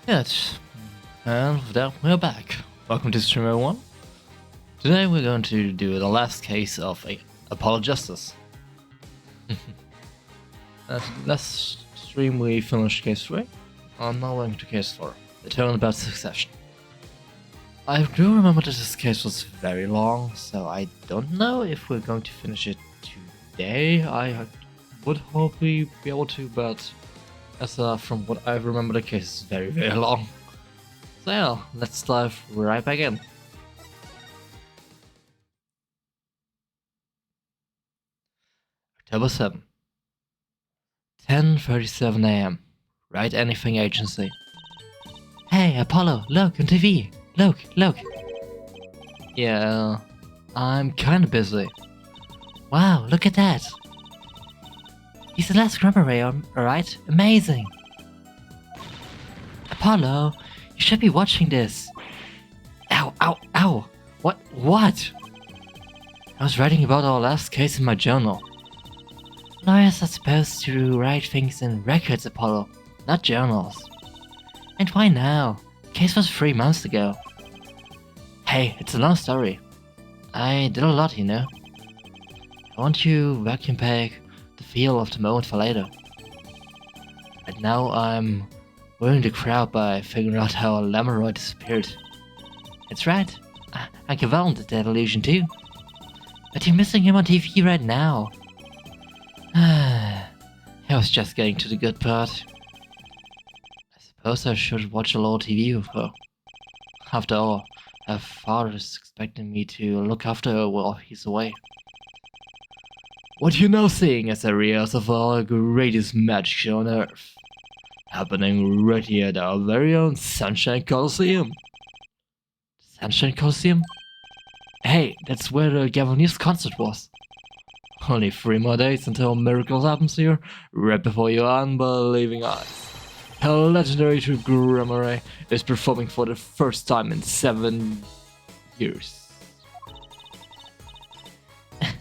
Yes, and with that, we're back. Welcome to Streamer 1. Today we're going to do the last case of Apollo Justice. Last stream we finished case 3, and now we're going to case 4, the Turnabout Succession. I do remember that this case was very long, so I don't know if we're going to finish it today. I would hope we'd be able to, but as from what I remember, the case is very, very long. So yeah, let's dive right back in. October 7, 10:37 AM. Write Anything Agency. Hey, Apollo, look on TV. Look. Yeah, I'm kinda busy. Wow, look at that. He's the last Grammar Ray, alright? Amazing. Apollo, you should be watching this. Ow. What? I was writing about our last case in my journal. Lawyers are supposed to write things in records, Apollo, not journals. And why now? The case was 3 months ago. Hey, it's a long story. I did a lot, you know. I want to vacuum pack the feel of the moment for later. And now I'm ruining the crowd by figuring out how Lamoroy disappeared. That's right, I invented that illusion too. But you're missing him on TV right now. I was just getting to the good part. I suppose I should watch a little TV with her. After all, her father is expecting me to look after her while he's away. What you're now seeing is a rehearsal of our greatest magic show on Earth. Happening right here at our very own Sunshine Coliseum. Sunshine Coliseum? Hey, that's where the Gavoniers concert was. Only 3 more days until miracles happens here, right before your unbelieving eyes. A legendary true Grammar Ray is performing for the first time in 7 years.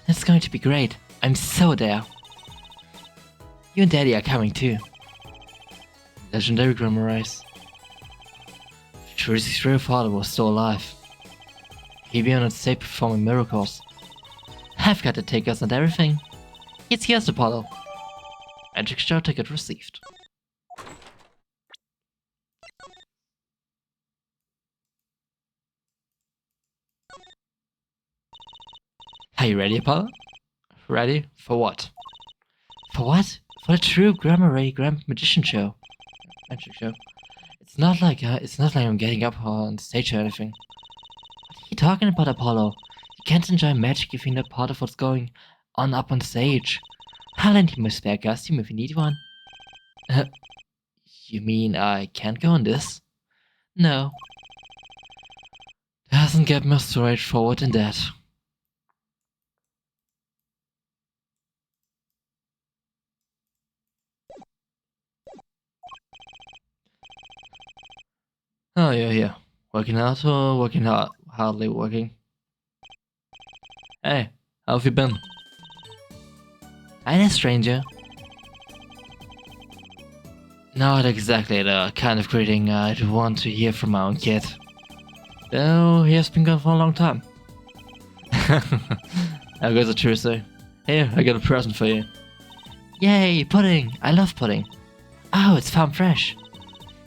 It's going to be great. I'm so there. You and Daddy are coming too. Legendary Grammar Rays. Tracy's real father was still alive. He'd be on its stage performing miracles. I've got the tickets and everything. It's yours, Apollo. Magic show ticket received. Are you ready, Apollo? Ready? For what? For what? For the true Grammar Ray Grand Magician show. Magic show. It's not like I'm getting up on stage or anything. What are you talking about, Apollo? You can't enjoy magic if you're not part of what's going on up on stage. I'll lend you my spare costume if you need one. You mean I can't go on this? No. Doesn't get more straightforward than that. Oh, yeah. Working out or working hard? Hardly working. Hey, how have you been? Hi there, stranger. Not exactly the kind of greeting I'd want to hear from my own kid. Though he has been gone for a long time. How goes it, Tuesday? Here, I got a present for you. Yay, pudding! I love pudding. Oh, it's farm fresh.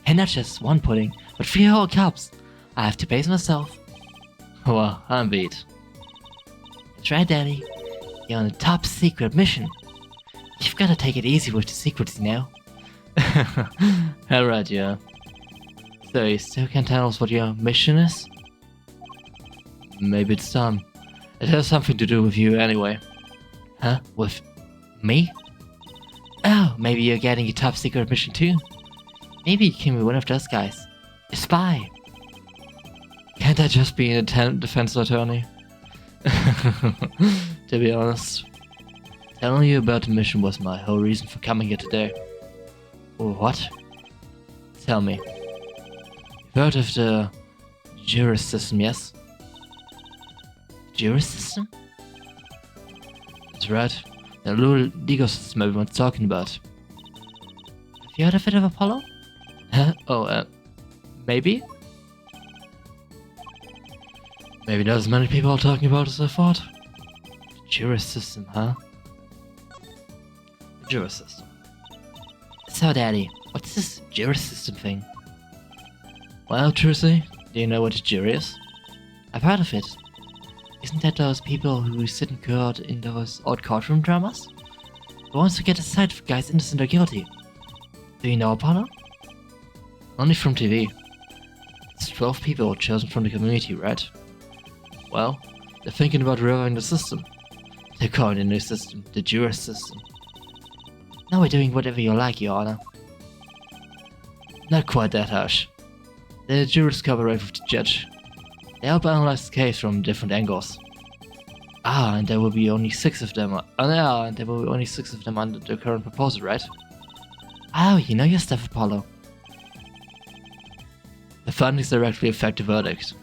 And not just one pudding, but 3 whole cups. I have to pace myself. Well, I'm beat. That's right, Daddy. You're on a top secret mission. You've gotta take it easy with the secrets, you know. Alright, yeah. So you still can't tell us what your mission is? Maybe it's time. It has something to do with you anyway. Huh? With me? Oh, maybe you're getting a top secret mission too? Maybe you can be one of those guys. A spy. Can't I just be a defense attorney? To be honest, telling you about the mission was my whole reason for coming here today. What? Tell me. You've heard of the juris system, yes? Juris system? That's right. The legal system everyone's talking about. Have you heard of it, Apollo? Huh? Oh, Maybe? Maybe not as many people are talking about as I thought. The Juris system, huh? The Juris system. So, Daddy, what's this Juris system thing? Well, Trucy, do you know what a jury is? I've heard of it. Isn't that those people who sit in court in those old courtroom dramas? The ones who get to decide if a guy's innocent or guilty. Do you know Apollo? Only from TV. It's 12 people chosen from the community, right? Well, they're thinking about reviving the system. They're calling the new system the Juris system. Now we're doing whatever you like, Your Honor. Not quite that harsh. The jurors cooperate with the judge. They help analyze the case from different angles. And there will be only 6 of them. And there will be only 6 of them under the current proposal, right? Oh, you know your stuff, Apollo. The findings directly affect the verdict.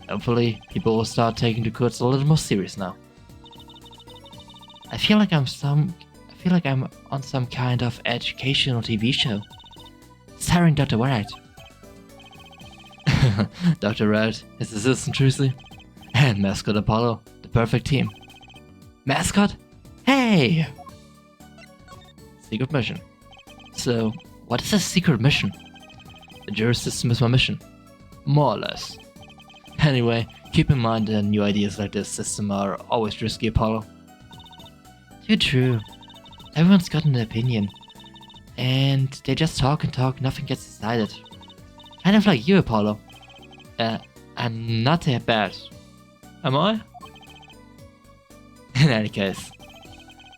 Hopefully, people will start taking the courts a little more serious now. I feel like I'm on some kind of educational TV show. Starring Dr. Wright. Dr. Wright, his assistant Trucy, and Mascot Apollo, the perfect team. Mascot? Hey! Secret mission. So, what is a secret mission? The Juris system is my mission. More or less. Anyway, keep in mind that new ideas like this system are always risky, Apollo. Too true. Everyone's got an opinion. And they just talk and talk, nothing gets decided. Kind of like you, Apollo. I'm not that bad. Am I? In any case,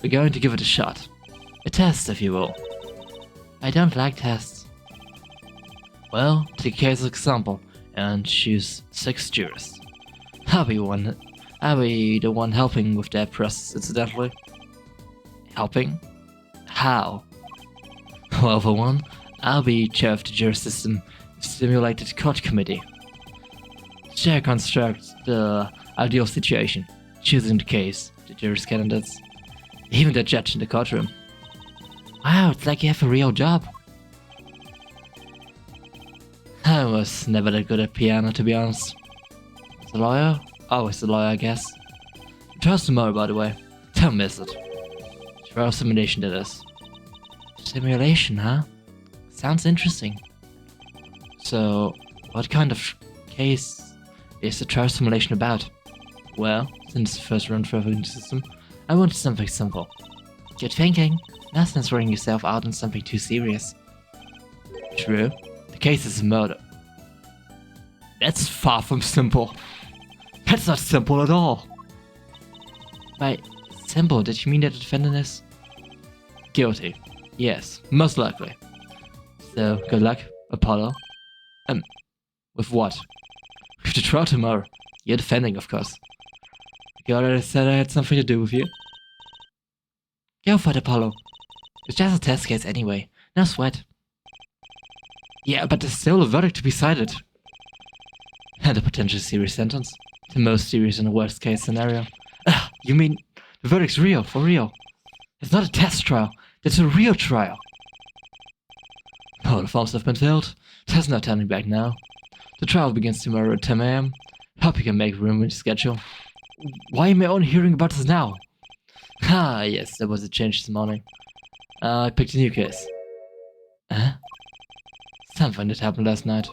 we're going to give it a shot. A test, if you will. I don't like tests. Well, take a case example and choose 6 jurors. I'll be the one helping with that process, incidentally. Helping? How? Well, for one, I'll be chair of the jury system simulated court committee. Chair constructs the ideal situation, choosing the case, the jury's candidates, even the judge in the courtroom. Wow, it's like you have a real job. I was never that good at piano, to be honest. As a lawyer? Always a lawyer, I guess. Trials tomorrow, by the way. Don't miss it. Trial simulation, that is. Simulation, huh? Sounds interesting. So, what kind of case is the trial simulation about? Well, since the first run for the system, I wanted something simple. Good thinking. Nothing's worrying yourself out on something too serious. True. The case is a murder. That's far from simple. That's not simple at all. By simple, did you mean that the defendant is guilty? Yes, most likely. So, good luck, Apollo. With what? With the trial tomorrow. You're defending, of course. You already said I had something to do with you. Go for it, Apollo. It's just a test case anyway. No sweat. Yeah, but there's still a verdict to be cited. And a potential serious sentence. The most serious in the worst case scenario. You mean the verdict's real, for real? It's not a test trial. It's a real trial. All the forms have been filled. There's no turning back now. The trial begins tomorrow at 10 AM. Hope you can make room in your schedule. Why am I only hearing about this now? Yes, there was a change this morning. I picked a new case. Huh? Something that happened last night.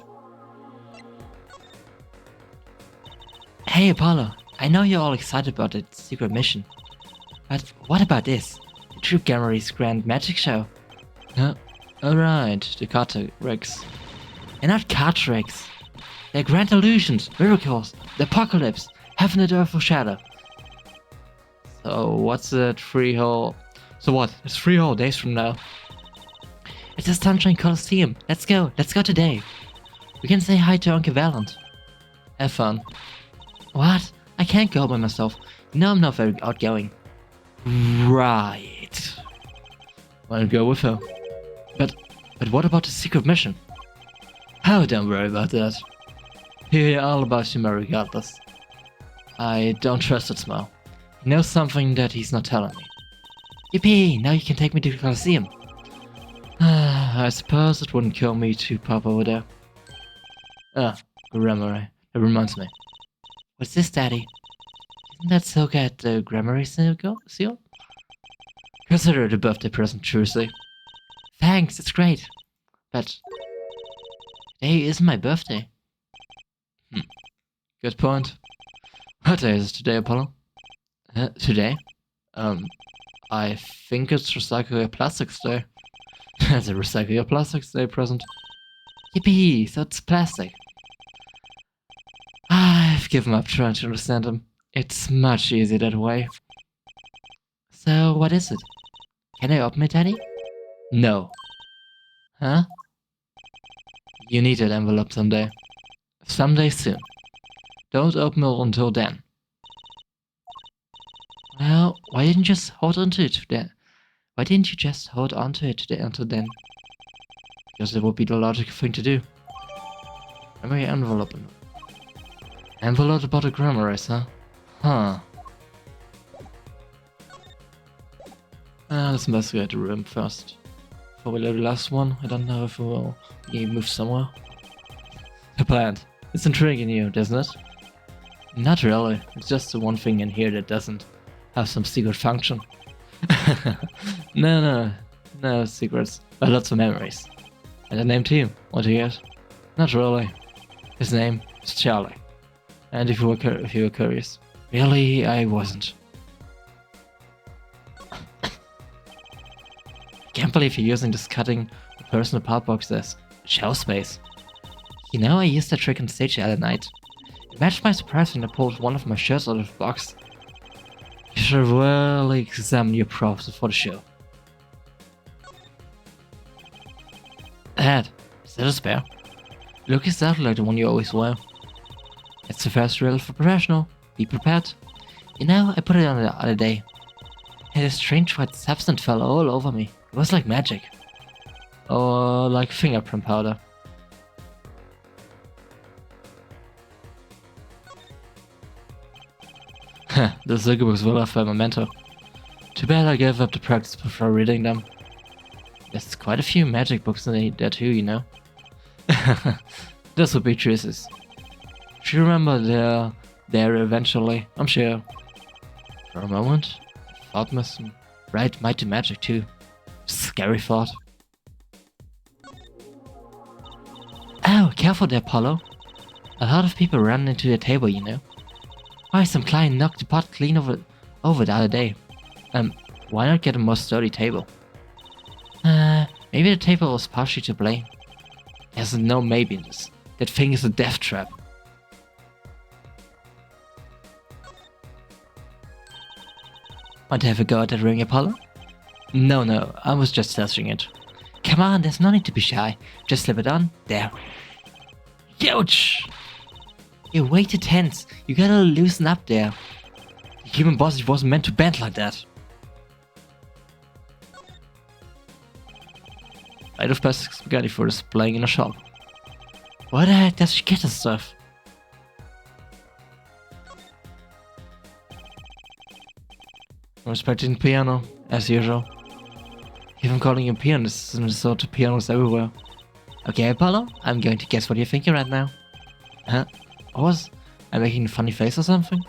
Hey Apollo, I know you're all excited about the secret mission. But what about this? The Troop Gallery's Grand Magic Show? Alright, the card tricks. They're not card tricks. They're grand illusions, miracles, the apocalypse, heaven and earth foreshadow. So what's it 3 whole... So what? It's 3 whole days from now. It's the Sunshine Coliseum. Let's go today. We can say hi to Uncle Valent. Have fun. What? I can't go by myself. You know I'm not very outgoing. Right. Wanna go with her? But what about the secret mission? Oh, don't worry about that. Hear all about him regardless. I don't trust that smile. He knows something that he's not telling me. Yippee! Now you can take me to the Coliseum. I suppose it wouldn't kill me to pop over there. Ah, Grammary. That reminds me. What's this, Daddy? Isn't that Silk at the Grammary seal? Consider it a birthday present, Tuesday. Thanks, it's great. But today isn't my birthday. Good point. What day is it today, Apollo? Today? I think it's Recycle Your Plastics Day. That's a Recycle Your Plastics Day present. Yippee, so it's plastic. I've given up trying to understand him. It's much easier that way. So, what is it? Can I open it, Daddy? No. Huh? You need that envelope someday. Someday soon. Don't open it until then. Well, why didn't you just hold on to it then? Why didn't you just hold on to it until then? Because it would be the logical thing to do. Memory envelope. Envelope about the grammar race, huh? Huh. Let's investigate the room first. Before we load the last one, I don't know if we will be moved somewhere. The plant. It's intriguing you, doesn't it? Not really. It's just the one thing in here that doesn't have some secret function. No secrets, but lots of memories. And a name too, want to get? Not really. His name is Charlie. And if you were curious. Really, I wasn't. I can't believe you're using this cutting a personal part box as shelf space. You know, I used that trick on stage the other night. Imagine my surprise when I pulled one of my shirts out of the box. You should really examine your props before the show. Hat. Is that a spare? Look exactly like the one you always wear. It's the first rule for professional. Be prepared. You know, I put it on the other day. And a strange white substance fell all over me. It was like magic. Or like fingerprint powder. The Silky books will have a memento. Too bad I gave up the practice before reading them. There's quite a few magic books in there too, you know. Those would be choices. She remember they're there eventually, I'm sure. For a moment, I thought might do magic too. Scary thought. Oh, careful there, Apollo. A lot of people ran into the table, you know. Why, some client knocked the pot clean over the other day. Why not get a more sturdy table? Maybe the table was partially to blame. There's no maybe in this. That thing is a death trap. Want to have a go at that ring, Apollo? No, I was just testing it. Come on, there's no need to be shy. Just slip it on. There. Ouch! You're way too tense. You gotta loosen up there. The human boss wasn't meant to bend like that. Out of plastic spaghetti for displaying in a shop. Where the heck does she get this stuff? I'm respecting the piano, as usual. Even calling him pianist and resort to pianos everywhere. Okay, Apollo, I'm going to guess what you're thinking right now. Huh? What was I making a funny face or something?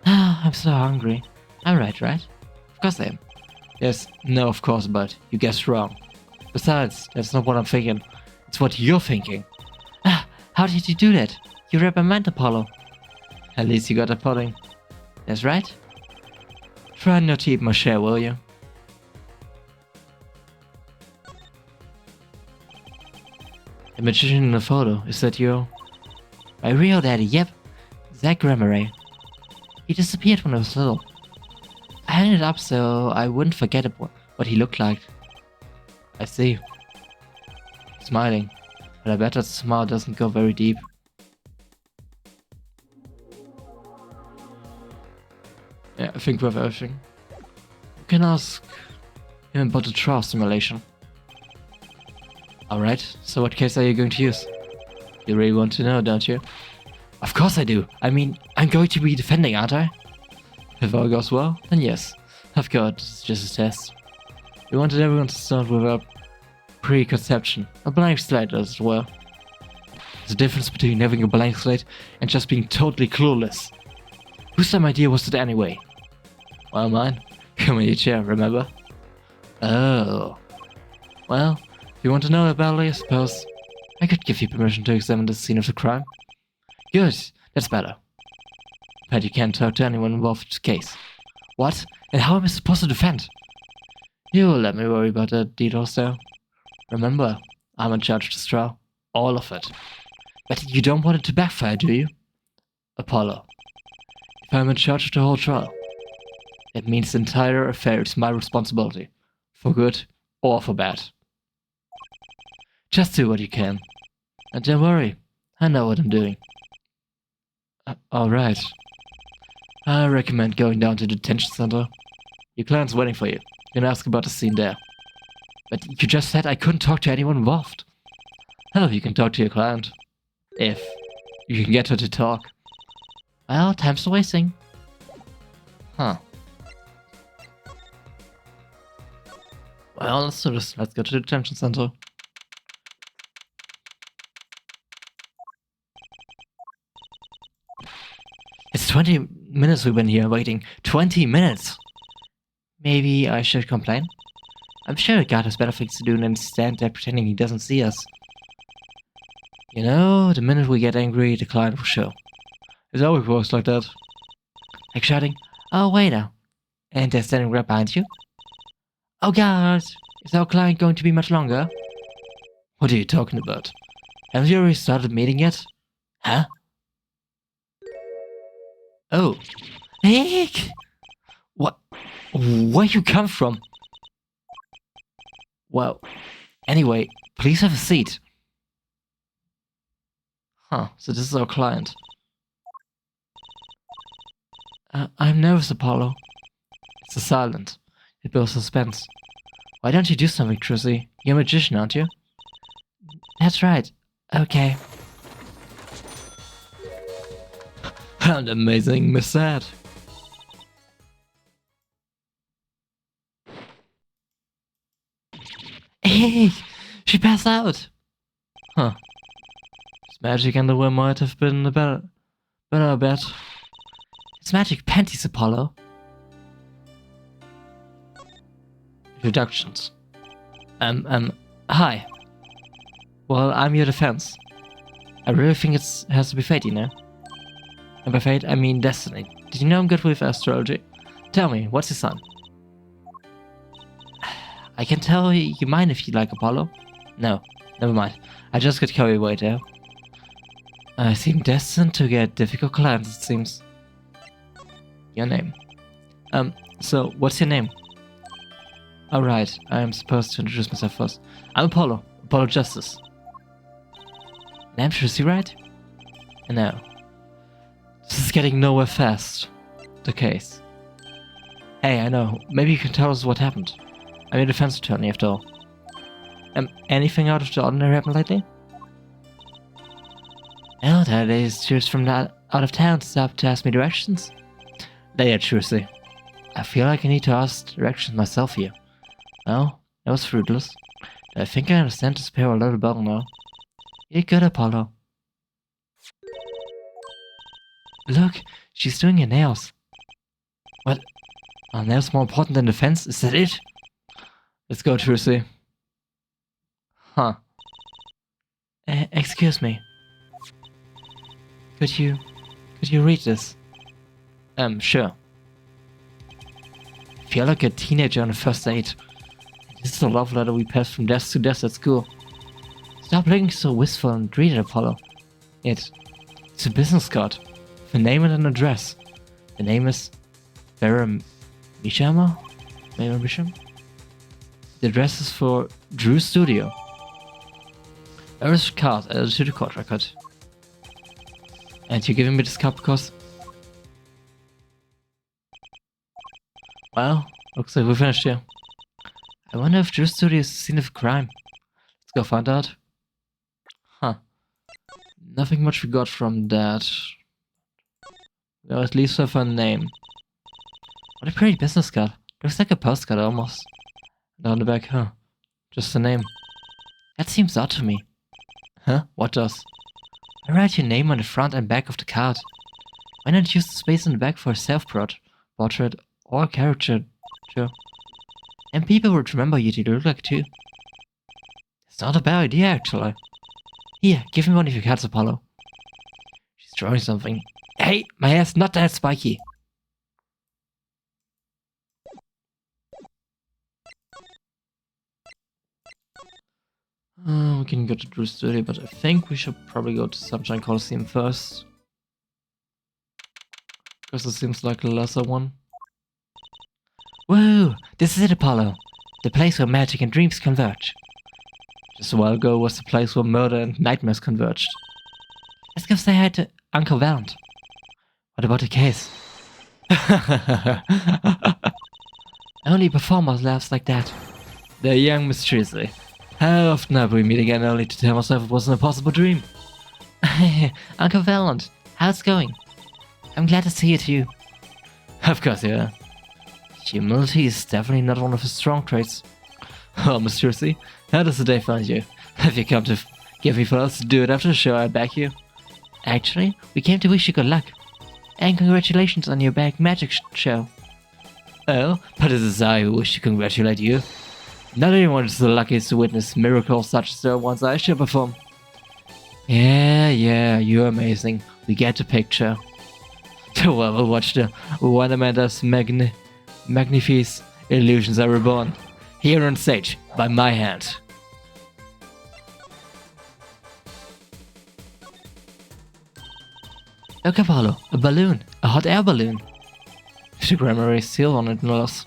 Ah, I'm so hungry. I'm right? Of course I am. Yes, no, of course, but you guessed wrong. Besides, that's not what I'm thinking. It's what you're thinking. Ah, how did you do that? You reprimand Apollo. At least you got a pudding. That's right. Try not to eat my share, will you? The magician in the photo, is that you? My real daddy, yep. Zach Grammary. He disappeared when I was little. I hung it up so I wouldn't forget what he looked like. I see. Smiling. But I bet that smile doesn't go very deep. Yeah, I think we have everything. You can ask him about the trial simulation. Alright, so what case are you going to use? You really want to know, don't you? Of course I do. I mean, I'm going to be defending, aren't I? If all goes well, then yes. Of course, it's just a test. We wanted everyone to start with a preconception, a blank slate as well. There's a difference between having a blank slate and just being totally clueless. Whose damn idea was it anyway? Well, mine. Come in your chair, remember? Oh. Well, if you want to know about it, I suppose I could give you permission to examine the scene of the crime. Good, that's better. But you can't talk to anyone involved in the case. What? And how am I supposed to defend? You'll let me worry about the details though. Remember, I'm in charge of this trial. All of it. But you don't want it to backfire, do you? Apollo. If I'm in charge of the whole trial, that means the entire affair is my responsibility. For good or for bad. Just do what you can. And don't worry, I know what I'm doing. Alright. I recommend going down to the detention center. Your client's waiting for you. You can ask about the scene there. But you just said I couldn't talk to anyone involved. Hell, you can talk to your client. If you can get her to talk. Well, time's wasting. Huh. Well, let's do this. Let's go to the detention center. It's 20 minutes we've been here waiting. 20 minutes! Maybe I should complain? I'm sure the guard has better things to do than stand there pretending he doesn't see us. You know, the minute we get angry, the client will show. It always works like that. Like shouting, "Oh, wait now." And they're standing right behind you. Oh god, is our client going to be much longer? What are you talking about? Haven't you already started the meeting yet? Huh? Oh. Nick! What? Where you come from? Well, anyway, please have a seat. Huh, so this is our client. I'm nervous, Apollo. It's a silent. It builds suspense. Why don't you do something, Trissy? You're a magician, aren't you? That's right. Okay. An amazing Miss Sad. Hey! She passed out! Huh. This magic underwear might have been a better bet. It's magic panties, Apollo. Introductions. Hi. Well, I'm your defense. I really think it has to be fate, you know? And by fate, I mean destiny. Did you know I'm good with astrology? Tell me, what's your sign? I can tell you mine if you like, Apollo. No, never mind. I just got carried away there. I seem destined to get difficult clients, it seems. Your name. So, what's your name? Alright, I'm supposed to introduce myself first. I'm Apollo. Apollo Justice. Name Trissy, right? No. This is getting nowhere fast. The case. Hey, I know. Maybe you can tell us what happened. I'm your defense attorney, after all. Anything out of the ordinary happened lately? Oh, that is tourists from out of town stopped to ask me directions. They are Trissy. I feel like I need to ask directions myself here. Well, that was fruitless. I think I understand this pair a little better now. You're good, Apollo. Look, she's doing her nails. What? Are nails more important than defense? Is that it? Let's go, Trissy. Huh. Excuse me. Could you read this? Sure. I feel like a teenager on a first date. This is a love letter we passed from desk to desk at school. Stop looking so wistful and read it, Apollo. It's a business card. With a name and an address. The name is Vera Mishama? Vera Misham? The address is for Drew Studio. There is a card added to the court record. And you're giving me this card because... Well, looks like we're finished here. I wonder if Drew Studio is the scene of a crime. Let's go find out. Huh. Nothing much we got from that. Well, at least have a name. What a pretty business card. Looks like a postcard almost. Down the back, huh? Just a name. That seems odd to me. Huh? What does? I write your name on the front and back of the card. Why not use the space in the back for a self-portrait or caricature? And people would remember you to look like too. It's not a bad idea, actually. Here, give me one of your cards, Apollo. She's drawing something. Hey, my hair's not that spiky. We can go to Drew Studio, but I think we should probably go to Sunshine Coliseum first. Because it seems like a lesser one. Whoa! This is it, Apollo. The place where magic and dreams converge. Just a while ago was the place where murder and nightmares converged. Let's go say hi to Uncle Valent. What about the case? Only a performer laughs like that. The young Miss Treasley. How often have we meet again only to tell myself it was an impossible dream? Uncle Valent, how's it going? I'm glad to see you too. Of course you are. Humility is definitely not one of his strong traits. Oh, Miss Treasley, how does the day find you? Have you come to give me flowers to do it after the show I back you? Actually, we came to wish you good luck. And congratulations on your bag magic show. Oh, but it is I who wish to congratulate you. Not anyone is the luckiest to witness miracles such as the ones I shall perform. Yeah, you're amazing. We get the picture. So well, we'll watch the One Amanda's Magnifice Illusions Are Reborn. Here on stage, by my hand. Look, Apollo, a balloon, a hot air balloon. The Grammar seal on it, no less.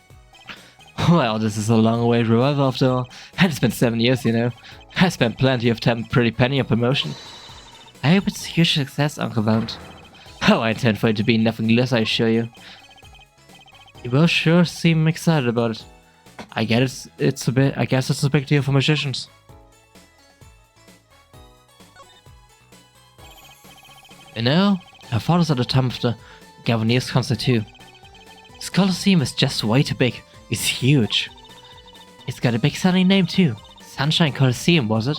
Well, this is a long-awaited revival after all. And it's been 7 years, you know. I spent plenty of time pretty penny on promotion. I hope it's a huge success, Uncle Valent. Oh, I intend for it to be nothing less, I assure you. You both sure seem excited about it. I guess it's a big deal for magicians. You know, I thought this at the time of the Gaviniers concert too. This Colosseum is just way too big. It's huge. It's got a big sounding name too. Sunshine Coliseum, was it?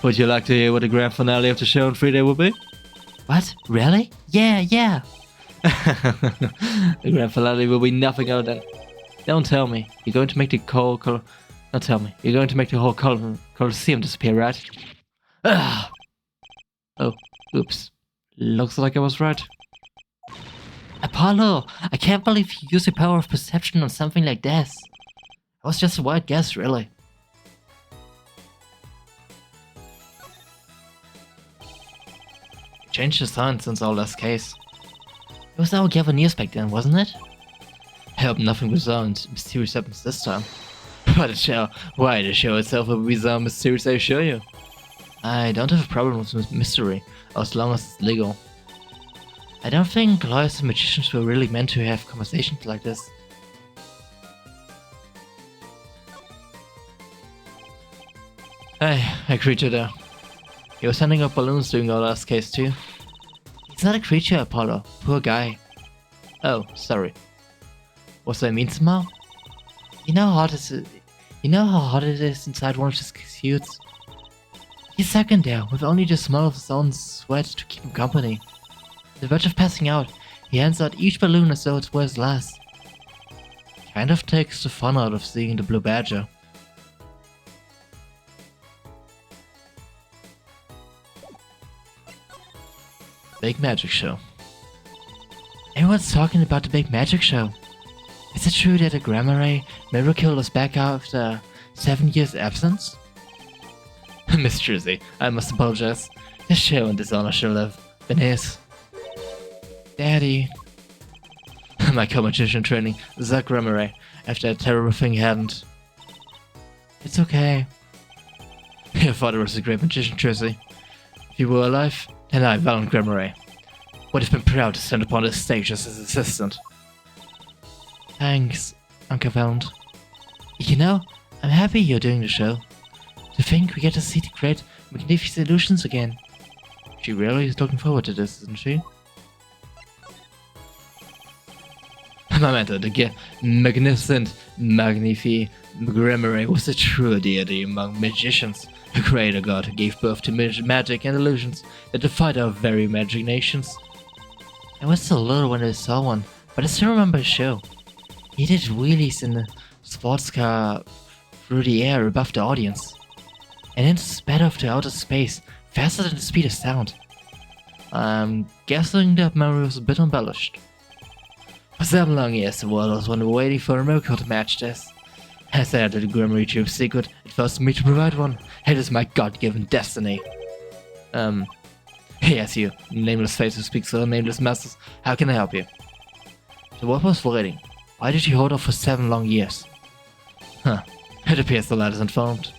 Would you like to hear what the grand finale of the show on Friday will be? What? Really? Yeah. The grand finale will be nothing other than... Don't tell me. You're going to make the whole... Don't tell me. You're going to make the whole Coliseum disappear, right? Ugh. Oh, oops. Looks like I was right. Apollo! I can't believe you used the power of perception on something like this. It was just a wild guess, really. You changed the sign since our last case. It was our Gaviniers back then, wasn't it? I hope nothing bizarre and mysterious happens this time. But the show itself will be bizarre and mysterious, I assure you. I don't have a problem with mystery, as long as it's legal. I don't think lawyers and magicians were really meant to have conversations like this. Hey, creature there. He was sending up balloons during our last case too. He's not a creature, Apollo. Poor guy. Oh, sorry. Was I mean somehow? You know how hot it is inside one of his suits? He's stuck in there, with only the smell of his own sweat to keep him company. On the verge of passing out, he hands out each balloon as though it were his last. Kind of takes the fun out of seeing the Blue Badger. Big Magic Show. Everyone's talking about the Big Magic Show. Is it true that the Grammar Miracle is back after 7 years absence? Miss Treasley, I must apologize. The show and dishonor should have been his. Daddy. My co-magician training, Zach Grammar, after that terrible thing happened. It's okay. Your father was a great magician, Treasley. If you were alive, then I, Valent Grammar, would have been proud to stand upon this stage as his assistant. Thanks, Uncle Valent. You know, I'm happy you're doing the show. To think we get to see the great Magnifice Illusions again. She really is looking forward to this, isn't she? Memento, the magnificent Magnifi Gramarye was a true deity among magicians. A creator god who gave birth to magic and illusions that defied our very imaginations. I was still little when I saw one, but I still remember his show. He did wheelies in a sports car through the air above the audience, and then sped off to outer space faster than the speed of sound. I'm guessing that memory was a bit embellished. For 7 long years, the world was waiting for a miracle to match this. As I entered the Gramarye Tube's secret, it falls to me to provide one. It is my god-given destiny. Yes, you, nameless face who speaks to the nameless masters. How can I help you? The world was waiting. Why did you hold off for 7 long years? Huh. It appears the lad is informed.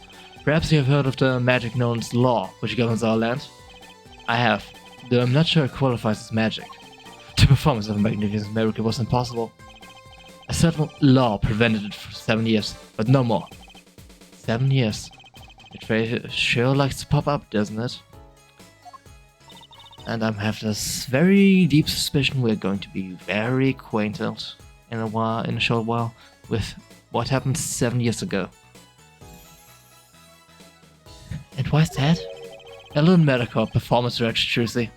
Perhaps you have heard of the magic known as law, which governs our land? I have, though I'm not sure it qualifies as magic. The performance of a magnificent miracle was impossible. A certain law prevented it for 7 years, but no more. 7 years. It sure likes to pop up, doesn't it? And I have this very deep suspicion we're going to be very acquainted in a short while with what happened 7 years ago. And why is that? A little medical performance director, Trucy.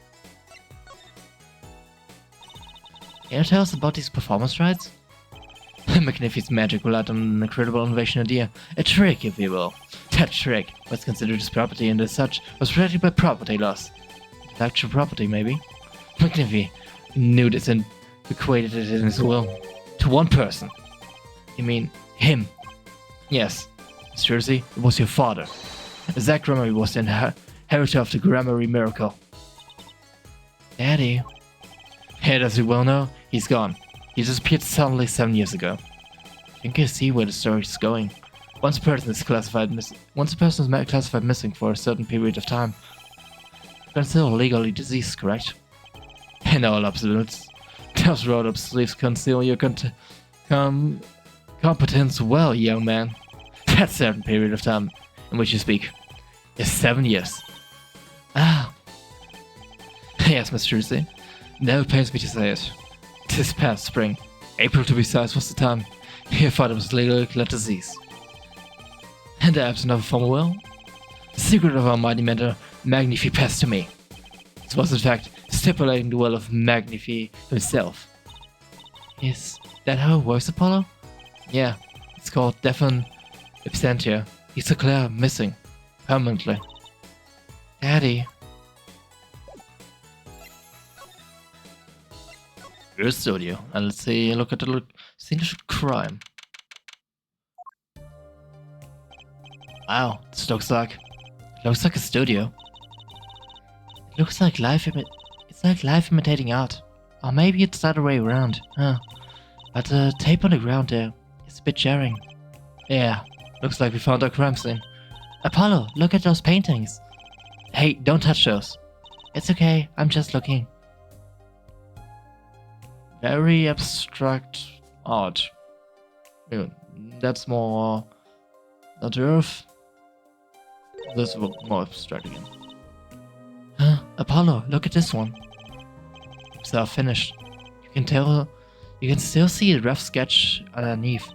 Can you tell us about these performance rights? Magnificent magic relied on an incredible innovation idea. A trick, if you will. That trick was considered as property and as such was protected by property laws. Intellectual property, maybe? Magnifi knew this and bequeathed it in his will. To one person. You mean, him? Yes. Miss Jersey, it was your father. Zach Gramarye was the inheritor of the Gramarye miracle. Daddy? And as you well know, he's gone. He disappeared suddenly 7 years ago. I think I see where the story is going. Once a person is classified missing for a certain period of time, considered legally deceased, correct? In all absolutes, those rolled-up sleeves conceal your competence well, young man. That certain period of time in which you speak is 7 years. Ah. Yes, Mr. Trucy. Now it pains me to say it. This past spring, April to be precise, was the time your father was legally declared deceased. In the absence of a formal will, the secret of our mighty mentor Magnifi passed to me. This was in fact stipulating the will of Magnifi himself. Is that how it works, Apollo? Yeah, it's called Defin Absentia. He's declared missing. Permanently. Daddy. Here's studio, and let's see, look at the scene of crime. Wow, this looks like a studio. It looks like it's like life imitating art. Or maybe it's the other way around, huh? But the tape on the ground there is a bit jarring. Yeah, looks like we found our crime scene. Apollo, look at those paintings. Hey, don't touch those. It's okay, I'm just looking. Very abstract art. Yeah, that's more not Earth. This is more abstract again. Apollo, look at this one. It's now finished. You can still see the rough sketch underneath.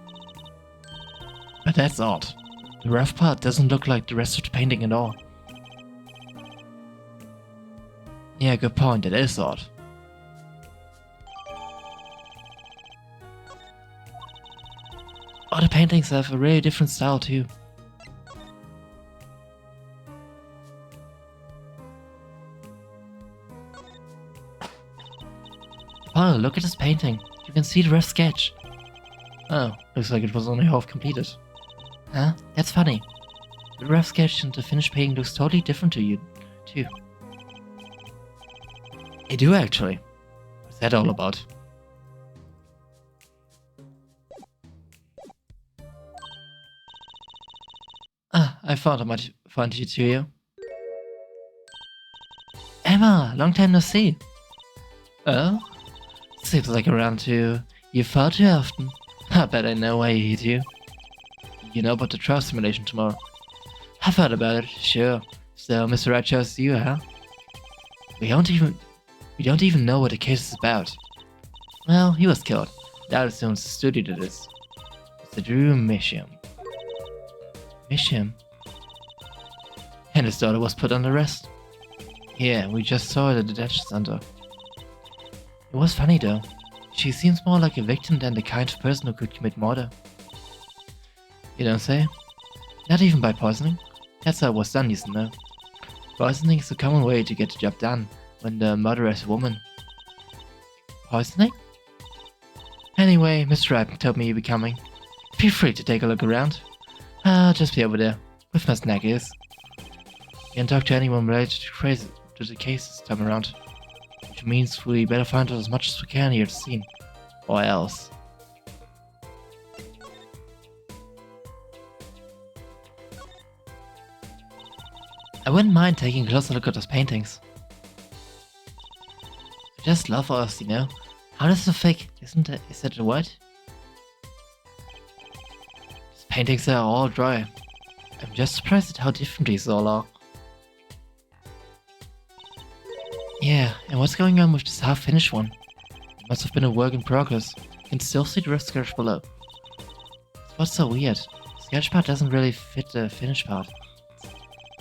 But that's odd. The rough part doesn't look like the rest of the painting at all. Yeah, good point, it is odd. Other paintings have a really different style too. Oh, look at this painting. You can see the rough sketch. Oh, looks like it was only half completed. Huh? That's funny. The rough sketch and the finished painting looks totally different to you, too. They do actually. What's that all about? Ah, I thought I might find you too. Emma, long time no see. Oh? Seems like around you far too often. I bet I know why you hit you. You know about the trial simulation tomorrow. I've heard about it, sure. So Mr. Wright chose you, huh? We don't even know what the case is about. Well, he was killed. That assumes the studio did this. It's the Drew Mission. Mission? And his daughter was put under arrest. Yeah, we just saw her at the detention center. It was funny though. She seems more like a victim than the kind of person who could commit murder. You don't say? Not even by poisoning? That's how it was done, you know. Poisoning is a common way to get the job done when the murderer is a woman. Poisoning? Anyway, Mr. Rapp told me you'd be coming. Feel free to take a look around. I'll just be over there, with my snack is. Can't talk to anyone related to the case this time around. Which means we better find out as much as we can here at the scene. Or else. I wouldn't mind taking a closer look at those paintings. I just love us, you know. How does the fake? Is that a what? These paintings are all dry. I'm just surprised at how different these all are. Yeah, and what's going on with this half-finished one? It must have been a work in progress. You can still see the rough sketch below. What's so weird? The sketch part doesn't really fit the finished part.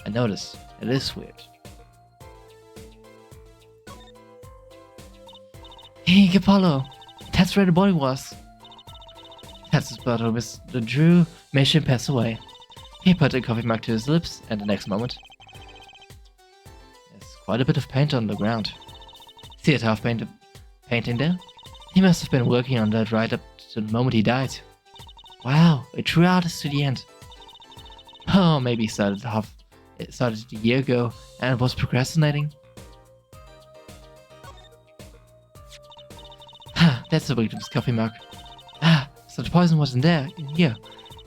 I noticed. It is weird. Hey, Apollo! That's where the boy was. That's the spot where Mr. Drew Mission passed away. He put a coffee mug to his lips, and the next moment, there's quite a bit of paint on the ground. See that painting there? He must have been working on that right up to the moment he died. Wow, a true artist to the end. Oh, maybe he started a year ago and was procrastinating. That's the victim's coffee mug. So the poison wasn't in here.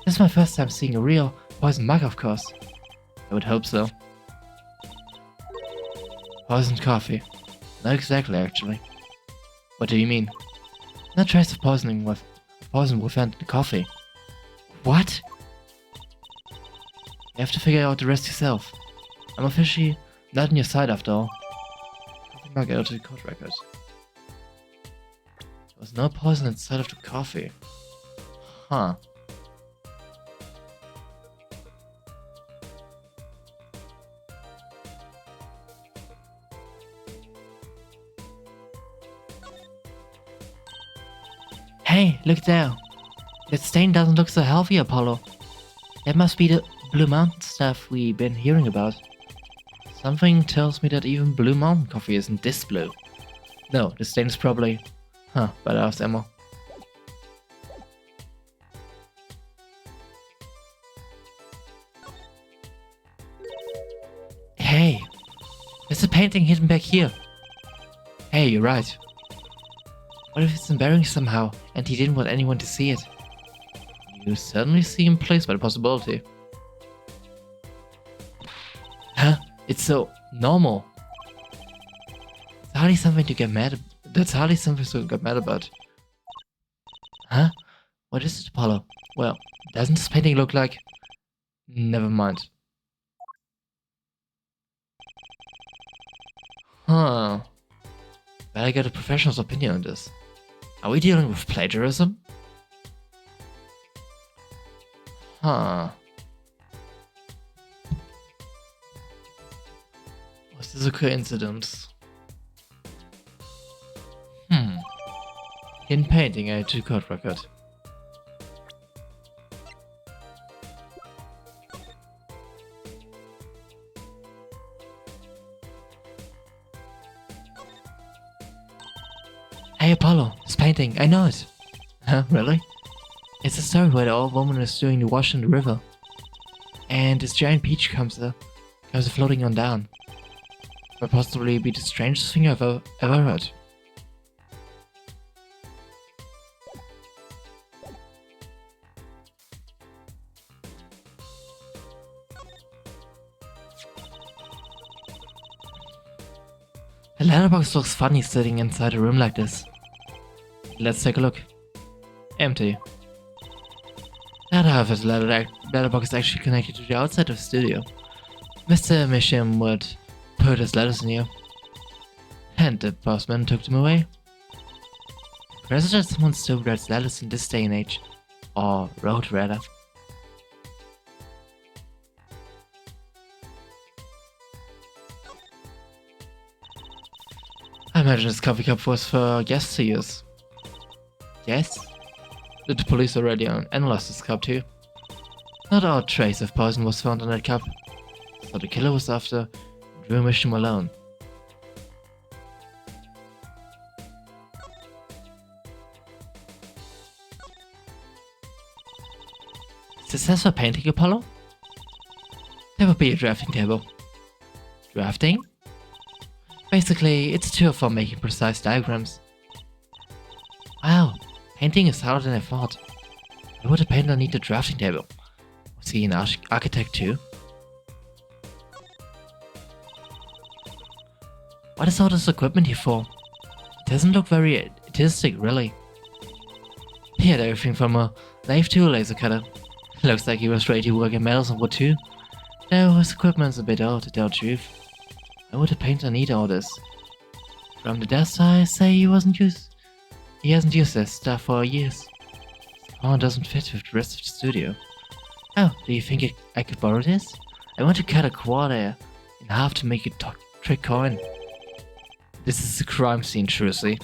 This is my first time seeing a real poison mug, of course. I would hope so. Poisoned coffee. Not exactly, actually. What do you mean? No trace of poison was found in the coffee. What? You have to figure out the rest yourself. I'm officially not on your side after all. Coffee mug out of the court record. There was no poison inside of the coffee. Huh. Hey, look there. That stain doesn't look so healthy, Apollo. That must be the Blue Mountain stuff we've been hearing about. Something tells me that even Blue Mountain coffee isn't this blue. No, the stain is probably... better ask Emma. Hey, there's a painting hidden back here. Hey, you're right. What if it's embarrassing somehow, and he didn't want anyone to see it? You certainly seem pleased by the possibility. Huh? It's so normal. It's hardly something to get mad about. That's hardly something to get mad about. Huh? What is it, Apollo? Well, doesn't this painting look like... Never mind. Huh. Better get a professional's opinion on this. Are we dealing with plagiarism? Huh. Was this a coincidence? Hidden painting added to the court record. Hey Apollo, this painting, I know it! Huh, really? It's a story where the old woman is doing the wash in the river. And this giant peach comes floating on down. Might possibly be the strangest thing I've ever heard. The letterbox looks funny sitting inside a room like this. Let's take a look. Empty. That half of the letterbox is actually connected to the outside of the studio. Mr. Misham would put his letters in here. And the postman took them away. Impressive that someone still reads letters in this day and age. Or wrote rather. I imagine this coffee cup was for guests to use. Yes? Did the police already analyze this cup too? Not a trace of poison was found on that cup, so the killer was after Drew Mission alone. Success for painting, Apollo? There would be a drafting table. Drafting? Basically, it's a tool for making precise diagrams. Wow, painting is harder than I thought. Why would a painter need a drafting table? Was he an architect too? What is all this equipment here for? It doesn't look very artistic, really. He had everything from a lathe to a laser cutter. Looks like he was ready to work in metals and wood too. Though his equipment's a bit old, to tell the truth. Why would a painter need all this? From the desk, I say he hasn't used this stuff for years. Oh, it doesn't fit with the rest of the studio. Oh, do you think I could borrow this? I want to cut a quarter in half to make a trick coin. This is a crime scene, truly.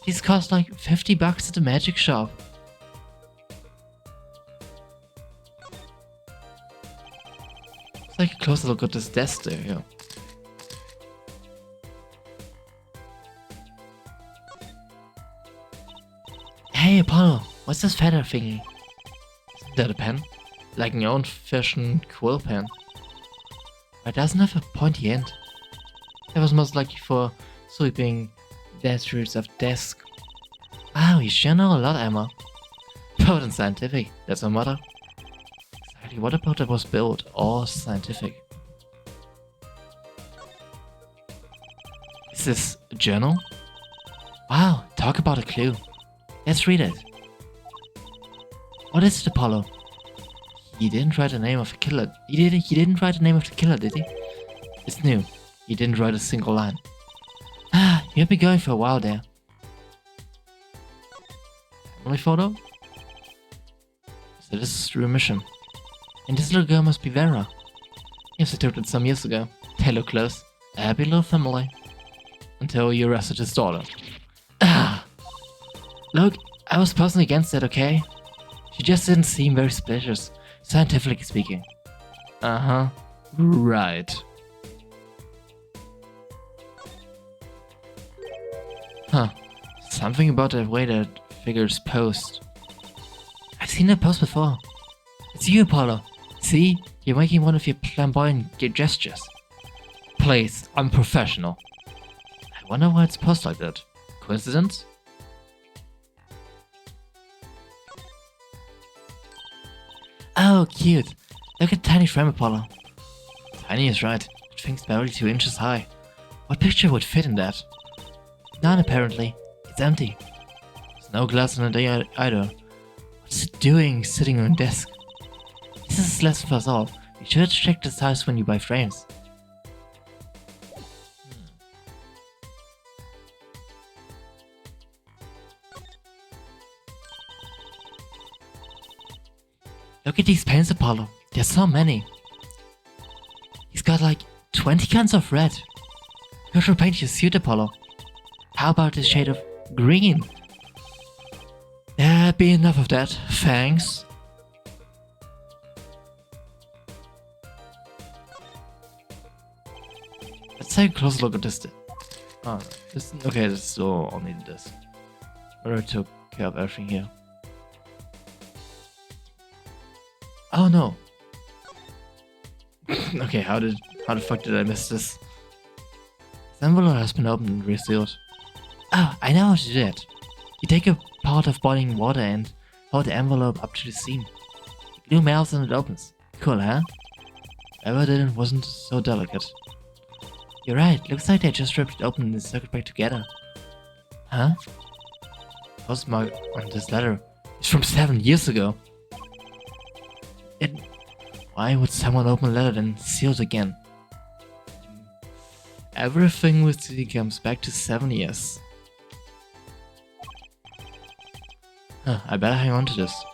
These cost like $50 at the magic shop. Let's take a closer look at this desk there, yeah. Hey Apollo, what's this feather thingy? Isn't that a pen? Like an old-fashioned quill pen. But it doesn't have a pointy end. That was most likely for sweeping destures of desk. Wow, you sure know a lot, Emma. Proud and scientific, that's our motto. Exactly, what about it was built or scientific? Is this a journal? Wow, talk about a clue. Let's read it. What is it, Apollo? He didn't write the name of the killer. He didn't write the name of the killer, did he? It's new. He didn't write a single line. Ah, you've been going for a while there. Family photo? So this is Drew Mission. And this little girl must be Vera. Yes, I took it some years ago. They look close. A happy little family. Until you arrested his daughter. Ah! Look, I was personally against that, okay? She just didn't seem very suspicious, scientifically speaking. Uh-huh. Right. Huh. Something about the way that figures posed. I've seen that pose before. It's you, Apollo. See? You're making one of your flamboyant gestures. Please, I'm professional. I wonder why it's posed like that. Coincidence? Oh, cute. Look at the tiny frame, Apollo. Tiny is right. It thing's barely 2 inches high. What picture would fit in that? None, apparently. It's empty. There's no glass in it either. What's it doing sitting on a desk? This is a lesson for us all. You should check the size when you buy frames. Look at these paints, Apollo. There's so many. He's got like 20 kinds of red. You should paint your suit, Apollo. How about the shade of green? There'd be enough of that. Thanks. Let's take a closer look at this. Okay, this is all only this. I already took care of everything here. Oh no. Okay, how the fuck did I miss this? This envelope has been opened and resealed. Oh, I know how to do that. You take a pot of boiling water and hold the envelope up to the seam. The glue melts and it opens. Cool, huh? Whoever did it wasn't so delicate. You're right, looks like they just ripped it open and stuck it back together. Huh? The postmark on this letter is from 7 years ago. Why would someone open a letter and seal it again? Everything with C comes back to 7 years. Huh, I better hang on to this.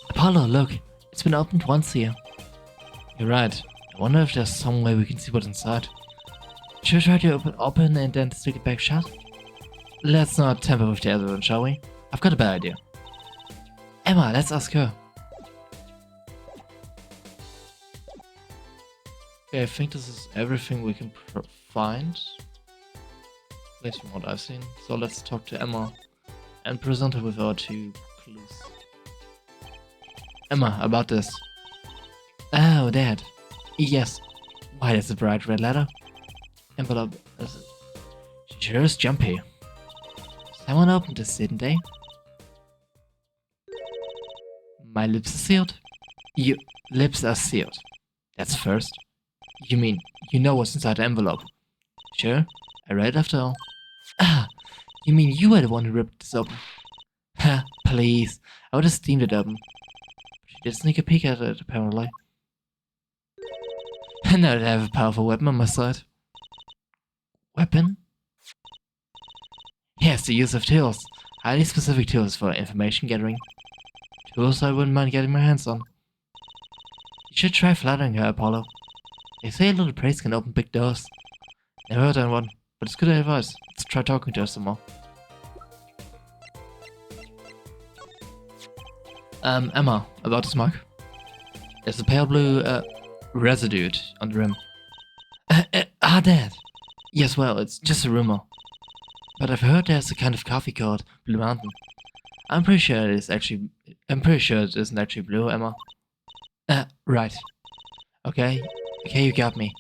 Apollo, look! It's been opened once here. You're right. I wonder if there's some way we can see what's inside. Should we try to open and then stick it back shut? Let's not tamper with the other one, shall we? I've got a bad idea. Emma, let's ask her. Okay, I think this is everything we can find. At least from what I've seen. So let's talk to Emma and present her with our 2 clues. Emma, about this. Oh, that. Yes. Why, that's a bright red letter. Envelope. She sure is jumpy. Someone opened this, didn't they? My lips are sealed? Your lips are sealed. That's first. You mean, you know what's inside the envelope? Sure, I read it after all. Ah, you mean you were the one who ripped this open? Ha, please. I would have steamed it open. She did sneak a peek at it, apparently. And now that I have a powerful weapon on my side. Weapon? Yes, the use of tools. Highly specific tools for information gathering. Tools I wouldn't mind getting my hands on. You should try flattering her, Apollo. They say a little praise can open big doors. Never heard of one, but it's good advice. Let's try talking to her some more. Emma, about this mug. There's a pale blue, residue on the rim. That! Yes, well, it's just a rumor. But I've heard there's a kind of coffee called Blue Mountain. I'm pretty sure it isn't actually blue, Emma. Right. Okay, you got me.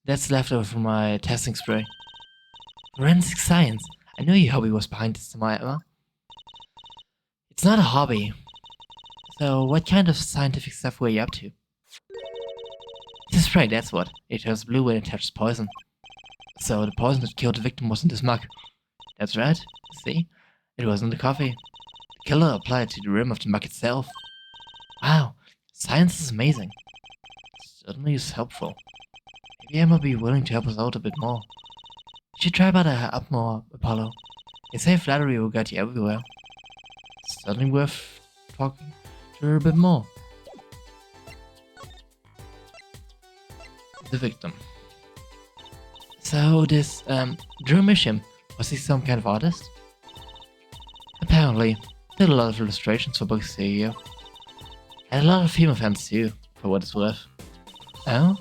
That's leftover from my testing spray. Forensic science. I knew your hobby was behind this, Emma. It's not a hobby. So, what kind of scientific stuff were you up to? It's a spray, that's what. It turns blue when it touches poison. So, the poison that killed the victim was in this mug. That's right. See? It wasn't the coffee. The killer applied it to the rim of the mug itself. Wow, science is amazing. It certainly is helpful. Maybe Emma will be willing to help us out a bit more. You should try about her up more, Apollo. They say flattery will get you everywhere. It's certainly worth talking to her a bit more. The victim. So this, Drew Misham, was he some kind of artist? Apparently. Did a lot of illustrations for books here. And a lot of female fans too, for what it's worth. Oh?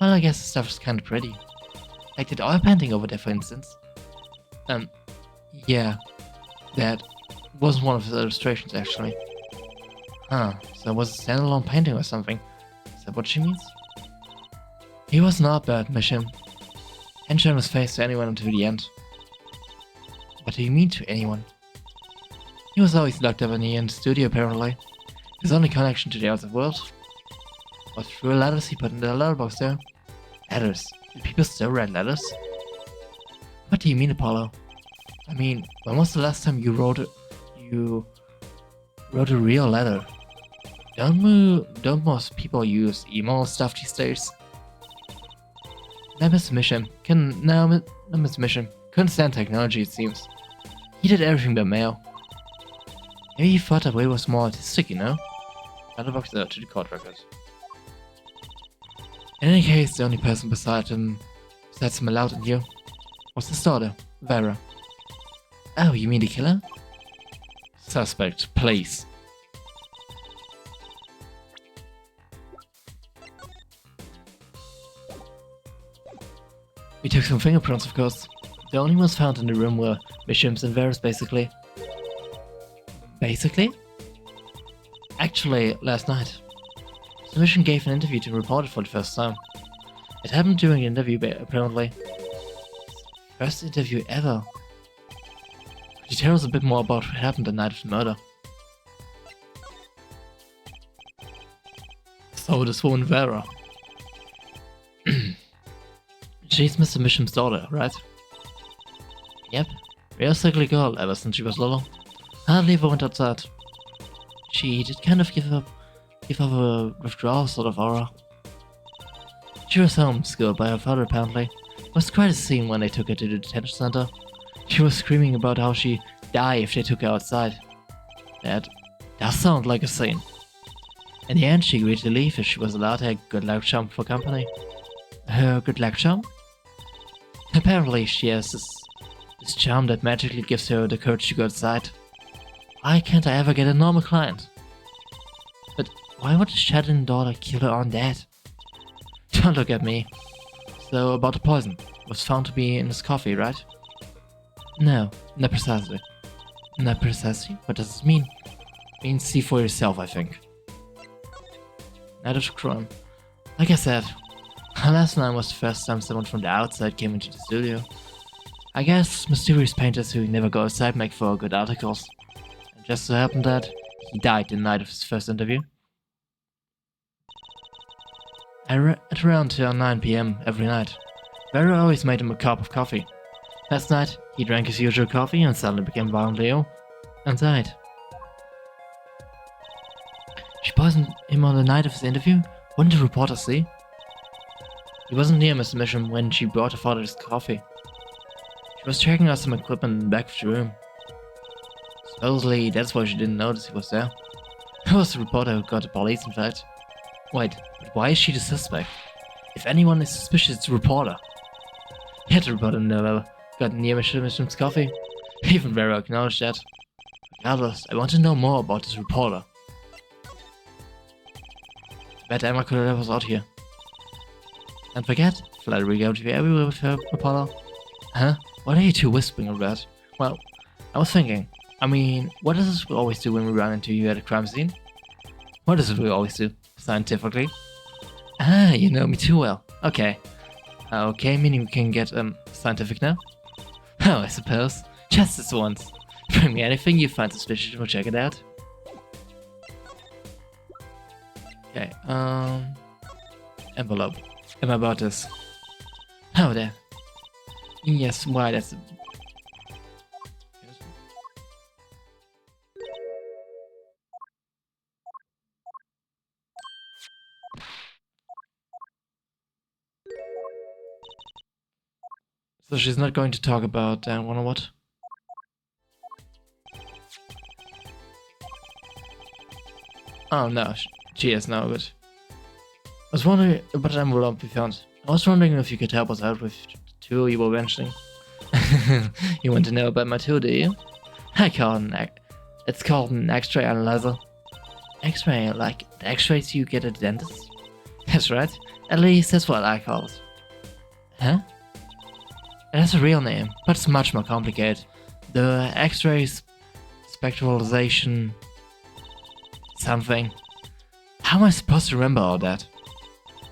Well, I guess the stuff is kinda pretty. Like that oil painting over there, for instance. Yeah. That wasn't one of his illustrations, actually. Huh, so it was a standalone painting or something. Is that what she means? He was an art bird, Misham. Hadn't shown his face to anyone until the end. What do you mean to anyone? He was always locked up in the studio, apparently. His only connection to the outside world was through letters he put in the letterbox there. Letters? Do people still write letters? What do you mean, Apollo? I mean, when was the last time you wrote a real letter? Don't most people use email stuff these days? Now, Mr. Misham couldn't stand technology, it seems. He did everything by mail. Maybe he thought that way was more artistic, you know? Letterbox to the court record. In any case, the only person besides him allowed in here was his daughter, Vera. Oh, you mean the killer? Suspect, please. We took some fingerprints, of course. The only ones found in the room were Misham's and Vera's, basically. Basically? Actually, last night, the Mission gave an interview to report it for the first time. It happened during the interview, apparently. First interview ever. Could you tell us a bit more about what happened the night of the murder? So, this woman Vera. She's Mr. Misham's daughter, right? Yep. Real sickly girl ever since she was little. Hardly ever went outside. She did kind of give up give off a withdrawal sort of aura. She was homeschooled by her father apparently. It was quite a scene when they took her to the detention center. She was screaming about how she'd die if they took her outside. That does sound like a scene. In the end, she agreed to leave if she was allowed her good luck charm for company. Her good luck charm? Apparently, she has this charm that magically gives her the courage to go outside. Why can't I ever get a normal client? But why would the Shadow daughter kill her own dad? Don't look at me. So, about the poison. It was found to be in his coffee, right? No, not precisely. Not precisely? What does it mean? It means see for yourself, I think. Night of crime. Like I said, last night was the first time someone from the outside came into the studio. I guess mysterious painters who never go outside make for good articles. And just so happened that he died the night of his first interview. At around 9 PM every night, Vero always made him a cup of coffee. Last night, he drank his usual coffee and suddenly became violently ill and died. She poisoned him on the night of his interview? Wouldn't the reporter see? He wasn't near Mr. Misham when she brought her father his coffee. She was checking out some equipment in the back of the room. Supposedly, that's why she didn't notice he was there. It was the reporter who got the police, in fact. Wait, but why is she the suspect? If anyone is suspicious, it's the reporter. Yet the reporter never got near Mr. Misham's coffee. Even Vero acknowledged that. Regardless, I want to know more about this reporter. Bet Emma could have us out here. And forget, Flattery go to be everywhere with her, Apollo. Huh? What are you two whispering about? Well, I was thinking. I mean, what does this we always do when we run into you at a crime scene? What is it we always do? Scientifically? Ah, you know me too well. Okay. Okay, meaning we can get, scientific now? Oh, I suppose. Just this once. Bring me anything you find suspicious and we'll check it out. Okay, envelope. Am I about this? Oh, there. Yes, why, that's... So she's not going to talk about Dan or what? Oh no, she is now good. I was wondering about the envelope we found. I was wondering if you could help us out with the tool you were mentioning. You want to know about my tool, do you? It's called an X-ray analyzer. X-ray, like the X-rays you get at the dentist? That's right. At least that's what I call it. Huh? It has a real name, but it's much more complicated. The X-ray spectralization something. How am I supposed to remember all that?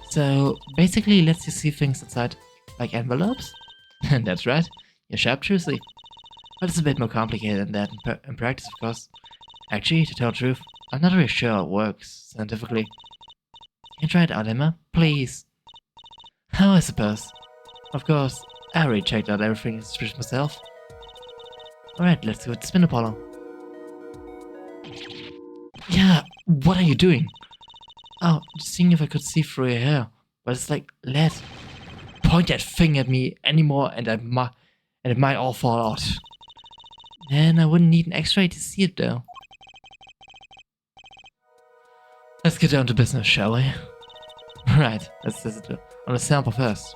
So basically lets you see things inside like envelopes? That's right, you're sharpshooting. But it's a bit more complicated than that in practice, of course. Actually, to tell the truth, I'm not really sure how it works scientifically. Can you try it out, Emma? Please. Oh, I suppose. Of course, I already checked out everything suspicious myself. Alright, let's go to Spin Apollo. Yeah, what are you doing? Oh, just seeing if I could see through your hair. But it's like lead. Point that thing at me anymore and it might all fall out. Then I wouldn't need an X-ray to see it though. Let's get down to business, shall we? Right, let's test it on a sample first.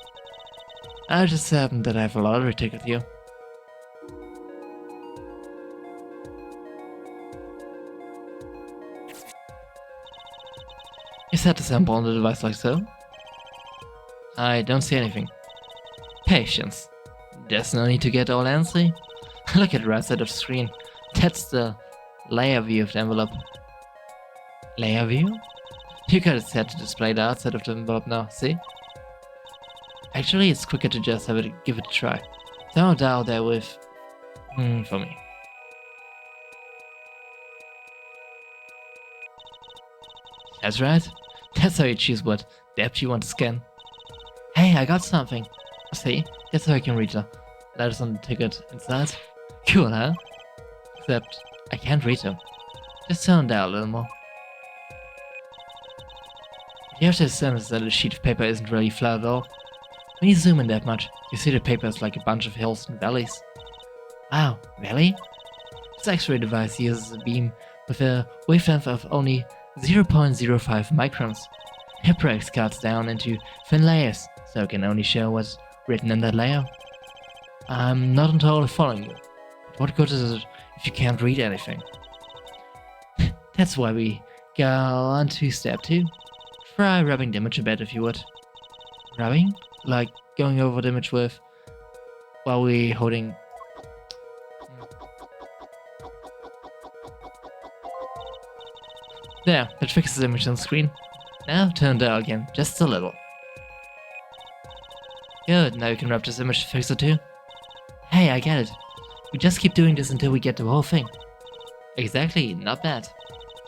I just happened that I have a lottery ticket here. You set the sample on the device like so. I don't see anything. Patience. There's no need to get all antsy. Look at the right side of the screen. That's the layer view of the envelope. Layer view? You got it set to display the outside of the envelope now, see? Actually, it's quicker to just give it a try. Don't dial there with... for me. That's right. That's how you choose what depth you want to scan. Hey, I got something. See, that's how I can read the letters on the ticket inside. Cool, huh? Except, I can't read them. Just turn down a little more. You have to assume that a sheet of paper isn't really flat at all. When you zoom in that much, you see the paper is like a bunch of hills and valleys. Wow, really? This X-ray device uses a beam with a wavelength of only 0.05 microns. It breaks cards down into thin layers, so it can only show what's written in that layer. I'm not entirely following you. But what good is it if you can't read anything? That's why we go on to step 2. Try rubbing the image a bit if you would. Rubbing? Like going over the image with while we're holding. There, that fixes the image on the screen. Now turn down again, just a little. Good, now you can rub this image to fix it too. Hey, I get it. We just keep doing this until we get the whole thing. Exactly, not bad.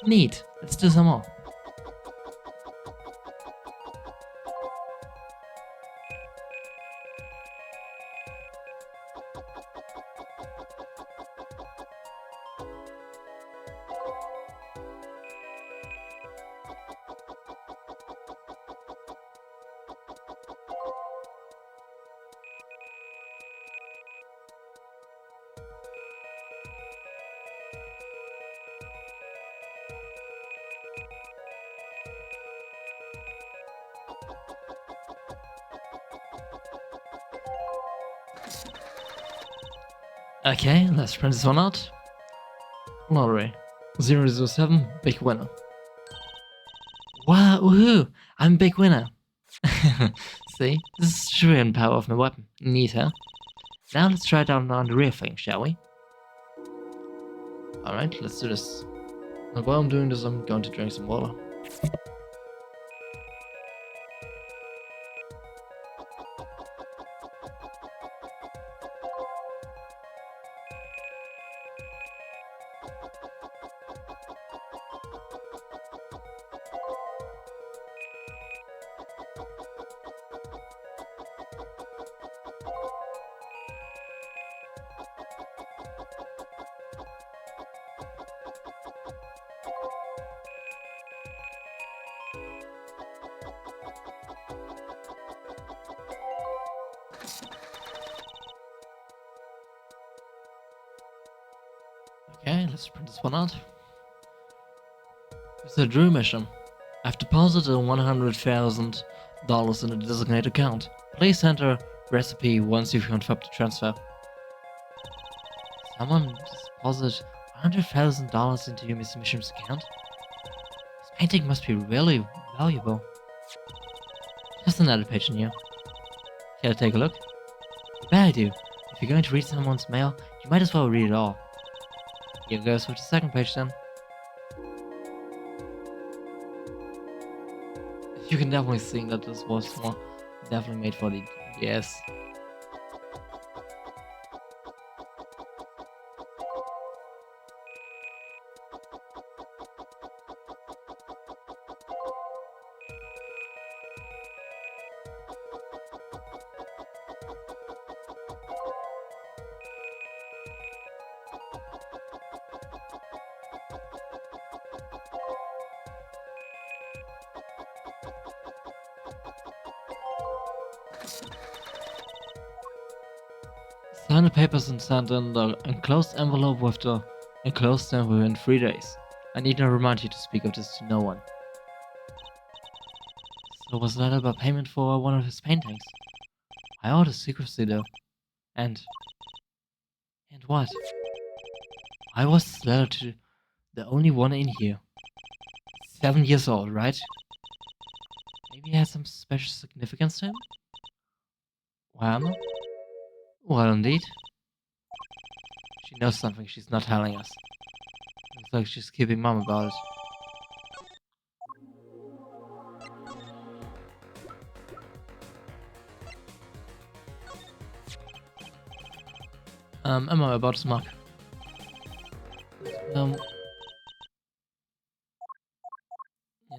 Neat, let's do some more. Okay, let's print this one out. Lottery. 007, big winner. Wow, woohoo! I'm a big winner. See? This is the true power of my weapon. Neat, huh? Now let's try it out on the real thing, shall we? Alright, let's do this. And while I'm doing this, I'm going to drink some water. Okay, let's print this one out. It's a Drew mission. I've deposited $100,000 in a designated account. Please enter recipe once you've confirmed the transfer. Someone deposited $100,000 into your Mr. Mission's account? This painting must be really valuable. Just another page in here. Care to take a look? You better do. If you're going to read someone's mail, you might as well read it all. Here goes with the second page then. You can definitely see that this was definitely made for the DS. Sign the papers and send in the enclosed envelope with the enclosed stamp within 3 days. I need to remind you to speak of this to no one. So was that about payment for one of his paintings? I ordered secrecy though. And what? I was this letter to the only one in here. 7 years old, right? Maybe it has some special significance to him? Well, indeed. She knows something she's not telling us. Looks like she's keeping mum about it. Am I about to mark? Yeah,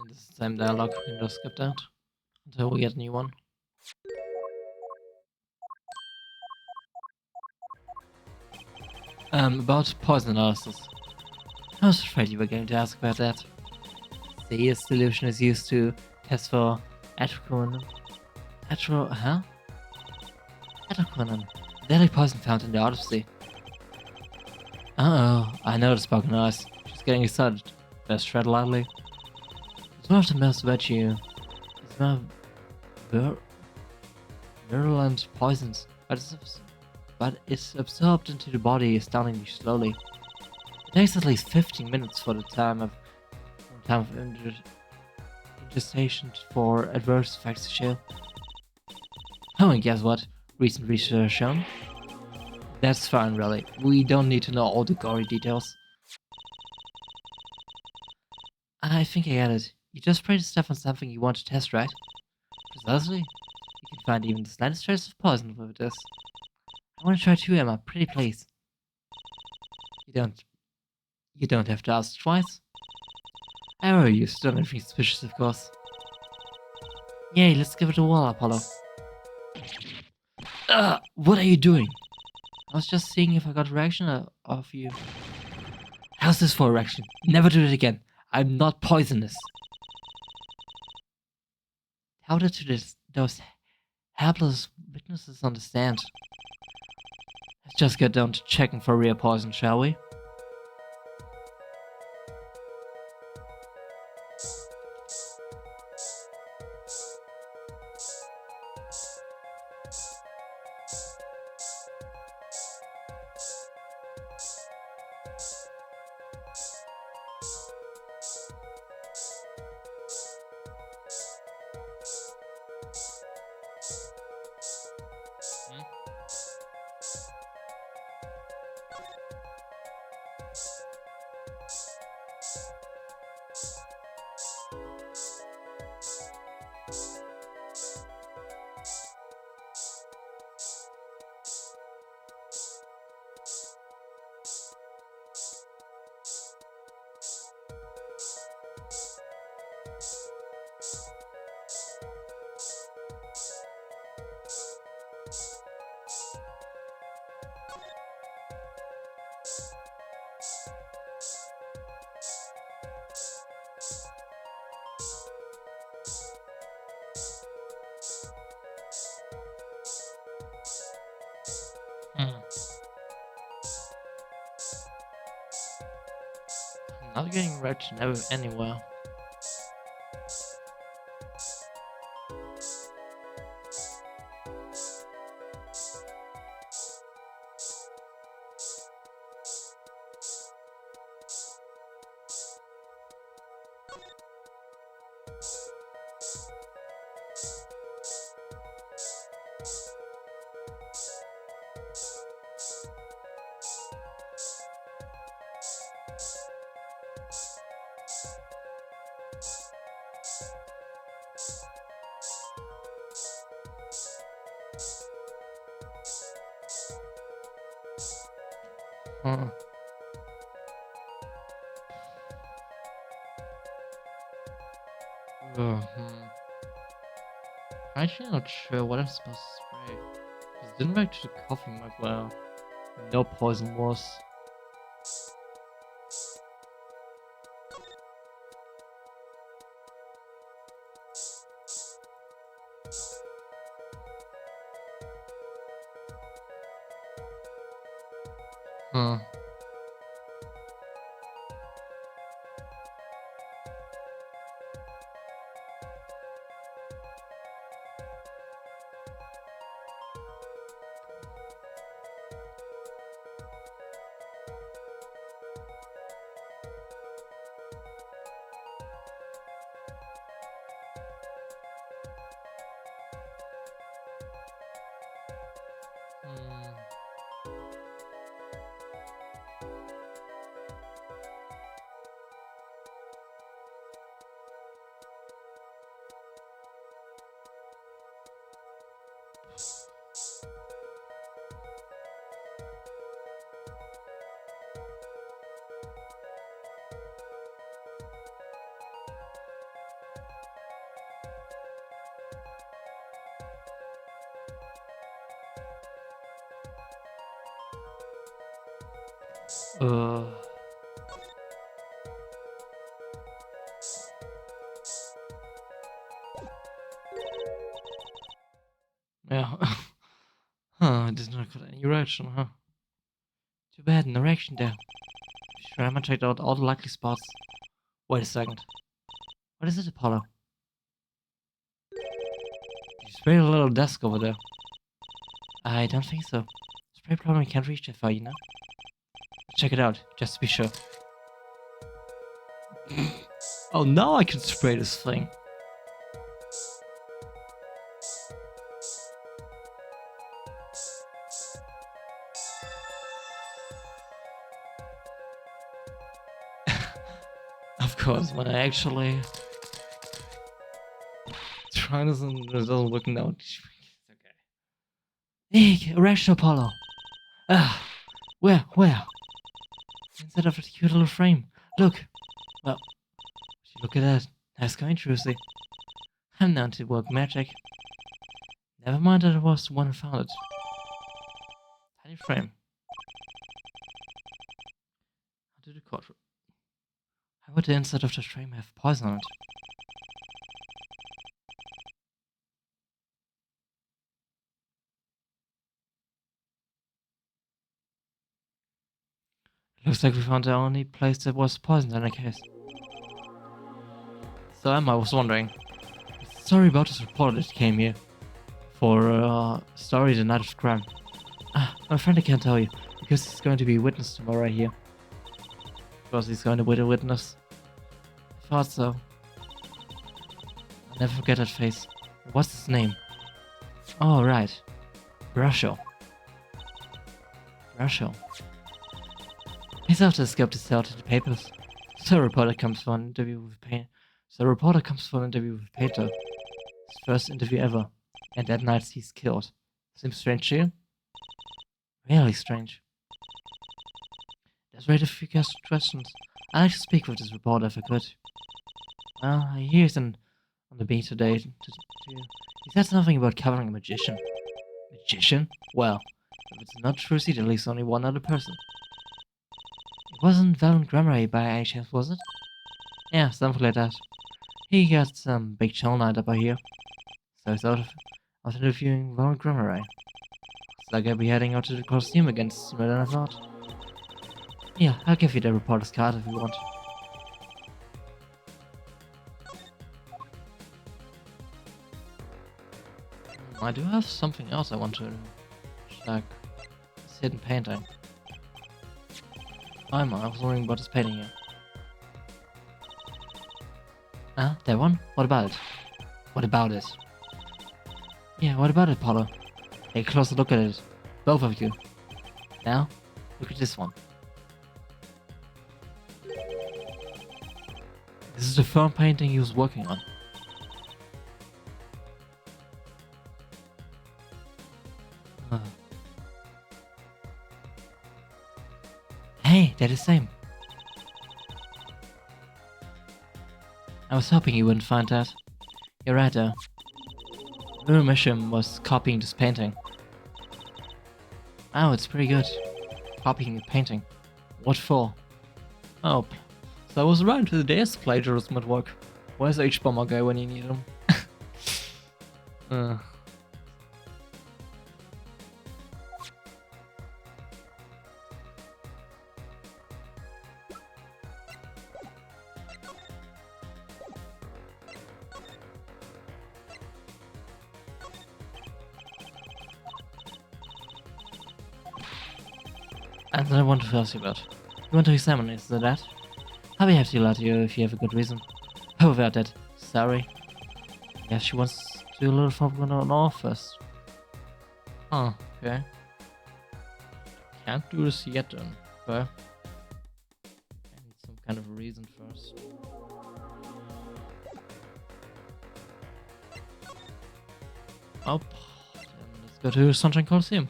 this is the same dialogue. We can just skip that until we get a new one. About poison analysis. I was afraid you were going to ask about that. The solution is used to test for atroquinone. Atroquinone. Deadly poison found in the autopsy. Uh-oh, I noticed broken eyes. She's getting excited. Best tread lightly. It's one of the most it's one of virulent poisons, but it's absorbed into the body astoundingly slowly. It takes at least 15 minutes for the time of ingestion for adverse effects to show. Oh, and guess what? Recent research has shown. That's fine, really. We don't need to know all the gory details. I think I get it. You just spray the stuff on something you want to test, right? Precisely. You can find even the slightest trace of poison with this. I want to try too, Emma. Pretty please. You don't have to ask twice. How are you? Still anything suspicious, of course. Yay, let's give it a whirl, Apollo. What are you doing? I was just seeing if I got a reaction of you. How's this for a reaction? Never do it again. I'm not poisonous. How did those helpless witnesses understand? Let's just get down to checking for real poison, shall we? I'm not getting reaction anywhere. Huh. I'm actually not sure what I'm supposed to spray. Because it didn't react to the coughing like where no poison was. Huh. Uh. Yeah. Huh, I did not got any reaction, huh? Too bad, no reaction there. Sure, I'm gonna check out all the likely spots. Wait a second. What is it, Apollo? You sprayed a little desk over there. I don't think so. Spray probably can't reach that far, you know? Check it out, just to be sure. Oh, now I can spray this thing. Of course, when I actually try this and it doesn't work out. It's okay. Hey, irrational Apollo. Ah, where? Instead of a cute little frame. Look. Well, look at that. Nice going, Trucy. I'm down to work magic. Never mind that I was the one who found it. Tiny frame. How did the courtroom? How would the inside of the frame have poison on it? Looks like we found the only place that was poisoned in the case. So Emma was wondering. Sorry about this reporter that came here for story the night of the crime. Ah, my friend I can't tell you because he's going to be a witness tomorrow right here. Because he's going to be a witness. I thought so. I'll never forget that face. What's his name? Oh, right. Brasho. He's after escaped his cell to the papers. So a reporter comes for an interview with Painter. His first interview ever. And that night he's killed. Seems strange to you? Really strange. Let's raise a few questions. I'd like to speak with this reporter if I could. Well, I hear he's on the beat today. He said something about covering a magician. Magician? Well, if it's not true, see, at least only one other person. It wasn't Valen Gramarye by any chance, was it? Yeah, something like that. He got some big channel night up here. So he's out of interviewing Valen Gramarye. Looks like I'll be heading out to the Colosseum again sooner than I thought. Yeah, I'll give you the reporter's card if you want. I do have something else I want to check. This hidden painting. I was wondering about this painting here. Ah, that one? What about it? What about it? Yeah, what about it, Apollo? Take a closer look at it. Both of you. Now, look at this one. This is the firm painting he was working on. Hey, they're the same. I was hoping you wouldn't find that. You're right though. Mishim was copying this painting. Oh, it's pretty good. Copying a painting. What for? Oh, so I was right to the days plagiarism at work. Where's H-Bomber guy when you need him? And then I want to ask you about. You want to examine it, is that? I'll be happy to let you if you have a good reason. How about that? Sorry. Yeah, she wants to do a little something on office. Oh, okay. Can't do this yet then. Okay. I need some kind of a reason first. Oh, then let's go to Sunshine Coliseum.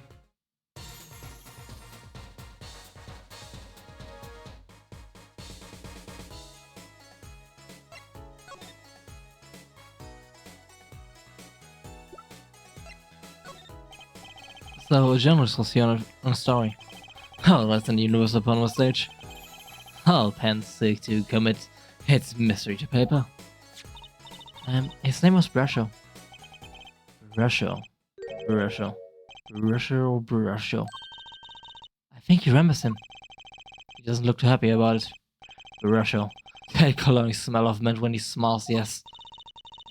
So, a journalist will see on a story. Oh, that's a universe upon one stage. All pens seek to commit its mystery to paper. His name was Brasho. Burrito. Burrito. I think he remembers him. He doesn't look too happy about it. Burrito. That cologne smell of mint when he smiles, yes.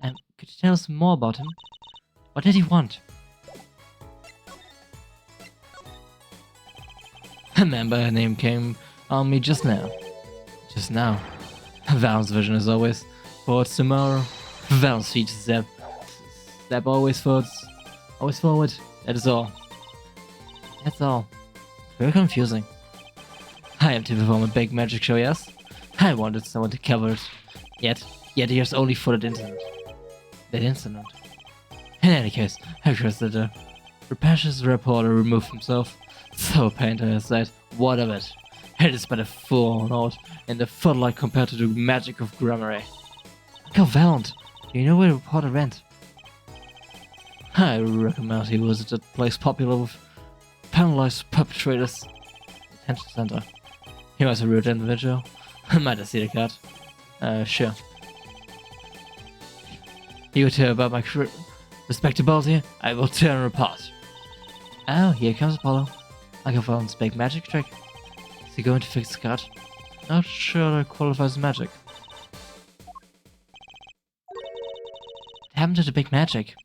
Could you tell us more about him? What did he want? A member name came on me just now. Just now. Val's vision is always forwards tomorrow. Val's feet step always forwards. Always forward. That is all. That's all. Very confusing. I am to perform a big magic show, yes? I wanted someone to cover it. Yet here's only for that incident. In any case, I trust that the rapacious reporter removed himself. So Painter has said, what of it? It is but a full note in the footlight compared to the magic of Gramarye. Uncle Valant, do you know where the reporter went? I recommend he was at that place popular with penalized perpetrators. Detention center. He was a rude individual. Might have seen the cat. Sure. You two about my respectability, I will tear him apart. Oh, here comes Apollo. Uncle Valant's big magic trick. Is he going to fix the cat? Not sure that qualifies as magic. What happened to the big magic?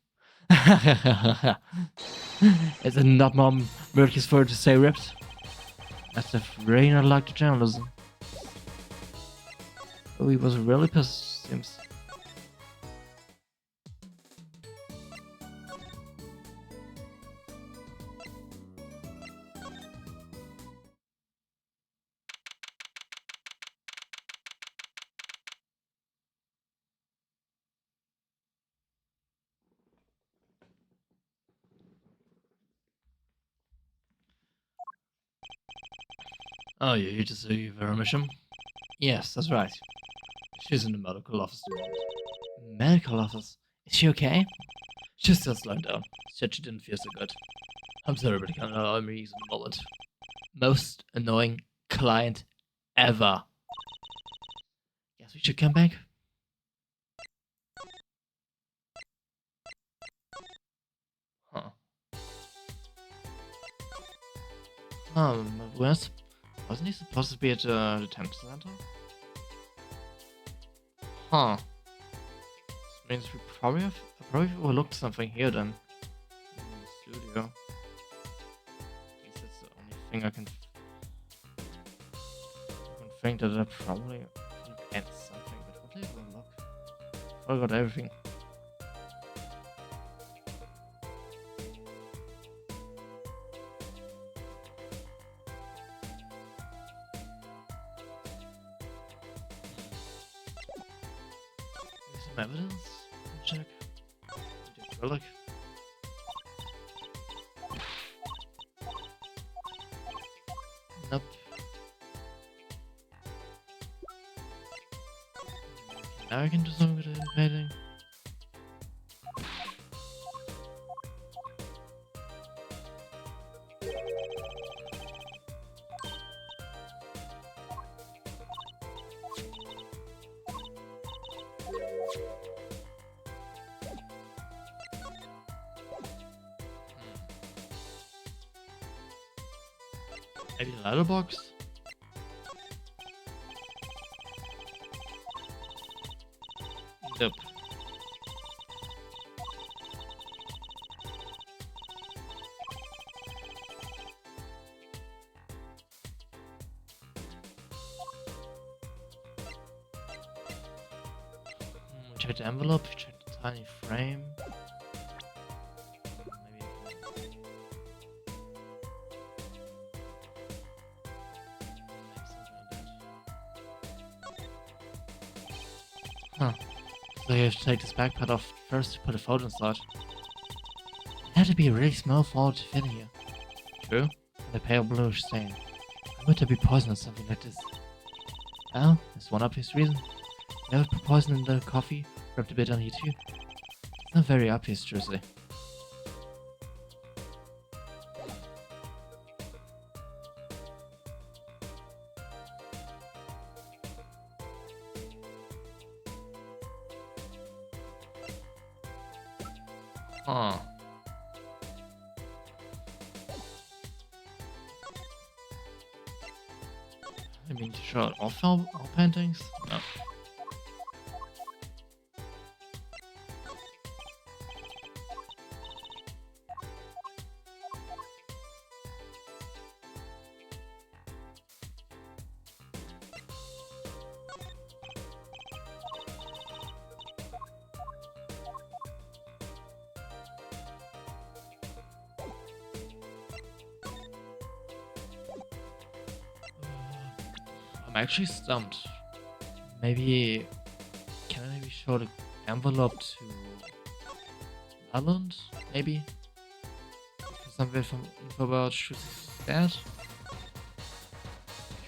Is it not more murderous for her to say ripped? That's if really not like the journalism. Oh, he was really pissed, seems. Oh, you're here to see Vermisham? Yes, that's right. She's in the medical office at the moment. Medical office? Is she okay? She's still slowing down. Said she didn't feel so good. I'm sorry, but I can't allow me at the moment. Most annoying client ever. Guess we should come back. Huh. Wasn't he supposed to be at the detention center? Huh. This means we probably overlooked something here then. In the studio. At least that's the only thing I can think that I probably look at something, but what did I overlook? I forgot everything. Some evidence? Check. Look. Nope. Now I can do something with the painting. Maybe a letterbox? Nope. Check the envelope, check the tiny frame. Huh. So you have to take this backpack off first to put a photo inside. It had to be a really small photo to fit in here. True. And a pale bluish stain. Why would there be poison or something like this? Well, there's one obvious reason. You ever put poison in the coffee, rubbed a bit on you too? It's not very obvious, truthfully. Huh. You mean to show off our paintings? No. I'm actually stumped. Maybe can I maybe show the envelope to Valund? Maybe? For some info about Shruzi's dad?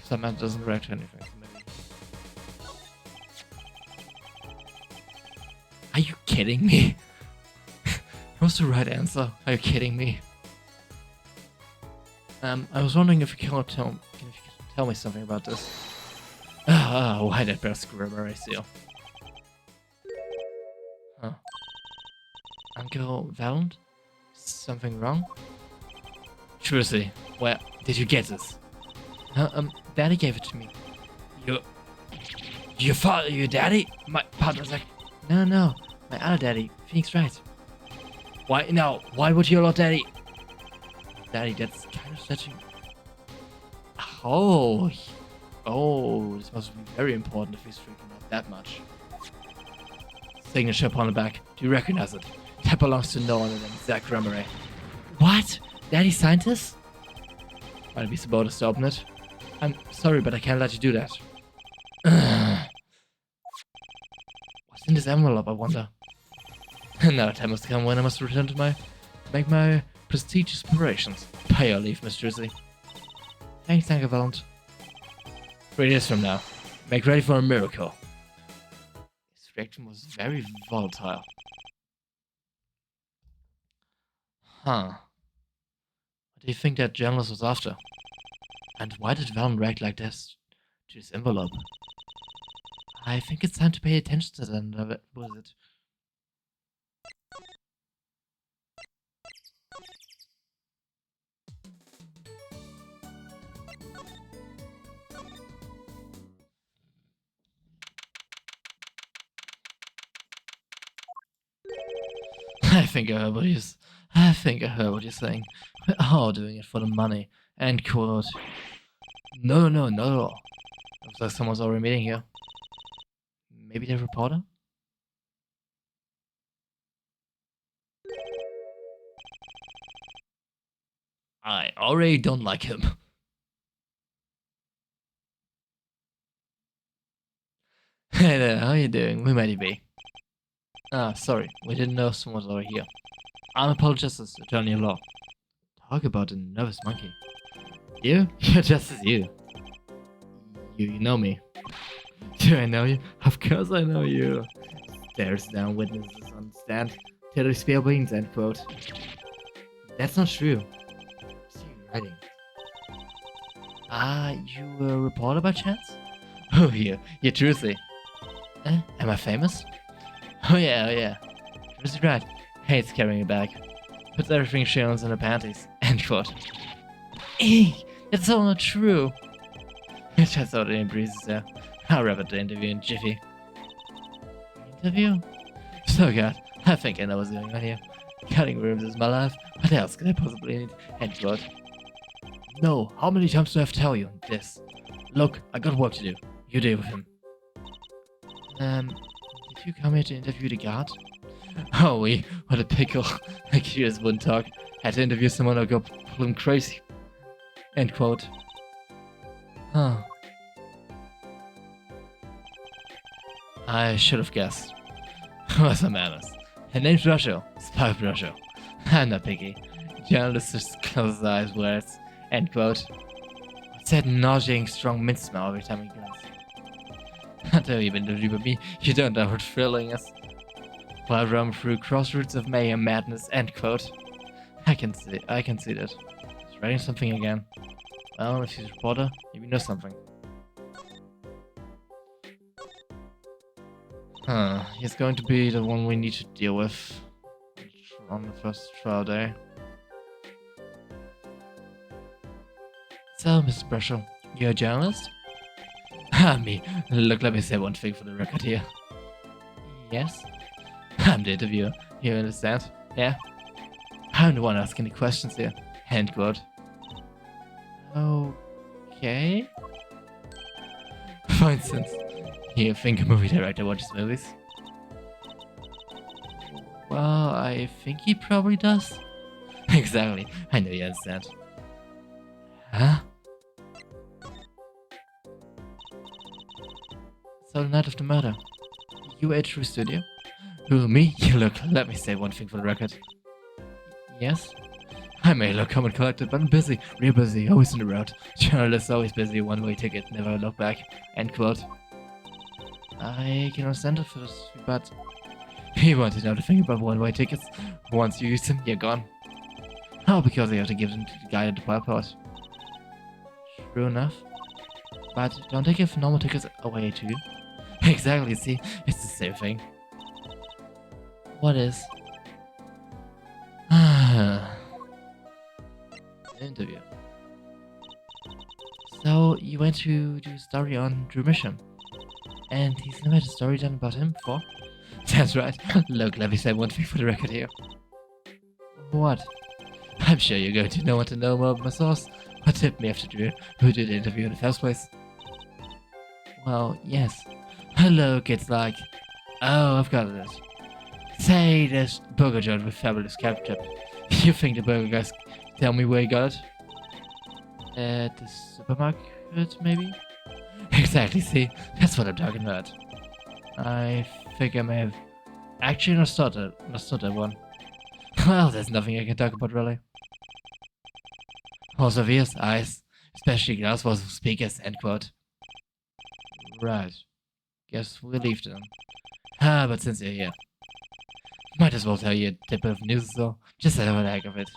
That man doesn't react to anything, so maybe. Are you kidding me? That was the right answer. Are you kidding me? I was wondering if you could tell me something about this. Why that bear Scribber seal? Huh. Uncle Valund? Something wrong? Seriously, where did you get this? Daddy gave it to me. Your father, your daddy? My partner's like, no, my other daddy, Phoenix Wright. Why, no, why would your Lord Daddy? Daddy, that's kind of touching. Oh, this must be very important if he's freaking out that much. Signature upon the back. Do you recognize it? That belongs to no one other than Zach Remery. What? Daddy signed this? Might be supposed to open it. I'm sorry, but I can't let you do that. What's in this envelope, I wonder? Now the time must come when I must return to make my prestigious preparations. Pay your leave, Miss Drizzly. Thanks, Uncle Valent. 3 days from now, make ready for a miracle. His reaction was very volatile. Huh. What do you think that journalist was after? And why did Valent react like this to his envelope? I think it's time to pay attention to that, was it? I think I heard what you're saying. We're all doing it for the money. End quote. No, not at all. Looks like someone's already meeting here. Maybe the reporter? I already don't like him. Hey there, how you doing? We might be. Sorry, we didn't know someone was over here. I'm a Polish Justice Attorney at Law. Talk about a nervous monkey. You? You're just as you. You know me. Do I know you? Of course I know you. Stares down witnesses on stand till they spill beans, end quote. That's not true. What's he writing? You a reporter by chance? Oh, you're Trucy. Am I famous? Oh yeah. Trucy right. Hates carrying a bag. Puts everything she owns in her panties. End quote. Eek! That's all not true. Just out in breezes there. I'll wrap up the interview in jiffy. Interview? So God, I think I know what's going on here. Cutting rooms is my life. What else could I possibly need? End quote. No, how many times do I have to tell you this? Look, I got work to do. You deal with him. Did you come here to interview the guard? Oh, what a pickle. I just wouldn't talk. Had to interview someone who got plumb crazy. End quote. Huh. I should have guessed. What's a manners? Her name's Rusho. Spy Rusho. I'm not picky. Journalists just close their eyes words. End quote. What's that nauseating strong mint smell every time he goes? Until you've interviewed with me, you don't know what thrilling is. While I roam through crossroads of mayhem madness. End quote. I can see that. He's writing something again. Well, if he's a reporter, maybe he knows something. He's going to be the one we need to deal with on the first trial day. So, Mr. Brushel, you're a journalist? Me. Look, let me say one thing for the record here. Yes? I'm the interviewer. You understand? Yeah? I'm the one asking the questions here. End quote. Okay. For instance, you think a movie director watches movies? Well, I think he probably does. Exactly. I know you understand. Huh? So the night of the murder, you ate through studio? Who, me? Look, let me say one thing for the record. Yes? I may look calm and collected, but I'm busy, real busy, always on the road. Journalist always busy, one-way ticket, never look back. End quote. I can understand it, but you want to know the thing about one-way tickets. Once you use them, you're gone. Oh, because you have to give them to the guy at the airport. True enough. But don't they give normal tickets away too? Exactly, see? It's the same thing. What is? Interview. So, you went to do a story on Drew Mission. And he's never had a story done about him before? That's right. Look, let me say one thing for the record here. What? I'm sure you're going to want to know more about my source, but tip me after Drew, who did the interview in the first place. Well, yes. Hello, kids like... Oh, I've got it. Say this burger joint with fabulous ketchup. You think the burger guys tell me where you got it? At the supermarket, maybe? Exactly, see? That's what I'm talking about. I think I may have actually understood that one. Well, there's nothing I can talk about, really. Also ears, eyes, especially glass walls of speakers, end quote. Right. Guess we'll leave them. But since you're here, might as well tell you a tip of news, so just for the heck of it.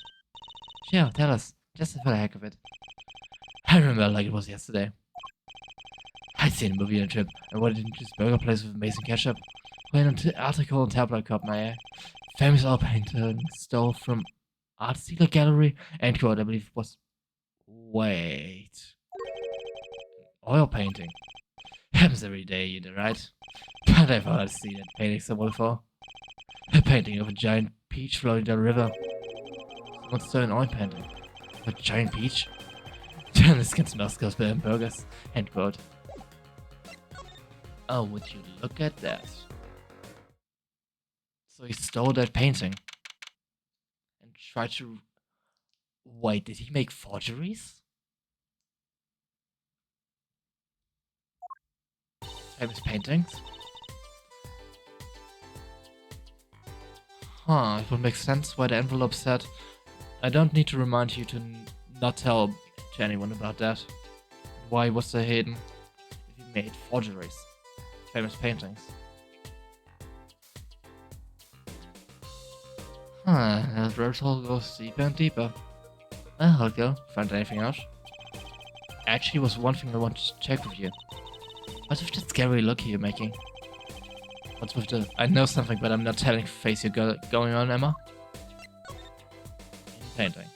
Sure, tell us, just for the heck of it. I remember like it was yesterday. I'd seen a movie on a trip and wanted into this burger place with amazing ketchup. When an article on Tabloid caught my eye. Famous oil painting stole from art dealer gallery, end quote, I believe it was. Wait. Oil painting? Happens every day, you know, right? But I thought I'd seen that painting somewhere before. A painting of a giant peach floating down a river. Someone stole an oil painting. A giant peach? This can smell skills better than burgers. End quote. Oh, would you look at that? So he stole that painting. And tried to... Wait, did he make forgeries? Famous paintings? Huh, it would make sense why the envelope said, I don't need to remind you to not tell to anyone about that. Why was there hidden if he made forgeries? Famous paintings. Huh, that rabbit hole goes deeper and deeper. Well, I'll go. Find anything out? Actually, was one thing I wanted to check with you. What's with that scary look you're making? What's with the I know something but I'm not telling face you're going on, Emma? Painting.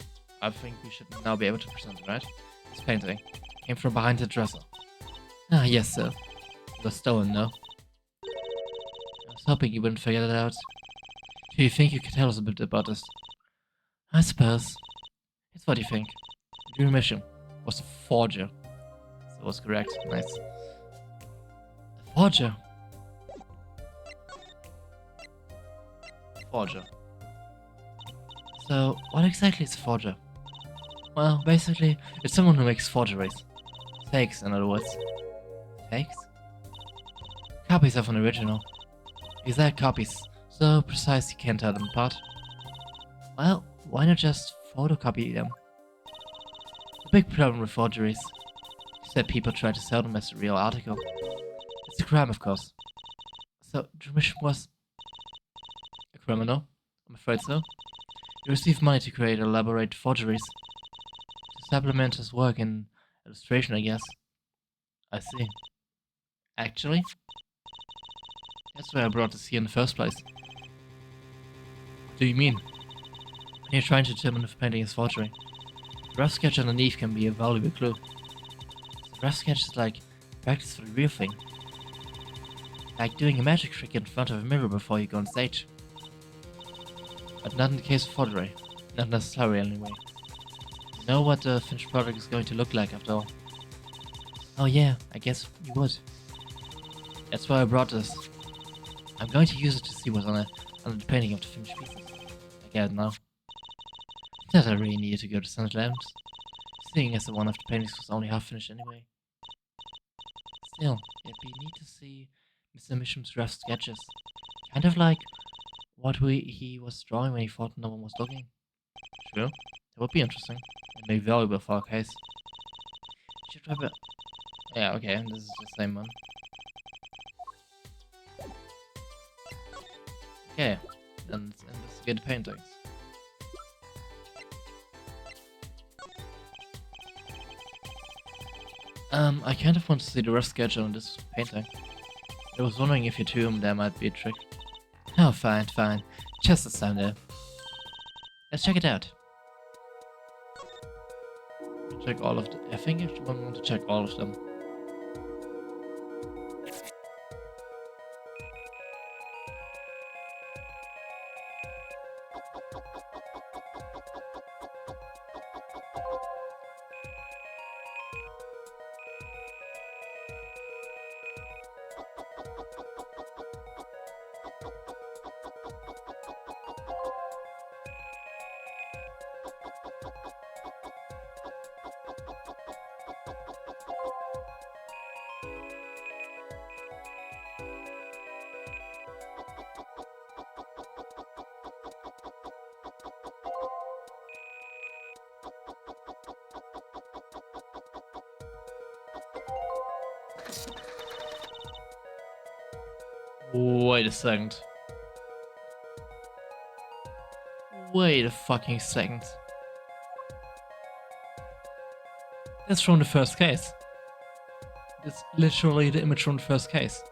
I think we should now be able to present it, right? This painting came from behind the dresser. Ah, yes, sir. It was stolen, no? I was hoping you wouldn't figure that out. Do you think you could tell us a bit about this? I suppose. It's what you think. Your mission was a forger. So was correct. Nice. A forger? Forger. So, what exactly is a forger? Well, basically, it's someone who makes forgeries. Fakes, in other words. Fakes? Copies of an original. Exact copies, so precise you can't tell them apart. Well, why not just photocopy them? The big problem with forgeries is that people try to sell them as a real article. It's a crime, of course. So, Drew Mission was a criminal? I'm afraid so. He received money to create elaborate forgeries. To supplement his work in illustration, I guess. I see. Actually, that's why I brought this here in the first place. What do you mean? When you're trying to determine if a painting is forgery, the rough sketch underneath can be a valuable clue. The rough sketch is like practice for the real thing. Like doing a magic trick in front of a mirror before you go on stage. But not in the case of Fodray. Not necessarily anyway. You know what the finished product is going to look like after all. Oh yeah, I guess you would. That's why I brought this. I'm going to use it to see what's on the painting of the finished pieces. I get it now. That I really needed to go to Sunset Lamps, seeing as one of the paintings was only half finished anyway. Still, it'd be neat to see Mr. Misham's rough sketches. Kind of like what he was drawing when he thought no one was looking. Sure, that would be interesting. And maybe valuable for our case. Should have a... Yeah, okay, this is the same one. Okay, then let's investigate the paintings. I kind of want to see the rough sketch on this painting. I was wondering if you two there might be a trick. Oh, fine, fine. Just a sound there. Let's check it out. Check all of the... I think I want to check all of them. Wait a second. Wait a fucking second. That's from the first case. That's literally the image from the first case.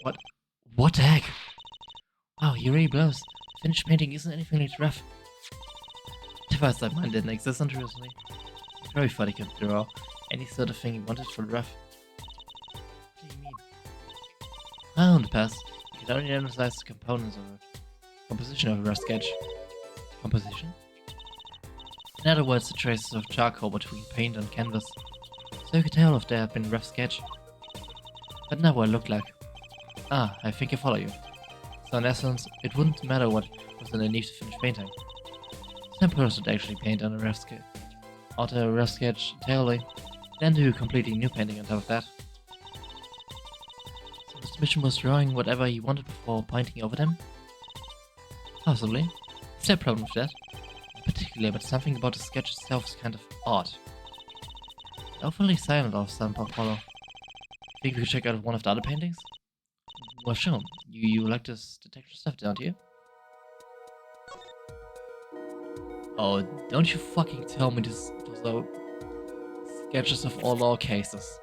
What? What the heck? Wow, he really blows. Finished painting isn't anything like rough. Device like mine didn't exist interestingly. Very funny could draw any sort of thing he wanted for the rough. What do you mean? Well, in the past, you could only analyze the components of a composition of a rough sketch. Composition? In other words, the traces of charcoal between paint and canvas. So you could tell if there had been a rough sketch. But not what it looked like. Ah, I think I follow you. So in essence, it wouldn't matter what was underneath the finished painting. Some person would actually paint on a rough sketch, alter a rough sketch entirely, then do a completely new painting on top of that. So Mr. Mission was drawing whatever he wanted before painting over them? Possibly. Is there a problem with that? Particularly, but something about the sketch itself is kind of odd. Awfully silent all of a sudden, Apollo. Think we could check out one of the other paintings? Well, sure. You like this detective stuff, don't you? Oh, don't you fucking tell me those are sketches of all our cases.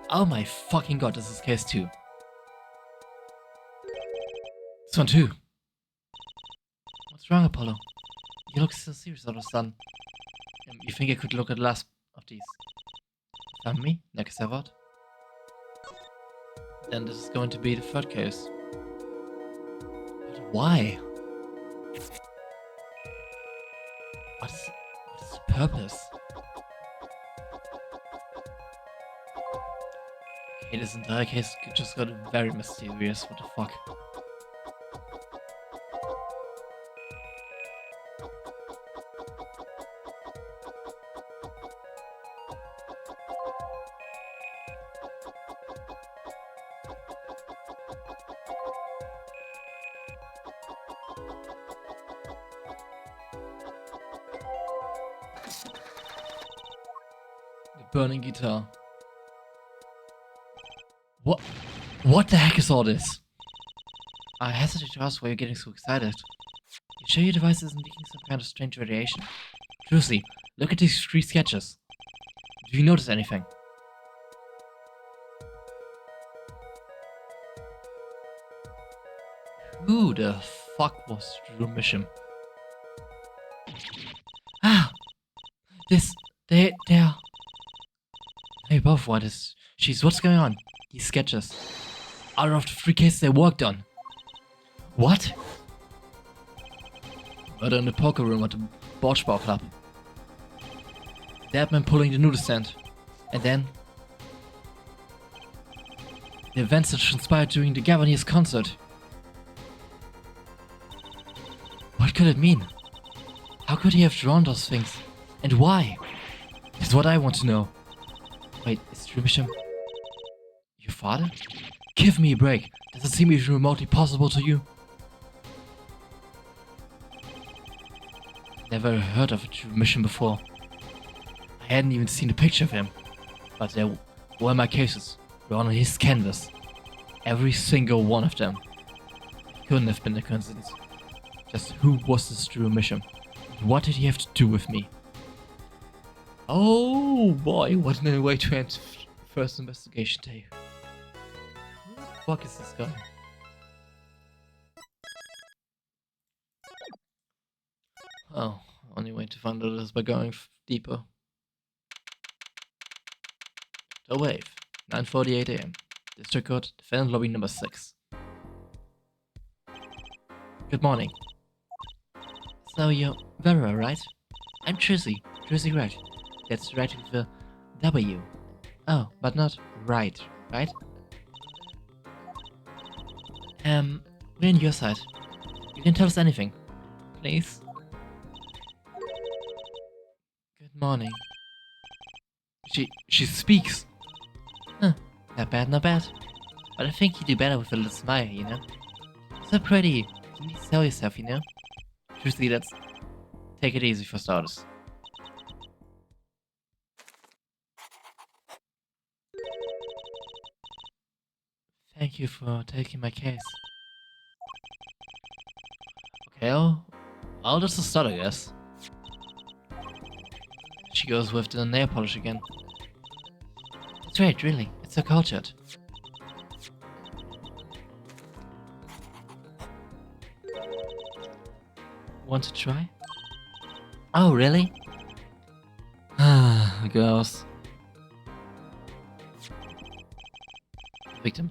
Oh my fucking god, this is case 2. This one too. What's wrong, Apollo? You look so serious all of a sudden. You think I could look at the last of these? Found me? Like I what? Then this is going to be the third case. But why? What is the purpose? Okay, this entire case just got very mysterious. What the fuck? The burning guitar. What the heck is all this? I hesitate to ask why you're getting so excited. You sure your device isn't leaking some kind of strange radiation? Seriously, look at these 3 sketches. Do you notice anything? Who the fuck was Drew Misham? Ah! They're... Hey, both, what is... Jeez, what's going on? These sketches. Out of the 3 cases they worked on. What? Murder in the poker room at the Borchbau Club. Dead man pulling the noodle stand. And then... the events that transpired during the Gavaniers concert. What could it mean? How could he have drawn those things? And why? That's what I want to know. Wait, is Drew Misham your father? Give me a break. Does it seem even remotely possible to you? Never heard of Drew Misham before. I hadn't even seen a picture of him. But there were my cases. Were on his canvas. Every single one of them. Couldn't have been a coincidence. Just who was this Drew Misham? What did he have to do with me? Oh boy, what a way to end first investigation day. Who the fuck is this guy? Oh, only way to find out is by going deeper. The Wave, 9:48 AM. District Court, Defendant Lobby number 6. Good morning. So you're Vera, right? I'm Trizzy Wright. That's right with a W. Oh, but not right? We're on your side. You can tell us anything. Please? Good morning. She speaks. Huh, not bad. But I think you do better with a little smile, you know? So pretty. You need to sell yourself, you know? Truthfully, let's take it easy for starters. Thank you for taking my case. Okay, I'll just start, I guess. She goes with the nail polish again. That's right, really. It's so cultured. Want to try? Oh, really? Ah, girls. Victim.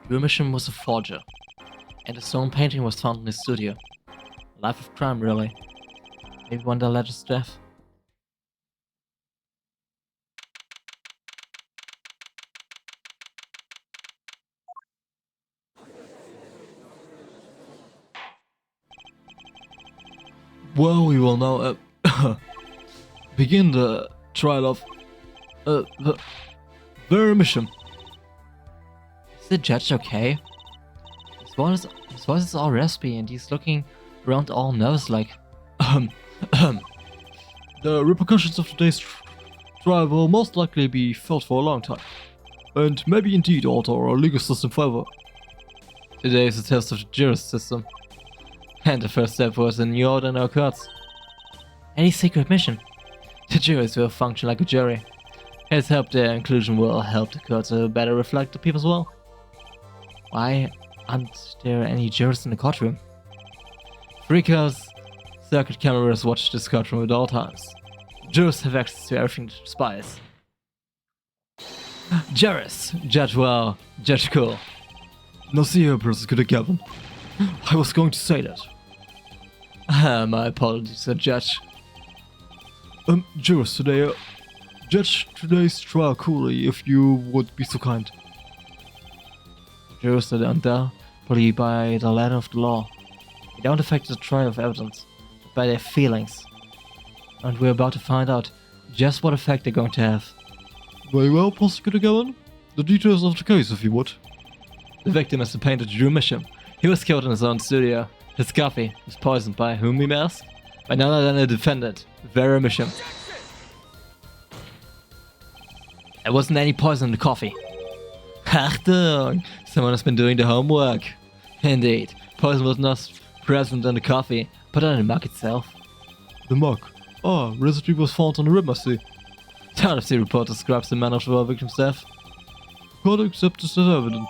Drew Misham was a forger, and a stone painting was found in his studio. Life of crime, really. Maybe one that led to death. Well, we will now begin the trial of Vera Misham. Is the judge okay? His voice is all raspy and he's looking around all nervous like... The repercussions of today's trial will most likely be felt for a long time. And maybe indeed alter our legal system forever. Today is a test of the jury system. And the first step was a new order in our courts. Any secret mission? The juries will function like a jury. Let's hope their inclusion will help the court to better reflect the people's will. Why aren't there any jurors in the courtroom? Because circuit cameras watch this courtroom at all times. Jurors have access to everything that transpires. Jurors! Judge well, judge cool. No, see here, Prosecutor Gavin. I was going to say that. My apologies, Judge. Jurors, today, judge today's trial coolly, if you would be so kind. Jurors are undoubtedly by the letter of the law. They don't affect the trial of evidence, but by their feelings. And we're about to find out just what effect they're going to have. Very well, Prosecutor Gavin. The details of the case, if you would. The victim is the painter Drew Misham. He was killed in his own studio. His coffee was poisoned by whom we may ask? By none other than the defendant, Vera Misham. There wasn't any poison in the coffee. Achtung! Someone has been doing the homework. Indeed, poison was not present in the coffee, but on the mug itself. The mug. Ah, residue was found on the rim, I see. The autopsy report describes the manner of our victim's death. God accepts as evidence.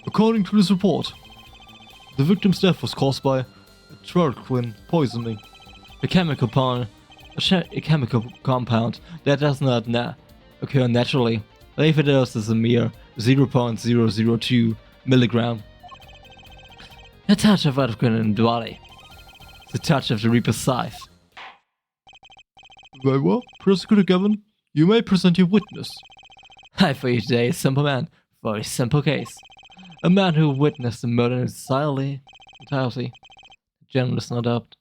According to this report, the victim's death was caused by atroquin poisoning, A chemical compound that does not occur naturally. The lethal dose is a mere 0.002 milligram. A touch of atroquin in the body. The touch of the Reaper's scythe. Very well, Prosecutor Gavin, you may present your witness. I for you today a simple man for a simple case. A man who witnessed the murder entirely. Journalist, no doubt.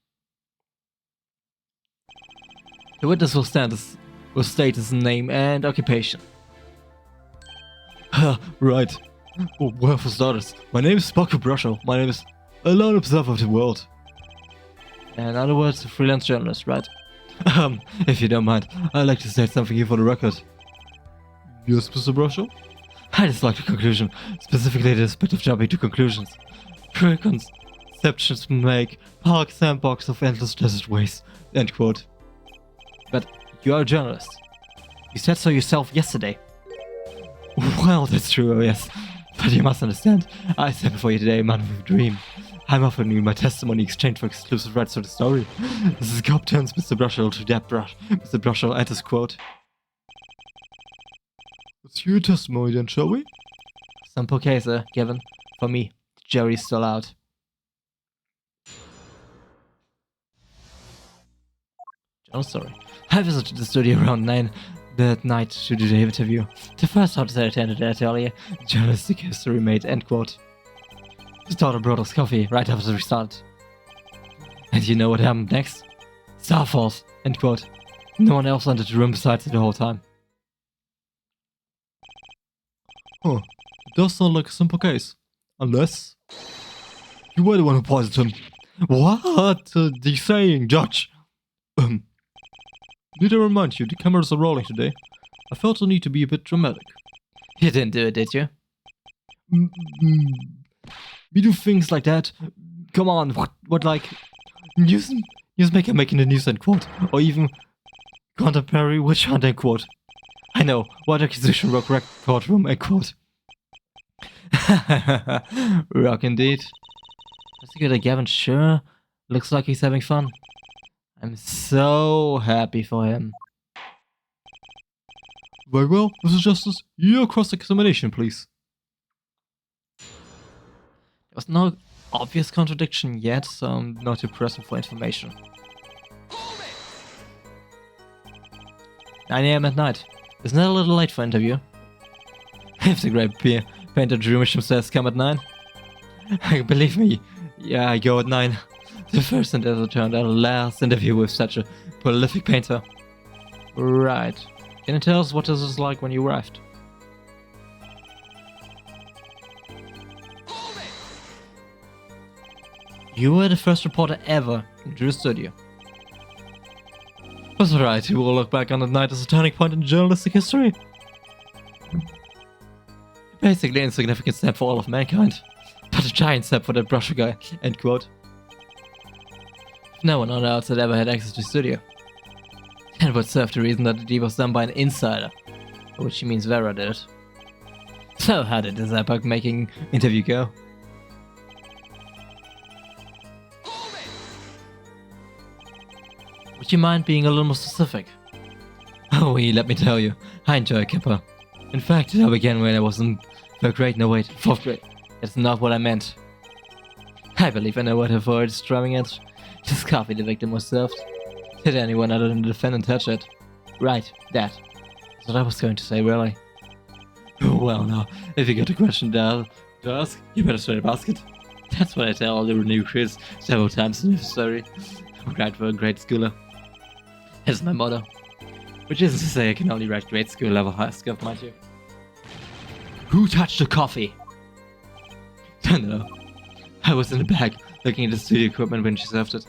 The witness will state his name and occupation. Right. Oh, well, for starters, my name is Sparkle Brusho. My name is a lone observer of the world. In other words, a freelance journalist, right? If you don't mind, I'd like to state something here for the record. Yes, Mr. Brusho? I dislike the conclusion, specifically the aspect of jumping to conclusions. Preconceptions make park sandbox of endless desert waste. End quote. But you are a journalist. You said so yourself yesterday. Well, that's true, oh yes. But you must understand, I said before you today, man with a dream. I'm offering you my testimony in exchange for exclusive rights to the story. This is cop turns Mr. Brusho to that brush. Mr. Brusho enters quote. Let's hear your testimony then, shall we? Simple case, Kevin. For me, the jury's still out. Journal story. I visited the studio around 9 that night to do the interview. The first house I attended at earlier, journalistic history made, end quote. His daughter brought us coffee right after we started. And you know what happened next? Star Falls, end quote. No one else entered the room besides her the whole time. Huh. It does sound like a simple case. Unless... you were the one who poisoned him. What are you saying, Judge? Need I remind you, the cameras are rolling today. I felt the need to be a bit dramatic. You didn't do it, did you? We do things like that. Come on, what like... Newsmaker making the news, end quote. Or even... contemporary witch hunt, end quote. I know, what accusation rock courtroom, end quote. Rock indeed. Prosecutor Gavin sure looks like he's having fun. I'm so happy for him. Very well, Mr. Justice, your cross-examination, please. There was no obvious contradiction yet, so I'm not too pressing for information. 9 AM at night. Isn't that a little late for interview? If the great painter Drew Misham says come at 9. Believe me, yeah, I go at 9. The first interview turned out the last interview with such a prolific painter. Right. Can you tell us what this was like when you arrived? You were the first reporter ever in Drew's studio. That's right, you will look back on the night as a turning point in journalistic history. Basically an insignificant step for all of mankind, but a giant step for that Brusho guy, end quote. No one on the outside ever had access to the studio. And would serve the reason that the deed was done by an insider, by which he means Vera did it. So how did this epoch-making interview go? Would you mind being a little more specific? Oh, let me tell you, I enjoy Kipper. In fact, it all began when I was in 3rd grade, no wait, 4th grade. That's not what I meant. I believe I know what her voice is drumming at. This coffee the victim was served. Did anyone other than the defendant touch it? Right, that. That's what I was going to say, really. Well now, if you got a question to ask, you better straight up ask it. That's what I tell all the new crews several times if necessary. Right for a grade schooler. That's my motto. Which isn't to say I can only write grade school level high stuff, mind you. Who touched the coffee? I don't know. I was in the back looking at the studio equipment when she served it.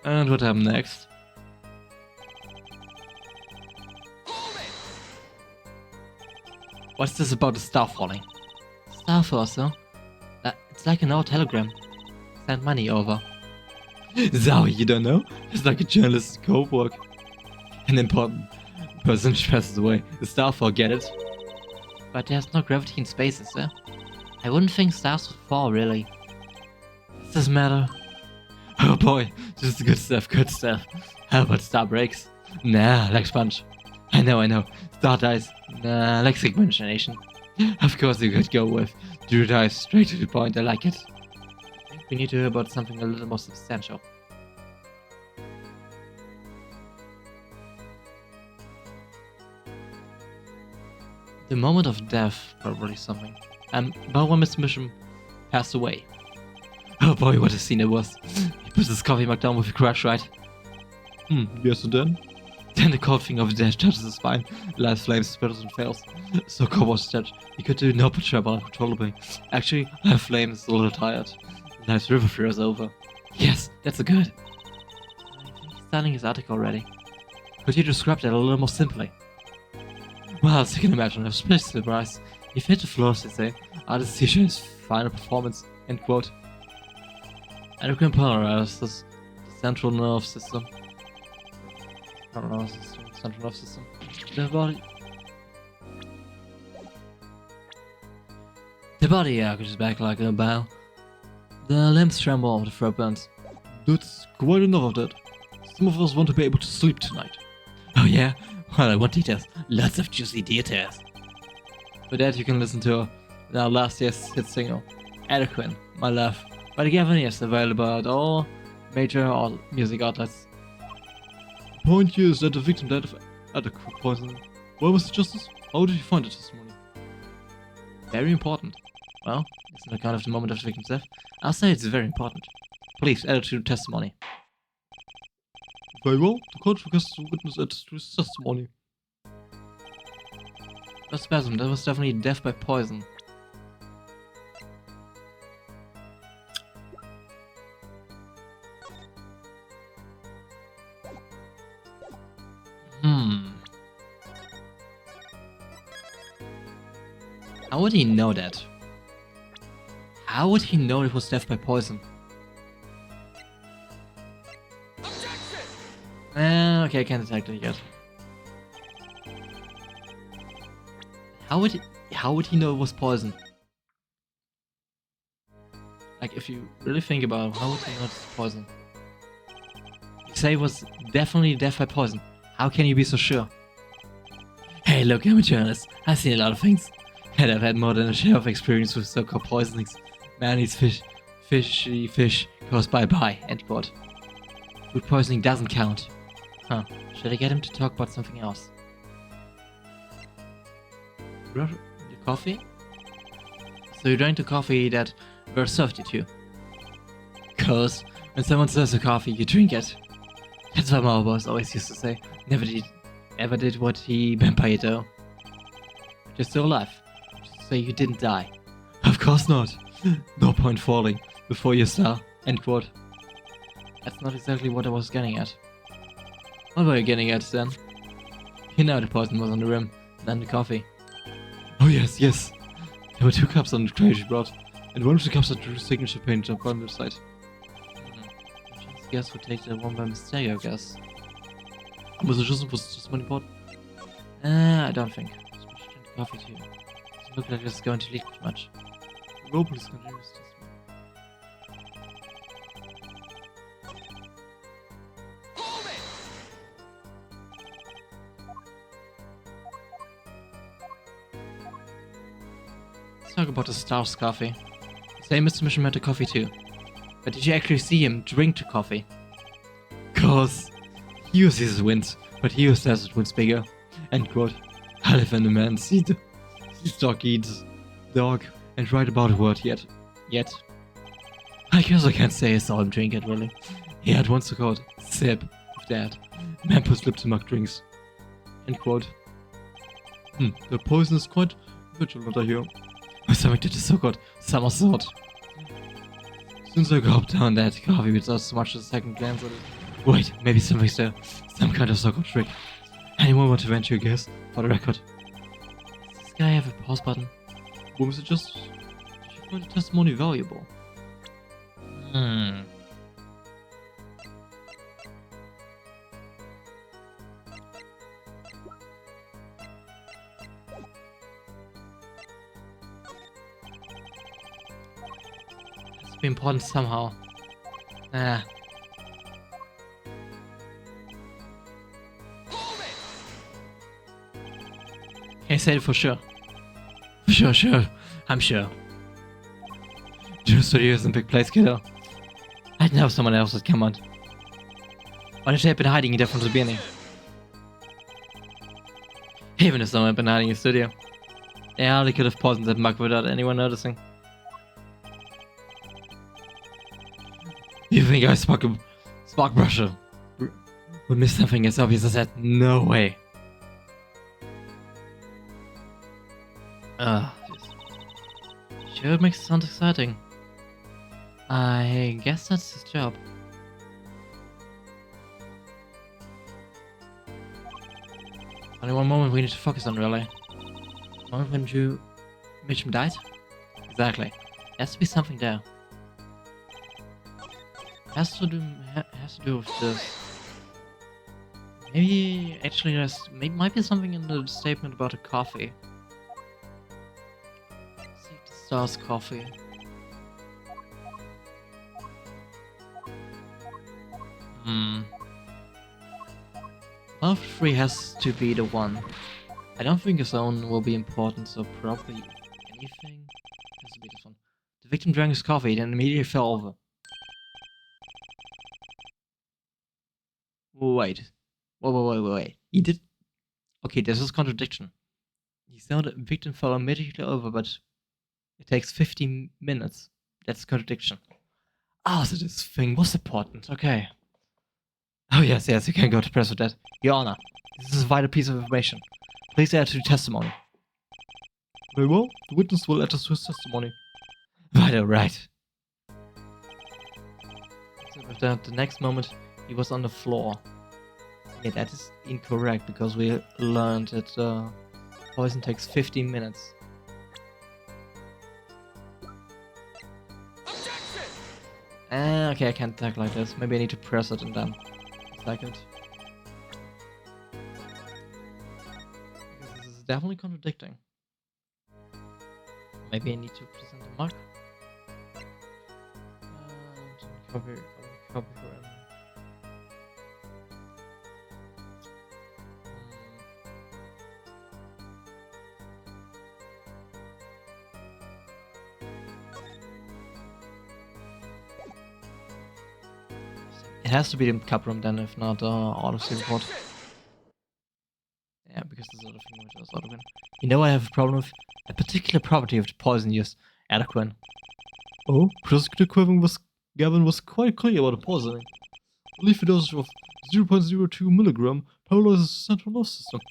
And what happened next? What's this about the star falling? Star Force, huh? It's like an old telegram. Send money over. Zoe, you don't know? It's like a journalist's co-work. An important person passes away. The star fall, get it? But there's no gravity in space, is there? I wouldn't think stars would fall, really. Does this matter? Oh boy, this is good stuff, good stuff. How about star breaks? Nah, like sponge. I know. Star dies. Nah, like Sigma imagination. Of course you could go with Drew dives straight to the point, I like it. I think we need to hear about something a little more substantial. The moment of death, probably something. About when Mr. Mission passed away. Oh boy, what a scene it was. He puts his coffee mug down with a crash, right? Yes, and then? Then the cold finger of death touches his spine. Life flames, sputters and fails. So cold was that he could do no but travel uncontrollably. Actually, Life Flame is a little tired. Life's river fear is over. Yes, that's a good. I think he's starting his article already. Could you describe that a little more simply? Well, as you can imagine, I was pretty surprised. He hit the floor, they say. Artist to show his final performance. End quote. Endocrine paralysis, the central nerve system. Central nerve system. The body arches back like a bow. The limbs tremble, the throat burns. That's quite enough of that. Some of us want to be able to sleep tonight. Oh yeah? Well, I want details. Lots of juicy details. For that you can listen to our last year's hit single, Adequate, My Love, by the Gaviniers, available at all major music outlets. The point here is that the victim died of adequate poisoning. Where was the justice? How did you find the testimony? Very important. Well, it's an account of the moment of the victim's death. I'll say it's very important. Please add it to the testimony. Very well, the court requests the witness add to his testimony. No spasm, that was definitely death by poison. How would he know that? How would he know it was death by poison? Okay, I can't detect it yet. How would he know it was poison? Like, if you really think about it, how would he know it's poison? You say it was definitely death by poison. How can you be so sure? Hey, look, I'm a journalist. I've seen a lot of things. And I've had more than a share of experience with so-called poisonings. Man eats fishy fish goes bye-bye, end quote. Food poisoning doesn't count. Huh, should I get him to talk about something else? The coffee? So you drank the coffee that were served it to you? Cause when someone serves a coffee, you drink it. That's what my boss always used to say. Never ever did what he meant by it though. But you're still alive. So you didn't die. Of course not. No point falling before you star. End quote. That's not exactly what I was getting at. What were you getting at then? You know the poison was on the rim, then the coffee. Oh yes. There were 2 cups on the tray she brought, and one of the cups had Drew's signature paint on the side. I guess would take the one by mistake, I guess. Was it just one important? I don't think. Especially drink coffee too. Doesn't look like it's going to leak too much. Go, please continue. Let's talk about the Stars coffee. Say Mr. Mission had the coffee too. But did you actually see him drink the coffee? Cause he uses his wins, but he also has his wins bigger. End quote. I live in a man see the dog eats dog and write about a word yet. I guess I can't say I saw him drink it really. He had once a called sip of that. Man puts lip to mug drinks. End quote. The poison is quite vigilant, I hear. My stomach did a so-called somersault. Since I gulped down that coffee without so much as a second glance at it. Wait, maybe something's there. Some kind of so-called trick. Anyone want to venture a guess? For the record. This guy have a pause button? Would Mr. Just did you find the testimony valuable? Hmm. Has to be important somehow. Ah. Can't say it for sure. For sure. I'm sure. Juno Studio isn't a big place, kiddo. I'd know someone else would come on. Why did they have been hiding it there from the beginning? Even if someone had been hiding in the studio. They hardly could have poisoned that mug without anyone noticing. You think I spark brusher would miss something as obvious as that? No way. Sure, it makes it sound exciting. I guess that's his job. Only one moment we need to focus on, really. The moment when Mitchum died? Exactly. There has to be something there. Has to do with this. Maybe actually might be something in the statement about a coffee. Seek the Stars coffee. One of the three has to be the one. I don't think his own will be important, so probably anything has to be this one. The victim drank his coffee, then immediately fell over. Wait. Wait. He did. Okay, this is contradiction. He said the victim fell immediately over, but it takes 15 minutes. That's contradiction. Ah, so this thing was important. Okay. Oh yes, you can go to press with that. Your Honor, this is a vital piece of information. Please add to the testimony. Very well, the witness will add us to his testimony. Vital, right. So with that, the next moment, he was on the floor. Yeah, that is incorrect, because we learned that poison takes 15 minutes. Okay, I can't attack like this. Maybe I need to press it and then attack it. This is definitely contradicting. Maybe I need to present a mark. Copy for him. It has to be the cup room then, if not Odyssey report. Yeah, because this other thing which was Autoquin. You know I have a problem with a particular property of the poison used, Adequin. Oh, Prosecutor Gavin was quite clear about the poisoning. A leafy dosage of 0.02 milligram paralyzes the central nervous system.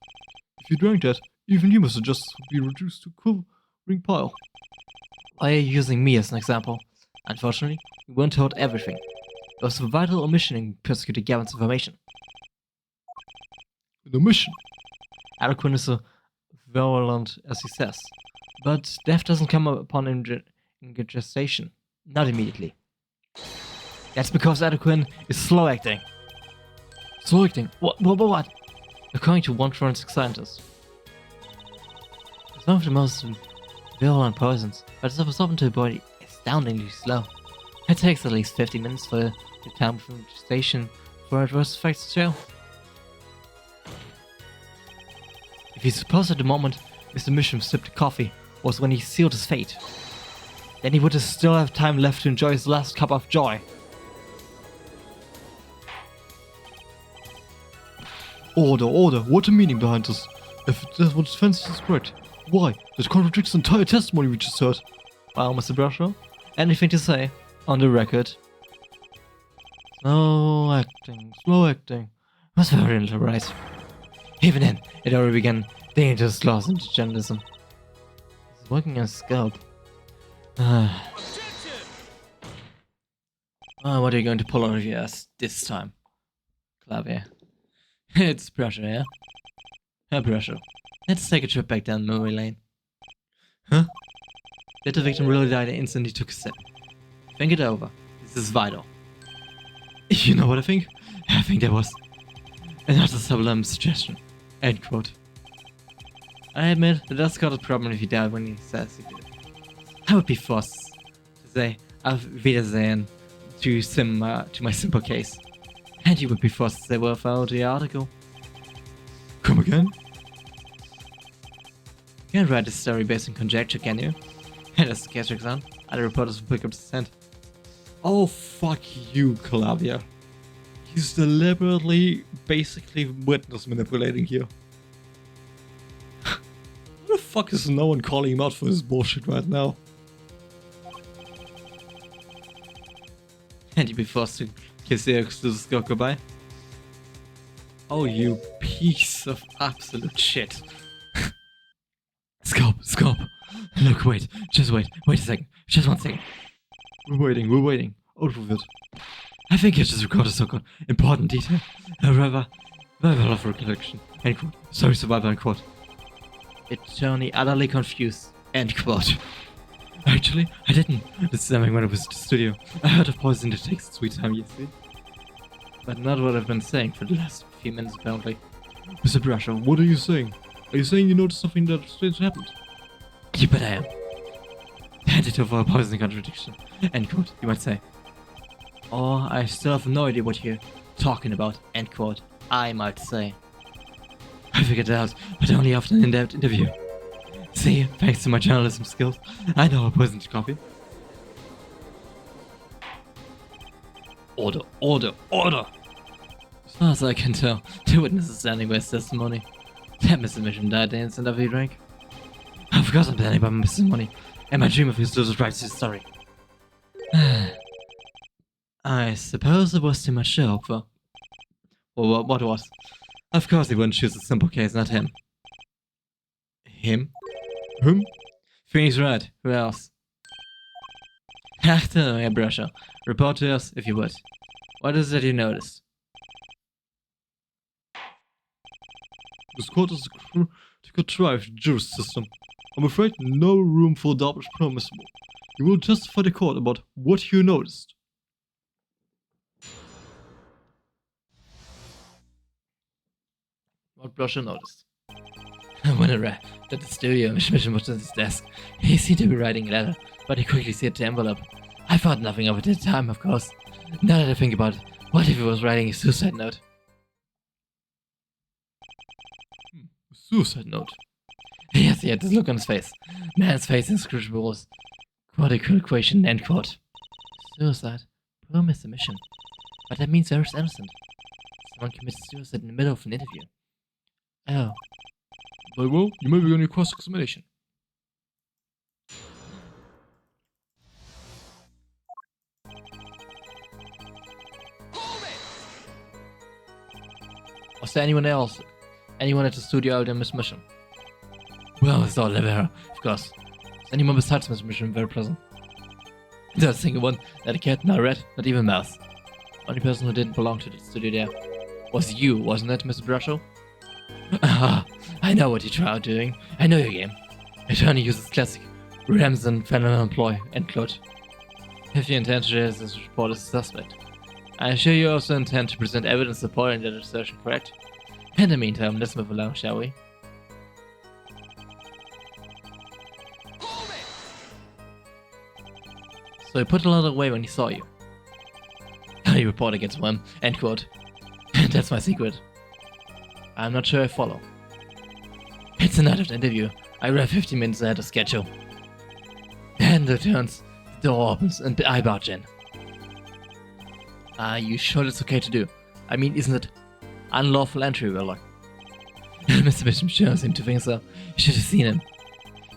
If you drank that, even you must just be reduced to quivering pile. Why are you using me as an example? Unfortunately, we weren't told everything. There was a vital omission in Prosecutor Gavin's information. An omission? Adequin is so virulent as he says, but death doesn't come upon in gestation. Not immediately. That's because Adequin is slow acting. Slow acting? What? According to one forensic scientist. It's one of the most virulent poisons, but it's absorbed into the body astoundingly slow. It takes at least 50 minutes for the time from gestation for adverse effects to show. If you suppose at the moment Mr. Mitchum sipped the coffee was when he sealed his fate, then he would still have time left to enjoy his last cup of joy. Order, what's the meaning behind this? If that's what defense is correct, why? That contradicts the entire testimony we just heard. Well, Mr. Brusher, anything to say? On the record. Slow acting. Was very little right. Even then, it already began dangerous laws into journalism. He's working on a scope. What are you going to pull out of your ass this time? Clavier. It's Brusher, yeah? Brusher. Let's take a trip back down memory lane. Huh? Did the victim really die the instant he took a sip? Think it over. This is vital. You know what I think? I think that was another sublime suggestion. End quote. I admit that that's got a problem if he died when he says he did. I would be forced to say Auf Wiedersehen to my simple case. And you would be forced to say well followed the article. Come again? You can't write a story based on conjecture, can you? And as the case goes on, other reporters will pick up the scent. Oh, fuck you, Claudia. He's deliberately, basically witness manipulating here. Why the fuck is no one calling him out for this bullshit right now? And you'd be forced to kiss the exclusive scope goodbye. Oh, you piece of absolute shit. Scope. Look, wait a second. Just 1 second. We're waiting. Out of it. I think you just recorded some important detail. A rather of recollection. End quote. Sorry, survivor, end quote. It's only utterly confused. End quote. Actually, I didn't. This is something when I was at the studio. I heard of poison that takes sweet time yesterday. But not what I've been saying for the last few minutes, apparently. Mr. Brasher, what are you saying? Are you saying you noticed something that strange happened? You bet I am. Hand it over a poison contradiction. End quote, you might say. Or I still have no idea what you're talking about. End quote, I might say. I figured it out, but only after an in-depth interview. See, thanks to my journalism skills, I know a poisoned coffee. Order. As far as I can tell, the witness is standing by his testimony. That Mr. Mission died the instant after he drank. Of course I'm standing by my testimony, and my dream of his losers writes his story. I suppose it was too much to hope for. Well, what was? Of course he wouldn't choose a simple case, not him. Him? Phoenix right, who else? Achtung, Herr Brasher. Report to us, if you would. What is it you noticed? This court is a contrived jury system. I'm afraid no room for doubt is permissible. You will testify the court about what you noticed. What Brasher noticed? When I arrived at the studio, Mission was at his desk. He seemed to be writing a letter, but he quickly sealed the envelope. I thought nothing of it at the time, of course. Now that I think about it, what if he was writing a suicide note? Suicide note? Yes, he had this look on his face. Man's face inscrutable was quadrical equation, end quote. Suicide? Poor Mr. Mission. But that means Eric's innocent. Someone committed suicide in the middle of an interview. Oh. Very well, you may be on your cross-examination. Was there anyone else? Anyone at the studio other than Miss Mission? Well, it's all Rivera, of course. Is anyone besides Miss Mission very present? Not a single one, not a cat, not a rat, not even a mouse. Only person who didn't belong to the studio there was you, wasn't it, Mr. Brasher? Ah, I know what you try doing. I know your game. Attorney uses classic Ramson Fenelon employ, end quote. If you intend to share this report as a suspect, I assure you also intend to present evidence supporting that assertion, correct? In the meantime, let's move along, shall we? So he put a lot away when he saw you. He reported against one, end quote. That's my secret. I'm not sure I follow. It's a night of the interview. I arrived 15 minutes ahead of schedule. The handle turns, the door opens, and I barge in. Are you sure it's okay to do? I mean, isn't it unlawful entry, Willer? Mr. Bishop sure seemed to think so. You should have seen him.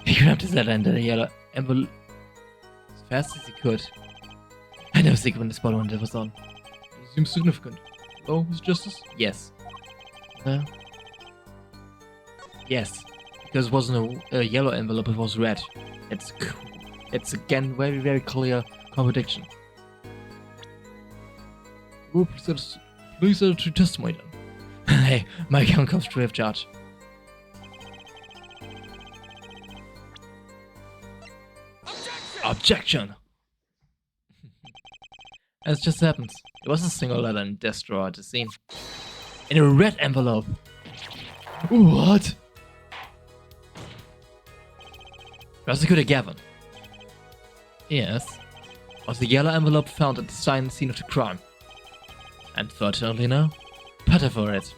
He grabbed his letter and the yellow envelope as fast as he could. I never see when the spot when it was on. It seems significant. Oh, Mr. Justice? Yes. Well, yes, because it wasn't a yellow envelope, it was red. It's again very, very clear contradiction. Oh, please add to testimony then. Hey, my account comes free of charge. Objection! As just happens, there was a single letter in desk drawer at the scene. In a red envelope. What? Prosecutor Gavin. Yes. Was the yellow envelope found at the scene of the crime? Unfortunately, no. Better for it.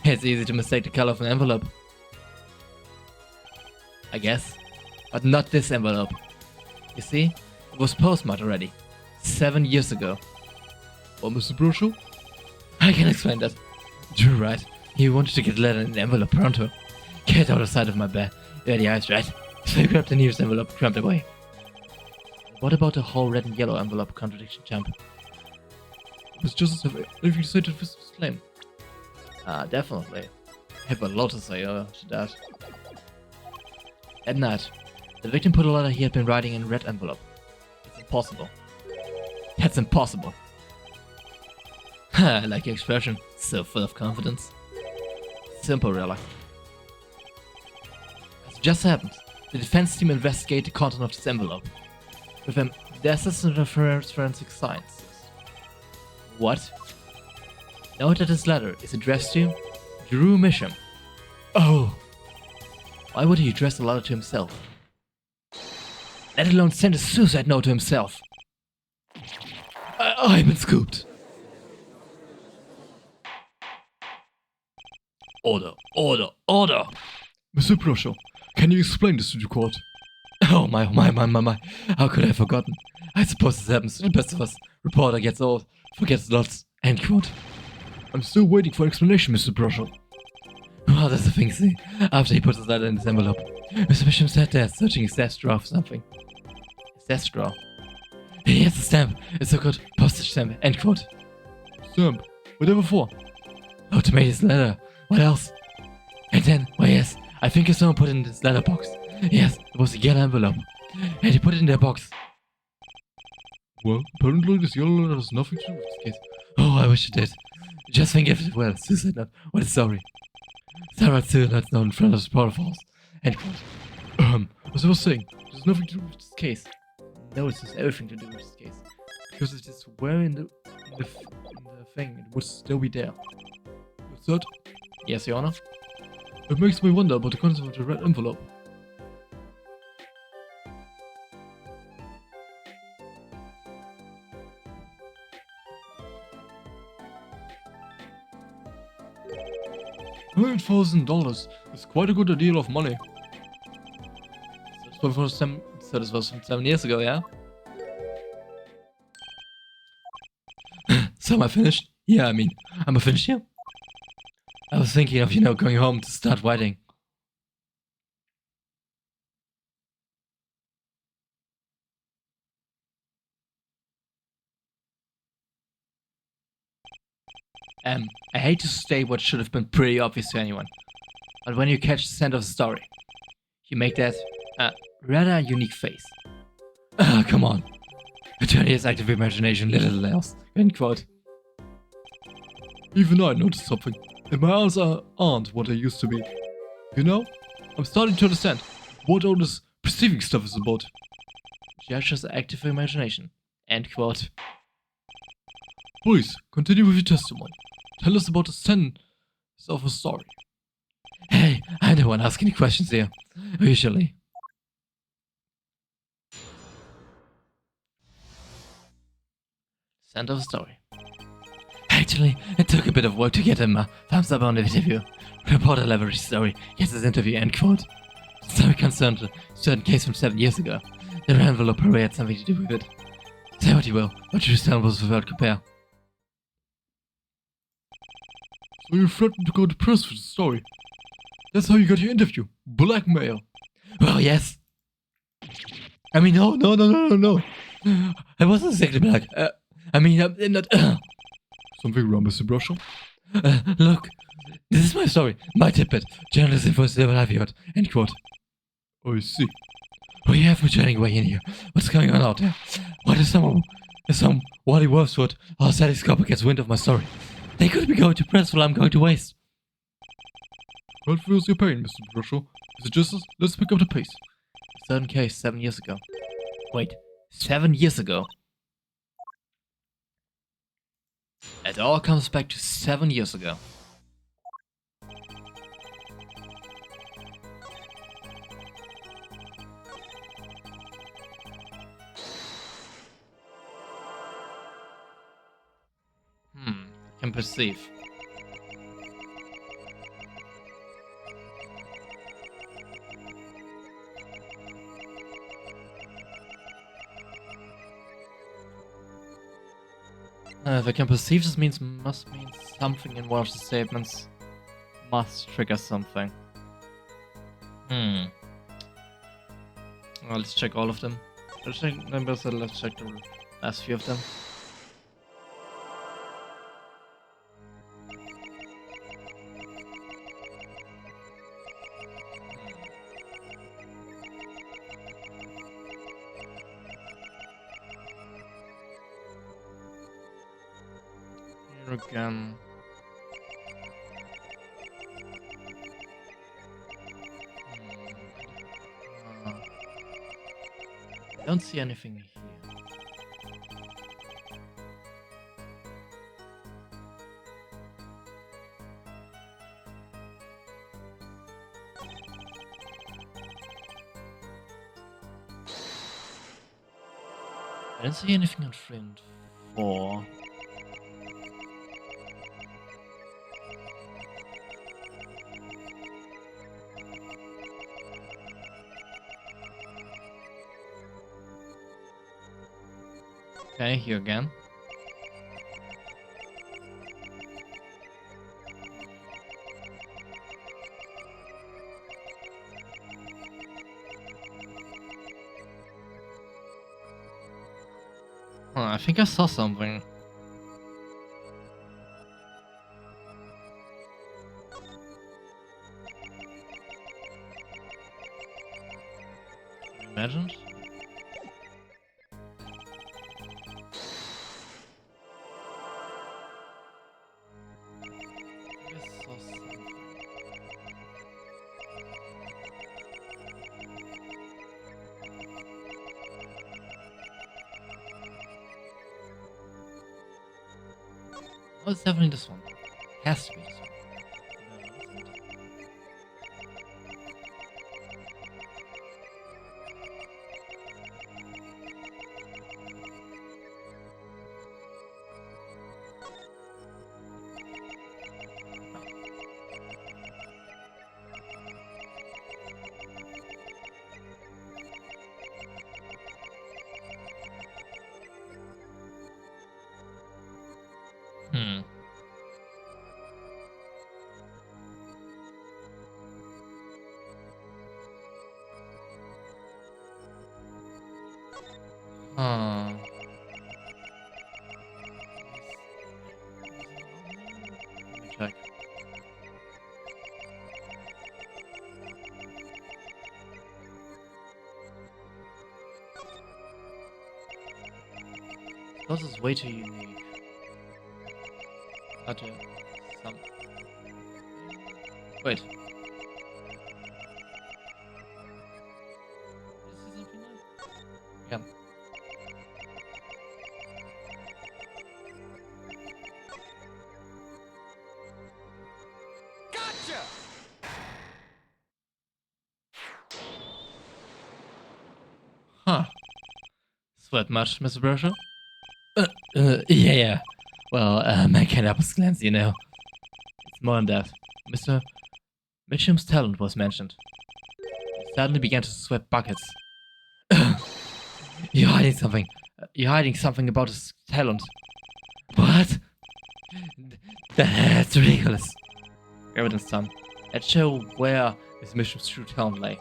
It's easy to mistake the color of an envelope. I guess. But not this envelope. You see, it was postmarked already. 7 years ago. Well, Mr. Brosho? I can explain that. You're right. You wanted to get the letter in the envelope pronto. Get out of sight of my bed. Dirty eyes, right? So I grabbed the nearest envelope and crammed away. What about the whole red and yellow envelope contradiction, champ? Does justice have anything to say to this claim? Definitely. I have a lot to say to that. At night, the victim put a letter he had been writing in a red envelope. It's impossible. That's impossible. I like your expression. So full of confidence. Simple, really. As it just happened, the defense team investigated the content of this envelope. With them, the assistant of forensic sciences. What? Note that this letter is addressed to Drew Misham. Oh! Why would he address the letter to himself? Let alone send a suicide note to himself. I've been scooped. Order, order, order! Mr. Brosho, can you explain this to the court? Oh my. How could I have forgotten? I suppose this happens to the best of us. Reporter gets old, forgets lots. End quote. I'm still waiting for explanation, Mr. Brosho. Well, that's the thing, see. After he put his letter in his envelope, Mr. Bishop sat there searching his desk drawer for something. His desk drawer? He has a stamp. It's a good postage stamp. End quote. Stamp? Whatever for? Oh, to make his letter. What else? And then, well, yes, I think if someone put it in this letterbox. Yes, it was a yellow envelope. And he put it in their box. Well, apparently this yellow letter has nothing to do with this case. Oh, I wish it did. Just think if it were a suicide note. What a story. Sarah suicide note known in front of the protocols. End quote. As I was saying, there's nothing to do with this case. No, it has everything to do with this case. Because if this were in the thing, it would still be there. What's that? Yes, Your Honor? It makes me wonder about the content of the red envelope. $100,000 is quite a good deal of money. So this was from 7 years ago, yeah? So am I finished? Yeah, I mean, am I finished here? I was thinking of, going home to start writing. I hate to state what should have been pretty obvious to anyone, but when you catch the scent of the story, you make that, rather unique face. Come on. Attorney has active imagination, little else. End quote. Even I noticed something, and my eyes aren't what they used to be. You know, I'm starting to understand what all this perceiving stuff is about. Judge has active imagination. End quote. Please, continue with your testimony. Tell us about the sense of a story. Hey, I'm the one asking the questions here. Usually. Scent of a story. Actually, it took a bit of work to get him a thumbs up on the interview. Reporter leveraged story, gets his interview, end quote. Story concerned a certain case from 7 years ago. The envelope probably had something to do with it. Say what you will, but your stand was without compare. So you threatened to go to press for the story. That's how you got your interview. Blackmail. Well, yes. I mean, no. I wasn't exactly black. I'm not. Something wrong, Mr. Brosho? Look, this is my story, my tidbit. Journalism for civil livelihood. End quote. I see. Oh, you have me turning away in here. What's going on out there? What if some Wally Wolfswood or Sally Scopper gets wind of my story? They could be going to press while I'm going to waste. What feels your pain, Mr. Brosho? Is it justice? Let's pick up the pace. A certain case 7 years ago. Wait, 7 years ago? It all comes back to 7 years ago. I can perceive. If I can perceive, this must mean something in one of the statements must trigger something. Well, let's check all of them. Let's check the last few of them. Here again. I don't see anything here. I don't see anything on 3 and 4. Okay, here again. I think I saw something. Imagined? I saw something. Oh, it's definitely this one. Has to be this one. No, it isn't. Huh. Let me check. This is way too unique. Not to some. Wait. Is this something new? Yeah. Huh. Sweat much, Mr. Brusher? Yeah. Well, I can't help but glance, you know. It's more than that. Mr. Misham's talent was mentioned. He suddenly began to sweat buckets. You're hiding something. You're hiding something about his talent. What? That's ridiculous. Evidence, son. Let's show where Mr. Misham's true talent lay.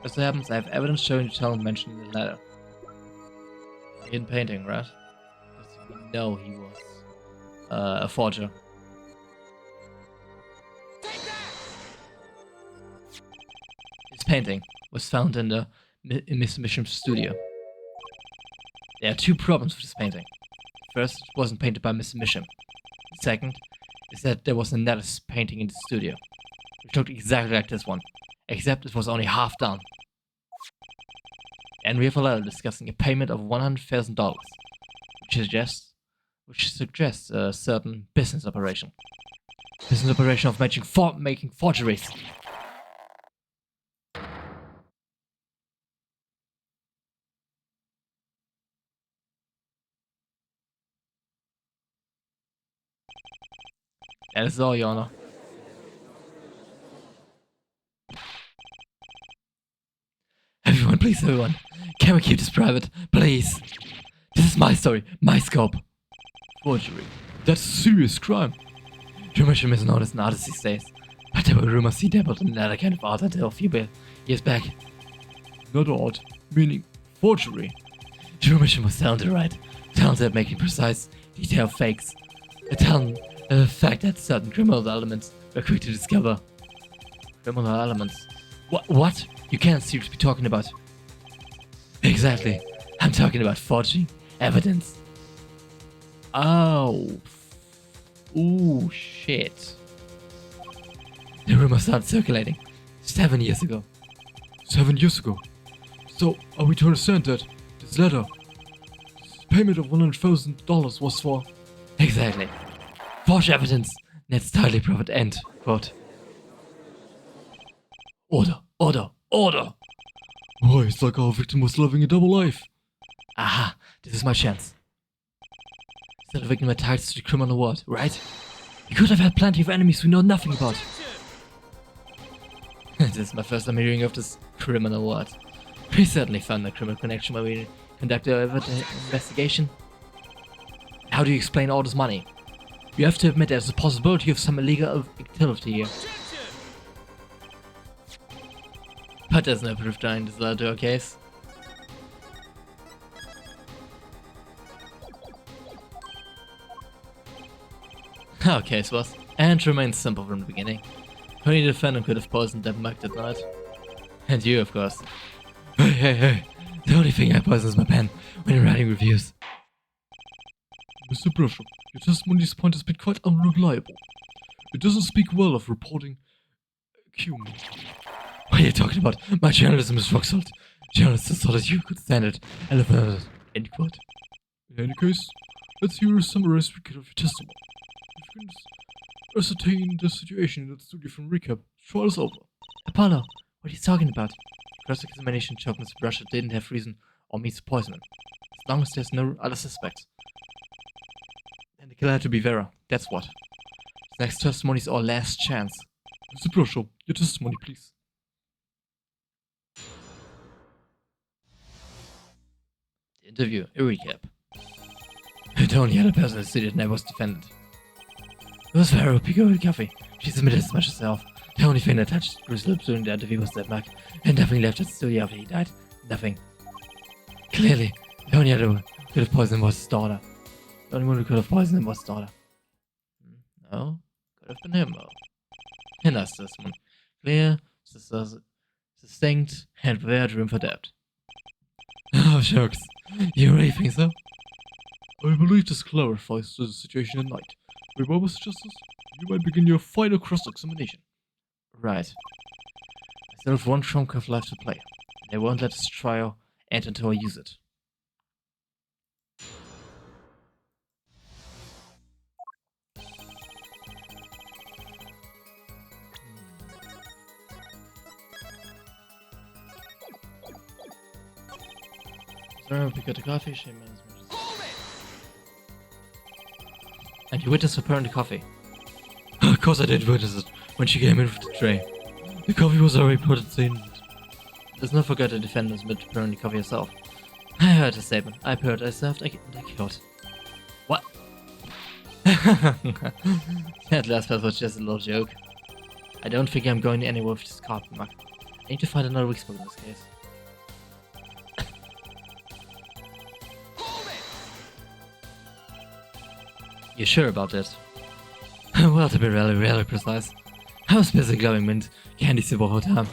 As it happens, I have evidence showing the talent mentioned in the letter. In painting, right? Because we know he was a forger. His painting was found in Mr. Misham's studio. There are 2 problems with this painting. First, it wasn't painted by Mr. Misham. Second, is that there was another painting in the studio, which looked exactly like this one, except it was only half done. and we have a letter discussing a payment of $100,000, which suggests a certain business operation. Business operation of making forgeries. That is all, Your Honor. Everyone, please, everyone. Can we keep this private? Please. This is my story, my scope. Forgery. That's a serious crime. Rumorship is known as an artist these days, but there were rumors he dabbled in another kind of art until a few years back. Not art, meaning forgery. Rumorship was talented, right? Talented at making precise, detailed fakes. A talent, the fact that certain criminal elements were quick to discover. Criminal elements? What? You can't seriously be talking about. Exactly. I'm talking about forging evidence. Oh. Ooh, shit. The rumor started circulating 7 years ago. 7 years ago? So, are we to understand that this letter, this payment of $100,000 was for... Exactly. Forge evidence, Ned's tightly profit end quote. Order, order, order! Boy, it's like our victim was living a double life. Aha, this is my chance. Instead of victim attached to the criminal world, right? You could have had plenty of enemies we know nothing about. This is my first time hearing of this criminal world. We certainly found a criminal connection when we conducted our investigation. How do you explain all this money? You have to admit there's a possibility of some illegal activity here. But there's no proof tying this letter to our case. Our case was, and remains simple from the beginning. Only the defendant could have poisoned that mug that night. And you, of course. Hey. The only thing I poison is my pen when writing reviews. Mr. Brusher, your testimony at this point has been quite unreliable. It doesn't speak well of reporting cumin. What are you talking about? My journalism is rock salt. Journalists thought that you could stand it. Elevated. End quote. In any case, let's hear a summarized recap of your testimony. If you can ascertain the situation in that studio from recap, trial is over. Apollo, what are you talking about? Cross-examination showed Mr. Brusher didn't have reason or means to poison him. As long as there's no other suspects. And the killer had to be Vera, that's what. His next testimony is our last chance. Mr. Brusher, your testimony, please. The interview, a recap. The only other person in the studio that was defendant. It was Vera who picked coffee. She submitted as much herself. The only thing that touched Bruce's lips during the interview was that mug, and nothing left at the studio after he died. Nothing. Clearly, the only other one who could have poisoned him was his daughter. The only one who could have poisoned him was his daughter. No, could have been him though. And that's this one. Clear, succinct, and without room for doubt. Oh, shucks. You really think so? I believe this clarifies the situation at night. Remember, Mr. Justice, you might begin your final cross-examination. Right. I still have one trump card left to play. They won't let this trial end until I use it. Sorry, we got the coffee, she made as much as... And you witnessed her pouring the coffee. Of course I did witness it when she came in with the tray. The coffee was already put in. Let's not forget the defendant was pouring the coffee herself. I heard her statement. I poured, I served, I killed. What? That last part was just a little joke. I don't think I'm going anywhere with this carpet mug. I need to find another weak spot in this case. You sure about that? Well, to be really precise, I was busy glowing mint candy the whole time.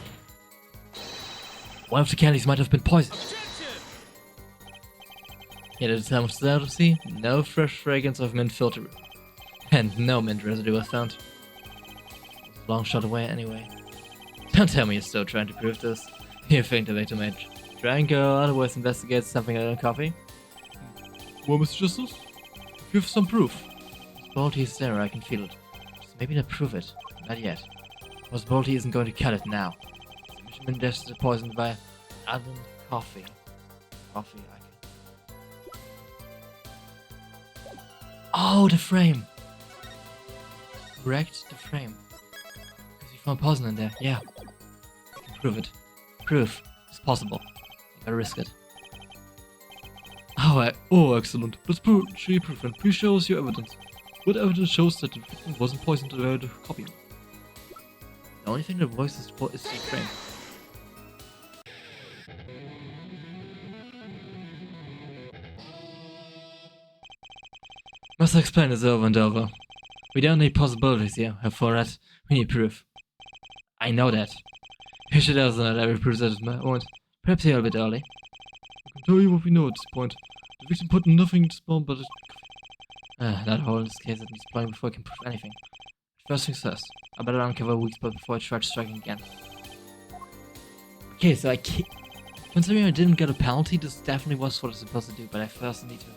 One of the candies might have been poisoned. Yet at the time of the autopsy, no fresh fragrance of mint filled the room. And no mint residue was found. It was a long shot away anyway. Don't tell me you're still trying to prove this. You think the way to make Drink or otherwise investigate something in coffee. Well, Mr. Justice, if you have some proof. Possibility is there, I can feel it. Just maybe not prove it. Not yet. Possibility isn't going to cut it now. Fisherman destined poisoned by Adam coffee. Coffee, I can... Oh, the frame! Correct, the frame. Because you found poison in there, yeah. I can prove it. Proof. It's possible. I gotta risk it. Oh, excellent. Let's show you proof and please show us your evidence. What evidence shows that the victim wasn't poisoned by the copy? The only thing that works is the frame. Must explain this over and over. We don't need possibilities here, and for that, we need proof. I know that. You should also know that every proof at this moment. Perhaps you're a bit early. I can tell you what we know at this point. The victim put nothing in the spawn but That whole in this case let me explain before I can prove anything. First things first, I better uncover a weak spot before I try striking again. Okay, so I can't... Considering I didn't get a penalty, this definitely was what I was supposed to do, but I first need to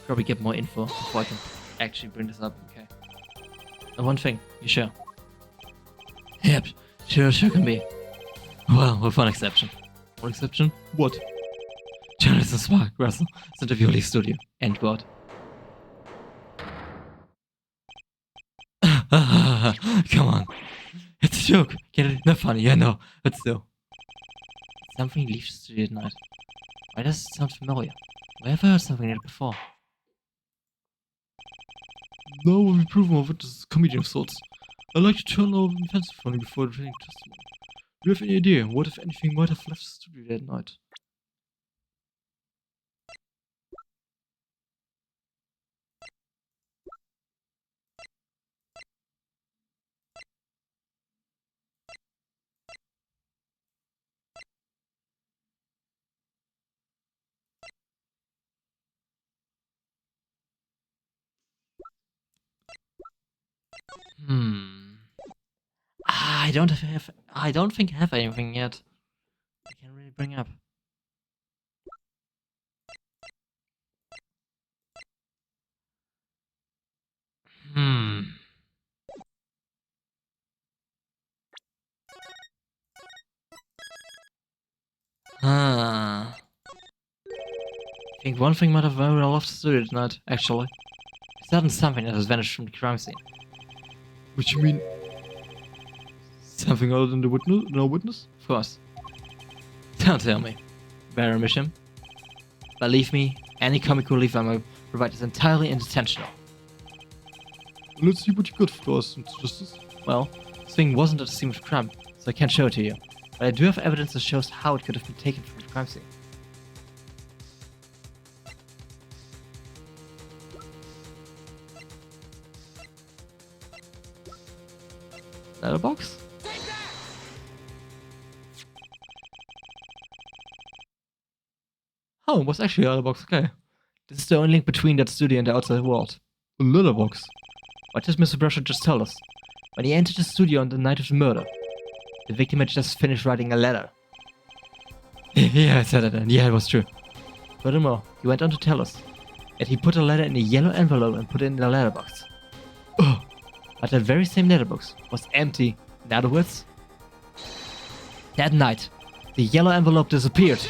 probably get more info before I can actually bring this up, okay. And one thing, you sure? Yep, sure can be. Well, with one exception. One exception? What? Jonathan Spark Russell sent to Violi Studio. End quote. Come on. It's a joke. Get it? Not funny, I know. But still. Something leaves the studio at night. Why does it sound familiar? Where have I heard something like it before? Now when we prove more of it is comedy of sorts. I'd like to turn over offensive funny before the training testimony. Do you have any idea what, if anything, might have left the studio that night? I don't think I have anything yet. I can't really bring up. I think one thing might have very well left the studio tonight, actually. Certain something that has vanished from the crime scene. Which you mean... something other than the witness? No witness? Of course. Don't tell me. Better mission. Believe me, any comic relief I might provide is entirely intentional. Let's see what you got for us, Mr. Justice. Well, this thing wasn't at the scene of the crime, so I can't show it to you. But I do have evidence that shows how it could have been taken from the crime scene. Letterbox? Oh, it was actually a letterbox, okay. This is the only link between that studio and the outside world. A letterbox? What does Mr. Brusher just tell us? When he entered the studio on the night of the murder, the victim had just finished writing a letter. Yeah, I said it then. Yeah, it was true. Furthermore, he went on to tell us that he put a letter in a yellow envelope and put it in the letterbox. Oh. But that very same letterbox was empty. In other words, that night, the yellow envelope disappeared.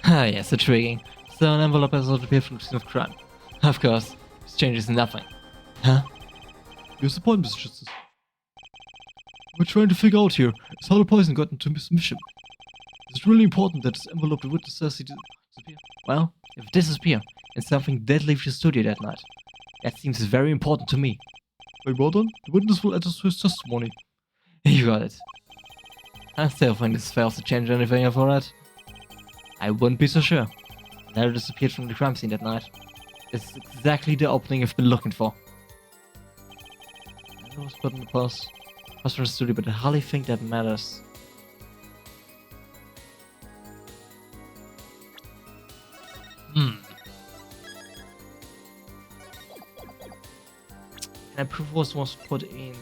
Ah, yes, intriguing. So an envelope has not appeared from the scene of crime. Of course, this changes nothing. Huh? Here's the point, Mr. Justice. We're trying to figure out here is how the poison got into Miss Mission. It's really important that this envelope the witness says he disappeared. Well, if it disappeared and something did leave the studio that night, that seems very important to me. Wait, well done? The witness will add us to his testimony. You got it. I still think this fails to change anything for that. I wouldn't be so sure. The letter disappeared from the crime scene that night. It's exactly the opening I've been looking for. I was put in the post from the studio, but I hardly think that matters. Can I prove what was put in?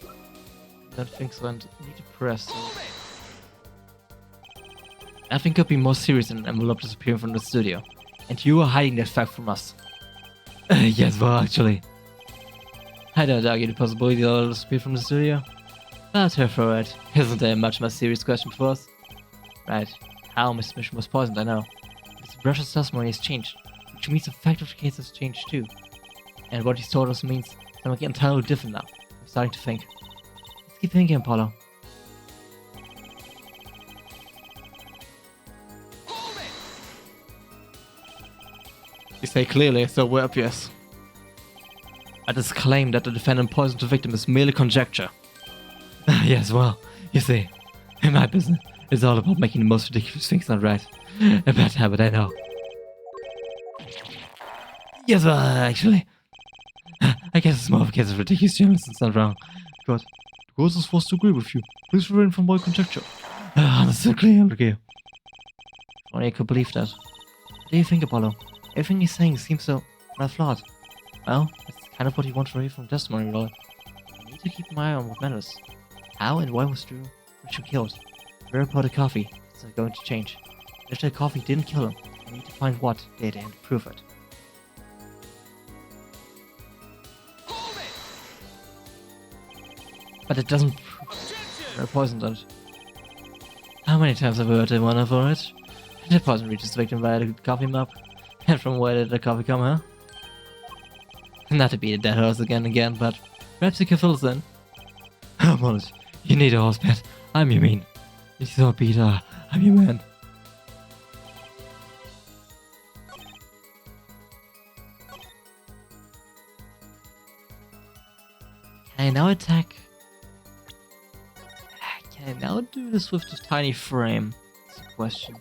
I don't think so, and I need to press. Nothing could be more serious than an envelope disappearing from the studio. And you are hiding that fact from us. Yes, well, actually. I don't argue the possibility that it'll disappear from the studio. But for it, isn't there a much more serious question for us? Right, how Mr. Mission was poisoned, I know. Mr. Brush's testimony has changed, which means the fact of the case has changed too. And what he's told us means something entirely different now. I'm starting to think. Let's keep thinking, Apollo. You say clearly, so we're obvious. But this claim that the defendant poisoned the victim is merely conjecture. Yes, well, you see, in my business, it's all about making the most ridiculous things not right. A bad habit, I know. Yes, well, actually, I guess it's more of a case of ridiculous journalism, it's not wrong. God, the court is forced to agree with you. Please refrain from my conjecture. That's so clear, look here. Only I could believe that. What do you think, Apollo? Everything he's saying seems so flawed. Well, that's kind of what he wants to hear from testimony, really. I need to keep my eye on what matters. How and why was Drew killed? Where about the coffee? It's not going to change. If the coffee didn't kill him, I need to find what did and prove it. But it doesn't prove they're poisoned it. How many times have I heard one of it? The poison reaches the victim via the coffee mug. And from where did the coffee come, huh? Not to beat a dead horse again and again, but perhaps you can fill us in. I'm honest. You need a horse pet. I'm your mean. You so Peter. I'm your man. Can I now attack? Can I now do this with this tiny frame? That's the question.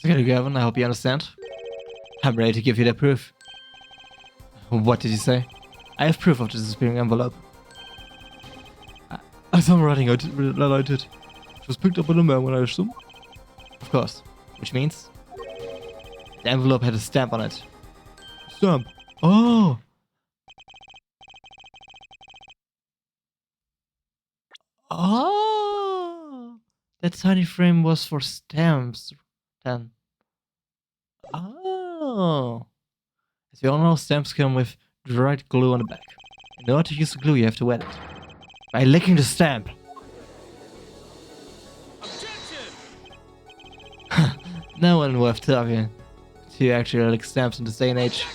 Okay, Gavin, I hope you understand. I'm ready to give you that proof. What did you say? I have proof of the disappearing envelope. As I'm writing, I did. It was picked up by the man when I assume. Of course. Which means? The envelope had a stamp on it. Stamp. Oh! Oh! That tiny frame was for stamps. Then. Oh! As we all know, stamps come with dried glue on the back. In order to use the glue, you have to wet it. By licking the stamp. No one worth talking to actually lick stamps in this day and age.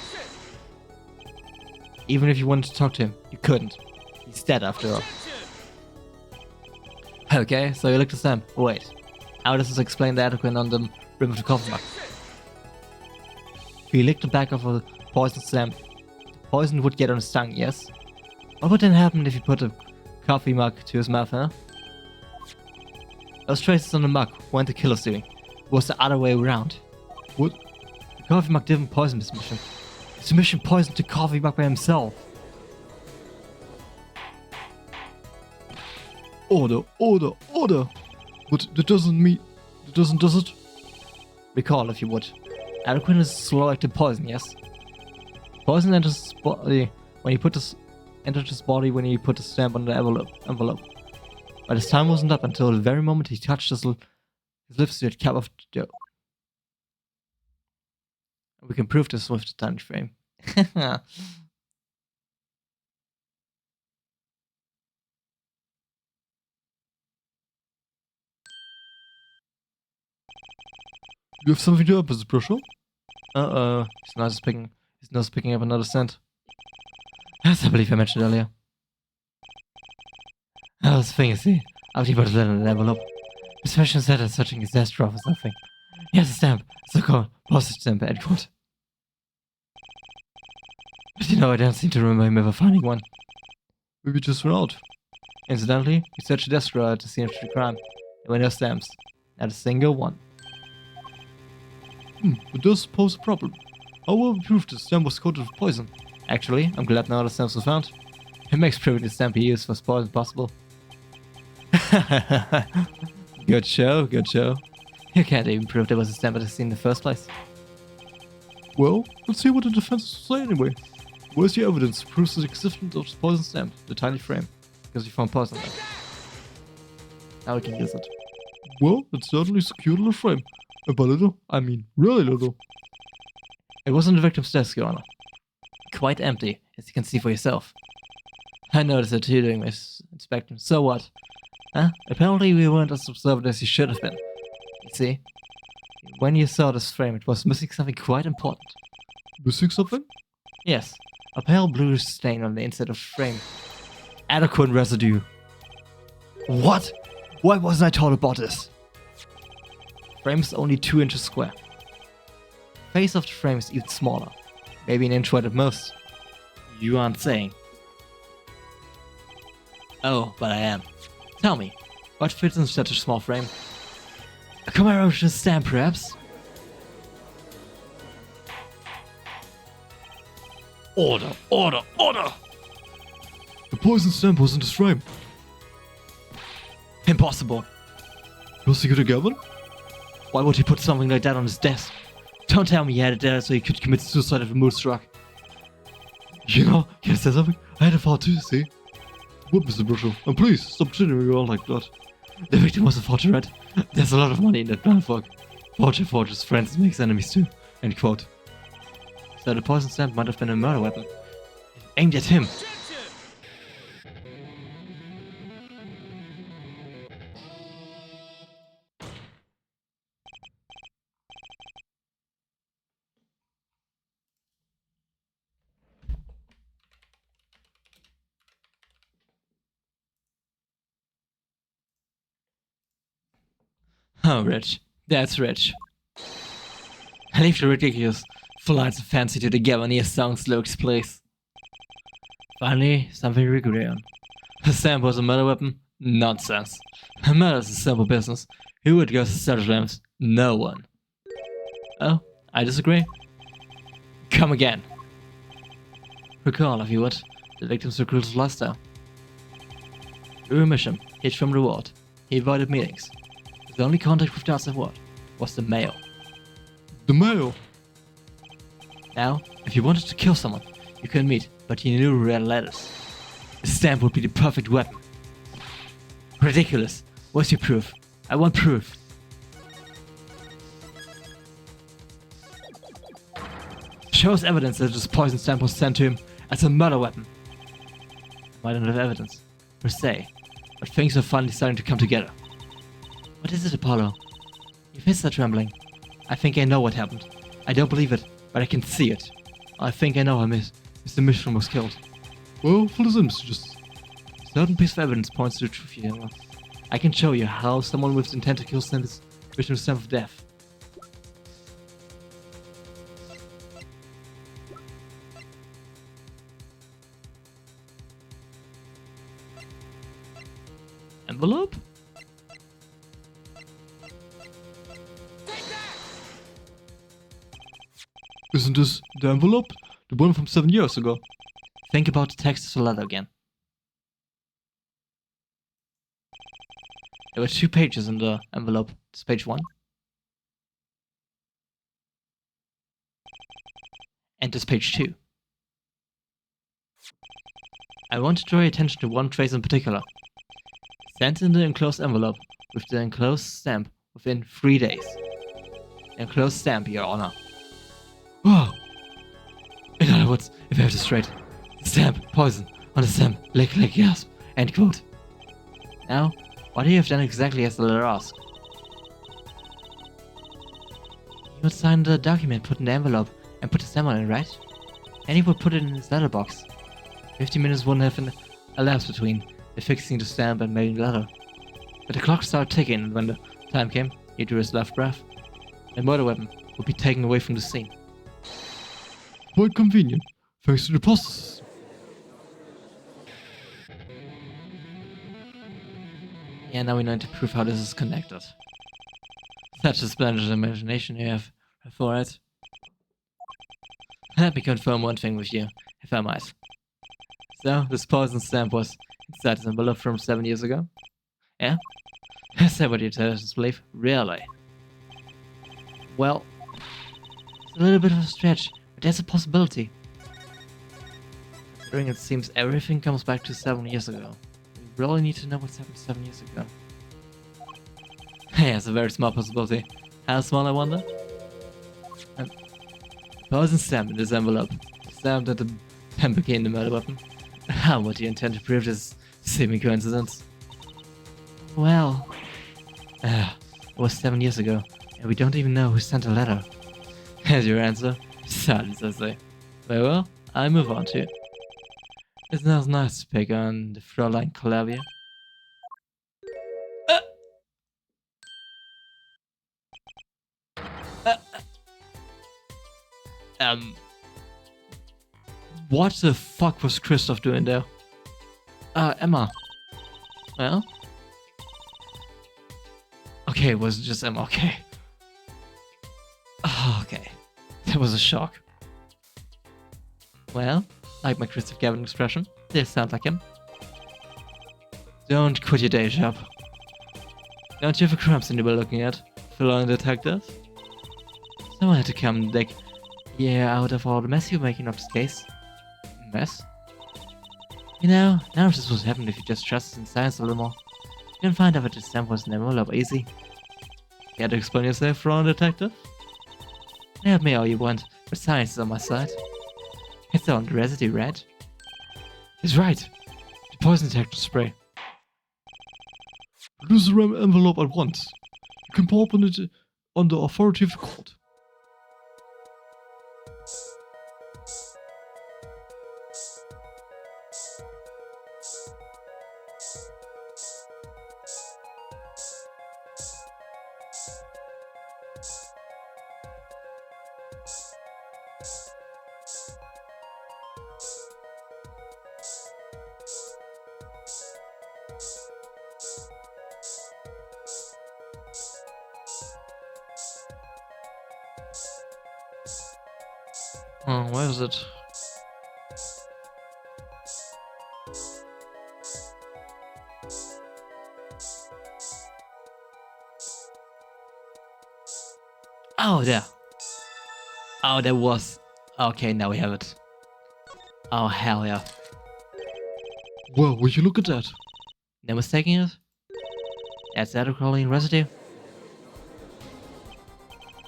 Even if you wanted to talk to him, you couldn't. He's dead after all. Okay, so you licked the stamp. Wait. How does this explain the Adequin on the rim of the coffee mug? If you licked the back of a poisoned stamp, the poison would get on his tongue, yes? What would then happen if you put a coffee mug to his mouth, huh? Those traces on the mug weren't the killer's doing. It was the other way around. What? The coffee mug didn't poison Mr. Mission. Mr. Mission poisoned the coffee mug by himself. Order, order, order! But that doesn't mean... That doesn't, does it? Recall, if you would. Adequin is slow-acting poison, yes? Poison enters his body when you put this... entered his body when you put the stamp on the envelope. But his time wasn't up until the very moment he touched his lips to a cup of dough. We can prove this with the time frame. You have something to up, Mr. Brusher? Uh-oh. His nose picking up another scent. As I believe I mentioned earlier. Oh, this thing, you see. After he put it in an envelope. His fashion said that searching his desk drawer for something. He has a stamp. So-called postage stamp, end quote. But you know, I don't seem to remember him ever finding one. Maybe it just ran out. Incidentally, we searched the desk drawer at the scene of the crime. There were no stamps. Not a single one. It does pose a problem. How will we prove the stamp was coated with poison? Actually, I'm glad no other stamps were found. It makes proving the stamp he used was poison possible. Good show, good show. You can't even prove there was a stamp at the scene in the first place. Well, let's see what the defense will say anyway. Where's your evidence that proves the existence of the poison stamp, the tiny frame? Because we found poison there. Now we can use it. Well, it's certainly secured in the frame. And by little, I mean really little. It wasn't the victim's desk, Your Honor. Quite empty, as you can see for yourself. I noticed it too during my inspection. So what? Huh? Apparently we weren't as observant as you should have been. You see? When you saw this frame, it was missing something quite important. Missing something? Yes, a pale bluish stain on the inside of the frame. Adequate residue. What? Why wasn't I told about this? Frame's only 2 inches square. Face of the frame is even smaller. Maybe an inch wide at most. You aren't saying. Oh, but I am. Tell me, what fits in such a small frame? A commemorative stamp, perhaps? Order, order, order! The poison stamp was in this frame. Impossible. Prosecutor Gavin? Why would he put something like that on his desk? Don't tell me he had it there so he could commit suicide if a mood struck. You know, can I say something? I had a thought too, see? What, Mr. Brushel? And please, stop treating me all like that. The victim was a forgery. There's a lot of money in that blind fog. Forger forges friends makes enemies too. End quote. So the poison stamp might have been a murder weapon. Aimed at him. Oh, rich. That's rich. I leave the ridiculous flights of fancy to the Gavanier Song's looks, please. Finally, something we agree on. The stamp was a murder weapon? Nonsense. A murder is a simple business. Who would go to such lengths? No one. Oh, I disagree. Come again. Recall, if you would, the victim's reclusive lifestyle. We remiss him, hid from reward. He avoided meetings. The only contact with the outside world was the mail. The mail? Now, if you wanted to kill someone, you could meet, but you knew who read letters. The stamp would be the perfect weapon. Ridiculous. Where's your proof? I want proof. Show us evidence that this poison stamp was sent to him as a murder weapon. I don't have evidence, per se, but things are finally starting to come together. What is it, Apollo? Your fists are trembling. I think I know what happened. I don't believe it, but I can see it. I think I know how Mr. Mishram was killed. Well, fill us in, Mr. Justice. A certain piece of evidence points to the truth here. I can show you how someone with intent to kill sent his victim to stamp of death. Envelope? Isn't this the envelope? The one from 7 years ago? Think about the text of the letter again. There were 2 pages in the envelope. This is page 1. And this page 2. I want to draw your attention to one trace in particular. Sent in the enclosed envelope with the enclosed stamp within 3 days. The enclosed stamp, Your Honor. Wow. In other words, if I have this straight, stamp, poison, on the stamp, lick, gasp, end quote. Now, what do you have done exactly as the letter asks? You would sign the document put in the envelope and put the stamp on it, right? And he would put it in his letterbox. 50 minutes wouldn't have elapsed between affixing the stamp and mailing the letter. But the clock started ticking, and when the time came, he drew his last breath. The murder weapon would be taken away from the scene. Quite convenient, thanks to the process. Yeah, now we need to prove how this is connected. Such a splendid imagination you have for it. Let me confirm one thing with you, if I might. So, this poison stamp was inside this envelope from 7 years ago? Yeah? Is that what you tell us to believe? Really? Well, it's a little bit of a stretch, but there's a possibility. Considering it seems everything comes back to 7 years ago. We really need to know what's happened 7 years ago. Yeah, it's a very small possibility. How small, I wonder? And poison stamp in this envelope. Stamped at the pen became the murder weapon. How would you intend to prove this seeming coincidence? Well, it was 7 years ago, and we don't even know who sent the letter. As your answer, silence, I say. Very well, I move on to it. It's not nice to pick on the Fräulein Clavier. What the fuck was Christoph doing there? Emma. Well? Okay, it was just Emma, okay. Oh, okay. That was a shock. Well, like my Christoph Gavin expression, this sounds like him. Don't quit your day job. Don't you have a crime scene you were looking at? Fellow detectives? Someone had to come and dig you out of all the mess you're making of this case. Mess? You know, none of this would happen if you just trusted in science a little more. You can find out what this stamp was in the envelope easy. Care to explain yourself, Fellow detective? Help me all you want, but science is on my side. It's on the residue, red. He's right. The poison detector spray. Produce the envelope at once. You can open it on the authority of the court. Oh, where is it? Oh, there. Oh, there was. Okay, now we have it. Oh, hell yeah. Well, would you look at that? No mistaking it? That's acetylcholine residue?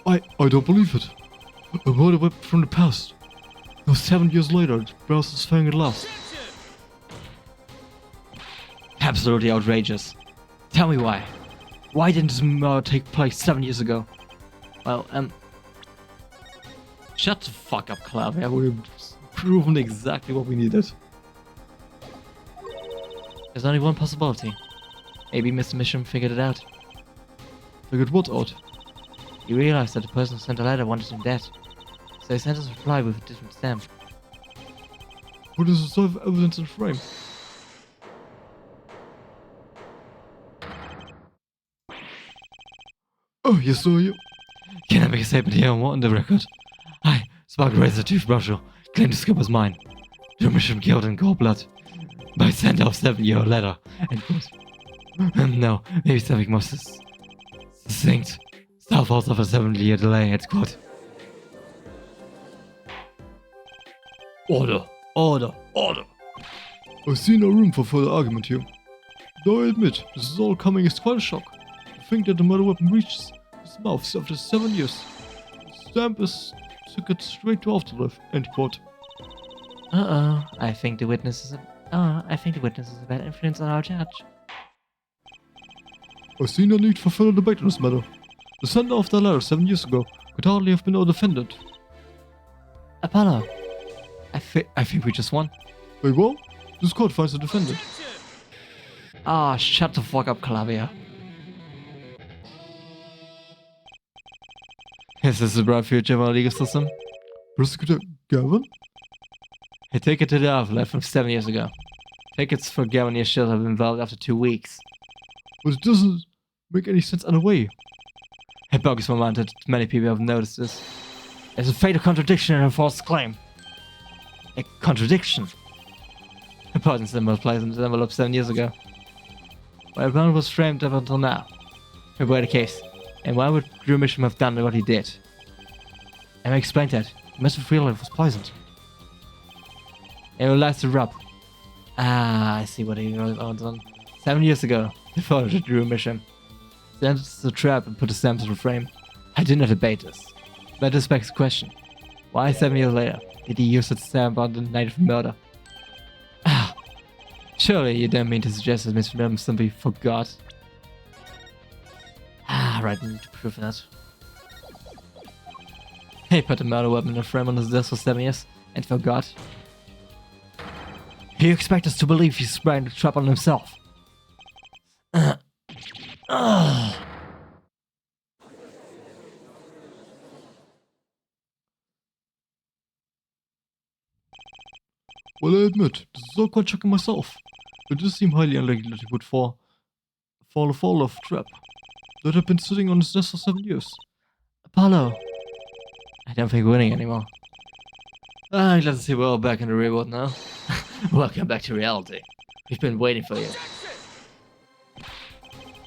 I don't believe it. A murder weapon from the past. Now 7 years later, it bears its fang at last. Absolutely outrageous. Tell me why. Why didn't this murder take place 7 years ago? Well, shut the fuck up, Claudia. We've proven exactly what we needed. There's only one possibility. Maybe Mr. Mishram figured it out. Figured what out? He realized that the person who sent the letter wanted him dead. So he sent us a reply with a different stamp. What is the sort of evidence in frame? Oh, yes, so you... Can I make a statement here on the record? I, Spark Razor Toothbrusher, claim the skip was mine. The mission killed in cold blood. By send off 7-year letter. End quote. No, maybe something more succinct. Staff also for 7-year delay. End quote. Order, order, order. I see no room for further argument here. Though I admit, this is all coming as quite a shock. To think that the murder weapon reaches his mouth after 7 years. The stamp took it straight to afterlife. End quote. I think the witness is a bad influence on our judge. I see no need for further debate on this matter. The sender of the letter 7 years ago could hardly have been our defendant. Apollo, I think we just won. Very well, this court finds the defendant. Ah, shut the fuck up, Calavia. Is this the bright future of our legal system? Prosecutor Gavin? Hey, take it to the afterlife from 7 years ago. Tickets for Gavin should have been valid after 2 weeks. but it doesn't make any sense either way. It boggles my mind that many people have noticed this. There's a fatal contradiction in a false claim. A contradiction? The poison symbol was placed in the envelope 7 years ago. While Brown was framed up until now. If were the case, and why would Drew Misham have done what he did? And I explained that. He must have realized it was poisoned. It will last to rub. Ah, I see what he wrote on. 7 years ago, they followed Drew Misham. Sent us the trap and put the stamps in the frame. I did not debate this. But this begs the question. Why 7 years later did he use that stamp on the night of the murder? Ah, surely you don't mean to suggest that Mr. Misham simply forgot? Ah, right, I need to prove that. He put the murder weapon in a frame on his desk for 7 years and forgot. You expect us to believe he's spraying the trap on himself? Well, I admit, this is all quite shocking myself. It does seem highly unlikely that he would fall off trap that had been sitting on his desk for 7 years. Apollo! I don't think we're winning anymore. Ah, let's see, we're all back in the real world now. Welcome back to reality. We've been waiting for you.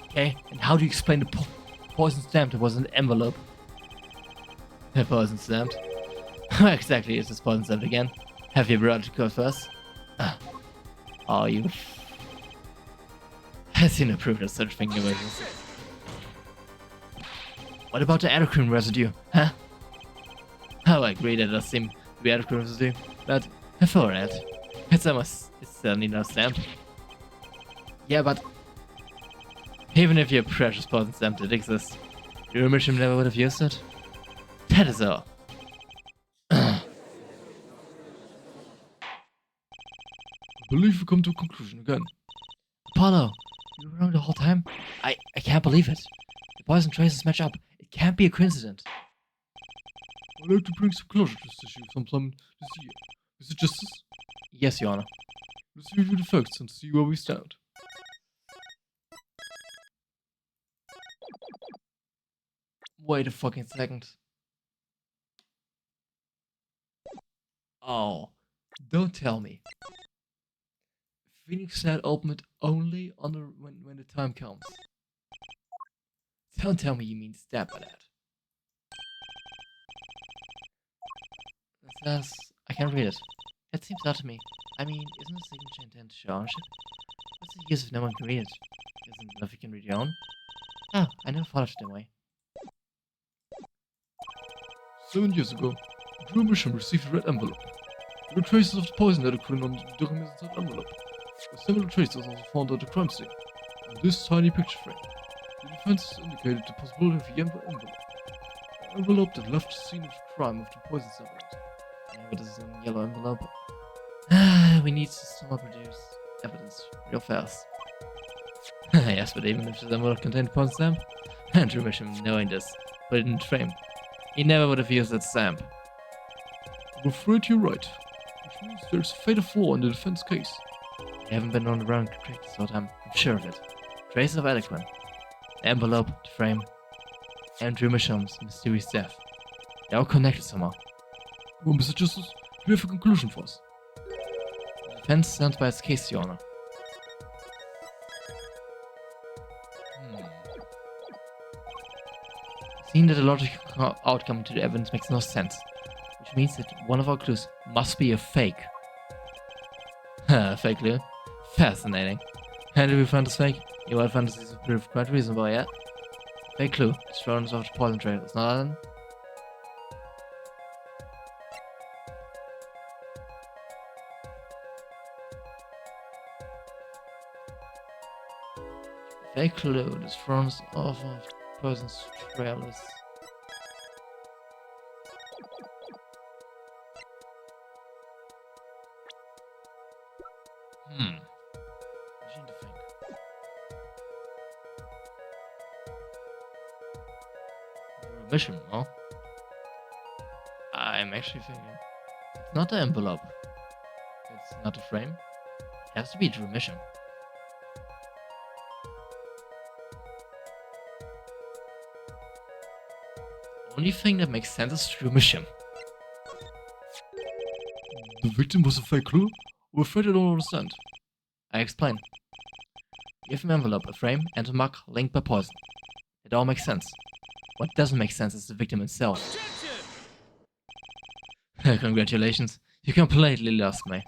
Okay, and how do you explain the poison stamp that was in the envelope? The poison stamp? Where exactly is this poison stamp again? Have you brought it to go first? Oh, you... I've seen no proof of such thing emergency. What about the endocrine residue, huh? Oh, I agree that it does seem to be endocrine residue, but for it, it's certainly no stamp. Yeah, but even if your precious poison stamp did exist, your Misham never would have used it. That is all. I believe we come to a conclusion again. Apollo, you were wrong the whole time? I can't believe it. The poison traces match up. It can't be a coincidence. I'd like to bring some closure to this issue sometime this year. Is it justice? Yes, Your Honor. Let's review the facts and see where we stand. Wait a fucking second. Oh, don't tell me. Phoenix said open it only on the when the time comes. Don't tell me you mean stab by that. It says I can't read it. That seems odd to me. I mean, isn't the signature intended to show ownership? What's the use if no one can read it? Isn't it enough you can read your own? Oh, I never thought of it that way. 7 years ago, Drew Misham received a red envelope. There were traces of the poison that occurred on the documents inside the envelope. A similar traces also found at the crime scene. On this tiny picture frame, the defense indicated the possibility of a yellow envelope. An envelope that left the scene of the crime of the poison substance. And what is in the yellow envelope? We need to somehow produce evidence real fast. Yes, but even if the envelope contained poison stamp, Drew Misham, knowing this, put it in the frame. He never would have used that stamp. I'm afraid you're right, which means there's a fatal flaw in the defense case. They haven't been on the ground correct this whole time. I'm sure of it. Traces of Eloquent. The envelope, the frame, and Drew Misham's mysterious death. They're all connected somehow. Well, Mr. Justice, do you have a conclusion for us? The defense stands by its case, Your Honor. Seeing that the logical outcome to the evidence makes no sense, which means that one of our clues must be a fake. Fake clue? Fascinating. How did we find this fake? You might find this is quite reasonable, yeah? Fake clue. It's thrown us off the poison trail. It's not Alan? Fake clue that's thrown us off of the poison's trail is... Machine to think. Mission, huh? I'm actually thinking. It's not the envelope. It's not the frame. It has to be Drew Mission. Only thing that makes sense is Drew Misham. The victim was a fake clue? I'm afraid I don't understand. I explain. You have an envelope, a frame, and a mug linked by poison. It all makes sense. What doesn't make sense is the victim himself. Congratulations, you completely lost me.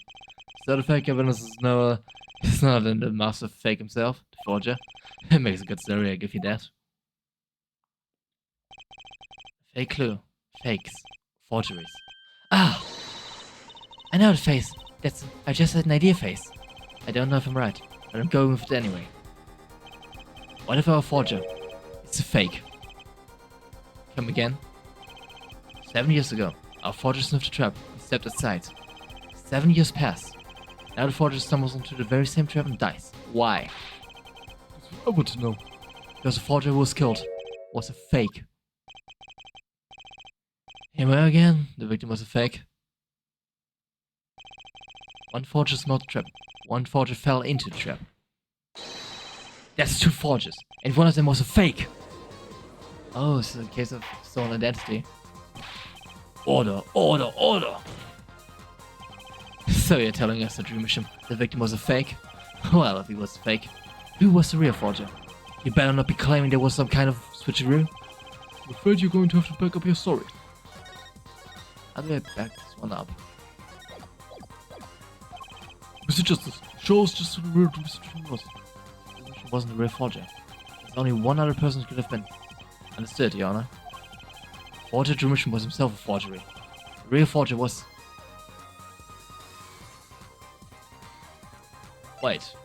So the fake evidence is not in the master fake himself, the forger. It makes a good story, I give you that. Fake clue, fakes, forgeries. Ah! I know the face. I just had an idea face. I don't know if I'm right, but I'm going with it anyway. What if our forger? It's a fake. Come again? 7 years ago, our forger sniffed a trap and stepped aside. 7 years pass. Now the forger stumbles into the very same trap and dies. Why? I want to know. Because the forger who was killed was a fake. Here we are again. The victim was a fake. One forger smelled the trap. One forger fell into the trap. That's 2 forgers, and one of them was a fake. Oh, this is a case of stolen identity. Order, order, order! So you're telling us that Drew Misham, the victim, was a fake? Well, if he was a fake, who was the real forger? You better not be claiming there was some kind of switcheroo. I'm afraid you're going to have to back up your story. How do I back this one up? Mr. Justice, show us just who the real Mr. Tree was. Drew Misham wasn't the real forger. There's only one other person who could have been. Understood, Your Honor. Forger Drew Misham was himself a forgery. The real forger was... Wait.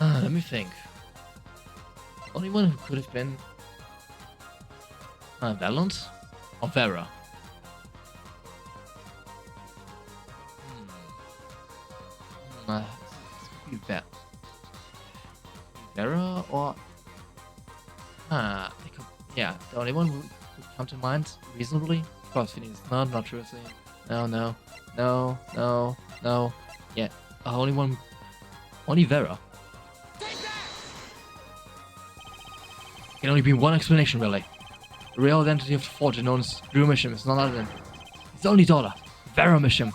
Let me think. Only one who could have been... Valent? Or Vera? This could be Vera or... yeah, the only one who would come to mind reasonably? Of course, Phineas. No, not true. No. Yeah, only one... Only Vera. Can only be one explanation, really. The real identity of the forger known as Drew Misham is none other than his only daughter, Vera Misham.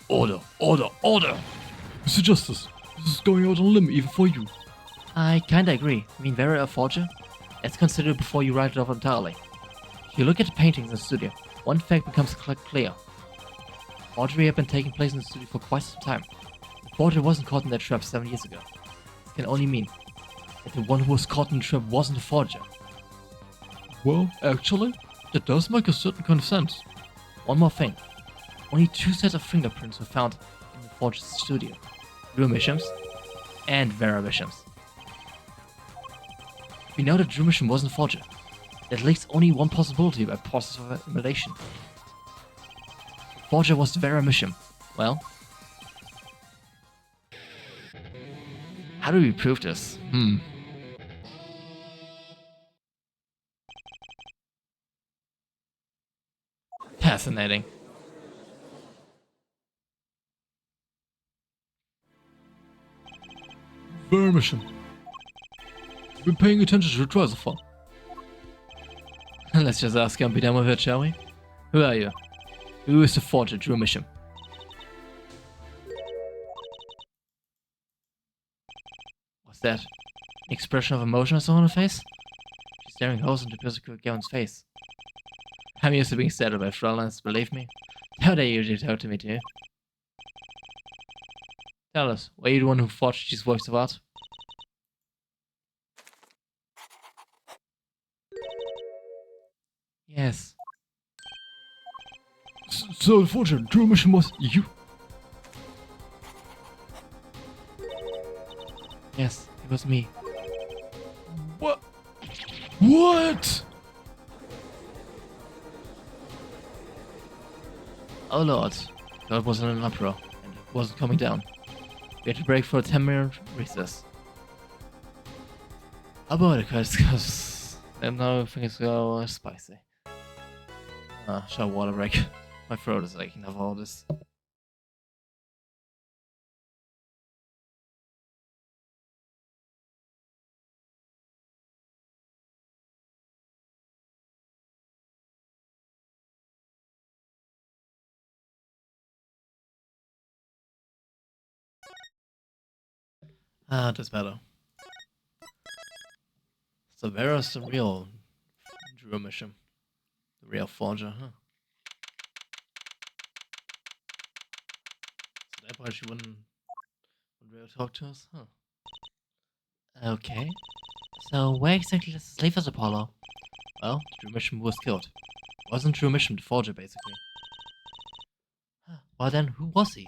Order, order, order! Mr. Justice, this is going out on a limb even for you. I kinda agree. I mean, Vera a forger? Let's consider it before you write it off entirely. If you look at the paintings in the studio, one fact becomes clear. Forgery had been taking place in the studio for quite some time. The forger wasn't caught in that trap 7 years ago. This can only mean that the one who was caught in the trap wasn't a forger. Well, actually, that does make a certain kind of sense. One more thing. Only 2 sets of fingerprints were found in the forger's studio. Drew Misham's and Vera Misham's. We know that Drew Misham wasn't a forger. That leaves only one possibility by process of elimination. The forger was Vera Misham. Well, how do we prove this? Fascinating. Vera Misham. You've been paying attention to the trial so far. Let's just ask and be done with it, shall we? Who are you? Who is the forger, Drew Misham? What's that? An expression of emotion I saw on her face? She's staring holes into Persecutor Gavin's face. I'm used to being startled by Frauleins, believe me. How they usually talk to me too. Tell us, were you the one who forged these works of art? Yes. So the forger, Drew Misham, was you? Yes, it was me. What? What? Oh lord, God was in an uproar, and it wasn't coming down. We had to break for a 10-minute recess. How about it, because now things go spicy. Shall water break. My throat is aching of all this. Ah, that's better. So Vera's the real Drew Misham. The real forger, huh? So that why she wouldn't really talk to us, huh? Okay. So where exactly does this leave us, Apollo? Well, Drew Misham was killed. It wasn't Drew Misham the forger, basically. Huh. Well then, who was he?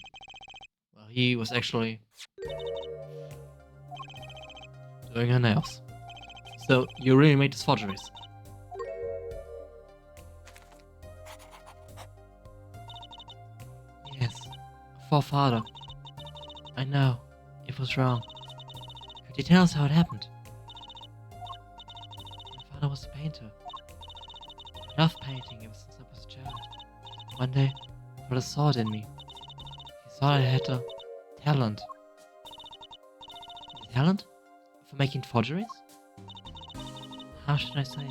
Well, he was actually doing her nails. So, you really made these forgeries? Yes. For father. I know. It was wrong. Could you tell us how it happened? My father was a painter. I loved painting ever since I was a child. One day, father saw it in me. He saw I had a talent. A talent? For making forgeries? How should I say?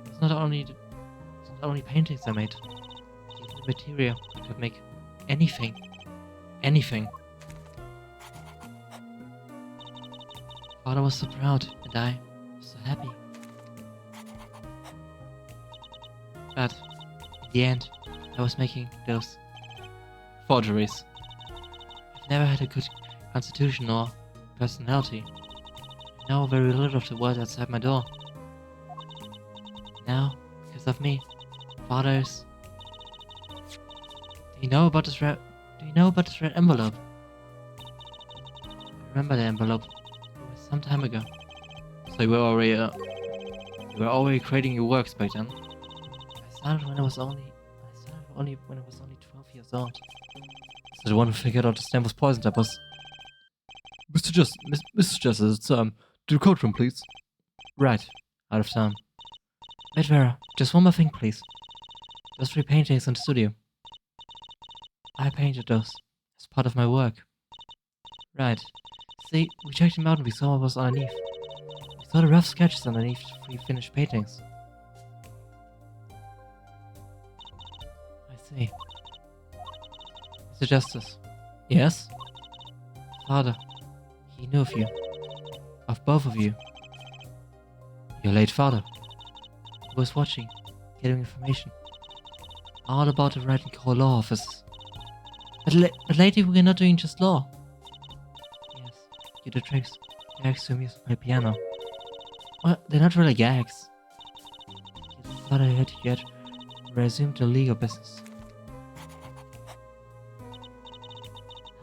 It's not only paintings I made. Even the material I could make anything. Anything. Father was so proud, and I was so happy. But in the end, I was making those forgeries. I've never had a good constitution or personality. I know very little of the world outside my door. Now, because of me, fathers. Do you know about this red envelope? I remember the envelope. It was some time ago. So you were already creating your works back then. I started when I was only 12 years old. So the one who figured out the stamp was poisoned, that was. Mr. Justice, it's, to the courtroom, please. Right. Out of time. Wait, Vera, just one more thing, please. Those 3 paintings in the studio. I painted those as part of my work. Right. See, we checked them out and we saw what was underneath. We saw the rough sketches underneath the 3 finished paintings. I see. Mr. Justice. Yes? Father. He knew of you. Of both of you. Your late father. He was watching, getting information. All about the Writing Core law office. But lately we're not doing just law. Yes, you do tricks. Gags to amuse my piano. Well, they're not really gags. Your father had yet resumed the legal business.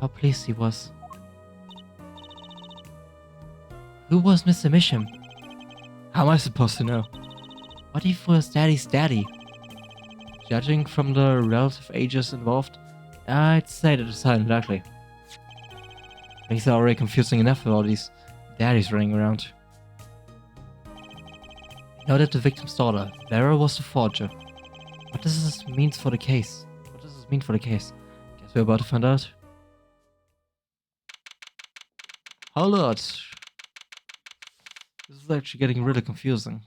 How pleased he was. Who was Mr. Misham? How am I supposed to know? What if he was Daddy's daddy? Judging from the relative ages involved, I'd say that it's highly unlikely. Things are already confusing enough with all these daddies running around. We know that the victim's daughter, Vera, was the forger. What does this mean for the case? Guess we're about to find out. Hold on. This is actually getting really confusing.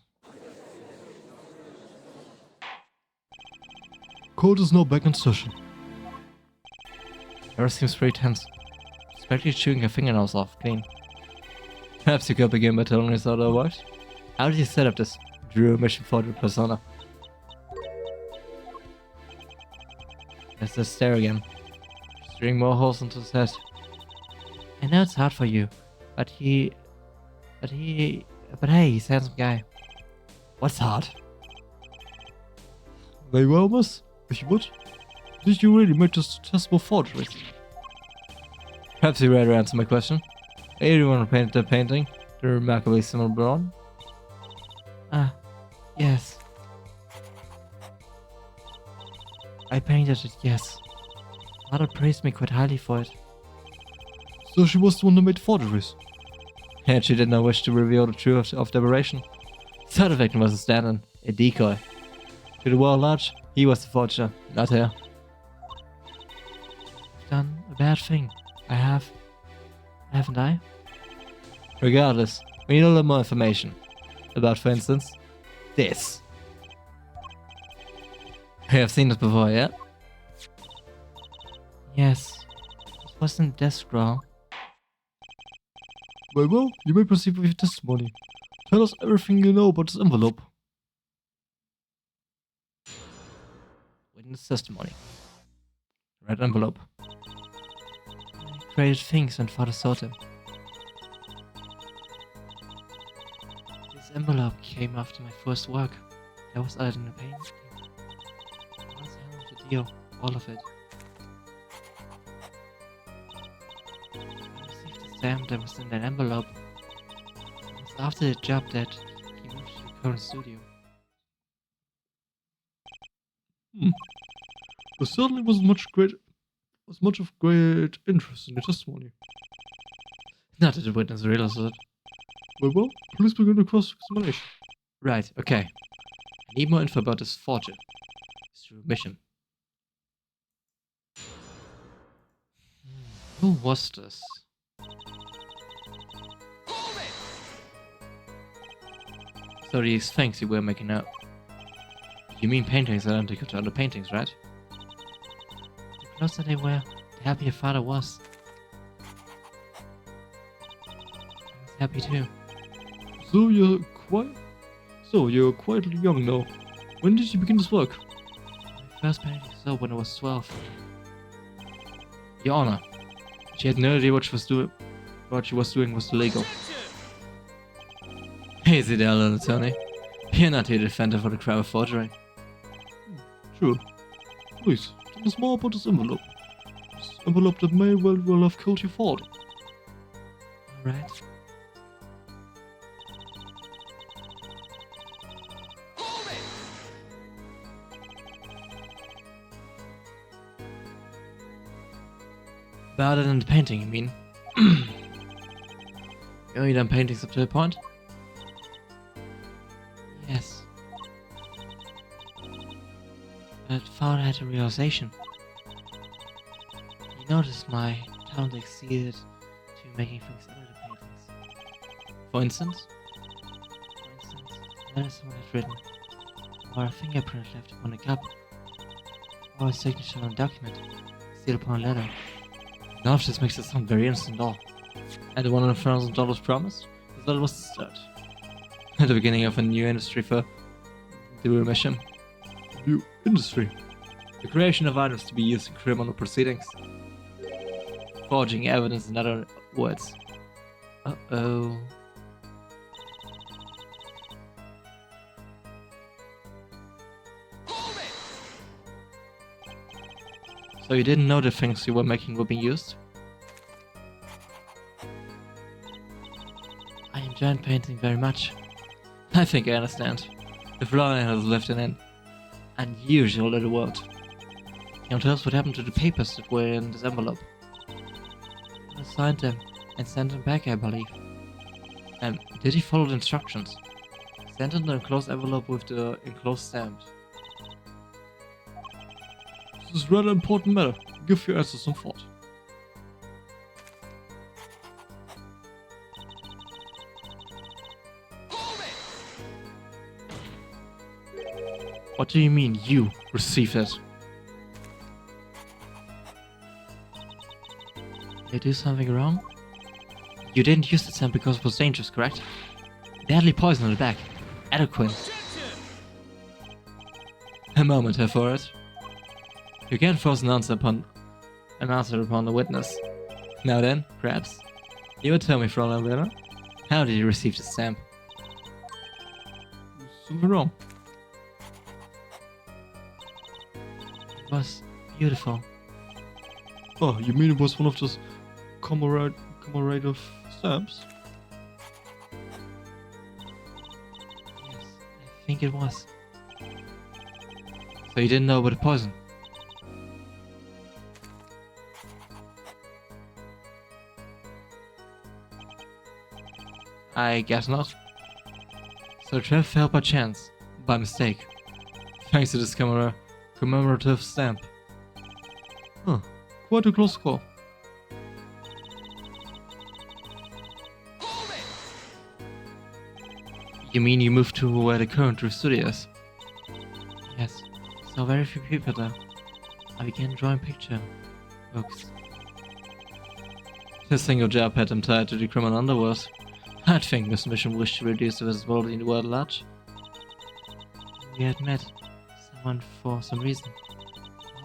Court is now back in session. Vera seems very tense. She's practically chewing her fingernails off clean. Perhaps you could begin by telling us otherwise. How did you set up this Drew Misham forger persona? There's the stare again. She's drilling more holes into his head. I know it's hard for you, but hey, he's a handsome guy. What's hard? Very well, miss. If you would. Did you really make this detestable forgeries? Perhaps you rather answer my question. Anyone who painted the painting, the remarkably similar blonde? Yes. I painted it, yes. Father praised me quite highly for it. So she was the one who made forgeries. And she did not wish to reveal the truth of the operation. So the victim was a stand-in, a decoy. To the world large, he was the forger, not her. I've done a bad thing. Haven't I? Regardless, we need a little more information. About, for instance, this. You have seen this before, yeah? Yes. This wasn't death scroll. Well, you may proceed with your testimony. Tell us everything you know about this envelope. Witness testimony. Red envelope. I created things when Father saw them. This envelope came after my first work. That was added in the painting. Once I handled the deal, all of it. I received the stamp that was in that envelope. It was after the job that he moved to the current studio. There certainly wasn't much of great interest in your testimony. Not that the witness realized it. Well, please begin the cross-examination. Right, okay. I need more info about this forger. His true mission. Who was this? So these things you were making up. You mean paintings identical to other paintings, right? The closer they were, the happier Father was. I was happy too. So you're quite young now. When did you begin this work? My first painting I saw when I was 12. Your Honor, she had no idea what she was doing. What she was doing was illegal. Easy there, little Tony. You're not here to defend her for the crime of forgery. Sure. Please, tell us more about this envelope. This envelope that may well have killed your father. Alright. About it in the painting, you mean? You only done paintings up to a point? Yes. But Father had a realization. He noticed my talent exceeded to making things other than paintings. For instance, a letter someone had written, or a fingerprint left upon a cup, or a signature on a document, sealed upon a letter. None of this makes it sound very innocent at all. And the $100,000 promised? That was the start. At the beginning of a new industry for the remission. New industry? The creation of items to be used in criminal proceedings. Forging evidence, in other words. Uh-oh. So you didn't know the things you were making were being used? I enjoyed painting very much. I think I understand. The Florian has lived in an unusual little world. Can you tell us what happened to the papers that were in this envelope? I signed them and sent them back, I believe. Did he follow the instructions? Sent in the enclosed envelope with the enclosed stamp. This is a rather important matter. Give your answer some thought. What do you mean you received it? Did you do something wrong? You didn't use the stamp because it was dangerous, correct? Deadly poison on the back. Adequate. A moment here for it. You can't force an answer upon the witness. Now then, perhaps, you would tell me, Fräulein Werner, how did you receive the stamp? Something wrong. It was beautiful. Oh, you mean it was one of those commemorative stamps? Yes, I think it was. So you didn't know about the poison? I guess not. So Trev fell by chance, by mistake. Thanks to this commemorative stamp. Huh, quite a close call. You mean you moved to where the current Drift studio is? Yes, so very few people there. I began drawing picture books. This single job had him tied to the criminal underworld. I think Miss Mission wished to reduce the visibility in the world at large. We had met someone for some reason.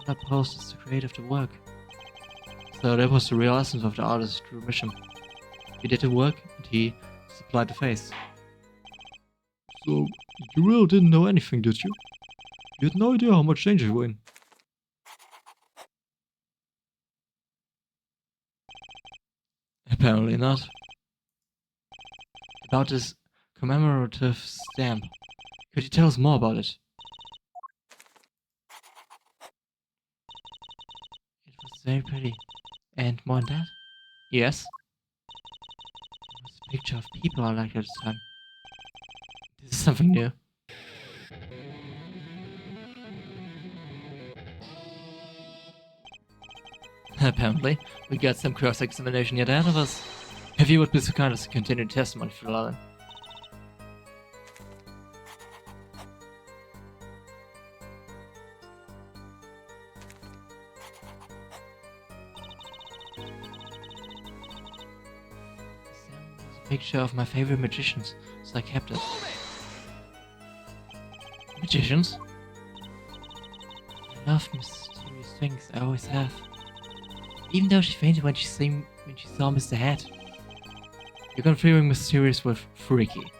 Another post is the creative to work. So that was the real essence of the artist's true mission. He did the work and he supplied the face. So, you really didn't know anything, did you? You had no idea how much danger you were in. Apparently not. About this commemorative stamp, could you tell us more about it? It was very pretty. And more than that? Yes? It was a picture of people I liked at the time. This is something new. Apparently, we got some cross-examination yet ahead of us. If you would be so kind as to continue testimony for Alan. Sam was a picture of my favorite magicians, so I kept it. Magicians? I love mysterious things, I always have. Even though she fainted when she saw Mr. Hat. You're confusing mysterious with freaky.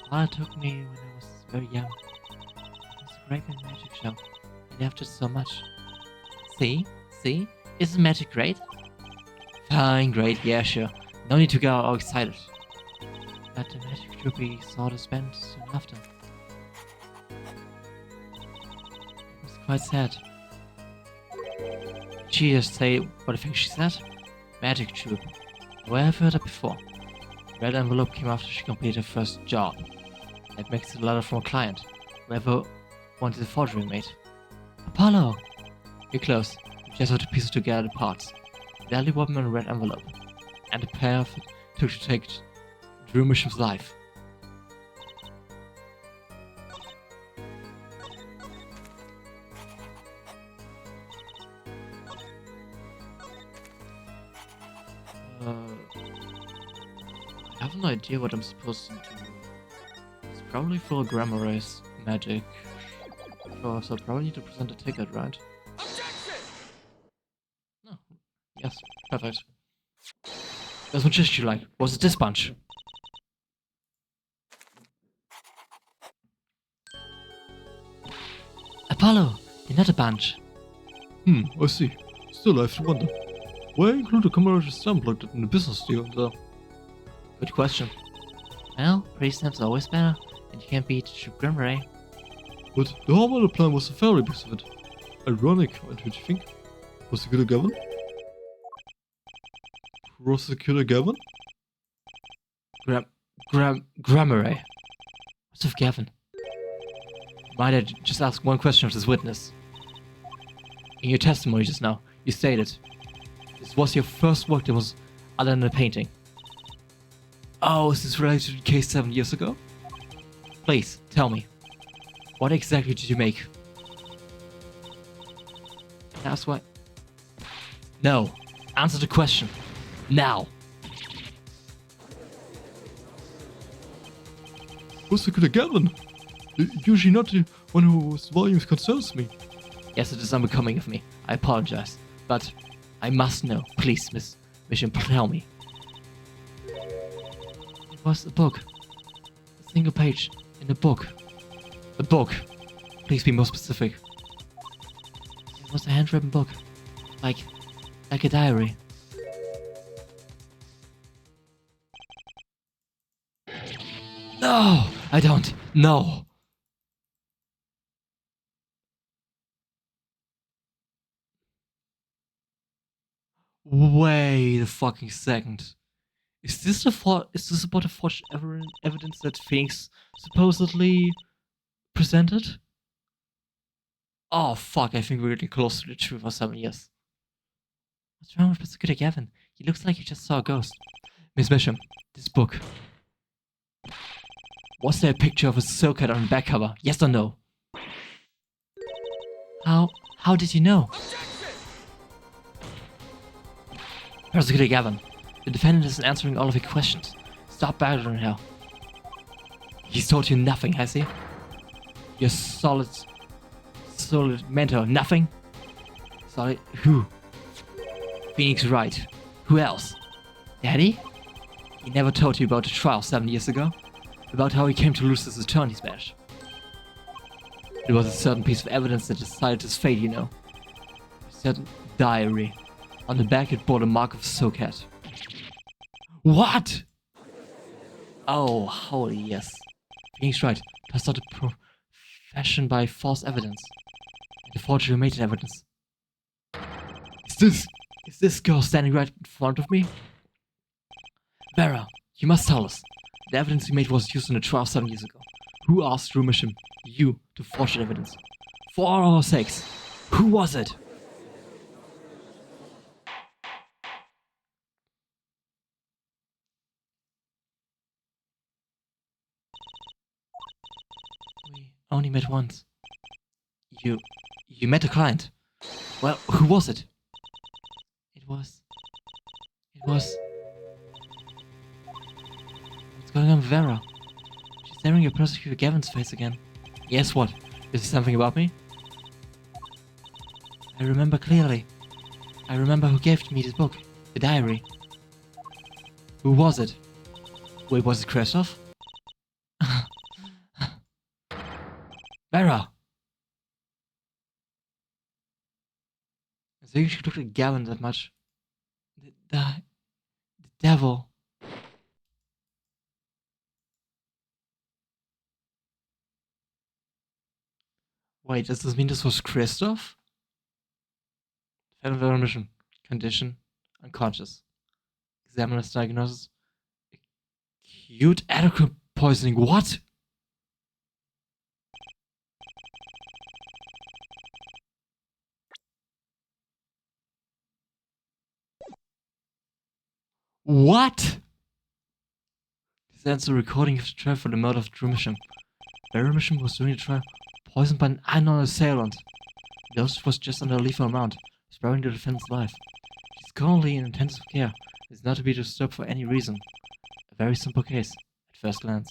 Father took me when I was very young. It was a great big magic show. I loved it so much. See? See? Isn't magic great? Fine, great, yeah, sure. No need to get all excited. But the magic droopy saw the spend soon after. It was quite sad. Did she just say what I think she said? Magic troop. Where have heard that before? Red envelope came after she completed her first job. That makes it a letter from a client. Whoever wanted the forgery made. Apollo! You're close. You just have to piece together the parts. Deadly weapon in a red envelope. And the path it took to take Drew Mission's life. I have no idea what I'm supposed to do. It's probably for a grammar race magic. Sure, so I probably need to present a ticket, right? No. Yes, perfect. That's what just you like. Was it this bunch? Apollo! You're not a bunch. I see. Still, I have to wonder. Why include a commemorative stamp like that in the business deal? Good question. Well, pretty stamps are always better, and you can't beat Troop Grimray. But the whole other plan was the fairy piece of it. Ironic, don't you think? Prosecutor Gavin? Prosecutor Gavin? Grammaray. What's with Gavin? Might I just ask one question of this witness? In your testimony just now, you stated this was your first work that was other than a painting. Oh, is this related to the case 7 years ago? Please, tell me. What exactly did you make? That's what. No. Answer the question. Now. Prosecutor Gavin! Usually not the one whose volumes concerns me. Yes, it is unbecoming of me. I apologize. But I must know. Please, Miss Mission, tell me. It was a book. A single page in a book. A book? Please be more specific. It was a handwritten book. Like a diary. No! I don't. No! Wait a fucking second. Is this about the forged evidence that Phoenix supposedly presented? Oh fuck, I think we're getting close to the truth for 7 years. What's wrong with Prosecutor Gavin? He looks like he just saw a ghost. Miss Bisham, this book. Was there a picture of a Soulcat on the back cover? Yes or no? How did you know? Prosecutor Gavin, the defendant isn't answering all of your questions. Stop battering her. He's told you nothing, has he? Your solid mentor, nothing? Solid who? Phoenix Wright. Who else? Daddy? He never told you about the trial 7 years ago? About how he came to lose his attorney's badge? It was a certain piece of evidence that decided his fate, you know. A certain diary. On the back it bore the mark of a Soulcat. What? Oh, holy yes. Phoenix Wright does not a profession by false evidence. And the forgery made evidence. Is this girl standing right in front of me? Vera, you must tell us. The evidence you made was used in the trial 7 years ago. Who asked Rumisham, you, to forge that evidence? For all our sakes, who was it? We only met once. You met a client. Well, who was it? It was... What's going on with Vera? She's staring at Prosecutor Gavin's face again. Yes, what? Is there something about me? I remember clearly. I remember who gave me this book. The diary. Who was it? Wait, was it Krestoff? Vera! I think she looked at Gavin that much. The devil. Wait, does this mean this was Krestoff? Defendant mission. Condition. Unconscious. Examiner's diagnosis. Acute adequate poisoning. What? What? This ends the recording of the trial for the murder of Rumisham. Barry Rumisham was during the trial poisoned by an unknown assailant. The dosage was just under a lethal amount, sparing the defendant's life. She's currently in intensive care. Is not to be disturbed for any reason. A very simple case, at first glance,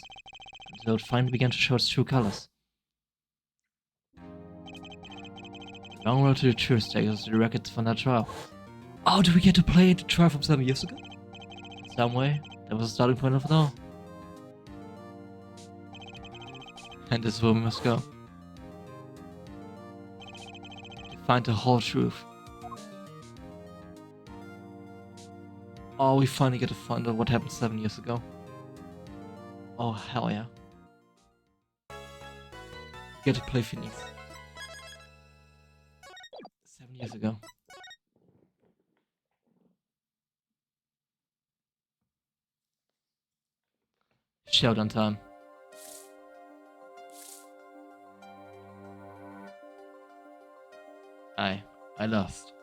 until it finally began to show its true colors. The long road to the truth takes us to the records from that trial. Oh, do we get to play the trial from 7 years ago? In some way, that was the starting point of it all. And this is where we must go. To find the whole truth. Oh, we finally get to find out what happened 7 years ago. Oh, hell yeah. We get to play Phoenix. 7 years ago. Showdown time. I lost.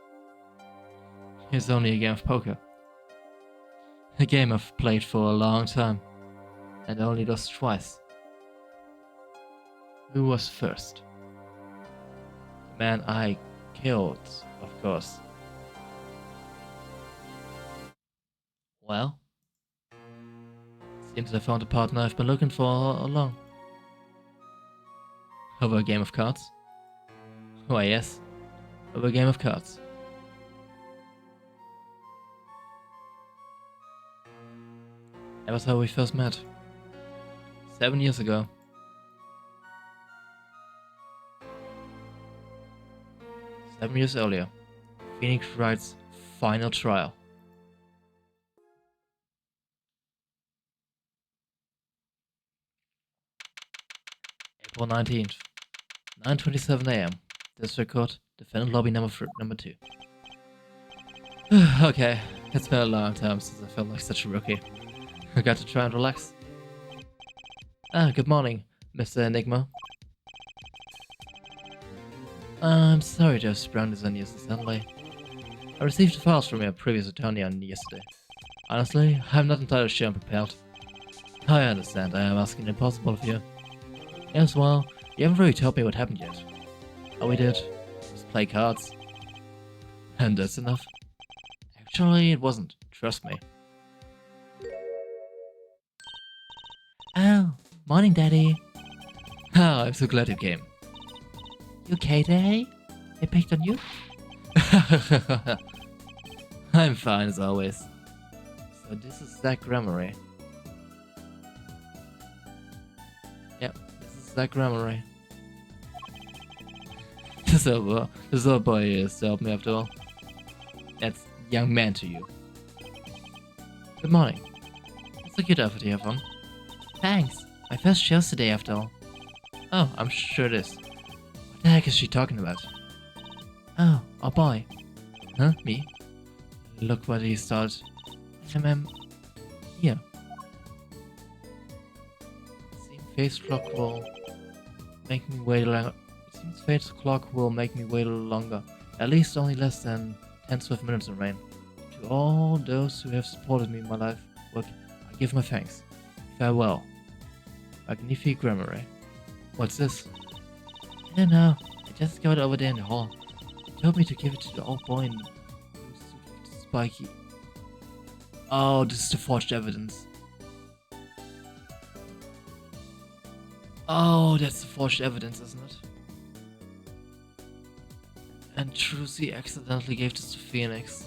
It's only a game of poker. A game I've played for a long time, and only lost twice. Who was first? The man I killed, of course. Well, seems I found a partner I've been looking for all along. Over a game of cards? Why yes, over a game of cards. That was how we first met. 7 years ago. Seven years earlier. Phoenix Wright's final trial. April 19th. 9:27 AM. District Court, Defendant Lobby number 2. Okay, it's been a long time since I felt like such a rookie. I got to try and relax. Good morning, Mr. Enigma. I'm sorry to have sprung this on you so suddenly. I received the files from your previous attorney on yesterday. Honestly, I'm not entirely sure I'm prepared. I understand, I am asking the impossible of you. Yes, well, you haven't really told me what happened yet. All we did was play cards. And that's enough. Actually, it wasn't. Trust me. Oh, morning, Daddy. Oh, I'm so glad you came. You okay, Daddy? They picked on you? I'm fine as always. So this is Zach Grammary. Yep, this is Zach Grammary. This old boy is to help me after all. That's young man to you. Good morning. It's a cute outfit you have on. Thanks. My first show's today after all. Oh, I'm sure it is. What the heck is she talking about? Oh, a boy. Huh? Me? Look what he started. Here. Seems face clock will make me wait longer. Seems face clock will make me wait a little longer. At least only less than 10 swift minutes remain. To all those who have supported me in my life work, I give my thanks. Farewell. Magnifique Grammary. What's this? I don't know. I just got it over there in the hall. He told me to give it to the old boy in the suit with spiky. Oh, this is the forged evidence. Oh, that's the forged evidence, isn't it? And Trucy accidentally gave this to Phoenix.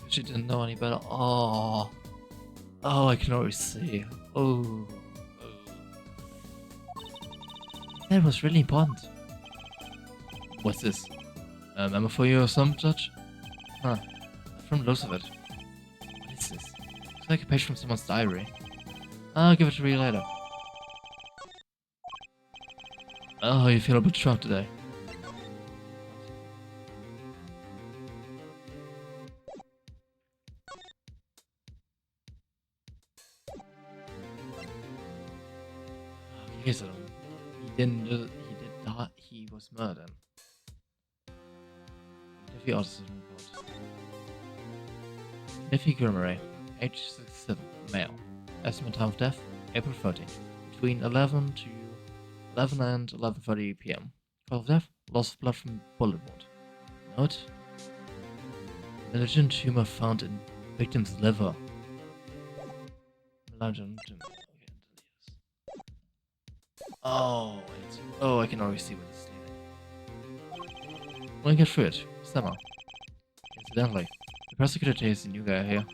She didn't know any better. Oh. Oh, I can already see. Oh. That was really important. What's this? A memo for you or some such? Huh. From the looks of it. What is this? Looks like a page from someone's diary. I'll give it to you later. Oh, you feel a bit drunk today. Okay, so he did not, he was murdered. If you also report. Niffy Grammary, age 67, male. Estimate time of death, April 13, between 11 and 11:30 p.m. Cause of death, loss of blood from bullet wound. Note, malignant tumor found in victim's liver. Malignant tumor. Oh, wait. Oh, I can already see what it's leaving. Wanna get through it? Summer. Incidentally, the prosecutor today is the new guy here.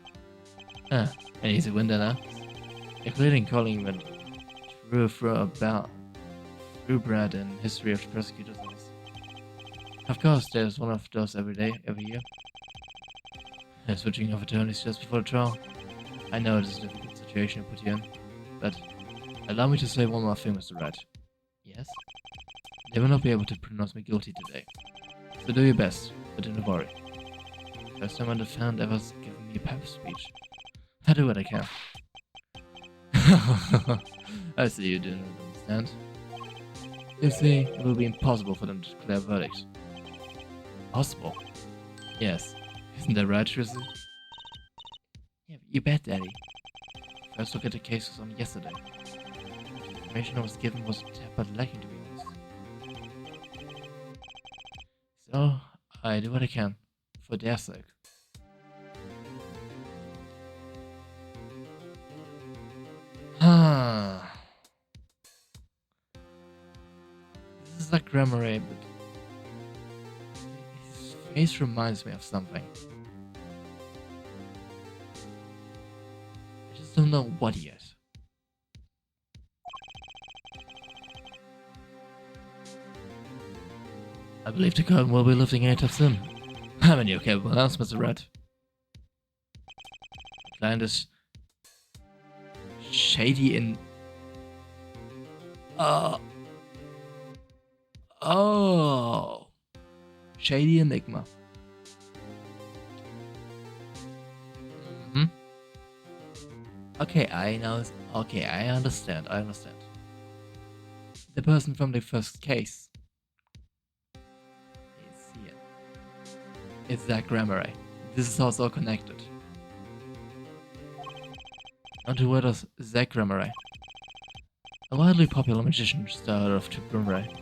Ah, and he's a winner now. Including calling him through Brad in history of the prosecutor's office. Of course, there's one of those every year. And switching of attorneys just before the trial. I know it is a difficult situation to put you in, but allow me to say one more thing, Mr. Wright. Yes? They will not be able to pronounce me guilty today. So do your best, but don't worry. First time a defendant ever given me a pep speech. I do what I can. I see you do not understand. You see, it will be impossible for them to declare a verdict. Impossible? Yes. Isn't that right, Tristan? Yeah, you bet, Daddy. First look at the case was on yesterday. The information I was given was but lacking, to be honest. So, I do what I can, for their sake. This is like Grammary, but his face reminds me of something. I just don't know what yet. I believe the curtain will be lifting anytime soon. How many capable announcements, Red? Client is shady in. Oh. Shady Enigma. Okay, I know. Okay, I understand. The person from the first case. It's Zach Gramarye. This is how it's all connected. And who was Zach Gramarye? A widely popular magician started off to Gramarye.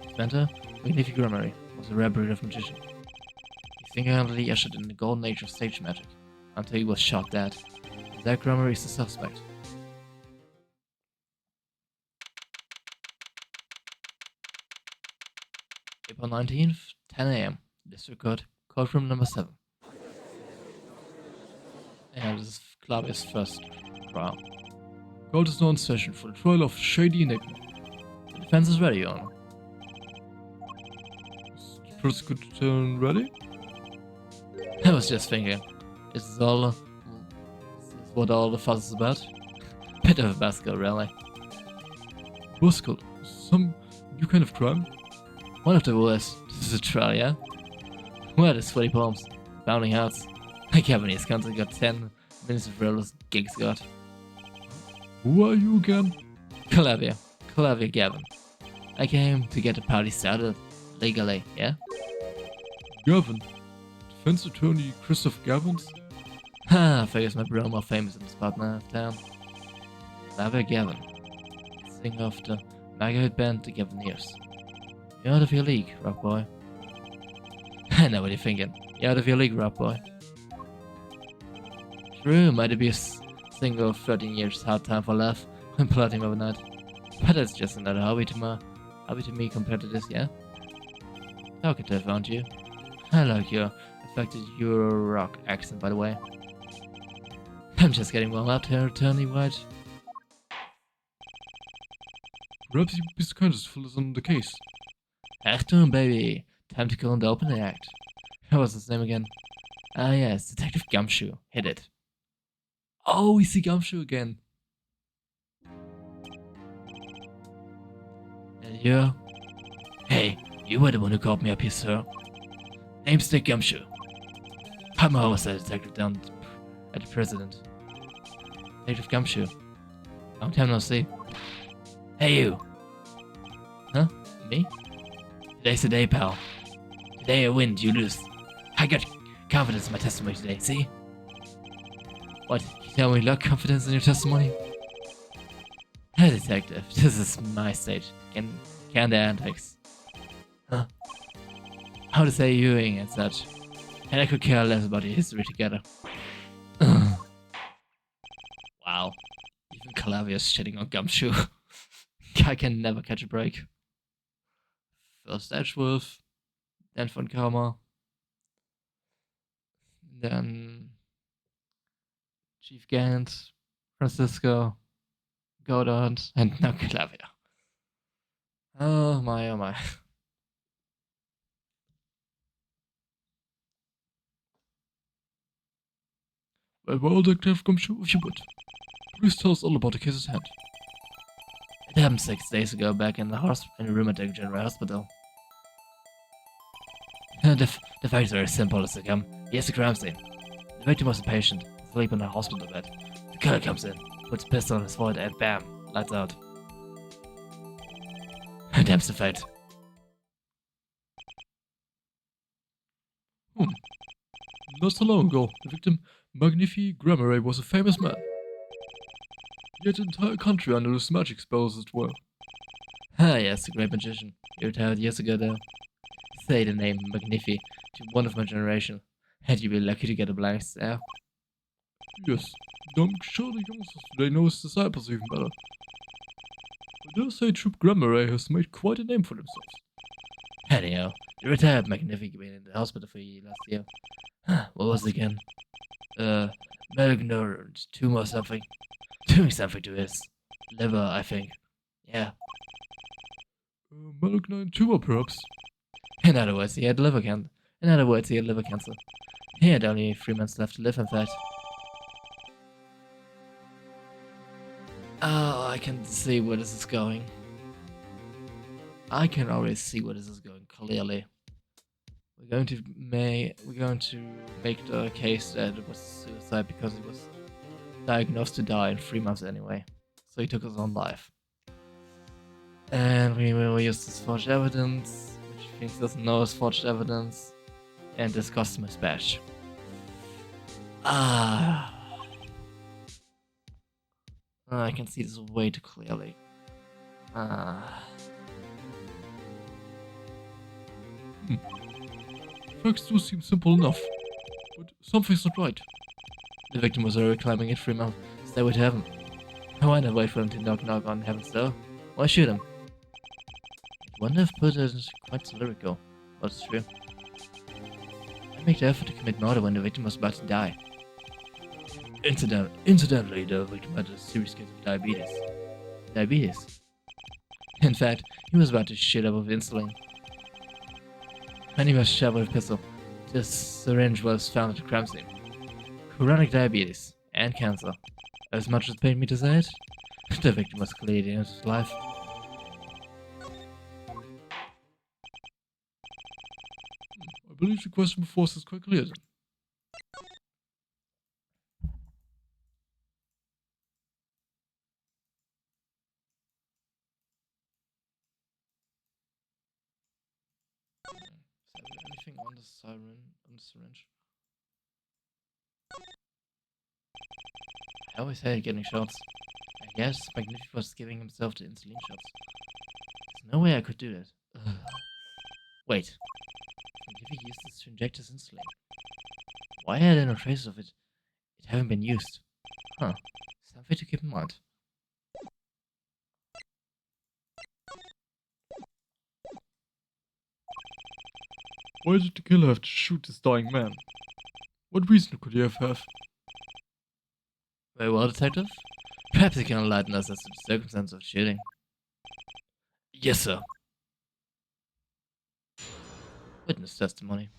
His mentor, McNiffy Gramarye, was a rare breed of magician. He single-handedly ushered in the golden age of stage magic, until he was shot dead. Zach Gramarye is the suspect. April 19th, 10 AM. District Court, courtroom number 7. And this is Clavia's first trial. Court is now in session for the trial of Shady Enigma. The defense is ready, Your Honor. Is the prosecutor ready? I was just thinking, is this what all the fuss is about? Bit of a basket, really. Buskell, some new kind of crime? One of the worst. This is a trial, yeah? Where are the sweaty palms? Bounding hearts? My Japanese country got 10 minutes of rollers gigs got. Who are you again? Calavia Gavin. I came to get the party started legally, yeah? Gavin. Defense attorney Christoph Gavins? Ha, figures my bro more famous in this part now of town. Calavia Gavin. Singer of the mega hit band The Gavineers. You're out of your league, rock boy. I know what you're thinking. You're out of your league, rock boy. True, might be a single of 13 years hard time for love when plotting overnight. But that's just another hobby to me compared to this, yeah? Talkative, aren't you? I like your affected Euro rock accent, by the way. I'm just getting warmed up here, Attorney White. Perhaps you'd be so kind as to fill us on the case. Achtung, baby. Time to go and open the act. What was his name again? Ah, yes, Detective Gumshoe. Hit it. Oh, we see Gumshoe again. And you? Hey, you were the one who called me up here, sir. Name's Dick Gumshoe. I'm a homicide detective down at the president. Detective Gumshoe. Long time no see. Hey, you. Huh? Me? Today's the day, pal. Today I win, you lose. I got confidence in my testimony today, see? What? You tell me you lack confidence in your testimony? Hey, detective, this is my stage. Can the antics. Huh? How to say viewing and such. And I could care less about your history together. Wow. Even Calavia's shitting on Gumshoe. Guy can never catch a break. First Edgeworth, then Von Karma, then Chief Gant, Francisco, Godard, and now Calavia. Oh my, oh my. Well, Detective Gumshoe, if you would. Please tell us all about the case at hand. It happened 6 days ago back in the Rheumatic General Hospital. The facts are as simple as they come. Here's the crime scene. The victim was a patient, asleep in a hospital bed. The killer comes in, puts a pistol in his forehead and bam, lights out. That's the fact. Not so long ago, the victim, McNiffy Gramarye, was a famous man. Yet the entire country under his magic spells as it were. Ah yes, a great magician. He retired years ago though. Say the name McNiffy to one of my generation, and you'll be lucky to get a blank stare. Yes, I'm sure the youngsters today know his disciples even better. I dare say Troop Gramarye has made quite a name for themselves. Anyhow, the retired McNiffy been in the hospital for last year. What was it again? Malignant tumor or something. Doing something to his liver, I think. Yeah. Malignant tumor, perhaps? In other words, he had liver cancer. He had only 3 months left to live, in fact. Oh, I can see where this is going. I can already see where this is going clearly. We're going to make the case that it was suicide because he was diagnosed to die in 3 months anyway. So he took his own life. And we will use this forged evidence, which Phoenix doesn't know is forged evidence. and this customer's badge. Ah. I can see this way too clearly. Facts do seem simple enough, but something's not right. The victim was already climbing in 3 months. Stairway to heaven. Why not wait for him to knock on heaven's door? Why shoot him? I wonder if Buddha is quite so lyrical, but it's true. I make the effort to commit murder when the victim was about to die. Incidentally, the victim had a serious case of diabetes. Diabetes? In fact, he was about to shit up with insulin. And he was shot with a pistol. This syringe was found at the crime scene. Chronic diabetes and cancer. As much as it pained me to say it, the victim was clearly in his life. I believe the question before us is quite clear then. Is there anything on the syringe? I always hated getting shots. I guess Magnific was giving himself the insulin shots. There's no way I could do that. Ugh. Wait. Magnific used this to inject his insulin. Why are there no traces of it? It having been used. Huh. Something to keep in mind. Why did the killer have to shoot this dying man? What reason could he have? Very well, Detective. Perhaps you can enlighten us as to the circumstances of the shooting. Yes, sir. Witness testimony.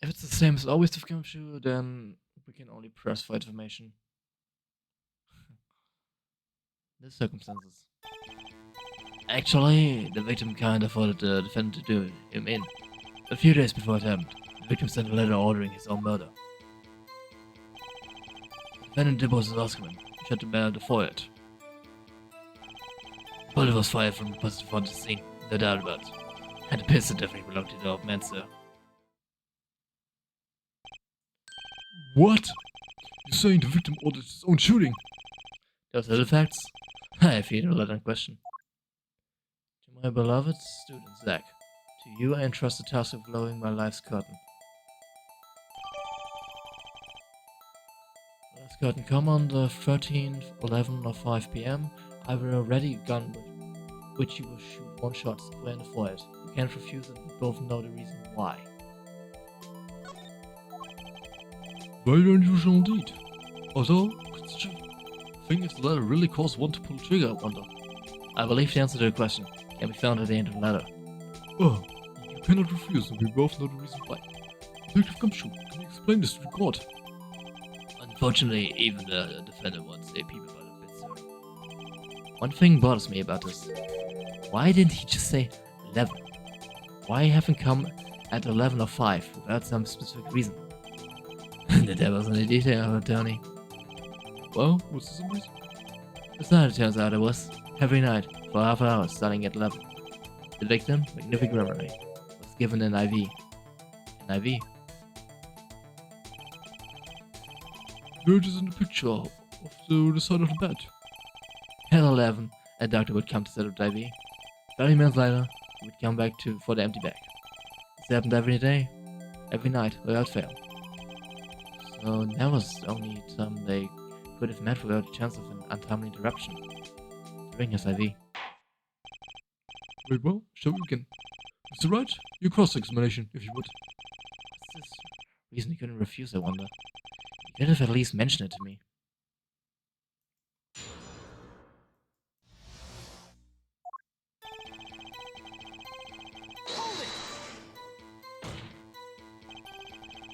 If it's the same as always with Gumshoe, then we can only press for information. The circumstances. Actually, the victim kind of ordered the defendant to do him in. A few days before it happened, the victim sent a letter ordering his own murder. The defendant deposed his Oscarman, shot the man at the forehead. The bullet was fired from the positive front of the scene, no doubt about it. And the pistol definitely belonged to the old man, sir. What? You're saying the victim ordered his own shooting? Those are the facts. I feed a letter in question. To my beloved student, Zach, to you I entrust the task of lowering my life's curtain. Life's curtain come on the 13th, 11 or 5 p.m. I have a ready gun with which you will shoot one shot square in the forehead. You can't refuse and we both know the reason why. Very unusual indeed. Although, could such a thing as the letter really cause one to pull the trigger, I wonder? I believe the answer to the question can be found at the end of the letter. Oh, you cannot refuse, and we both know the reason why. Detective Gumshoe, can you explain this to the court? Unfortunately, even the defendant wants a peep about it, bit, sir. One thing bothers me about this. Why didn't he just say 11? Why haven't come at 11 or 5 without some specific reason? The devil's in the detail, Tony. Well, what's the summary? As it turns out, it was every night for half an hour starting at 11. The victim, Magnific Memory, was given an IV. An IV? There it is in the picture of the side of the bed. At 11, a doctor would come to set up the IV. 30 minutes later, he would come back for the empty bag. This happened every day, every night, without fail. So that was the only time they could have met without a chance of an untimely interruption during his IV. Very well, shall we begin? Mr. Wright, your cross-examination, if you would. What's this reason he couldn't refuse, I wonder? He could have at least mentioned it to me.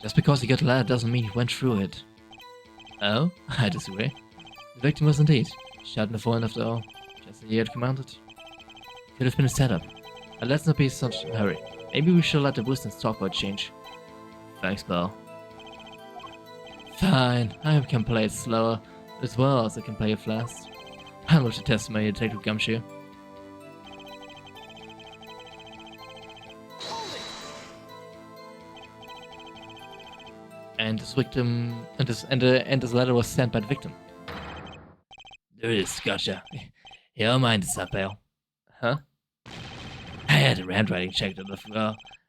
Just because he got a letter doesn't mean he went through it. Oh? I disagree. The victim was indeed shot in the forehead after all, just as he had commanded. Could have been a setup. But let's not be in such a hurry. Maybe we should let the Boostons talk about change. Thanks, pal. Fine, I can play it slower, as well as I can play it fast. I love to test my Detective Gumshoe. And this victim, and this letter was sent by the victim. There it is, gotcha. Your mind is up, pal. Huh? I had the handwriting checked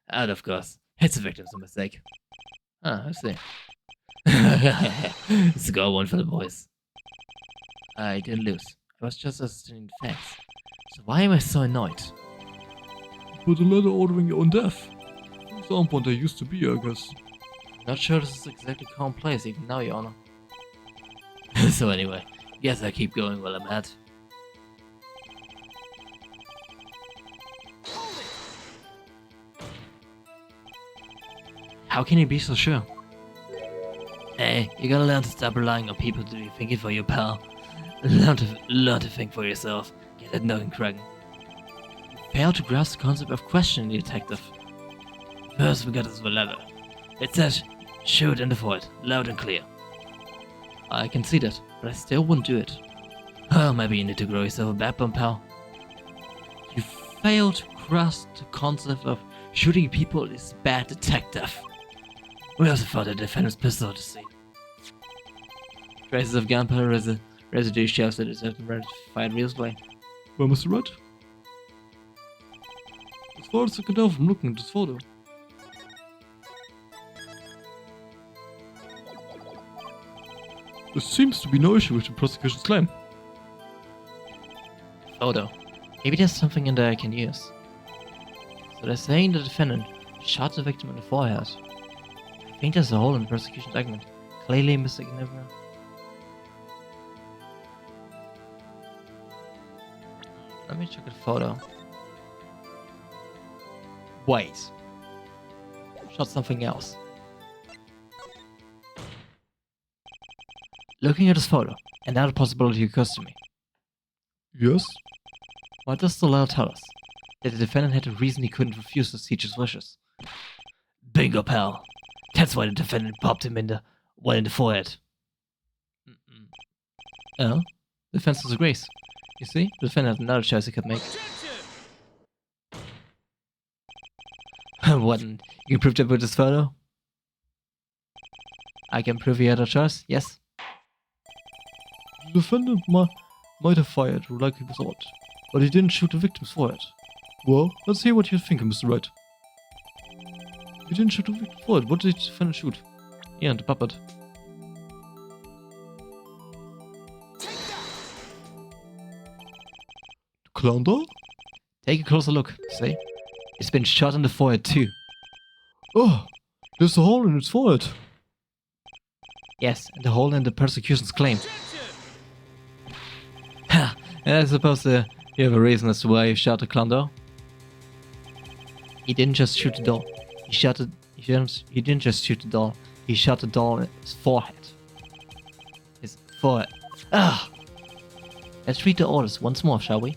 out, of course. It's the victim's mistake. Ah, I see. It's a good one for the boys. I didn't lose. I was just ascertaining the facts. So why am I so annoyed? Put a letter ordering your own death. Some point there used to be, I guess. Not sure this is exactly commonplace even now, Your Honor. So anyway, guess I keep going while I'm at. How can you be so sure? Hey, you gotta learn to stop relying on people to be thinking for you, pal. Learn to think for yourself. Get that noggin cracking. You fail to grasp the concept of questioning the detective. First, we got this letter. It says, shoot in the void, loud and clear. I can see that, but I still wouldn't do it. Oh, maybe you need to grow yourself a backbone, pal. You fail to grasp the concept of shooting people is bad detective. We also found the defendant's pistol to see. Traces of gunpowder residue shows that it has been fired recently. Well, Mr. Red? As far as I can tell from looking at this photo, there seems to be no issue with the prosecution's claim. Photo. Maybe there's something in there I can use. So they're saying the defendant shot the victim in the forehead. I think there's a hole in the prosecution's argument. Clearly misignificant. Let me check the photo. Wait. Shot something else. Looking at this photo, another possibility occurs to me. Yes? What does the letter tell us? That the defendant had a reason he couldn't refuse to Sieg's wishes. Bingo, pal. That's why the defendant popped him in the forehead. Oh? The defense disagrees. You see, the defendant had another choice he could make. What? You can prove that with this photo? I can prove he had a choice, yes? The defendant might have fired like he was thought, but he didn't shoot the victim's forehead. Well, let's hear what you think, Mr. Wright. He didn't shoot the victim's forehead. What did the defendant shoot? Yeah, the puppet. The clown doll? Take a closer look, see? It's been shot in the forehead too. Oh, there's a hole in its forehead. Yes, and the hole in the persecution's claim. Ha! And I suppose you have a reason as to why you shot the clown doll? He didn't just shoot the doll. He didn't just shoot the doll. He shot the doll in his forehead. His forehead. Ah! Let's read the orders once more, shall we?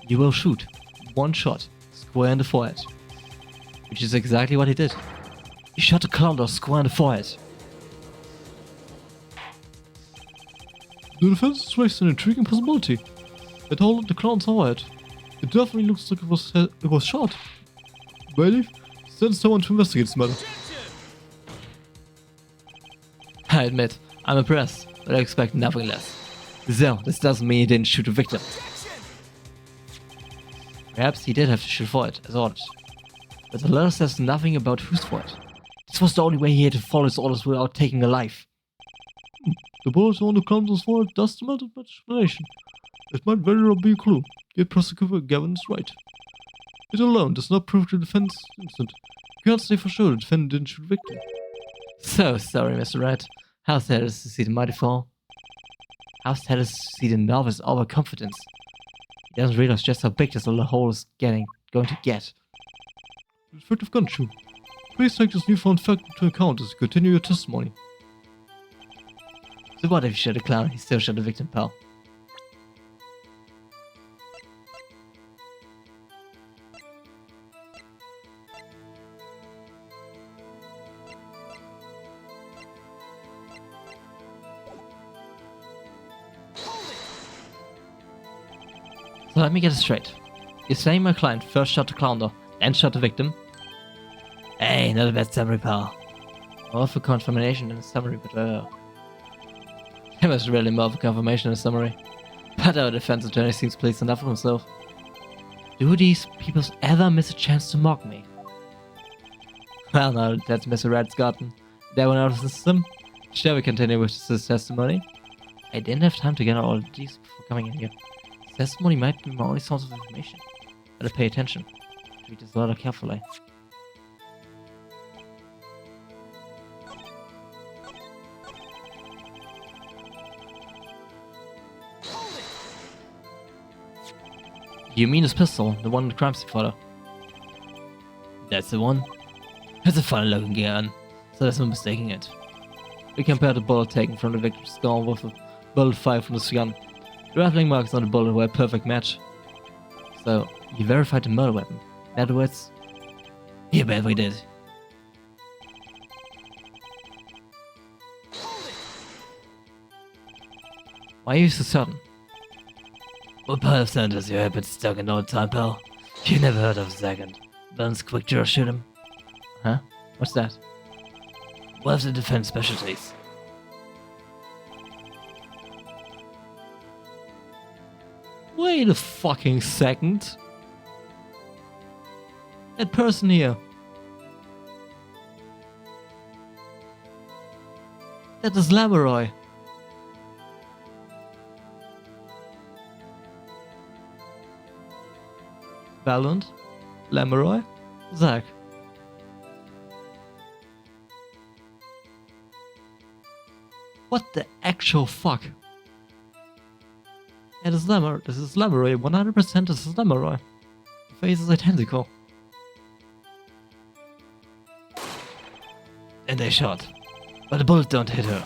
You will shoot one shot square in the forehead. Which is exactly what he did. He shot the clown doll square in the forehead. The defense has raised an intriguing possibility. It hole in the clown's forehead. It definitely looks like it was shot. Bailiff, send someone to investigate this matter. I admit, I'm impressed, but I expect nothing less. So, this doesn't mean he didn't shoot the victim. Perhaps he did have to shoot for it, as ordered. But the letter says nothing about whose for it. This was the only way he had to follow his orders without taking a life. The bullet on the clown's forehead does demand an explanation. It might very well be a clue, yet Prosecutor Gavin is right. It alone does not prove the defense innocent. You can't say for sure the defendant didn't shoot the victim. So sorry, Mr. Red. How sad it is to see the mighty fall. How sad it is to see the novice overconfidence. He doesn't realize just how big this little hole is going to get. Detective Gunshoe, please take this newfound fact into account as you continue your testimony. So what if you shot a clown? He still shot the victim, pal. So let me get it straight. You're saying my client first shot the clown doll, then shot the victim? Hey, not a bad summary, pal. More for confirmation than a summary, but it was really more for confirmation than a summary. But our defense attorney seems pleased enough with himself. Do these people ever miss a chance to mock me? Well, now that's Mr. Red's gotten that one out of the system. Shall we continue with his testimony? I didn't have time to get all of these before coming in here. His testimony might be my only source of information. Better pay attention. Read this rather carefully. You mean his pistol, the one in the crime scene photo? That's the one. It's a funny looking gun, so there's no mistaking it. We compared the bullet taken from the victim's skull with a bullet fired from this gun. The rattling marks on the bullet were a perfect match. So, you verified the murder weapon. In other words, you bet we did. Why are you so certain? What part of sentence you have been stuck in all the time, pal? You never heard of a second. Burns quick draw shoot him. Huh? What's that? One of the defense specialties. Wait a fucking second. That person here. That is Lamoroy. Valant, Lamoroy, Zack. What the actual fuck? Yeah, this is Lamoroy, 100% this is Lamoroy. The face is identical. And they shot. But the bullets don't hit her.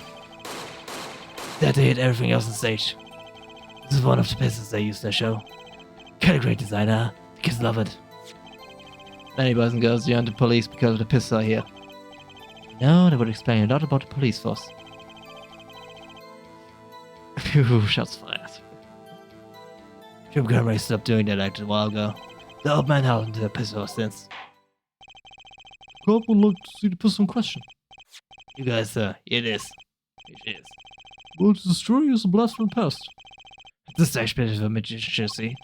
That they hit everything else on stage. This is one of the pistols they use in their show. Got a great design, huh? The kids love it. Many boys and girls joined the police because of the pistol here. No, that would explain a lot about the police force. Phew, shots fired. Jim Gramray stopped doing that act a while ago. The old man held into the pistol since. Cop would like to see the pistol in question. You guys, it is. It is. Well, the story is a blast from the past. It's a stage bit of a magician, see?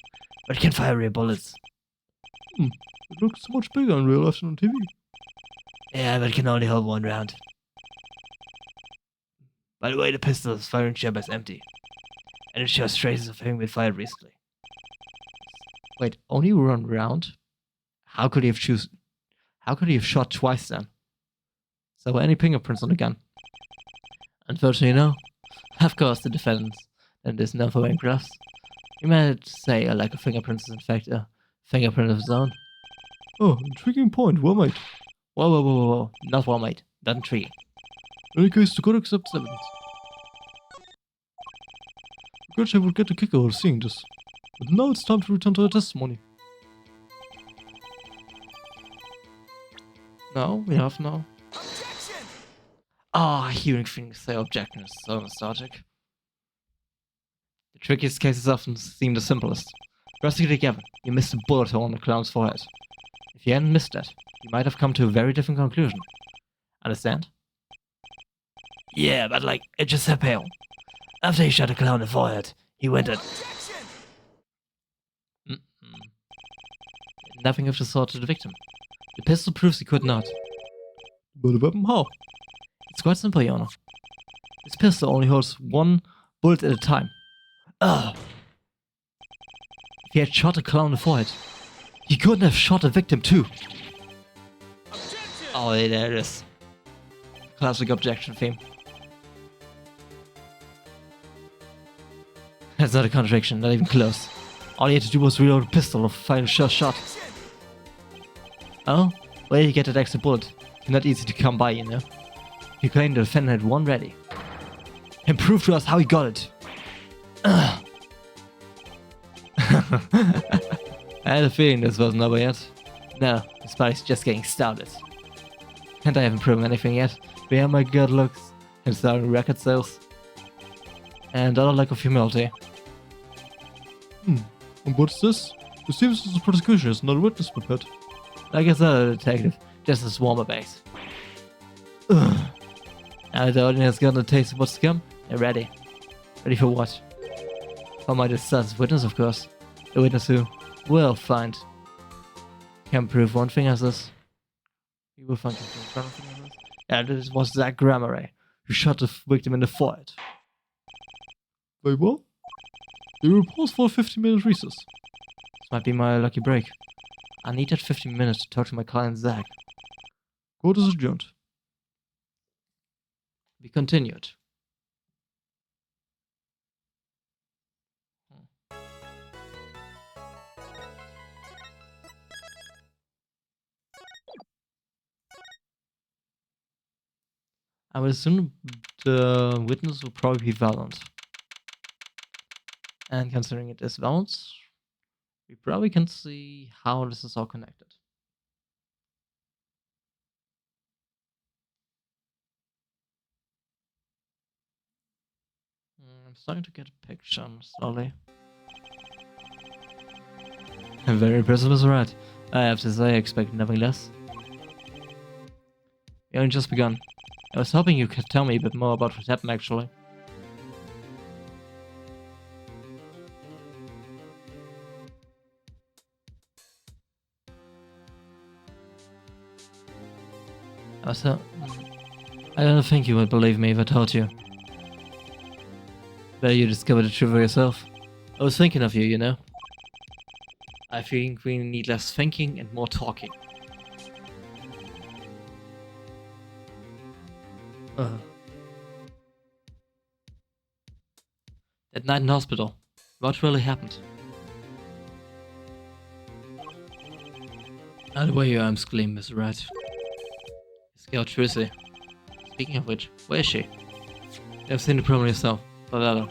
But it can fire real bullets. It looks so much bigger in real life than on TV. Yeah, but it can only hold one round. By the way, the pistol's firing chamber is empty. And it shows traces of having been fired recently. Wait, only one round? How could he have shot twice then? So were any fingerprints on the gun? Unfortunately, no. Of course, the defendant and is known for wearing gloves. You might say a lack of fingerprints is in fact a fingerprint of his own. Oh, intriguing point. Well made. Whoa. Not well made. Not intriguing. In any case, the court accepts evidence. Gretchen would get a kick out of seeing this. But now it's time to return to her testimony. No, we have no. Ah, hearing things say objection is so nostalgic. The trickiest cases often seem the simplest. Prosecutor Gavin, you missed a bullet hole in the clown's forehead. If you hadn't missed that, you might have come to a very different conclusion. Understand? Yeah, but like, it just happened. After he shot the clown in the forehead, he went at... Nothing of the sort to the victim. The pistol proves he could not. But the weapon, how? It's quite simple, Your Honor. This pistol only holds one bullet at a time. Ugh. If he had shot a clown in the forehead, he couldn't have shot a victim too. Objection! Oh, there it is. Classic objection theme. That's not a contradiction, not even close. All he had to do was reload the pistol and fire a shot. Oh? Where did he get that extra bullet? Not easy to come by, you know. He claimed the defendant had one ready. And prove to us how he got it. I had a feeling this wasn't over yet. No, this party's just getting started. And I haven't proven anything yet, beyond my good looks and starting record sales. And utter lack of humility. And what's this? It seems that the prosecution is not a witness prepared. Like I said, detective, just a swarmer base. Ugh. And the audience got a taste of what's to come. They're ready. Ready for what? For my decisive witness, of course. A witness who will find. Can prove one thing as this. He will find one thing as this. And it was Zach Gramarye who shot the victim in the forehead. Wait, what? They will pause for a 15-minute recess. This might be my lucky break. I need that 15 minutes to talk to my client Zach. Court is adjourned. Be continued. I would assume the witness will probably be Valent. And considering it is Valent, we probably can see how this is all connected. I'm starting to get a picture slowly. Very impressive, is right. I have to say, I expect nothing less. We only just begun. I was hoping you could tell me a bit more about what happened, actually. I don't think you would believe me if I told you. Better you discover the truth for yourself. I was thinking of you, you know. I think we need less thinking and more talking. That night in hospital, what really happened? Not the way your arms gleam, Miss Rat. Scout Trissy. Speaking of which, where is she? You've seen the problem yourself, Valero.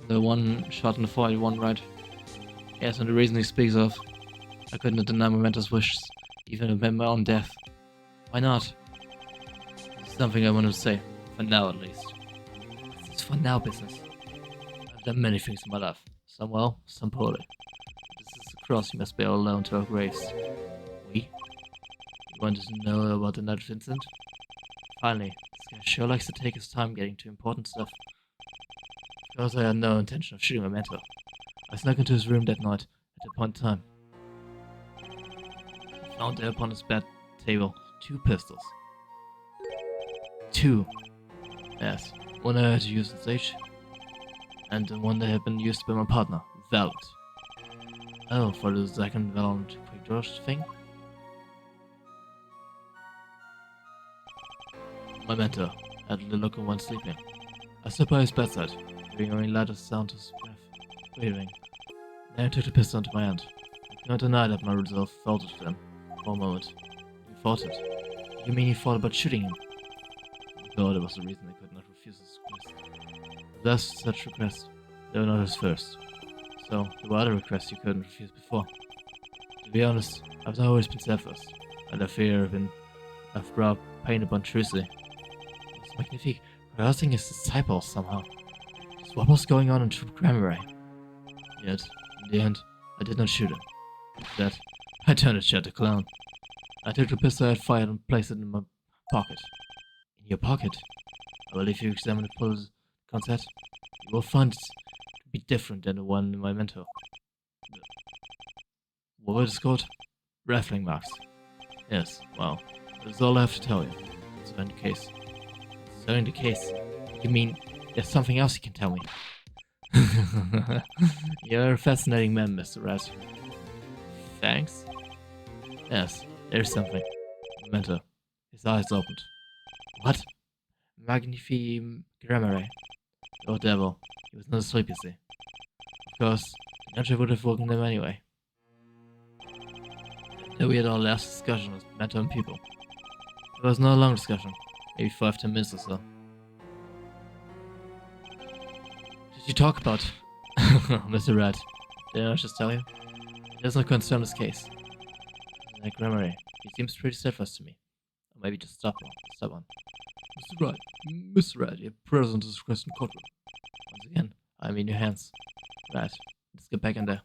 The one shot in the forehead, one right. Yes, and the reason he speaks of. I couldn't deny my mentor's wishes, even amid my own death. Why not? It's something I want to say, for now at least. It's for now business. I've done many things in my life, some well, some poorly. This is a cross you must bear alone to our graves. We? You wanted to know about the night of incident? Finally, this guy sure likes to take his time getting to important stuff. Because I had no intention of shooting my mentor. I snuck into his room that night, at a point in time. I found there upon his bed table 2 pistols. 2. Yes, one I had used on stage, and the one that had been used by my partner, Valent. Oh, for the second Valent quick draw thing? My mentor had the look of one sleeping. I stood by his bedside, hearing only louder sound of his breath, breathing. Then I took the pistol into my hand. I cannot deny that my resolve faltered for him. For a moment. You faltered. You mean you thought about shooting him? No, there was a reason I could not refuse his request. Thus, such request, they were not his first. So, there were other requests you couldn't refuse before. To be honest, I've not always been steadfast, and I fear I've brought pain upon Trucy. It was magnifique, rousing his disciples somehow. Just what was going on in Troop Gramarye? Yet, in the end, I did not shoot him. Instead, I turned and shot the clown. I took the pistol I had fired and placed it in my pocket. In your pocket? I believe if you examine the pulse concept, you will find it to be different than the one in my mentor. What was it called? Raffling marks. Yes, well, that's all I have to tell you. Concerning the case. Concerning the case? You mean there's something else you can tell me? You're a fascinating man, Mr. Rat. Thanks? Yes, there's something. Mentor. His eyes opened. What? Magnifique Gramarye. Oh devil, he was not asleep, you see. Of course, the mentor would have woken them anyway. Then we had our last discussion with mentor and people. It was not a long discussion, maybe 5-10 minutes or so. Did you talk about Mr. Rat? Didn't I just tell you? It does not concern this case. Like Gramarye, he seems pretty steadfast to me. Or maybe just stubborn. Mr. Rat, your presence is requested in courtroom. Once again, I'm in your hands. Right, let's get back in there.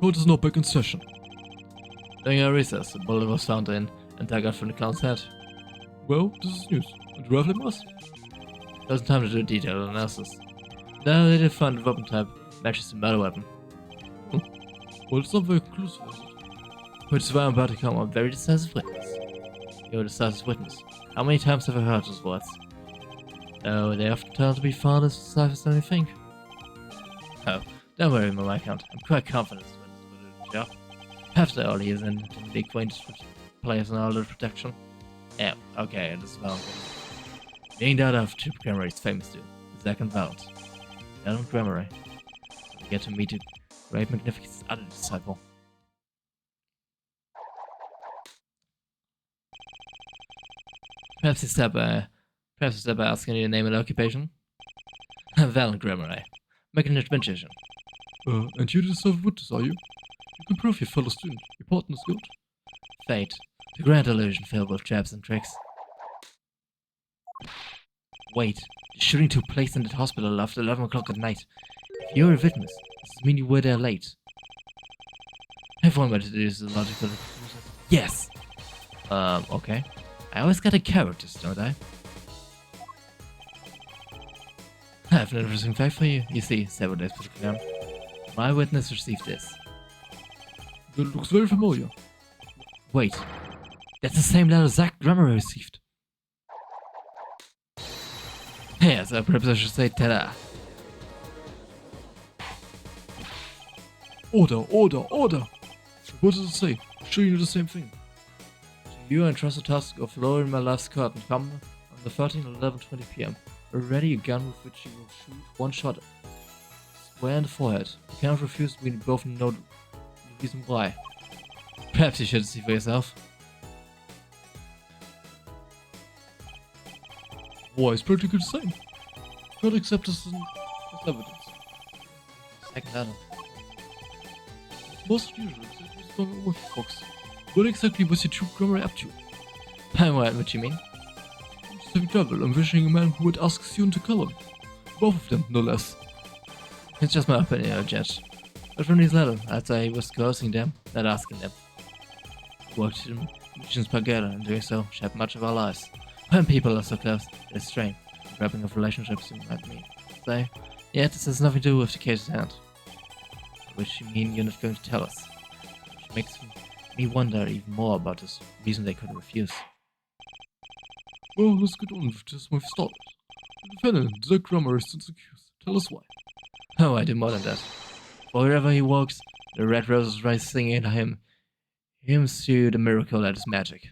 Court is now back in session. During a recess, a bullet was found in and dagger from the clown's head. Well, this is news. And you have us? There wasn't time to do a detailed analysis. Now they did find the weapon type matches the murder weapon. Well, it's not very conclusive, is it? Which is why I'm about to become a very decisive witness. You're a decisive witness. How many times have I heard those words? Oh, they often turn out to be far less decisive than you think. Oh, don't worry, my account. I'm quite confident this witness will do the job. After all, he is intimately acquainted with players and order protection. Yeah, okay, it is Valent. Being that of two Gramarys famous to, Zack and Valent. Valent Gramary. We get to meet the great Magnificent's other disciple. Perhaps you start by asking your name and occupation? Valent Gramary. Magnificent magician. And you the decisive witness, are you? You can prove your fellow student, your partner's guilt. Fate. The grand illusion filled with traps and tricks. Wait, the shooting took place in that hospital after 11 o'clock at night. If you're a witness, does this mean you were there late? I have one way to deduce the logical conclusions. Yes! Okay. I always got a characters, don't I? I have an interesting fact for you. You see, several days before the my witness received this. That looks very familiar. Wait, that's the same letter Zack Gramary received. Yes, perhaps I should say ta-da. Order, order, order! What does it say? Sure you know the same thing. To you I entrust the task of lowering my life's curtain. Come on the 13th at 11:20 p.m. Ready a gun with which you will shoot one shot square in the forehead. You cannot refuse, we both know the reason why. Perhaps you should see for yourself. Why, it's practically the same. Not accept this as evidence. Second letter. Most usual, it's going with Fox. What exactly was your true Gramary up to? I'm right, what you mean? Just having trouble envisioning a man who would ask Sion to kill him. Both of them, no less. It's just my opinion, Judge. But from these letters, I'd say he was coercing them, not asking them. He worked in missions together, and doing so shaped much of our lives. When people are so close, they strain, grabbing of relationships you might mean. So, yet this has nothing to do with the case at hand. Which you mean you're not going to tell us. Which makes me wonder even more about this reason they couldn't refuse. Well, let's get on with this when we've started. The defendant, Zack Gramary, is still accused. Tell us why. Oh, I do more than that. For wherever he walks, the red roses rise singing at him. Hymns to the miracle that is magic.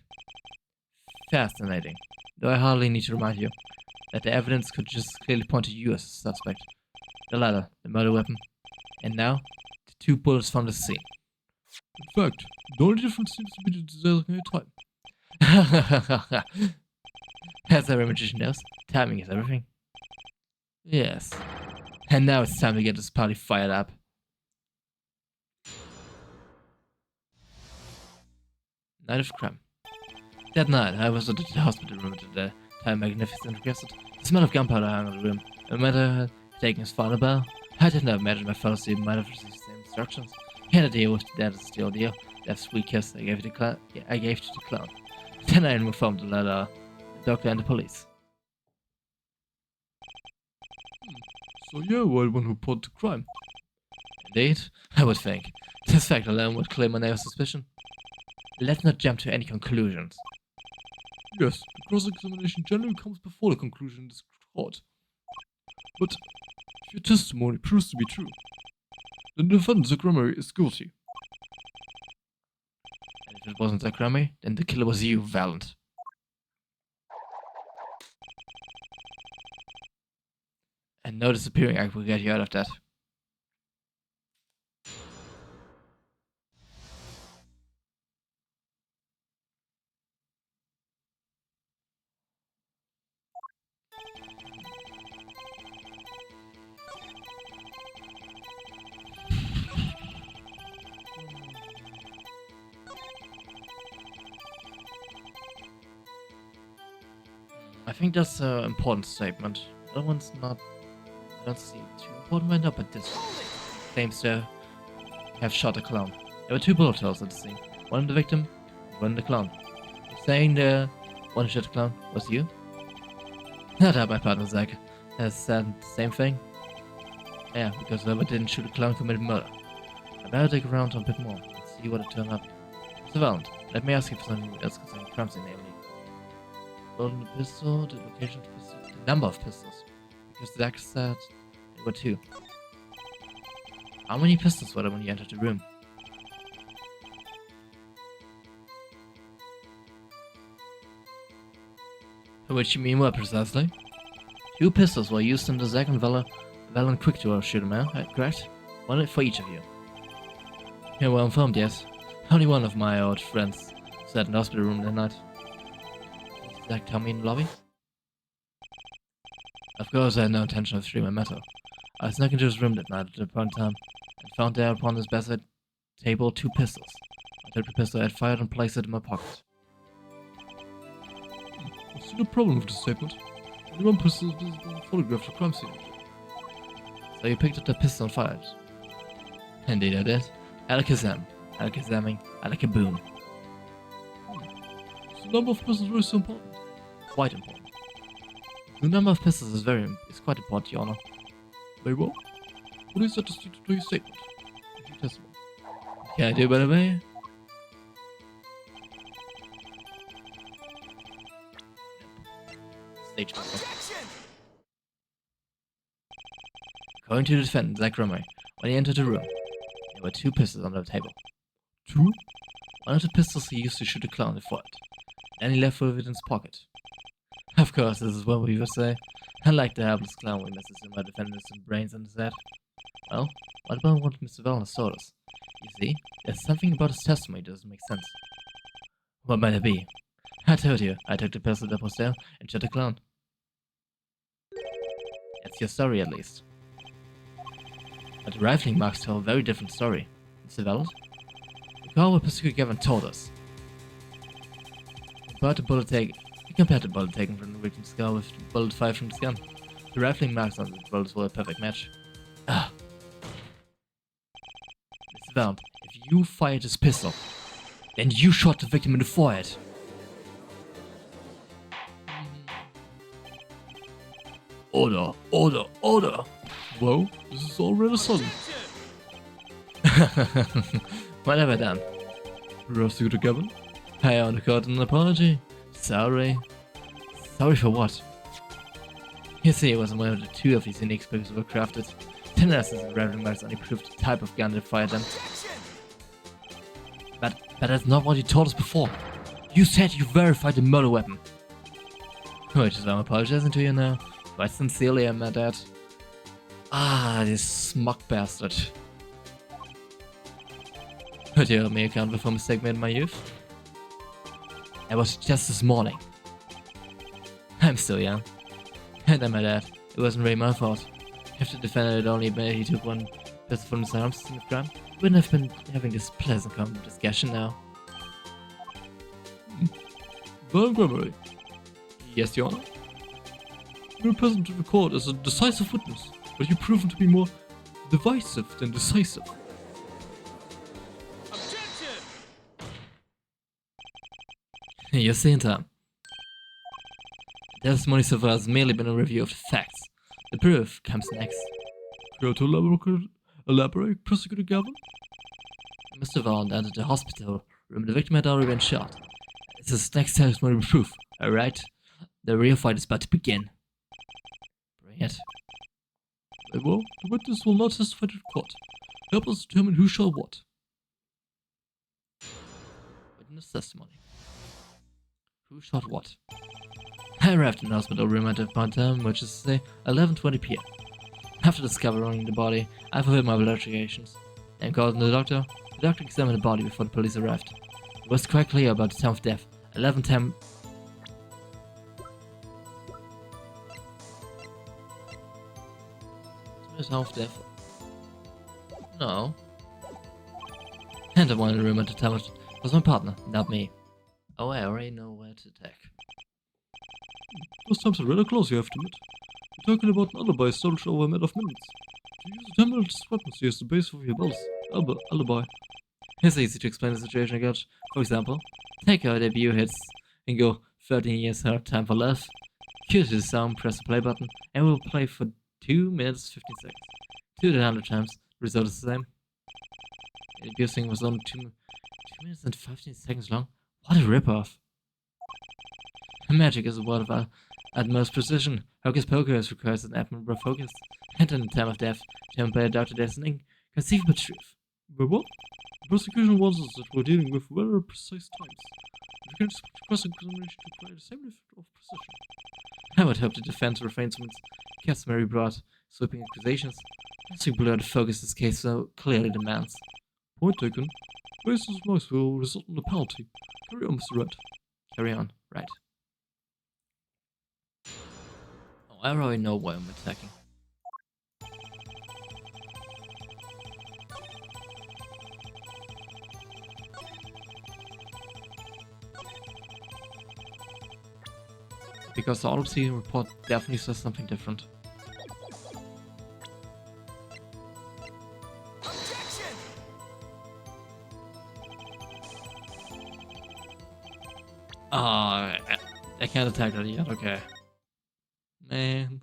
Fascinating. Though I hardly need to remind you that the evidence could just clearly point to you as a suspect. The ladder, the murder weapon, and now, the 2 bullets from the scene. In fact, the only difference seems to be the designated time. As every magician knows, timing is everything. Yes. And now it's time to get this party fired up. Night of crime. That night, I was at the hospital room at the time Magnificent requested. The smell of gunpowder hung on the room. No matter had taken his final bow, I did not imagine my fellow student might have received the same instructions. He had a deal with that is the ordeal. That sweet kiss I gave to the clown. Then I informed the letter, the doctor and the police. So you were the one who reported the crime. Indeed, I would think. This fact alone would clear my name of suspicion. Let's not jump to any conclusions. Yes, the cross-examination generally comes before the conclusion in this court. But if your testimony proves to be true, then the defendant, Zack Gramary, is guilty. And if it wasn't Zack Gramary, then the killer was you, Valent. And no disappearing act will get you out of that. I think that's an important statement. That one's not. I don't see too important right now, but this claims to have shot a clown. There were 2 bullet holes at the scene. One in the victim, one in the clown. You're saying the one who shot the clown was you? Not that my partner Zach has said the same thing. Yeah, because whoever didn't shoot a clown committed murder. I better dig around a bit more and see what it turned up. Mr. Valent, let me ask you for something else concerning crime scene, namely. Loading the pistol, the location of the pistol, the number of pistols. Because Zach said there were 2. How many pistols were there when you entered the room? Which you mean what precisely? 2 pistols were used in the Zack and Valent quick draw shooter, man, correct? One for each of you. You're well informed, yes. Only one of my old friends sat in the hospital room that night. Did Zack tell me in the lobby? Of course, I had no intention of streaming metal. I snuck into his room that night at a point in time and found there upon his bedside table 2 pistols. I took the pistol I had fired and placed it in my pocket. What's the problem with this statement? Only one pistol has been photographed at the crime scene. So you picked up the pistol and fired? Indeed I did. Alakazam. Alakazaming. Alakaboom. Is the number of pistols very so important? Quite important. The number of pistols is quite important, Your Honor. Very well. What is that to your statement? Your testimony. Can I do better, way? Stage control. According to the defendant, Zach Rummery, when he entered the room, there were 2 pistols on the table. 2? One of the pistols he used to shoot a clown and fired. Then he left with it in his pocket. Of course, this is what we would say. Unlike the helpless clown we must assume our defendant has some brains in his head. Well, what about what Mr. Valent told us? You see, there's something about his testimony that doesn't make sense. What might it be? I told you, I took the pistol that was there and shot the clown. That's your story, at least. But the rifling marks tell a very different story. Mr. Valent? Recall what Mr. Gavin told us. He compared the bullet taken from the victim's skull with the bullet fired from his gun. The rifling marks on the bullets were a perfect match. Ah. Mr. Valent, if you fired this pistol, then you shot the victim in the forehead. Order, order, order! Well, this is all rather sudden. Whatever then. Prosecutor Gavin? I undercut an apology. Sorry. Sorry for what? You see, it was one of the 2 of these unique speakers were crafted. 10 lessons and rifling marks only proved the type of gun that fired them. But that's not what you told us before. You said you verified the murder weapon. Which is why I'm apologizing to you now. Quite sincerely, I meant that. Ah, this smug bastard. Could you help me account for a mistake made in my youth? It was just this morning. I'm still young. And I'm my dad. It wasn't really my fault. If the defendant had only admitted he took one pistol from his arms in the crime, we wouldn't have been having this pleasant discussion now. Valent Rummery. Yes, Your Honor? You were present to the court as a decisive witness, but you've proven to be more divisive than decisive. You see in time. The testimony so far has merely been a review of the facts. The proof comes next. Care to elaborate, Prosecutor Gavin? Mr. Valent entered the hospital room. The victim had already been shot. This is next testimony proof, alright? The real fight is about to begin. Bring it. Very well, the witness will not testify to the court. Help us determine who shall what. Witness testimony. Who shot what? I arrived in the hospital room at a point in time, which is to say 11:20 p.m. After discovering the body, I fulfilled my obligations. And called in the doctor. The doctor examined the body before the police arrived. It was quite clear about the time of death. 11:10. The time of death. No. And the one in the room at the time was my partner, not me. Oh, I already know where to attack. Those times are rather close, you have to admit. You're talking about an alibi established over a matter of minutes. To use a 10-minute discrepancy as the basis of your bills. alibi. It's easy to explain the situation I got. For example, take our debut hits and go 13 years hard time for love. Cue to the song, press the play button, and we'll play for 2 minutes 15 seconds. 200 times, result is the same. The debut thing was only 2 minutes and 15 seconds long. What a ripoff. Magic is a word of utmost precision. Hocus Pocus requires an admirable focus, and in time of death, shown by Dr. Destiny, conceivable truth. But what? The prosecution warns us that we're dealing with very precise times. We can expect cross-examination to apply the same level of precision. I would hope the defense refrains from its customary broad, sweeping accusations, as we blur the focus this case so clearly demands. Point taken. Baseless marks will result in a penalty. Carry on, Mr. Red. Carry on, right. Oh, I already know why I'm attacking. Because the autopsy report definitely says something different. I can't attack that yet, okay. Man.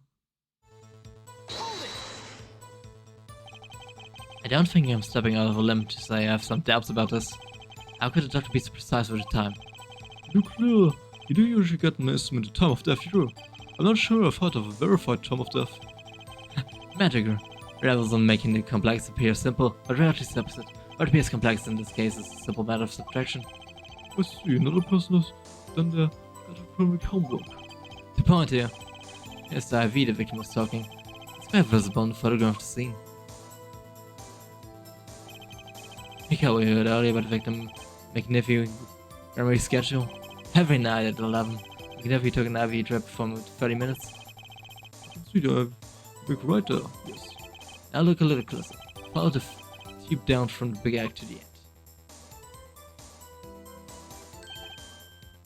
I don't think I'm stepping out of a limb to say I have some doubts about this. How could the doctor be so precise with the time? Nuclear. You do usually get an estimated time of death, you do. I'm not sure I've heard of a verified time of death. Magic, rather than making the complex appear simple, but rarely steps it. What appears complex in this case is a simple matter of subtraction. I see, another person has done their anatomic homework. The point here is the IV the victim was talking. It's quite visible in the photograph of the scene. Recall we heard earlier about the victim McNiffy memory schedule. Every night at 11, McNiffy took an IV drip from 30 minutes. I can see the big right there, yes. Now look a little closer. Follow the tube down from the big egg to the end.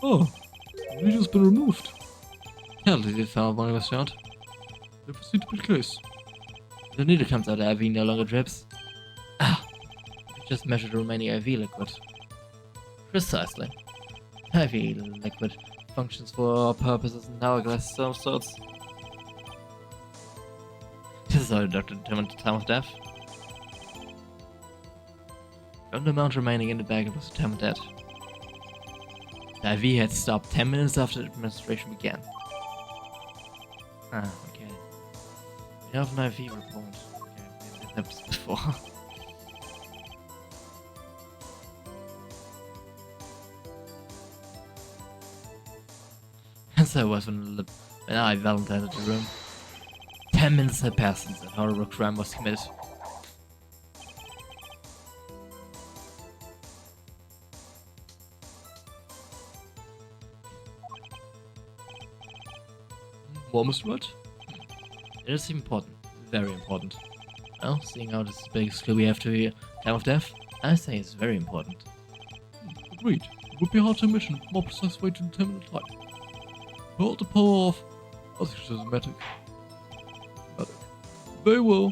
Oh, the needle's been removed. Hell, did it found when it was found? They proceed to the case. The needle comes out of IV no longer drips. Ah, we just measured the remaining IV liquid. Precisely. IV liquid functions for all purposes in hourglass some sorts. This is how the doctor determined the time of death. From the amount remaining in the bag, it was the time of death. The IV had stopped 10 minutes after the administration began. Ah, okay. We have an IV report. Okay, we did that before. And so it was when I entered the room. 10 minutes had passed since that horrible crime was committed. Well, Mr. Red? It is important. Very important. Well, seeing how this is the biggest clue we have to the time of death, I say it's very important. Agreed. It would be hard to imagine a more precise way to determine the time. Hold the power of arithmetic. Very well.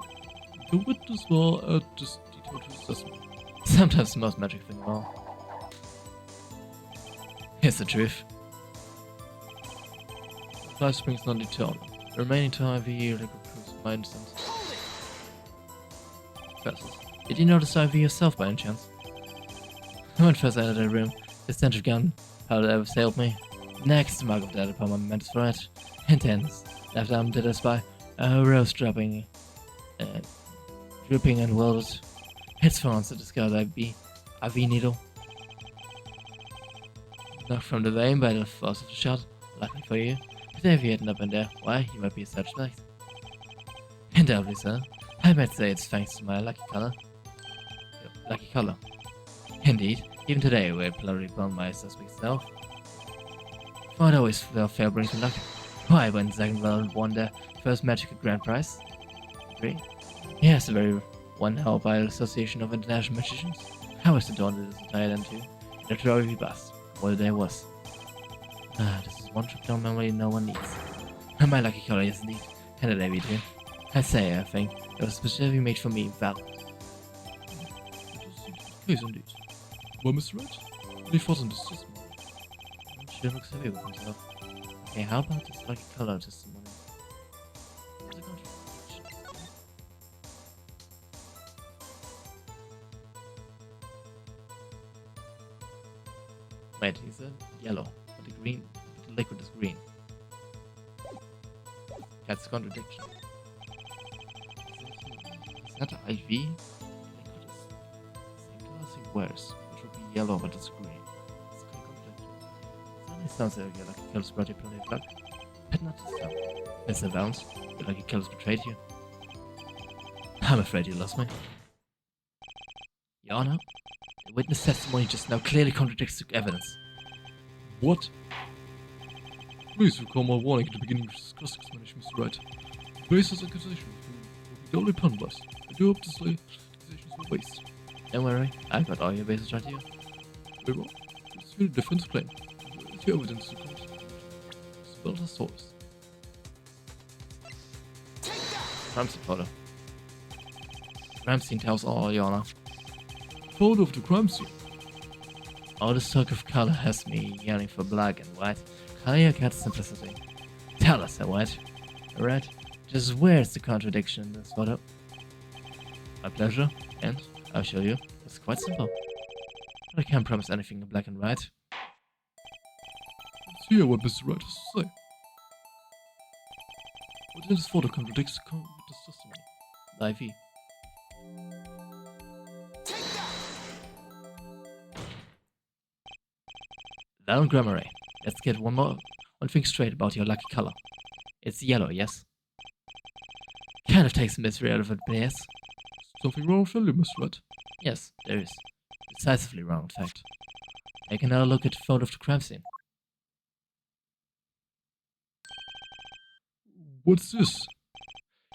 The witness will add this detail to assessment. Sometimes the most magic thing of all. Here's the truth. Life springs not eternal. The remaining time IV liquid proves my innocence. First, did you notice IV yourself by any chance? When first I entered the room, the stench of gunpowder assailed me. Next, the mark of death upon my mental forehead. Intense. Left arm did I spy. A rose dropping, dripping and welded. It's for once to discover the IV needle. Knocked from the vein by the force of the shot. Luckily for you. But if you had not been there, why, you might be a suspect. Undoubtedly, sir. I might say it's thanks to my lucky color. Lucky color. Indeed, even today we're bloody upon my suspect self. For it always fair brings me luck. Why, when second round won the first magical grand prize? Agree? Yes, the very one held by the Association of International Magicians. I was adorned with this entire entity. The trophy bust. What a day was. Ah, this is one trip down memory no one needs. And my lucky color is indeed. And a day we do. I say, I think, it was specifically made for me, valid. case indeed. Well, Mr. Wright, any thoughts on this testimony? She looks happy with himself. Okay, how about this lucky color testimony? What's it going to Wait, is it yellow? But the green, the liquid is green. That's a contradiction. Is that IV? Liquid is the same color as he wears, which would be yellow, but it's green. It's quite contradiction. Suddenly sounds like your lucky colors brought you plenty of luck. But not this time. Mr. Valance, your lucky colors betrayed you. I'm afraid you lost me. Your Honor, the witness testimony just now clearly contradicts the evidence. What? Please recall my warning at the beginning of this cross-examination, Mr. Wright. The baseless accusations will be totally penalized. I do hope this accusations will waste. Don't worry, I've got all your bases right here. Very well. It's a defense claim. It's your evidence to court. Spell has told us. Crime scene photo. Crime scene tells all, Your Honor. Photo of the crime scene. All this talk of color has me yearning for black and white. Clear cut simplicity. Tell us, what? Alright, just where's the contradiction in this photo? My pleasure, and I'll show you. It's quite simple. But I can't promise anything in black and white. Let's hear what Mr. Wright has to say. What in this photo contradicts the witness testimony? IV. Valen Grammary, let's get one thing straight about your lucky color. It's yellow, yes? Kind of takes a mystery out of it, but yes. Something wrong with you, Mr. Wright? Yes, there is. Decisively wrong, in fact. Take another look at the photo of the crime scene. What's this?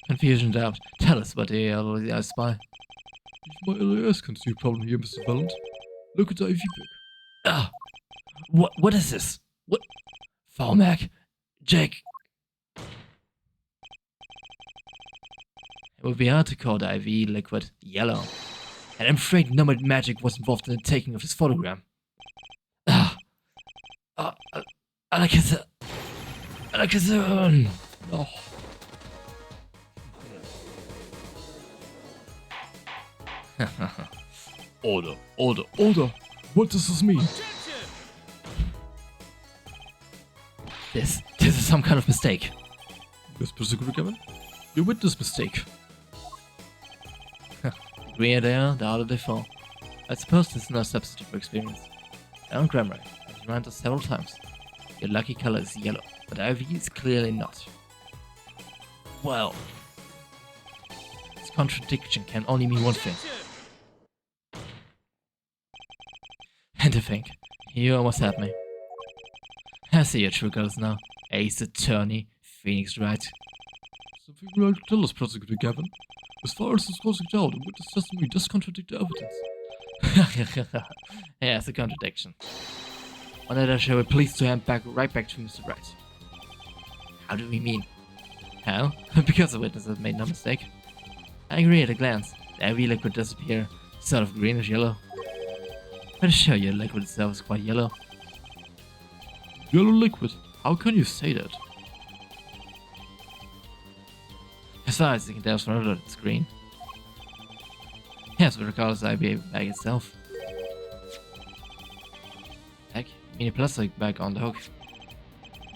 Confusion, doubt. Tell us about the I spy. If my LAS can see a problem here, Mr. Valent, look at the IV pic. Ah! What is this? What? Falmac? Jake? It would be hard to call the IV liquid yellow. And I'm afraid no magic was involved in the taking of this photogram. Alakazam. Oh. Order, order, order! What does this mean? This is some kind of mistake. Yes, Prosecutor Gavin? You witness mistake. Green there, the harder they fall. I suppose this is no substitute for experience. Valen Grammary has reminded us several times. Your lucky color is yellow, but IV is clearly not. Well, this contradiction can only mean one thing. And to think, you almost had me. I see your true colors now. Ace Attorney, Phoenix Wright. Something you like to tell us, Prosecutor Gavin? As far as this causing doubt, the witness testimony does contradict the evidence. Yeah, it's a contradiction. Why not I show a police to hand right back to Mr. Wright? How do we mean? How? Because the witness has made no mistake. I agree at a glance. The IV liquid does appear sort of greenish yellow. But I assure you, the liquid itself is quite yellow. Yellow liquid? How can you say that? Besides, you can tell from that it's green. Yes, but regardless, the IV bag itself. Heck, you mean a plastic bag on the hook?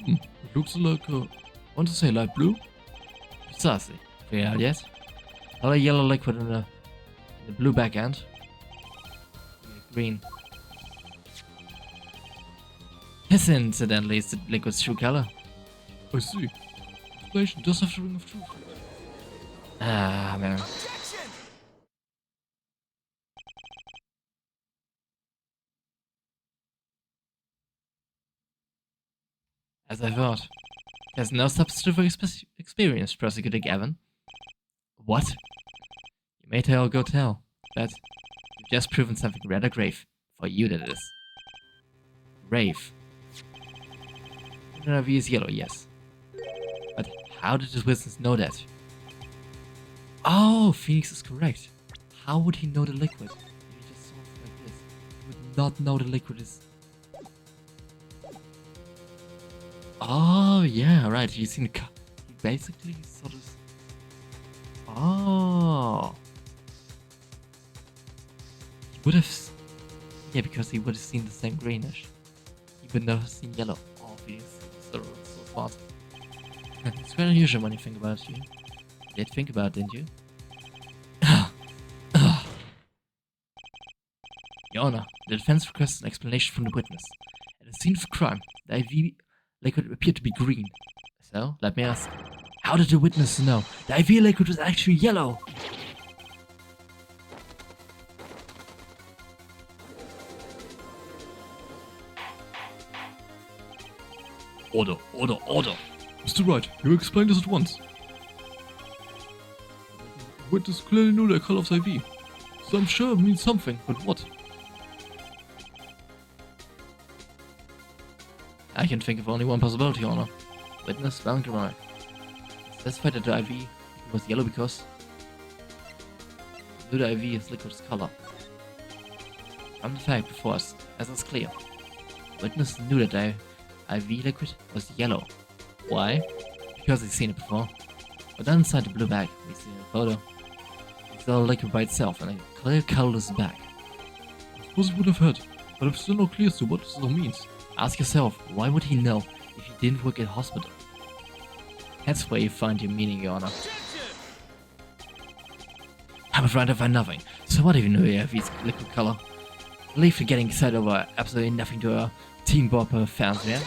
It looks like want to say light blue? Precisely. Figured out yet? All a yellow liquid in the blue back end. Green. This incidentally is the liquid's true color. I see. Explanation does have the ring of truth. Ah, man. As I thought. There's no substitute for experience, Prosecutor Gavin. What? You may tell or go tell, but you've just proven something rather grave. For you, that is. Grave. The IV is yellow, yes. But how did this witness know that? Oh, Phoenix is correct. How would he know the liquid? He just saw it not know the liquid is... Oh, yeah, right. You seen the cup. He basically sort of... Oh. He would have... Yeah, because he would have seen the same greenish. He would not have seen yellow. Oh, he's so smart. It's quite unusual when you think about it. You did think about it, didn't you? Your Honor, the defense requests an explanation from the witness. At the scene of the crime, the IV liquid appeared to be green. So, let me ask, how did the witness know the IV liquid was actually yellow? Order, order, order! Mr. Wright, you explain this at once. The witness clearly knew the color of the IV, so I'm sure it means something, but what? I can think of only one possibility, Your Honor. Witness Valentine specified that the IV was yellow because he knew the IV is liquid's color. From the fact before us, as is clear, witness knew that the IV liquid was yellow. Why? Because he's seen it before. But then inside the blue bag, we see a photo. We saw the liquid by itself and a clear colorless bag. I suppose he would have heard, but I'm still not clear as to what this all means. Ask yourself, why would he know if he didn't work at hospital? That's where you find your meaning, Your Honor. I'm afraid I find nothing. So what if you knew IV's liquid color? Leave for getting excited over absolutely nothing to our Team Bopper fans, yeah?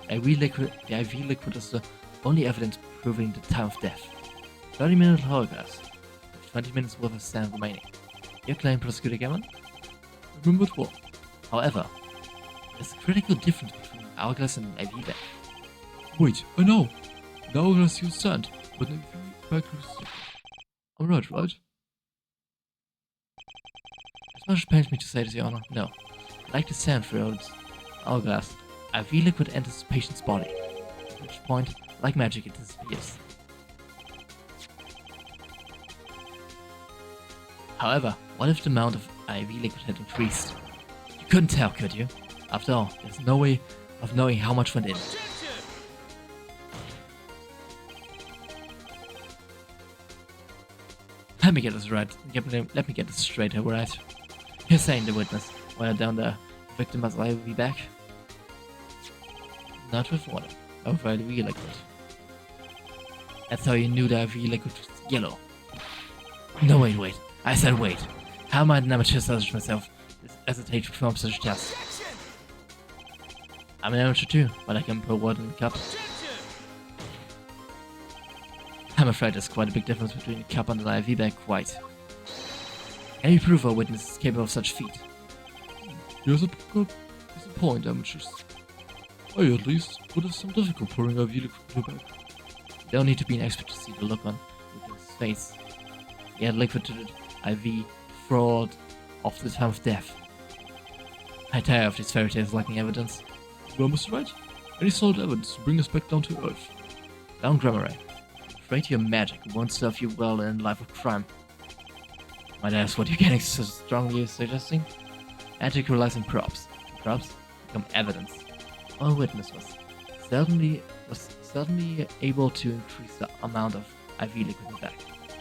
The IV liquid is the only evidence proving the time of death. 30-minute hourglass, with 20 minutes worth of sand remaining. Your claim, Prosecutor Gammon? Remembered what? However, there's a critical difference between an hourglass and an IV bag. Wait, I know! The hourglass used sand, but the IV bag was... Alright, right? As much as it pains me to say this, Your Honor, no. Like the sand throughout hourglass, IV liquid enters the patient's body, at which point, like magic, it disappears. However, what if the amount of IV liquid had increased? You couldn't tell, could you? After all, there's no way of knowing how much went in. Let me get this right. Let me get this straight, alright? You're saying the witness went down the victim's IV bag? Not with water, or with IV liquid. That's how you knew the IV liquid was yellow. No, wait. I said wait. How might an amateur such as myself hesitate to perform such a test? I'm an amateur too, but I can put water in the cup. I'm afraid there's quite a big difference between a cup and an IV bag, quite. Can you prove our witness is capable of such feat? Here's a point, amateurs. I, at least, would have some difficulty pouring IV liquid into a bag. You don't need to be an expert to see the look on Witness's face. He had liquid to the IV fraud of the time of death. I tire of these fairy tales lacking evidence. Well, Mr. Wright, any solid evidence to bring us back down to earth? Down Grammar. Afraid your magic won't serve you well in a life of crime. Might I ask what you're getting so strongly suggesting? Magic relies on props. Props become evidence. Our witness was certainly able to increase the amount of IV liquid in the bag.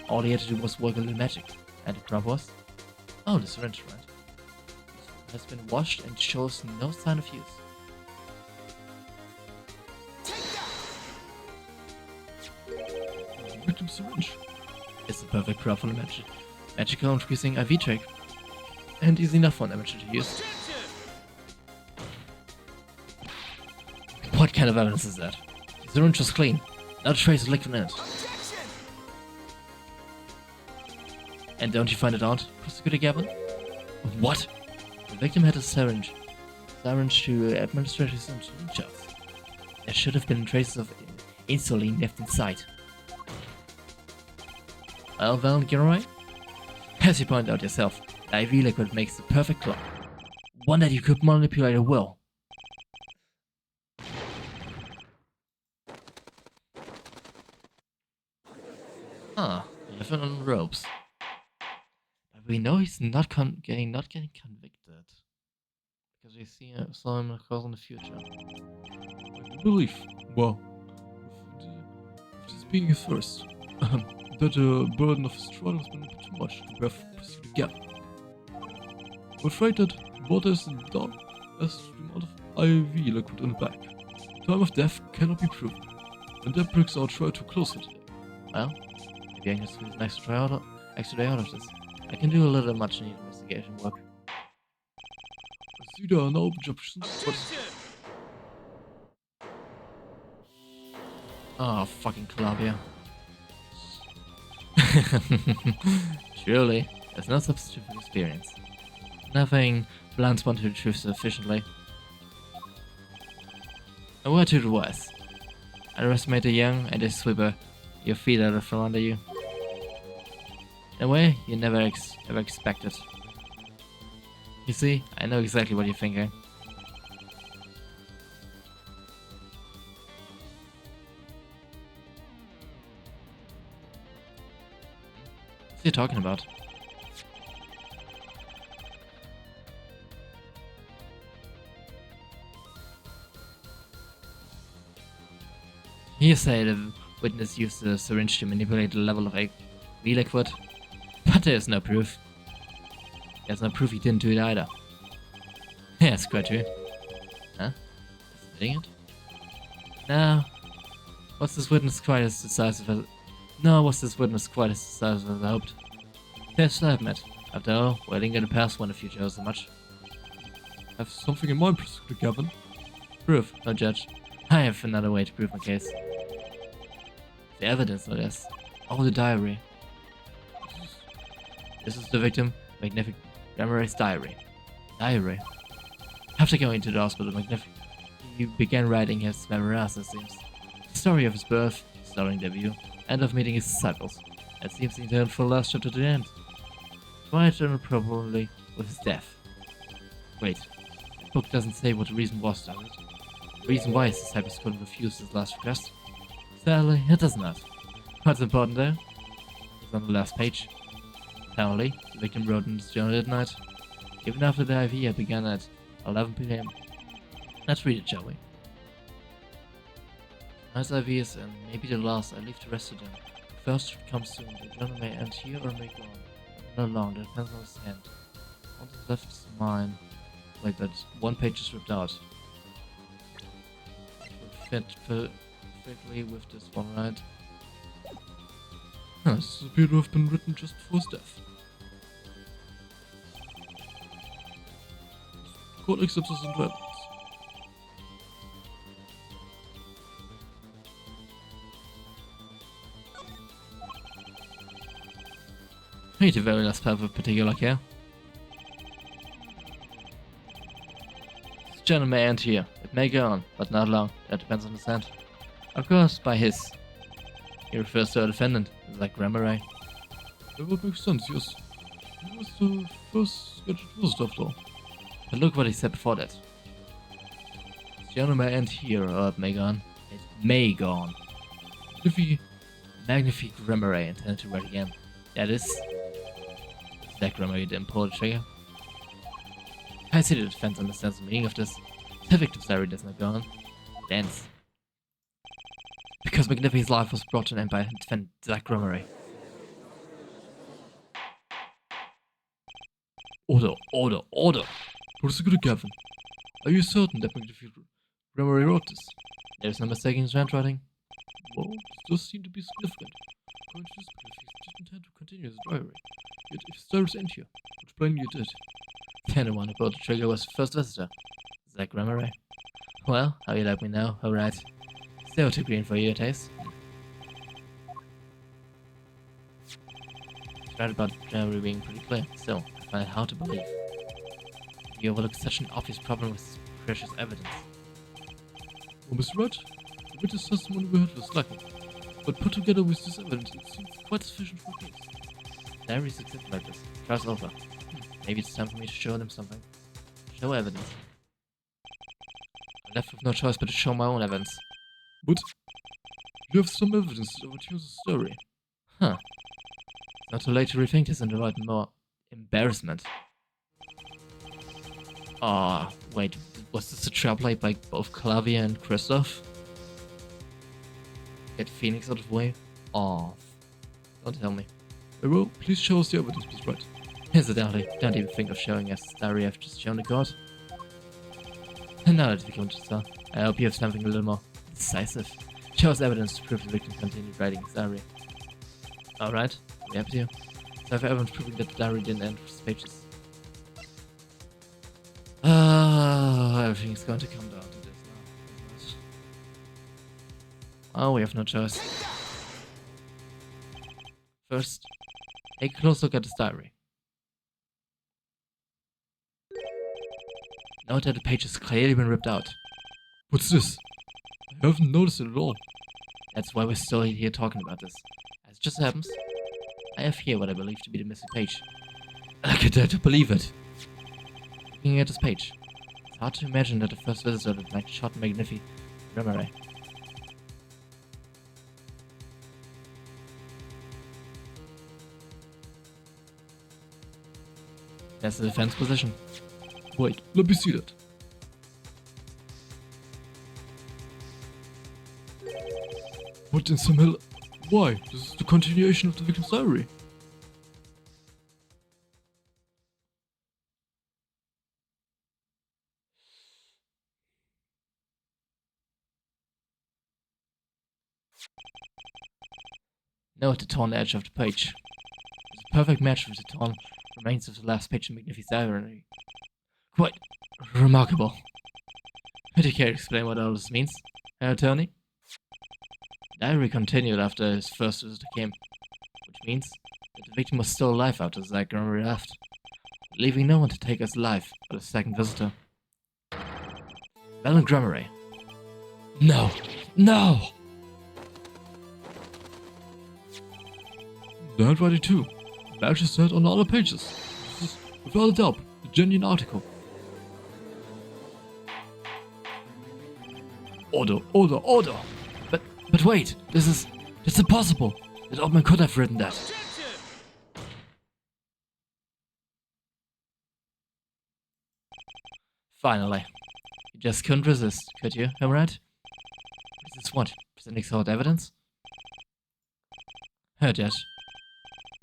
All he had to do was work a little magic. And the prop was? Oh, the syringe, right? It has been washed and shows no sign of use. Victim syringe. It's the perfect prop for the magical increasing IV trick. And easy enough for an amateur to use. What kind of evidence is that? The syringe was clean. Not a trace of liquid in it. And don't you find it odd, Prosecutor Gavin? What? The victim had a syringe to administer his insulin shots. There should have been traces of insulin left inside. Well, Gilroy? As you pointed out yourself, the IV liquid makes the perfect clone. One that you could manipulate at will. Huh, 11 on ropes. By We know he's not getting convicted because saw him, of course, in the future. I do believe, well, with this being a first, that the burden of his trial has been a bit too much to bear for Prosecutor Gavin. I'm afraid that what is done as the amount of IV liquid in the bag. Time of death cannot be proven, and that brings our trial to a close here today. Well, maybe I can squeeze an extra day out of this. I can do a little much needed investigation work. I see there are no objections, but Oh, fucking Claudia. Surely, there's no substitute for experience. Nothing blunts one to the truth sufficiently. A word to the wise. Underestimate the young and they sweep your feet out from under you. In a way you never ever expected. You see, I know exactly what you're thinking. What's he talking about? You say the witness used the syringe to manipulate the level of IV liquid, but there's no proof. There's no proof he didn't do it either. Yeah, it's quite true. Huh? Admitting it? No. Was this witness quite as decisive as... No, was this witness quite as decisive as I hoped? Yes, I admit. After all, we didn't get a past when the future was so much. I have something in mind, Prosecutor Gavin. Proof, no judge. I have another way to prove my case. The evidence, no less. Oh, the diary. This is the victim, Magnific Gramarye's diary. Diary. After going to the hospital, he began writing his memoirs, it seems. The story of his birth, starring debut, and of meeting his disciples. It seems he turned for the last chapter to the end. Quite improbably with his death. Wait, the book doesn't say what the reason was, does it? The reason why his disciples couldn't refuse his last request? Sadly, it does not. What's important though is on the last page. Apparently, the victim wrote in his journal at night, even after the IV had begun at 11 p.m. Let's read it, shall we? Nice IV is and maybe the last. I leave the rest to them. The first should come soon. The journal may end here or may go on. Not long, that depends on his hand. One that's left is mine. Wait, but one page is ripped out. It will fit perfectly with this one, right? This appears to have been written just before his death. The court accepts this into evidence. Read the very last part of particular care. This journal may end here. It may go on, but not long. That depends on his hand. Of course, by his. He refers to a defendant, like Gramarye. That would make sense, yes. He was the first scheduled visit after all. But look what he said before that. This journal may end here, or it may go on. It may go on. If he... Magnifique Gramarye intended to write again. That is... That Gramarye didn't pull the trigger. I see the defense understands the meaning of this. The victim's diary does not go on. It ends. Because Magnifique's life was brought to an end by defendant Zack Gramarye. Order, order, order! Prosecutor Gavin, are you certain that Magnifique Gramarye wrote this? There's no mistaking his handwriting. Well, this does seem to be significant. According to this, Magnifique did intend to continue his diary. Yet if his diaries end here, which plainly it did. The only one who pulled the trigger was the first visitor, Zack Gramarye. Well, how you like me now? Alright. Still too green for your taste. Right about Gramarye being pretty clear. Still, I find it hard to believe. You overlook such an obvious problem with precious evidence. Well, Mr. Wright, the witness testimony we heard was lacking. But put together with this evidence, it seems quite sufficient for a case. Diaries exist like this. Trial's over. Maybe it's time for me to show them something. Show evidence. I'm left with no choice but to show my own evidence. But you have some evidence that overturns the story. Huh. Not too late to rethink this and write more embarrassment. Ah, wait, was this a trap laid by both Clavia and Kristoff? Get Phoenix out of the way? Oh, don't tell me. Very well, please show us the evidence, please, right? Incidentally, don't even think of showing us the diary I've just shown the god. Now that we come to tell, I hope you have something a little more decisive. Show us evidence to prove the victim continued writing his diary. Alright, we have to. So I have evidence proving that the diary didn't end with his pages. Everything's going to come down to this now, isn't it? Oh, we have no choice. First, take a close look at his diary. Note that the page has clearly been ripped out. What's this? I haven't noticed it at all. That's why we're still here talking about this. As it just happens, I have here what I believe to be the missing page. I can't dare to believe it. Looking at this page, it's hard to imagine that the first visitor that night shot Magnifi Remare. That's the defense position. Wait, let me see that. What in some hell? Why? This is the continuation of the victim's diary. Note the torn edge of the page. It's a perfect match with the torn remains of the last page in Magnifi's diary. Quite remarkable. Would you care to explain what all this means, Herr Attorney? The diary continued after his first visitor came, which means that the victim was still alive after Zach Grummery left, leaving no one to take us alive but the second visitor. Valen Grummery. No! No! The handwriting too. Matches that on other pages. This is, without a doubt, a genuine article. Order, order, order! But wait, it's impossible! That Oldman could have written that. Finally. You just couldn't resist, could you, Hammerhead? Is this what? Presenting solid evidence? Heard that.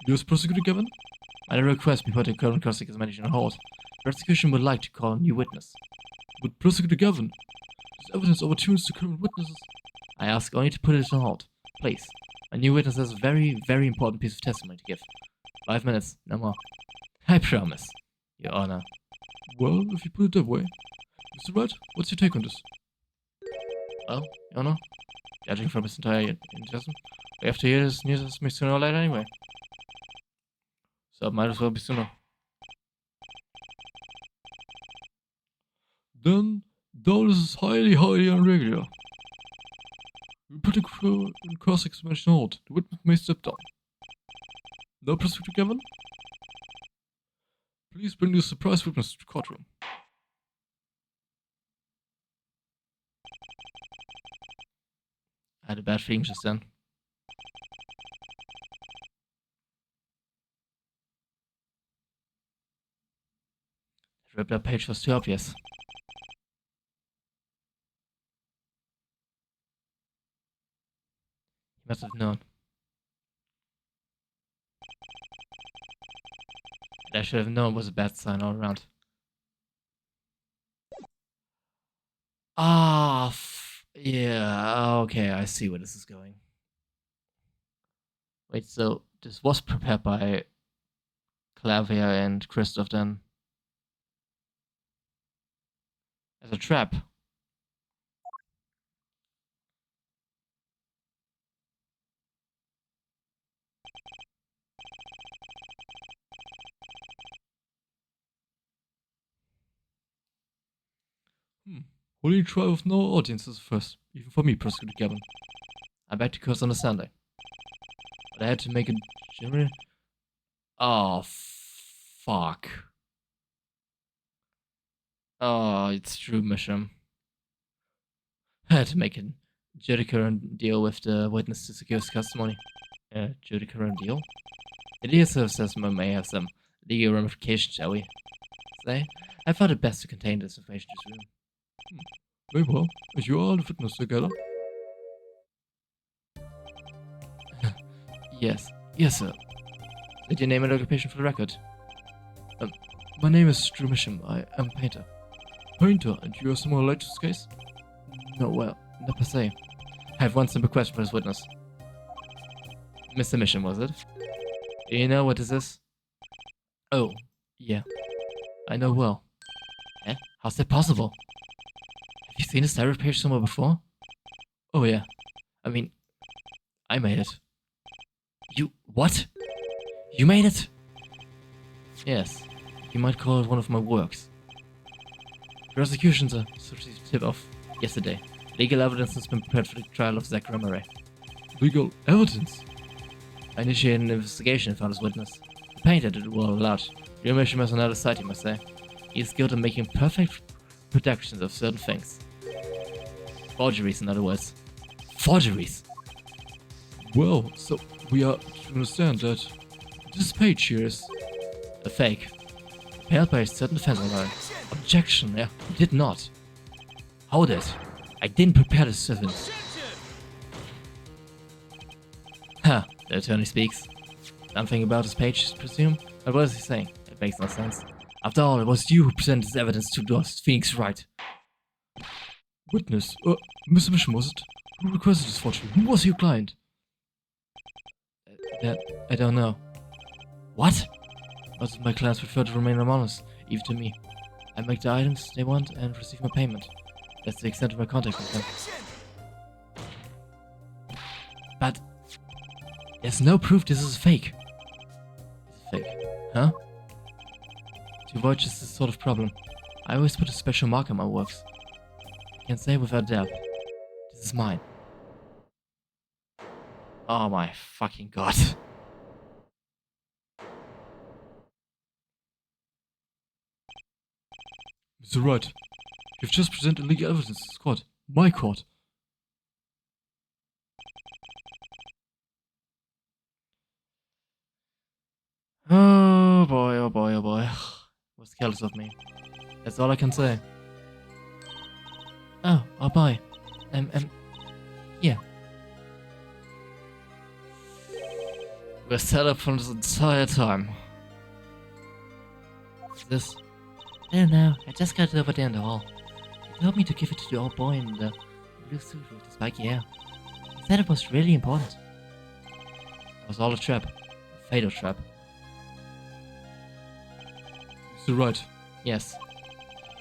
Yes, Prosecutor Gavin? At a request, we put the current cross-examination on hold. The prosecution would like to call a new witness. But Prosecutor Gavin, this evidence overtunes the current witnesses. I ask only to put it on hold. Please. A new witness has a very, very important piece of testimony to give. 5 minutes, no more. I promise, Your Honor. Well, if you put it that way. Mr. Wright, what's your take on this? Well, Your Honor, judging from his entire enthusiasm, we have to hear this news sooner or later anyway. So it might as well be sooner. Then, though this is highly, highly irregular. We put it in cross-examination hold. The witness may step down. Now, Prosecutor Gavin? Please bring the surprise witness to the courtroom. I had a bad feeling just then. The ripped up page was too obvious. He must have known. And I should have known it was a bad sign all around. Ah, yeah, okay, I see where this is going. Wait, so this was prepared by Clavia and Kristoff then? As a trap? Holy trial with no audiences first, even for me, Prosecutor Gavin. I beg to curse on a Sunday. But I had to make a general... Oh, fuck. Oh, it's true, Misham. I had to make a Judicaron deal with the witness to secure his testimony. Judicaron deal? The deal says may have some legal ramifications, shall we say? I thought it best to contain this information to this room. Very well. As you are the witness together. Yes. Yes, sir. State your name and occupation for the record. My name is Drew Misham. I am a painter. Painter, and you are someone related to this case? No, well, not per se. I have one simple question for this witness. Mr. Misham, was it? Do you know what this is? Oh, yeah. I know well. Eh? How's that possible? Have you seen this diary page somewhere before? Oh, yeah. I mean, I made it. You... what? You made it? Yes. You might call it one of my works. Prosecution's a tip-off yesterday. Legal evidence has been prepared for the trial of Zach Remery. Legal evidence? I initiated an investigation and found his witness. The painter did well a lot. Real Misham has another side, you must say. He is skilled in making perfect reproductions of certain things. Forgeries, in other words. Forgeries! Well, so we are to understand that this page here is a fake. Prepared by a certain defense lawyer. Objection, yeah, he did not. Hold it. I didn't prepare this evidence. Ha, the attorney speaks. Something about this page, I presume? But what is he saying? It makes no sense. After all, it was you who presented this evidence to Lost Phoenix Wright. Witness, Mr. Misham, was it? Who requested this forgery? Who was your client? That, I don't know. What? Most of my clients prefer to remain anonymous, even to me. I make the items they want and receive my payment. That's the extent of my contact with them. But there's no proof this is fake. It's fake, huh? To avoid just this sort of problem, I always put a special mark on my works. I can say without doubt, this is mine. Oh my fucking god. Mr. Wright, you've just presented legal evidence to this court. My court. Oh boy, oh boy, oh boy. Was careless of me. That's all I can say. Oh, I'll buy. Yeah. We're set up for this entire time. What's this? I don't know. I just got it over there in the hall. He told me to give it to the old boy in the blue suit with the spiky hair. He said it was really important. It was all a trap. A fatal trap. Mr. Wright. Yes.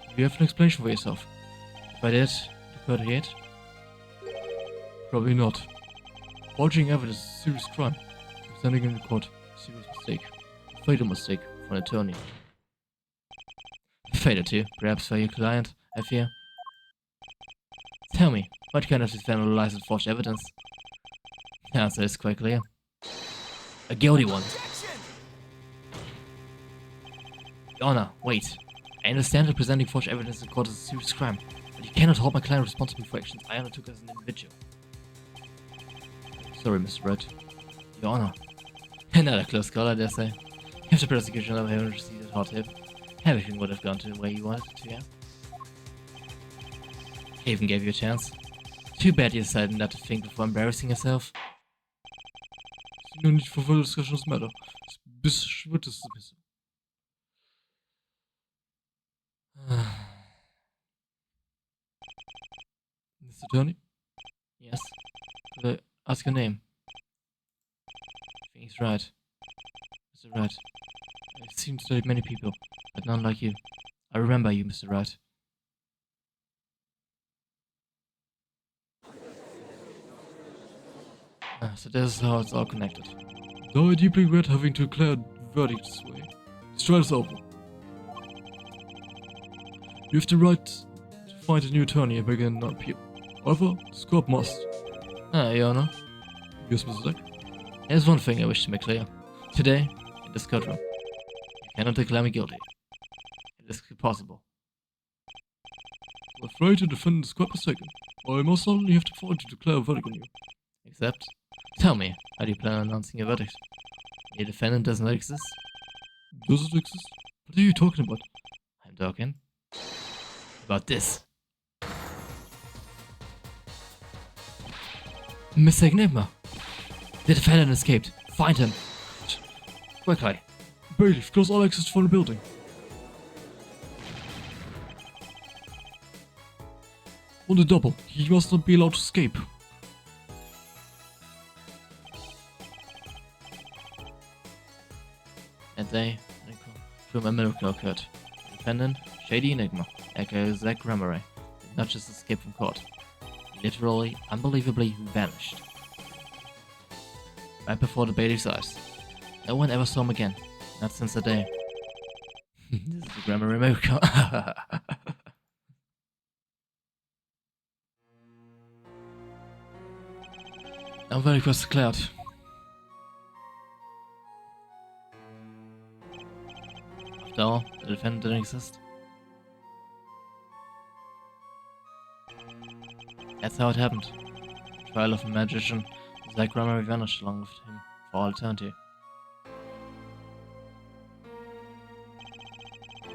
Do you have an explanation for yourself? If I did, could I it? Probably not. Forging evidence is a serious crime. Presenting in court, a serious mistake. A fatal mistake for an attorney. Fatal too, perhaps for your client, I fear. Tell me, what kind of defender relies on forged evidence? The answer is quite clear. A guilty one. Your Honor, wait. I understand that presenting forged evidence in court is a serious crime, but you cannot hold my client responsible for actions I undertook as an individual. Sorry, Mr. Wright. Your Honor. Another close call, I dare say. If the prosecution of having received a hot tip, everything would have gone to the way you wanted it to, yeah? I even gave you a chance. Too bad you decided not to think before embarrassing yourself. No need for further discussion on this matter. This witness is Mr. Attorney? Yes? Could I ask your name? I think he's right. Mr. Wright. I've seen studied many people, but none like you. I remember you, Mr. Wright. So this is how it's all connected. Though I deeply regret having to declare the verdict this way, this trial is over. You have the right to find a new attorney and begin an appeal. However, this court must. Your Honor. Yes, Mr. Zack? There's one thing I wish to make clear. Today, in this courtroom, you cannot declare me guilty. It is possible. I'm afraid the defendant is quite mistaken. I most certainly have to find to declare a verdict on you. Except, tell me, how do you plan on announcing your verdict? The defendant does not exist? Does it exist? What are you talking about? I'm talking about this. Mr. Enigma! The defendant escaped. Find him. Quickly. Bailiff, close all exits from the building. On the double, he must not be allowed to escape. That day, a miracle occurred. The defendant, Shady Enigma, aka Zack Rameray, did not just escape from court. He literally, unbelievably vanished. Right before the bailiff's eyes. No one ever saw him again. Not since that day. This is the Rameray miracle. Now verdict was declared. After all, the defendant didn't exist. That's how it happened. The trial of a magician, Zack Rameray vanished along with him for all eternity.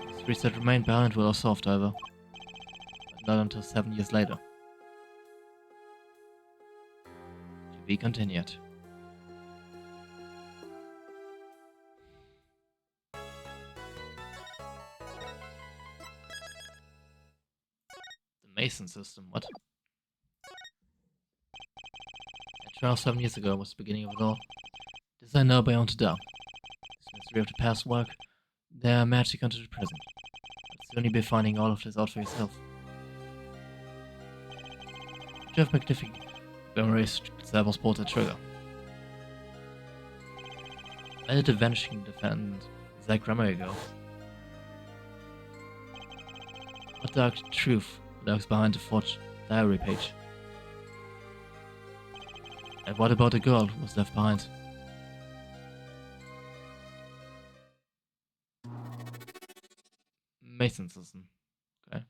The secrets that remained behind were solved, however, but not until 7 years later. To be continued. The Mason system, what? That trial 7 years ago was the beginning of it all. This I know beyond a doubt. This mystery of the past work, there magic onto the present. But soon you'll be finding all of this out for yourself. Jeff Magnific Rameray's cyber sport trigger. Where did the vanishing defendant Zack Rameray go? What dark truth lurks behind the forged diary page? And what about the girl who was left behind? Mason system. Okay.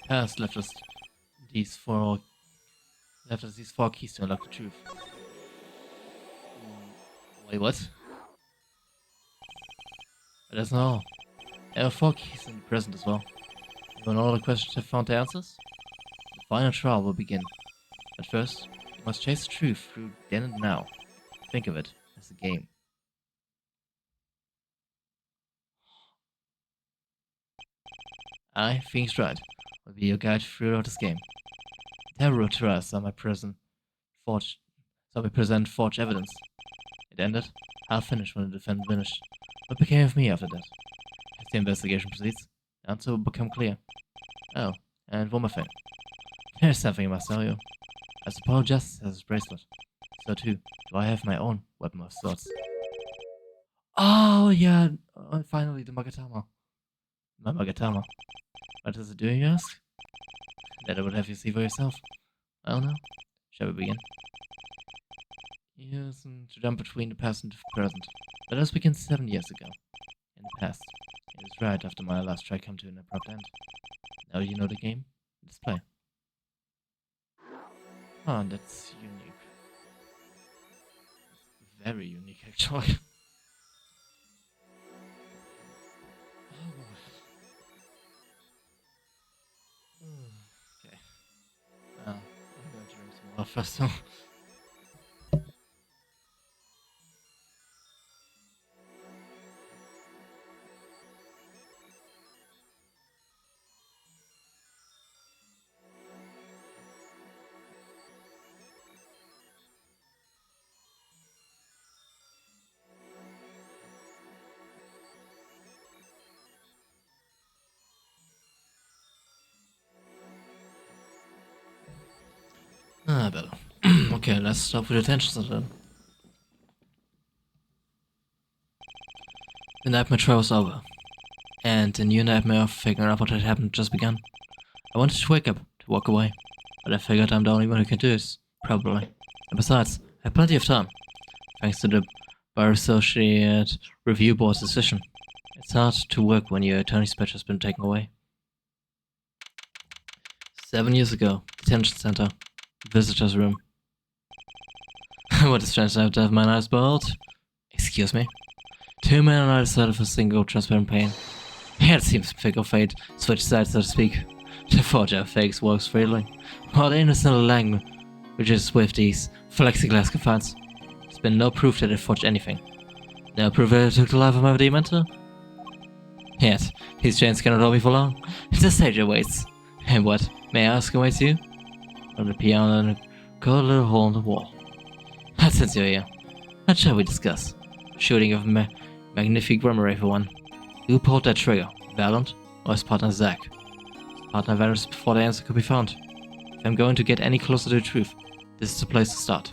Past left us these four keys to unlock the truth. Wait, what? But that's not all. There are 4 keys in the present as well. When all the questions have found their answers, the final trial will begin. But first, you must chase the truth through then and now. Think of it as a game. I, Phoenix Wright, will be your guide throughout this game. Terror trials saw me present forged evidence. It ended, half finished when the defendant vanished. What became of me after that? As the investigation proceeds, the answer will become clear. Oh, and one more thing. There's something I must tell you. I suppose Justice has his bracelet. So too, do I have my own weapon of sorts. Oh, yeah, finally, the Magatama. My Magatama. What does it do, you ask? That I would have you see for yourself. Well, now, shall we begin? Yes, and to jump between the past and the present. Let us begin 7 years ago. In the past. It was right after my last try came to an abrupt end. Now you know the game. Let's play. Oh, that's unique. It's very unique, actually. Okay. I'm going to drink some water first, though. Better. Okay, let's start with attention center then. The nightmare trial was over, and the new nightmare of figuring out what had happened just begun. I wanted to wake up, to walk away, but I figured I'm the only one who can do this, probably. And besides, I have plenty of time, thanks to the Bar Associate Review Board's decision. It's hard to work when your attorney's badge has been taken away. 7 years ago, detention center, visitor's room. What is strange enough to have my eyes boiled? Excuse me? Two men on either side of a single transparent pane. Here it seems fig of fate, switch sides so to speak. The forger of fakes works freely, while the innocent language, which is with these plexiglass confines. There's been no proof that they forged anything. No proof that it took the life of my dementor? Yet, these chains cannot hold me for long. The stage awaits. And what, may I ask, awaits you? On the piano and a cold little hole in the wall. And since you're here, what shall we discuss? Shooting of Magnifique Grammar for one. Who pulled that trigger, Valent or his partner Zack? His partner vanished before the answer could be found. If I'm going to get any closer to the truth, this is the place to start.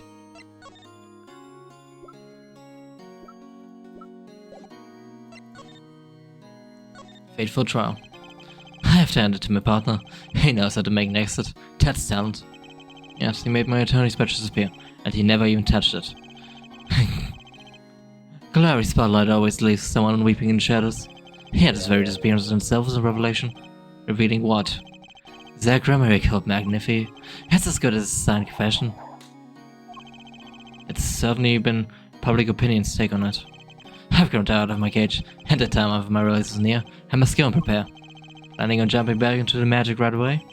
Fateful trial. I have to hand it to my partner. He knows how to make an exit. That's talent. Yes, he made my attorney's badge disappear, and he never even touched it. Galari's spotlight always leaves someone weeping in the shadows. Yet his very disappearance himself is a revelation. Revealing what? Zack Grammar killed Magnifi. It's as good as a signed confession. It's certainly been public opinion's take on it. I've grown out of my cage, and the time of my release is near. I must go and prepare. Planning on jumping back into the magic right away?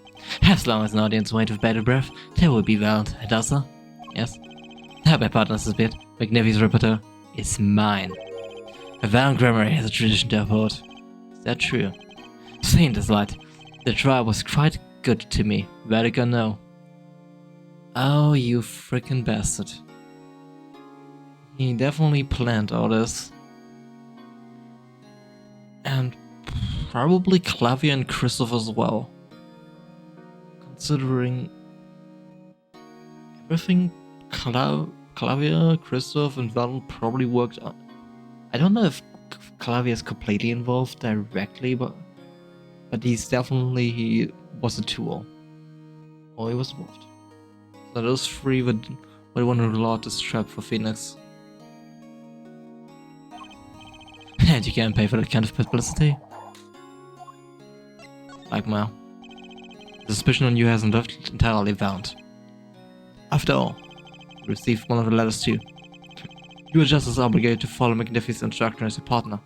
As long as an audience waits with bated breath, there will be Valent and Elsa. Yes? Now my partner's disappeared. Magnifi's repertoire is mine. A Valent Grammar has a tradition to uphold. Is that true? Seeing this light, the trial was quite good to me. Vatican no. Oh, you frickin' bastard. He definitely planned all this. And probably Clavia and Kristoff as well. Considering everything Clavia, Kristoff, and Valent probably worked on. I don't know if Clavia is completely involved directly, but he was a tool. Or he was involved. So those three were the one who launched this trap for Phoenix. And you can't pay for that kind of publicity. Like Mal. The suspicion on you hasn't left entirely Valent. After all, you received one of the letters too. You are just as obligated to follow Magnifi's instruction as your partner.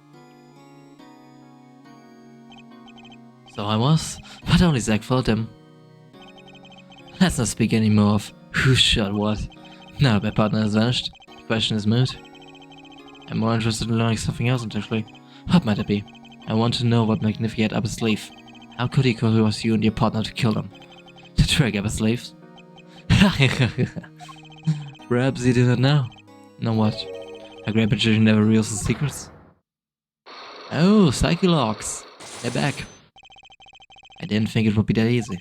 So I was, but only Zack followed him. Let's not speak anymore of who shot what. Now that my partner has vanished, the question is moot. I'm more interested in learning something else entirely. What might it be? I want to know what Magnifi had up his sleeve. How could he coerce you and your partner to kill them? To drag up his sleeves? Perhaps he did not know. Know what? A great magician never reveals his secrets. Oh, Psychologs! They're back. I didn't think it would be that easy.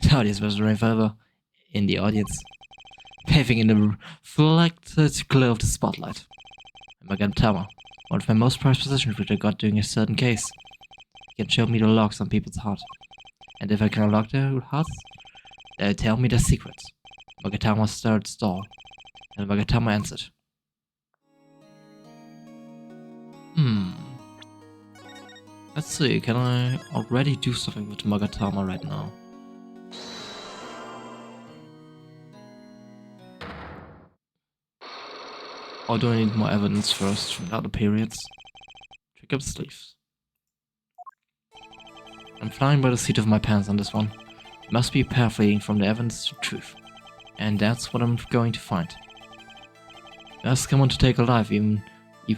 The audience was running forever. In the audience. Paving in the reflected glow of the spotlight. Magatama, one of my most prized possessions which I got during a certain case. He can show me the locks on people's heart. And if I can unlock their hearts, they'll tell me their secrets. Magatama started stall, and Magatama answered. Let's see, can I already do something with Magatama right now? Or do I need more evidence first from other periods? Trick up the sleeves. I'm flying by the seat of my pants on this one. It must be a path leading from the evidence to truth. And that's what I'm going to find. Ask someone to take a life, even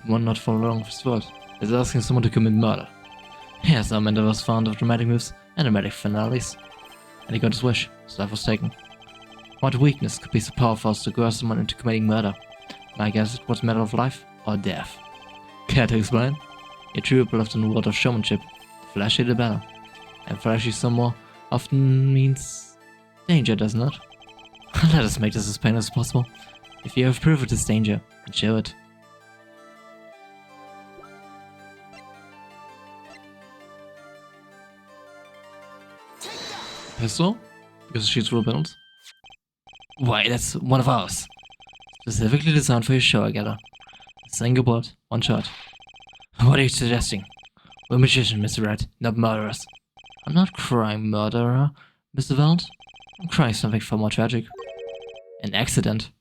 one not for long of his word, is asking someone to commit murder. Yes, Amanda was fond of dramatic moves and dramatic finales. And he got his wish, his life was taken. What weakness could be so powerful as to coerce someone into committing murder? My guess it was a matter of life or death. Care to explain? A true believed in the world of showmanship, flashy the better. And flashy somewhere often means danger, doesn't it? Let us make this as plain as possible. If you have proof of this danger, then show it. Pistol? Because it shoots real bullets? Why, that's one of ours. Specifically designed for your show, I gather. Single bullet, one shot. What are you suggesting? We're magicians, Mr. Red, not murderers. I'm not crying murderer, Mr. Valent. I'm crying something far more tragic. An accident.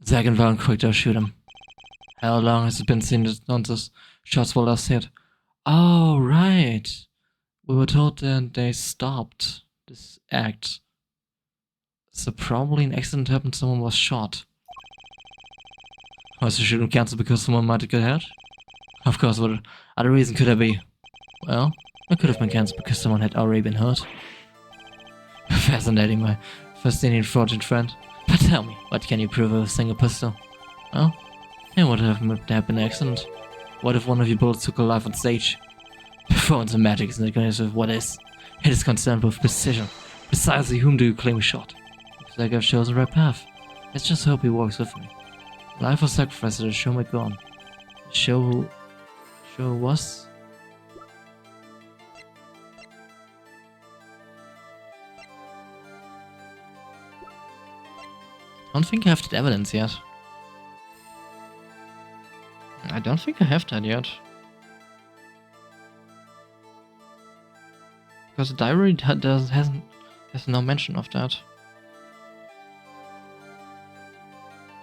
Zack and Val quick to shoot him. How long has it been since those shots were last hit? Oh, right. We were told that they stopped this act. So probably an accident happened, someone was shot. Was the shooting cancelled because someone might have got hurt? Of course, what other reason could there be? Well, it could have been cancelled because someone had already been hurt. Fascinating, my fascinating fortune friend. But tell me, what can you prove of a single pistol? Well, and what if there had been an accident? What if one of your bullets took a life on stage? Performance and magic is not concerned with what is. It is concerned with precision. Precisely whom do you claim we shot? Looks like I've chosen the right path. Let's just hope he walks with me. Life was sacrificed so the show might go on. The show was? I don't think I have that evidence yet. I don't think I have that yet. Because the diary has no mention of that.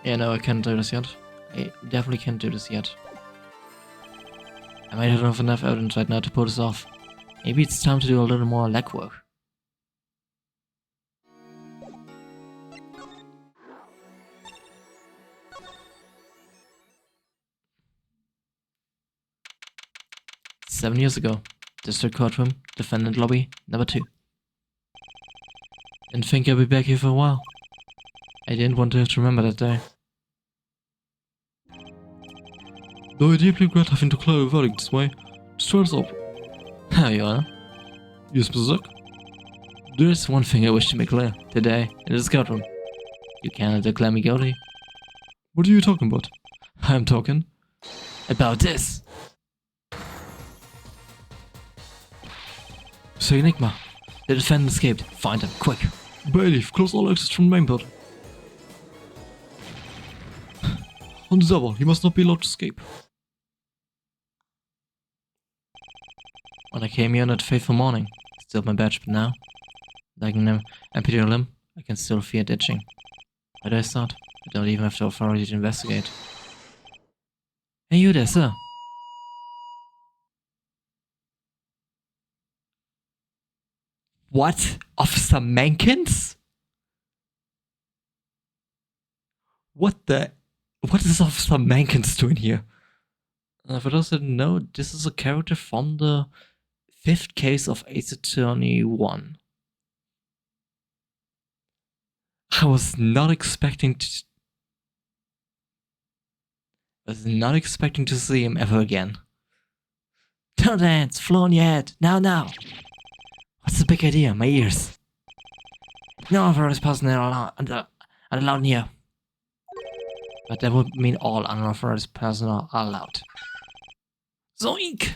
Yeah, no, I can't do this yet. I definitely can't do this yet. I might not have enough evidence right now to pull this off. Maybe it's time to do a little more legwork. "7 years ago, District Courtroom, Defendant Lobby, number 2. Didn't think I'd be back here for a while. I didn't want to have to remember that day. Though I deeply regret having to declare a verdict this way, just try this up. Hi, Your Honor. Yes, Mr. Zack? There is one thing I wish to make clear today in this courtroom. You cannot declare me guilty. What are you talking about? I'm talking about this. Sir Enigma, the defendant escaped. Find him, quick. Bailiff, close all exits from the main building. On the double, he must not be allowed to escape. When I came here on that fateful morning, still my badge, but now, like an amputated limb, I can still fear ditching. Why do I start? I don't even have the authority to investigate. Hey, you there, sir. What? Officer Mankins? What is Officer Mankins doing here? For those that didn't know, this is a character from the 5th case of Ace Attorney 1. I was not expecting to see him ever again. Don't dance, flow on your head, now. What's the big idea? My ears. No authorized personnel are allowed here. But that would mean all unauthorized personnel are allowed. Zoink!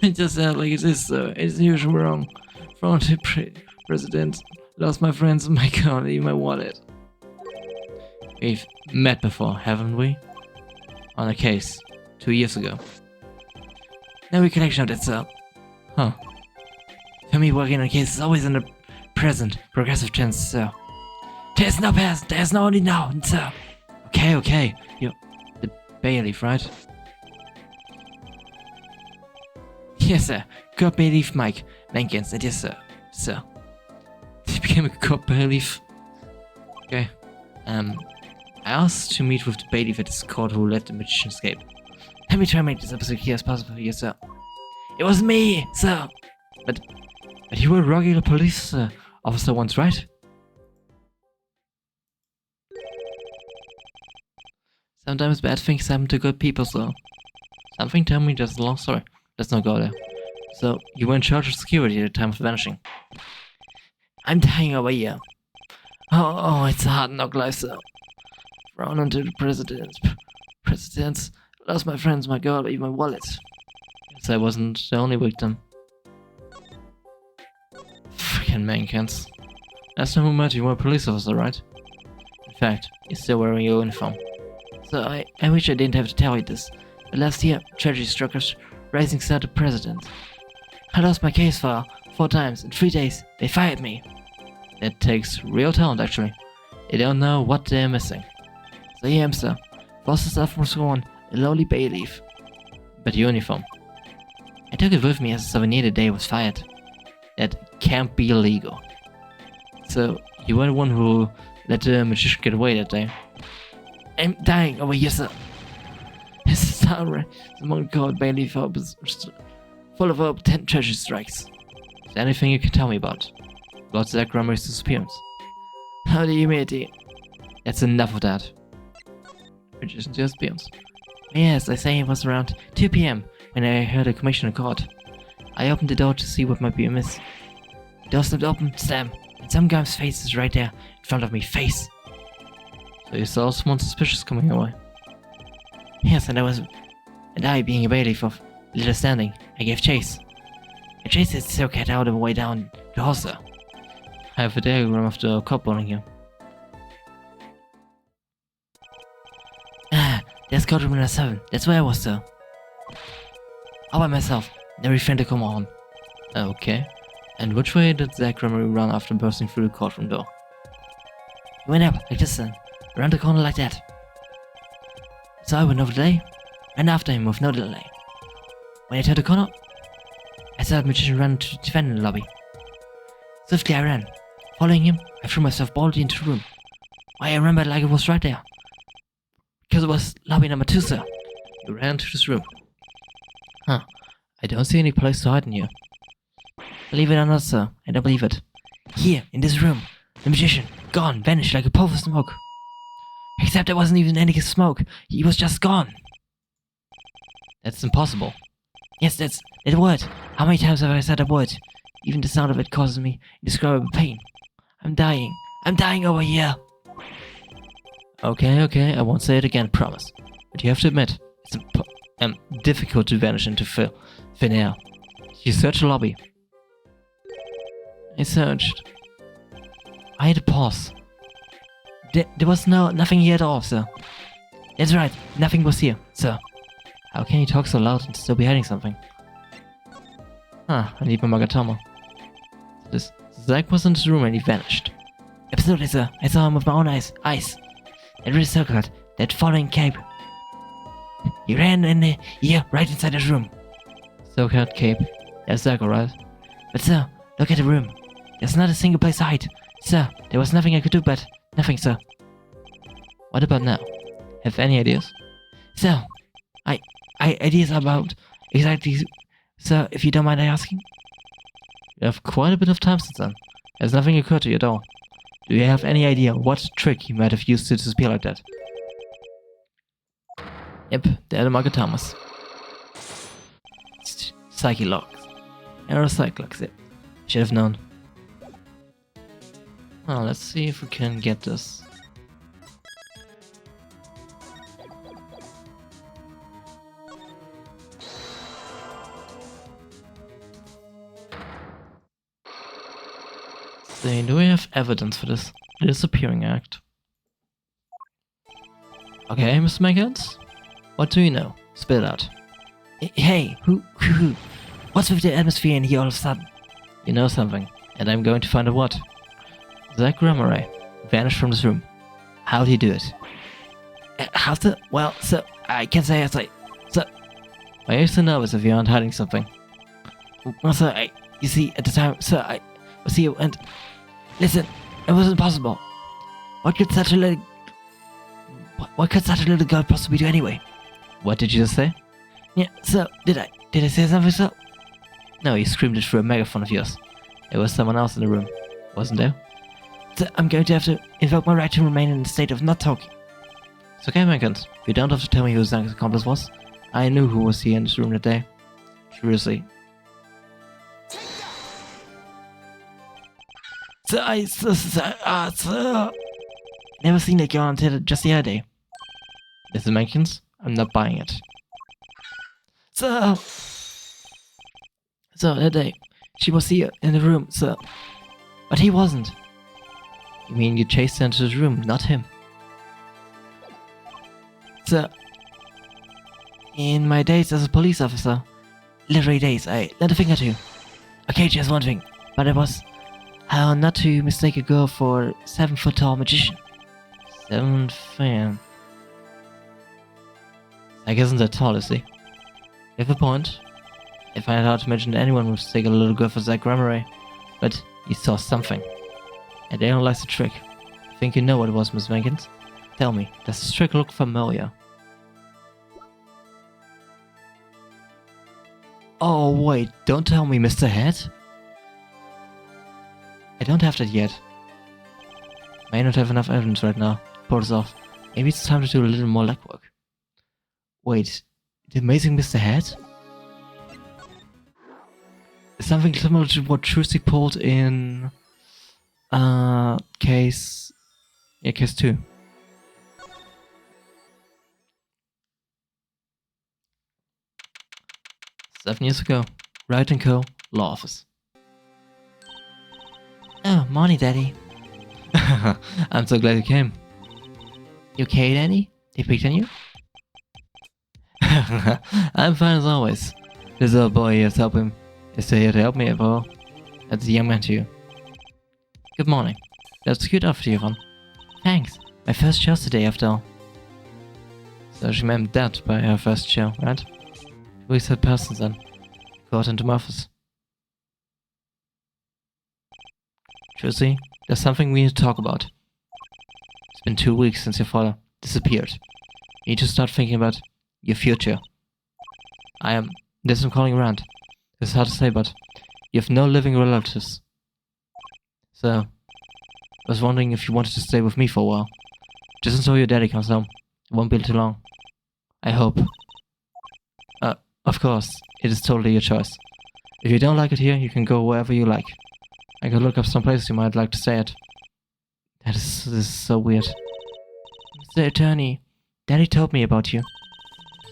I just said like it is, sir. It's usually wrong. From the president. Lost my friends, my car, even my wallet. We've met before, haven't we? On a case. 2 years ago. No recollection of that, sir. Huh. For me, working on a case is always in the present, progressive tense, sir. There's no past, there's no only now, sir. Okay. You're the bailiff, right? Yes, sir. Court bailiff Mike Mankins, and yes, sir. He became a court bailiff. Okay. I asked to meet with the bailiff at this court who let the magician escape. Let me try and make this episode clear as possible, yes, sir. It was me, sir. But you were a regular police officer once, right? Sometimes bad things happen to good people, so... Something tell me there's a long story. Let's not go there. So, you were in charge of security at the time of vanishing. I'm dying over here. Oh, it's a hard knock life, sir. Thrown into the presidents. Lost my friends, my girl, even my wallet. Guess I wasn't the only victim. Freaking Mankins. Last time we met, you were a police officer, right? In fact, you're still wearing your uniform. So I wish I didn't have to tell you this, but last year, tragedy struck us, Rising Star to president. I lost my case file 4 times. In 3 days, they fired me. That takes real talent, actually. They don't know what they're missing. So I am, sir. Foster Sophomore Swan, a lowly bay leaf. But your uniform. I took it with me as a souvenir the day I was fired. That can't be illegal. So, you were the one who let the magician get away that day. I'm dying over here, sir. His salary is among the gold bay leaf is full of over 10 treasure strikes. Is there anything you can tell me about Zack Grummery's disappearance? How do you mean it? That's enough of that. Magician's disappearance. Yes, I say it was around 2 p.m. when I heard a commissioner called. I opened the door to see what might be amiss. The door slammed open, slam, and some guy's face is right there in front of me. Face! So you saw someone suspicious coming your way? Yes, and I, being a bailiff of Little Standing, I gave chase. I chased the silk cat out of the way down the hall, sir. I have a diagram of the cop boarding here. There's code room number 7. That's where I was, sir. All by myself. Never refrained to come on. Okay. And which way did Zack Grummery run after bursting through the courtroom door? He went up, like this then. Around the corner like that. So I went over the delay. Ran after him with no delay. When I turned the corner, I saw the magician run to the defendant lobby. Swiftly I ran. Following him, I threw myself boldly into the room. Why, I remember it like it was right there. Because it was lobby number 2, sir. You ran to this room. Huh. I don't see any place to hide in here. Believe it or not, sir, I don't believe it. Here, in this room, the magician, gone, vanished like a puff of smoke. Except there wasn't even any smoke. He was just gone. That's impossible. Yes, that's that word. How many times have I said that word? Even the sound of it causes me indescribable pain. I'm dying. I'm dying over here. Okay, I won't say it again, promise. But you have to admit, it's difficult to vanish into thin air. You searched the lobby. I searched. I had to pause. There was nothing here at all, sir. That's right, nothing was here, sir. How can you talk so loud and still be hiding something? I need my Magatama. This Zack was in this room and he vanished. Absolutely, sir. I saw him with my own eyes. That red circlet, that falling cape. He ran in here, right inside this room. Silk-haired cape. That's Zack, alright. But sir, look at the room. There's not a single place to hide. Sir, there was nothing I could do but nothing, sir. What about now? Have any ideas? Sir, I ideas about exactly, sir, if you don't mind asking. You have quite a bit of time since then. Has nothing occurred to you at all? Do you have any idea what trick you might have used to disappear like that? Yep, they're the Magatamas. Psyche locks. Neurocyclox, yep. Should have known. Well, let's see if we can get this. See, do we have evidence for this disappearing act? Okay, Mr. Maggots? What do you know? Spit it out. Hey, who? What's with the atmosphere in here all of a sudden? You know something, and I'm going to find out what. Zack Grummery vanished from this room. How did he do it? How to? Well, sir, I can't say as sir. Why are you so nervous if you aren't hiding something? Well, sir, you see, at the time, sir, I was here and... Listen, it wasn't possible. What could such a little girl possibly do anyway? What did you just say? Yeah, sir, did I say something, sir? No, you screamed it through a megaphone of yours. There was someone else in the room, wasn't there? Sir, I'm going to have to invoke my right to remain in a state of not talking. It's okay, Mankins. You don't have to tell me who Zack's accomplice was. I knew who was here in this room that day. Seriously. Sir. Never seen that girl until just the other day. Mr. Mankins, I'm not buying it. Sir, that day, she was here in the room, sir. But he wasn't. You mean you chased her into his room, not him? Sir, in my days as a police officer, literary days, I lent a finger to. Okay, just one thing, but it was how not to mistake a girl for a 7-foot tall magician. 7 fan. Like, isn't that tall, is he? You have a point. I find it hard to imagine anyone would take a little girl for Zach Gramarye, but he saw something. And Daniel likes the trick. I think you know what it was, Miss Jenkins. Tell me, does this trick look familiar? Oh wait, don't tell me, Mr. Head. I don't have that yet. May not have enough evidence right now. Pull this off. Maybe it's time to do a little more legwork. Wait, the amazing Mr. Head? Something similar to what Trucy pulled in case 2. 7 years ago, Wright & Co. Law Office. Oh, morning, Daddy. I'm so glad you came. You okay, Daddy? They picked on you? I'm fine as always. This old boy here is here to help me at all. That's a young man too. Good morning. That's a cute outfit, Yvonne. Thanks. My first show's today after all. So she meant that by her first show, right? We said persons then. Go out into my office. Trucy, there's something we need to talk about. It's been 2 weeks since your father disappeared. You need to start thinking about your future. I'm calling around. It's hard to say, but you have no living relatives. So, I was wondering if you wanted to stay with me for a while. Just until your daddy comes home. It won't be too long. I hope. Of course, it is totally your choice. If you don't like it here, you can go wherever you like. I could look up some places you might like to stay at. This is so weird. Mr. Attorney, Daddy told me about you.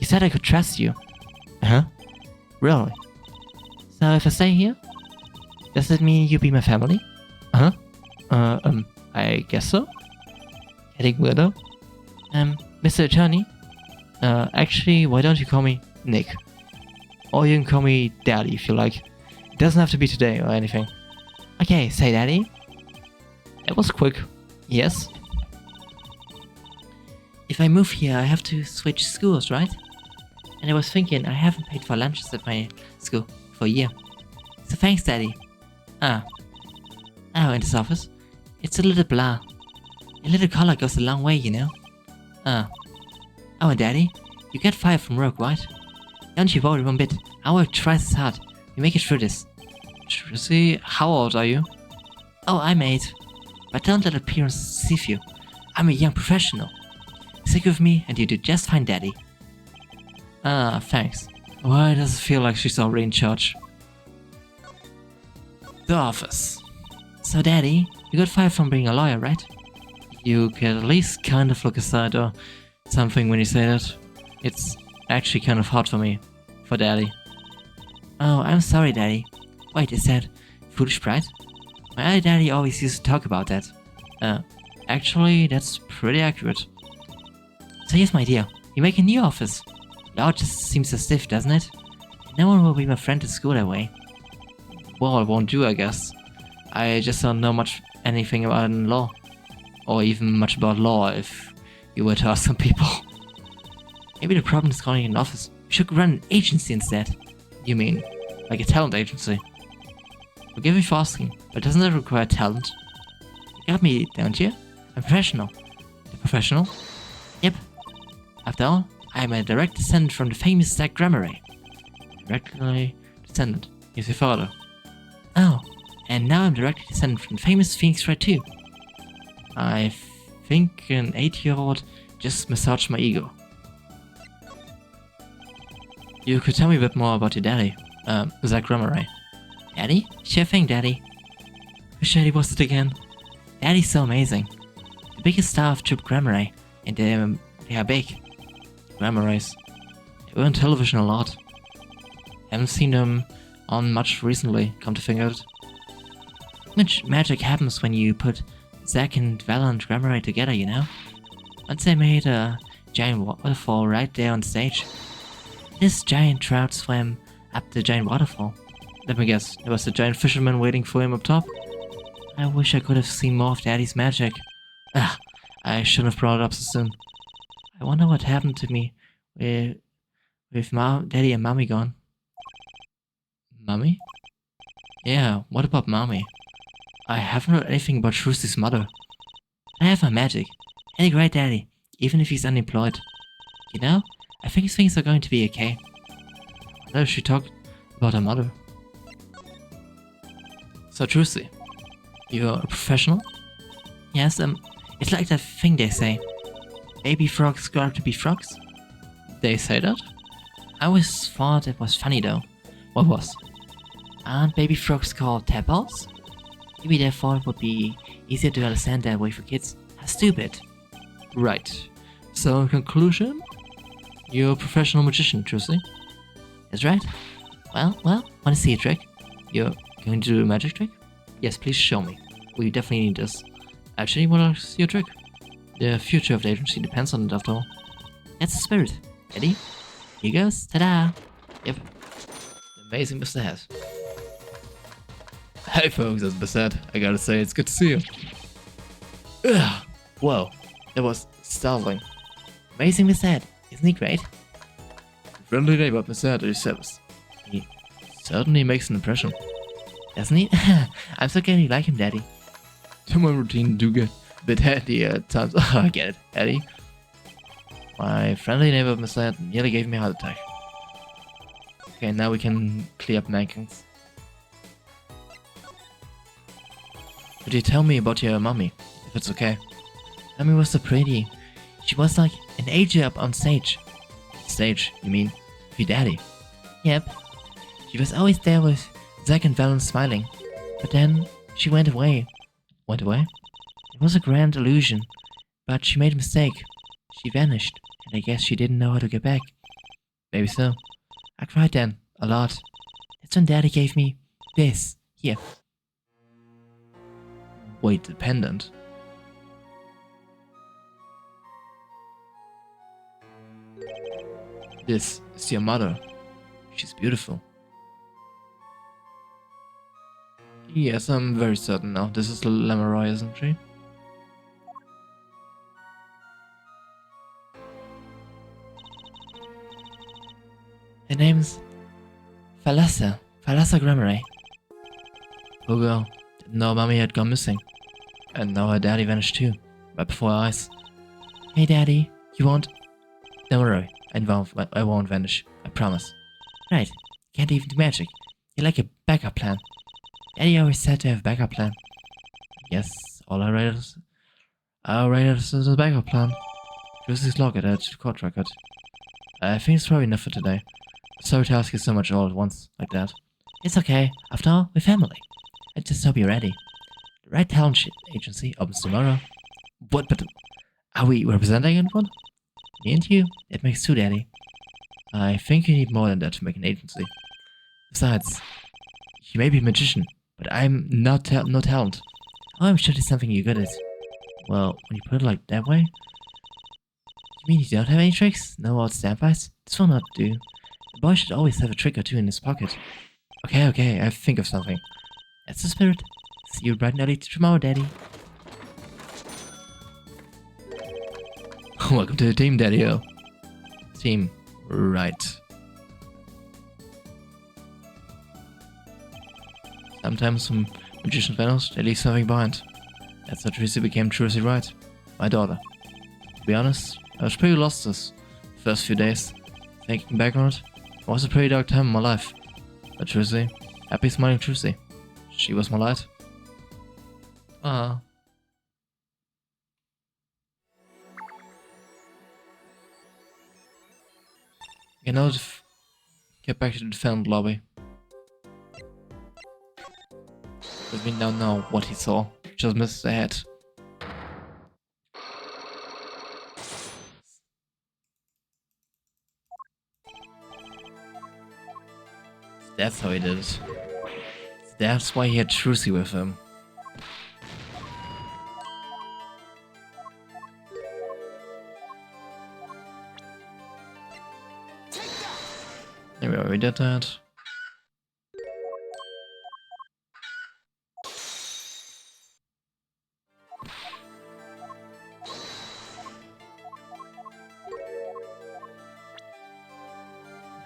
He said I could trust you. Huh? Really? So if I stay here, does it mean you'll be my family? Huh? I guess so. Getting weirdo. Mr. Attorney? Actually, why don't you call me Nick? Or you can call me Daddy if you like. It doesn't have to be today or anything. Okay, say Daddy. It was quick. Yes? If I move here, I have to switch schools, right? And I was thinking I haven't paid for lunches at my school for a year. So thanks, Daddy. Oh, in this office? It's a little blah. A little color goes a long way, you know? Oh, and Daddy, you get fired from work, right? Don't you worry one bit. I work twice as hard. We make it through this. Trucy, how old are you? Oh, I'm 8. But don't let appearances deceive you. I'm a young professional. Stick with me and you do just fine, Daddy. Thanks. Why does it feel like she's already in charge? The office. So, Daddy, you got fired from being a lawyer, right? You can at least kind of look aside or something when you say that. It's actually kind of hard for me. For Daddy. Oh, I'm sorry, Daddy. Wait, is that Foolish Pride? My other daddy always used to talk about that. Actually, that's pretty accurate. So here's my idea. You make a new office. Law just seems so stiff, doesn't it? No one will be my friend at school that way. Well, it won't do, I guess. I just don't know anything about law. Or even much about law, if you were to ask some people. Maybe the problem is calling it an office. We should run an agency instead. You mean, like a talent agency? Forgive me for asking, but doesn't that require talent? You got me, don't you? I'm professional. You're professional? Yep. After all, I'm a direct descendant from the famous Zach Gramarye. Directly descendant. He's your father. Oh, and now I'm directly descendant from the famous Phoenix Wright too. I think an 8-year-old just massaged my ego. You could tell me a bit more about your daddy, Zach Gramarye. Daddy? Sure thing, Daddy. Wish Daddy was it again. Daddy's so amazing. The biggest star of Troop Gramarye, and they are big. Gramaryes. They were on television a lot. Haven't seen them on much recently, come to think of it. Much magic happens when you put Zach and Val and Gramarye together, you know? Once they made a giant waterfall right there on stage. This giant trout swam up the giant waterfall. Let me guess, there was a giant fisherman waiting for him up top? I wish I could have seen more of Daddy's magic. I shouldn't have brought it up so soon. I wonder what happened to me with Daddy and Mommy gone. Mommy? Yeah, what about Mommy? I haven't heard anything about Trucy's mother. I have my magic. And a great daddy, even if he's unemployed. You know, I think things are going to be okay. I know she talked about her mother. So Trucy, you're a professional? Yes, it's like that thing they say. Baby frogs grow up to be frogs? They say that? I always thought it was funny though. What was? Aren't baby frogs called tadpoles? Maybe they thought it would be easier to understand that way for kids. How stupid. Right. So in conclusion, you're a professional magician, Trucy. That's right. Well, wanna see a trick? You're going to do a magic trick? Yes, please show me. We definitely need this. Actually, wanna see your trick? The future of the agency depends on it after all. That's the spirit. Ready? Here goes. Ta-da! Yep. Amazing Mr. Head. Hey folks, that's Mr. Head. I gotta say, it's good to see you. Ugh. Whoa, that was startling. Amazing Mr. Head. Isn't he great? Friendly neighbor Mr. Head at your service. He certainly makes an impression. Doesn't he? I'm so glad you like him, Daddy. To my routine do get a bit heady at times. Oh, I get it, Eddie. My friendly neighbor Mr. Head nearly gave me a heart attack. Okay, now we can clear up Mankins. Could you tell me about your mommy, if it's okay? Mommy was so pretty. She was like an angel up on stage. Stage, you mean? With your daddy? Yep. She was always there with Zack and Valen smiling. But then she went away. Went away? It was a grand illusion. But she made a mistake. She vanished. And I guess she didn't know how to get back. Maybe so. I cried then. A lot. That's when Daddy gave me this. Here. Wait, the pendant? This is your mother. She's beautiful. Yes, I'm very certain now. This is Lemuroy, isn't she? Her name's Thalassa Grammare. Poor girl. Didn't know Mommy had gone missing. And now her daddy vanished too, right before our eyes. Hey Daddy, you won't... Don't worry, I won't vanish, I promise. Right, can't even do magic. You're like a backup plan. Daddy always said to have a backup plan. Yes, all I read is a backup plan. Trucy's log at the court record. I think it's probably enough for today. Sorry to ask you so much all at once, like that. It's okay, after all, we're family. I just hope you're ready. The Right Talent Agency opens tomorrow. What, but are we representing anyone? Me and you, it makes two, Daddy. I think you need more than that to make an agency. Besides, you may be a magician, but I'm not no talent. Oh, I'm sure there's something you're good at. Well, when you put it like that way, you mean you don't have any tricks? No old standbys? This will not do. A boy should always have a trick or two in his pocket. Okay, I think of something. That's the spirit. See you bright and early tomorrow, Daddy. Welcome to the team, Daddy-o. Team, right. Sometimes some magician vanish, they leave something behind. That's how Trucy became Trucy Wright, my daughter. To be honest, I was pretty lost this first few days. Thinking back on it, it was a pretty dark time in my life. But Trucy, happy smiling Trucy. She was my light. Ah. You know, get back to the defendant lobby. But we don't know what he saw. Just missed the head. That's how he did it. That's why he had Trucy with him. There we already did that.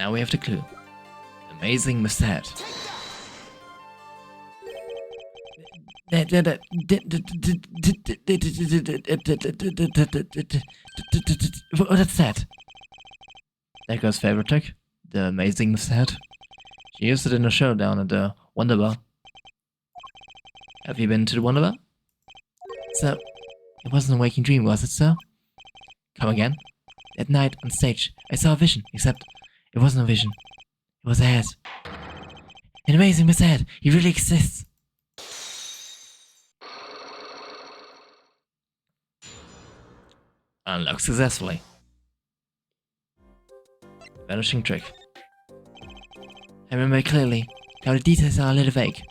Now we have the clue. Amazing Mr. Head. What's that? Deco's favorite trick, the Amazing Mr. Head. She used it in a show down at the Wonder Bar. Have you been to the Wonder Bar? So, it wasn't a waking dream, was it, sir? Come again? That night on stage, I saw a vision, except it wasn't a vision. It was a head. An amazing Mr. Head. He really exists. Unlocked successfully. Vanishing trick. I remember clearly, now the details are a little vague.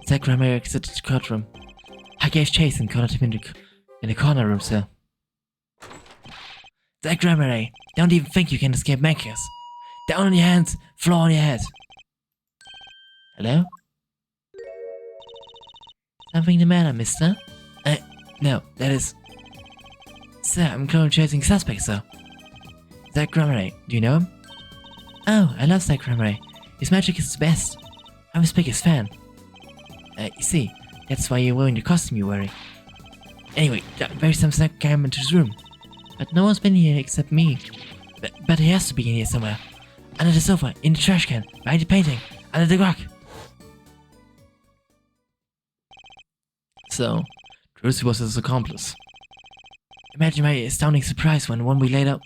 Zack Ramey exited the courtroom. I gave chase and cornered him in the corner room, sir. Zack Ramey, don't even think you can escape Mankios. Down on your hands, floor on your head. Hello? Something the matter, mister? No, that is... Sir, I'm currently chasing suspects, sir. Zack Ramey, do you know him? Oh, I love Zack Ramey. His magic is the best. I'm his biggest fan. You see, that's why you're wearing the costume you're wearing. Anyway, very some Zack came into his room. But no one's been here except me. But he has to be in here somewhere. Under the sofa, in the trash can, behind the painting, under the rock. So, Drusy was his accomplice. Imagine my astounding surprise when 1 week later,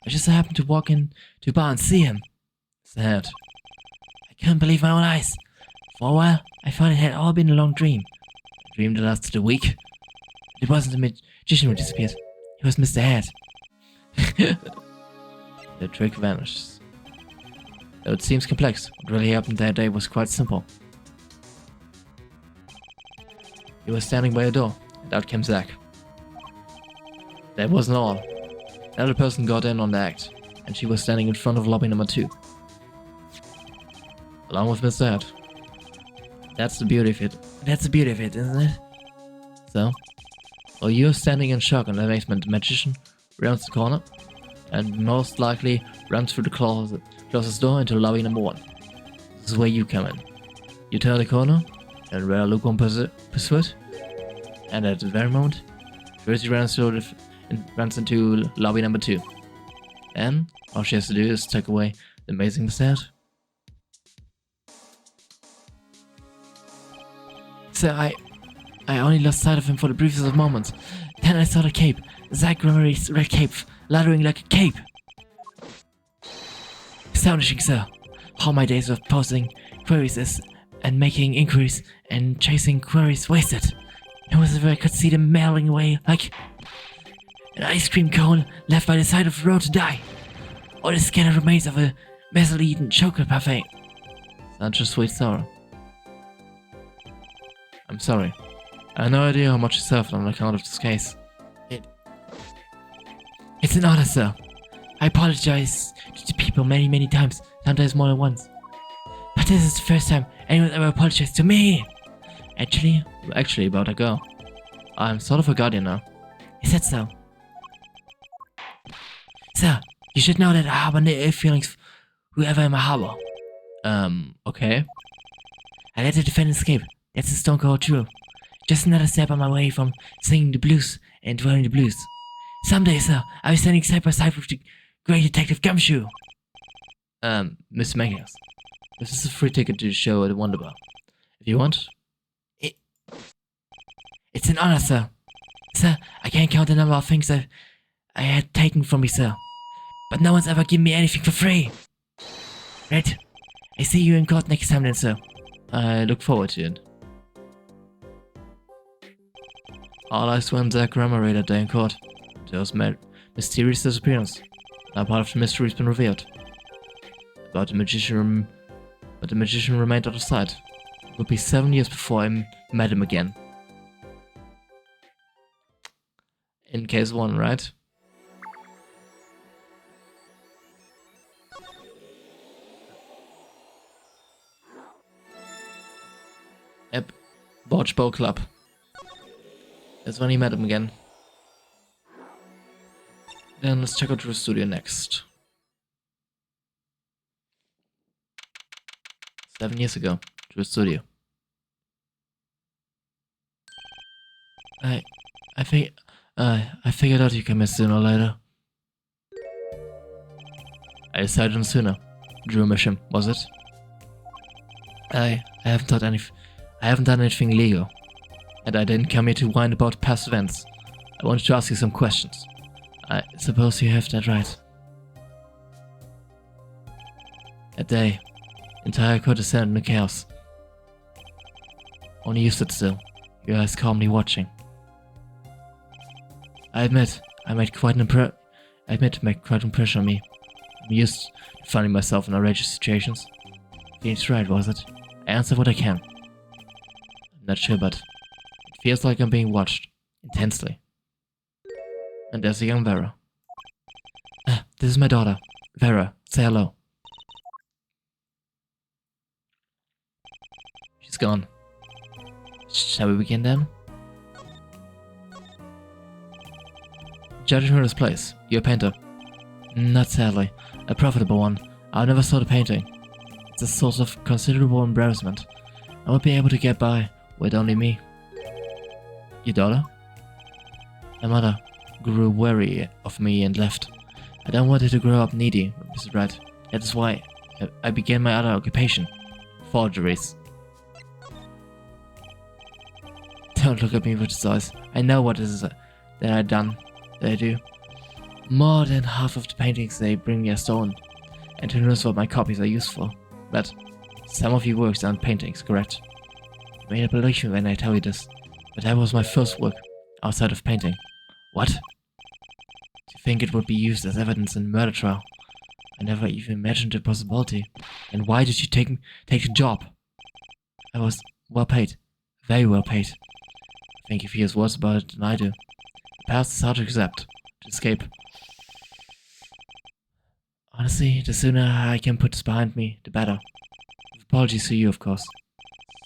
I just so happened to walk in to a bar and see him. Sad. I couldn't believe my own eyes. For a while, I thought it had all been a long dream. A dream that lasted a week. It wasn't the magician who disappeared. It was Mr. Head. The trick vanishes. Though it seems complex, what really happened that day was quite simple. He was standing by a door, and out came Zack. That wasn't all. Another person got in on the act, and she was standing in front of lobby number 2. Along with Mr. Head. That's the beauty of it. That's the beauty of it, isn't it? So, while you're standing in shock and amazement, the magician rounds the corner, and most likely runs through the closest door into lobby number 1. This is where you come in. You turn the corner, and wear a look on pursuit, and at the very moment, Drusy runs into lobby number 2. And all she has to do is take away the amazing Mr. Head. So I only lost sight of him for the briefest of moments. Then I saw the cape, Zack Ramey's red cape, fluttering like a cape. Astonishing, sir. All my days of posing queries and making inquiries and chasing queries wasted. It was as if I could see them melting away like an ice cream cone left by the side of the road to die, or the scattered remains of a messily-eaten chocolate parfait. Such a sweet sorrow. I'm sorry. I had no idea how much you suffered on account of this case. It's an honor, sir. I apologize to people many times, sometimes more than once. But this is the first time anyone ever apologized to me. Actually, about to go. I'm sort of a guardian now. Is that so? Sir, you should know that I harbor no ill feelings for whoever I may harbor. Okay. I let the defendant escape. That's the stone cold truth. Just another step on my way from singing the blues and dwelling the blues. Someday, sir, I'll be standing side by side with the great detective Gumshoe. Mr. Mankios, this is a free ticket to the show at the Wonder Bar. If you want. It's an honor, sir. Sir, I can't count the number of things I had taken from me, sir. But no one's ever given me anything for free. Right? I see you in court next time then, sir. I look forward to it. All eyes were on Zack Ramey that day in court. There was mysterious disappearance. Now part of the mystery has been revealed. But the magician remained out of sight. It would be 7 years before I met him again. In case 1, right? Yep. Borch Bow Club. That's when he met him again. Then let's check out the studio next. 7 years ago, to a studio. I think, I figured out you came in sooner or later. I decided on sooner. Drew mission, was it? I haven't done anything illegal. And I didn't come here to whine about past events. I wanted to ask you some questions. I suppose you have that right. That day, the entire court descended into chaos. Only you stood still, your eyes calmly watching. I admit, it made quite an impression on me. I'm used to finding myself in outrageous situations. Feels right, was it? I answer what I can. I'm not sure, but it feels like I'm being watched intensely. And there's a young Vera. This is my daughter, Vera. Say hello. She's gone. Shall we begin then? Judging from this place, you're a painter. Not sadly, a profitable one. I never saw the painting. It's a source of considerable embarrassment. I won't be able to get by with only me. Your daughter? My mother grew wary of me and left. I don't want her to grow up needy, Mr. Wright. That is why I began my other occupation. Forgeries. Don't look at me with these eyes. I know what it is that I do. More than half of the paintings they bring me are stolen, and who knows what my copies are used for. But some of your works aren't paintings, correct? You may not believe me when I tell you this, but that was my first work, outside of painting. What? Do you think it would be used as evidence in a murder trial? I never even imagined the possibility. And why did you take the job? I was well paid. Very well paid. I think he feels worse about it than I do. The past is hard to accept, to escape. Honestly, the sooner I can put this behind me, the better. With apologies to you, of course.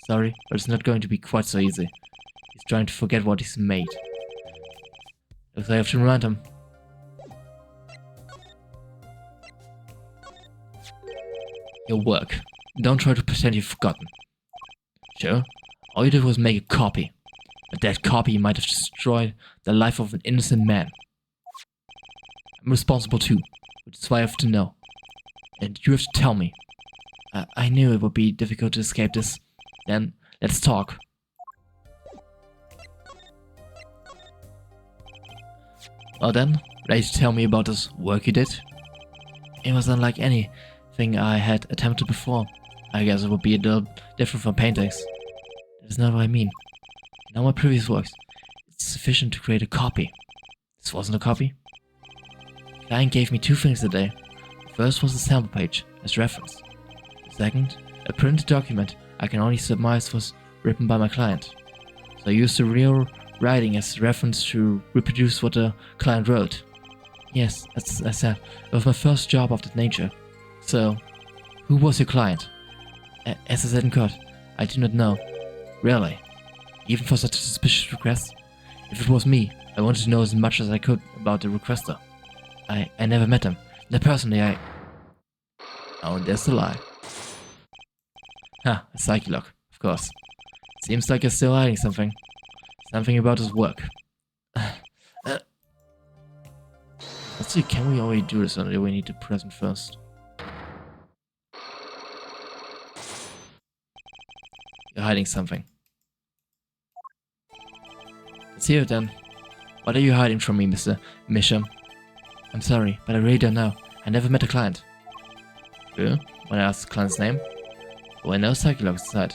Sorry, but it's not going to be quite so easy. He's trying to forget what he's made. Looks like I have to remind him. Your work. Don't try to pretend you've forgotten. Sure, all you did was make a copy. But that copy might have destroyed the life of an innocent man. I'm responsible too, which is why I have to know. And you have to tell me. I knew it would be difficult to escape this. Then, let's talk. Well then, ready to tell me about this work you did? It was unlike anything I had attempted before. I guess it would be a little different from paintings. That is not what I mean. In all my previous works, it's sufficient to create a copy. This wasn't a copy. The client gave me two things today. The first was a sample page, as reference. The second, a printed document I can only surmise was written by my client. So I used the real writing as reference to reproduce what the client wrote. Yes, as I said, it was my first job of that nature. So, who was your client? As I said in court, I do not know. Really? Even for such a suspicious request? If it was me, I wanted to know as much as I could about the requester. I never met him. Not personally, Oh, there's the lie. A psyche lock, of course. Seems like you're still hiding something. Something about his work. Let's see, can we already do this, or do we need the present first? You're hiding something. Let's hear it then. What are you hiding from me, Mr. Misham? I'm sorry, but I really don't know. I never met a client. Sure? When I asked the client's name? Well, I know Psychologs inside.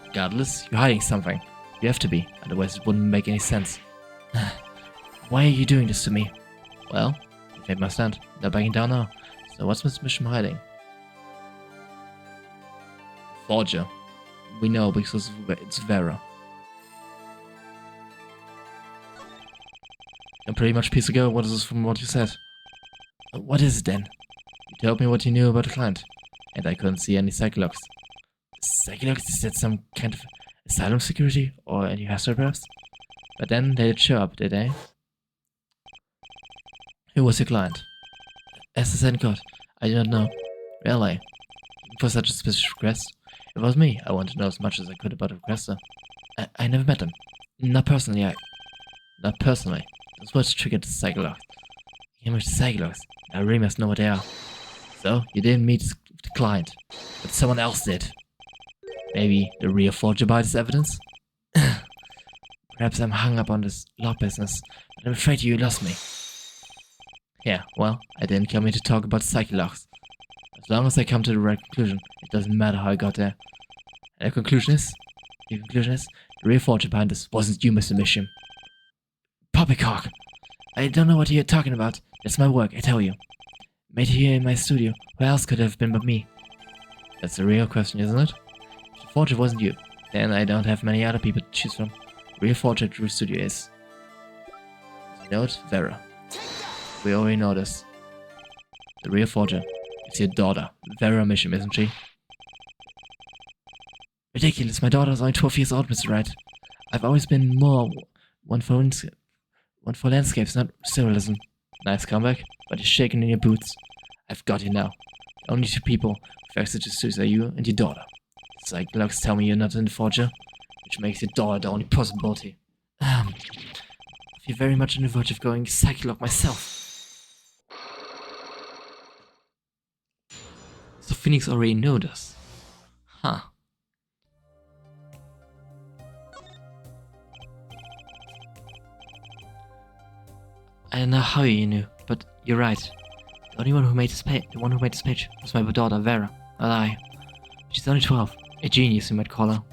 Regardless, you're hiding something. You have to be, otherwise it wouldn't make any sense. Why are you doing this to me? Well, I've made my stand. No backing down now. So what's Mr. Misham hiding? Forger. We know because it's Vera. I'm pretty much piece ago. What is this from what you said? What is it then? You told me what you knew about the client, and I couldn't see any psychologs. Psychologs? Is that some kind of asylum security or any hostile perhaps? But then they did show up, did they? Who was your client? As I said in court, I do not know. Really? For such a suspicious request? It was me. I wanted to know as much as I could about the requester. I never met him. Not personally. That's what triggered the Psychologs. You with the Psychologs. I really must know what they are. So, you didn't meet the client, but someone else did. Maybe the real forger by this evidence? Perhaps I'm hung up on this law business, but I'm afraid you lost me. Yeah, well, I didn't come here to talk about Psychologs. As long as I come to the right conclusion, it doesn't matter how I got there. And the conclusion is, the real forger behind this wasn't you, Mr. Misham. Poppycock! I don't know what you're talking about. That's my work, I tell you. Made here in my studio. Who else could it have been but me? That's the real question, isn't it? If the forger wasn't you, then I don't have many other people to choose from. The real forger at Drew Studio is... Note, Vera. We already know this. The real forger is your daughter, Vera Misham, isn't she? Ridiculous, my daughter's only 12 years old, Mr. Wright. I've always been more one for landscapes, not surrealism. Nice comeback, but you're shaking in your boots. I've got you now. Only two people with access to studios are you and your daughter. Psychologs tell me you're not in the forger, which makes your daughter the only possibility. I feel very much on the verge of going Psycholog myself. So Phoenix already knew this. Huh. I don't know how you knew, but you're right. The only one who made this page was my daughter, Vera. A lie. She's only 12. A genius, you might call her.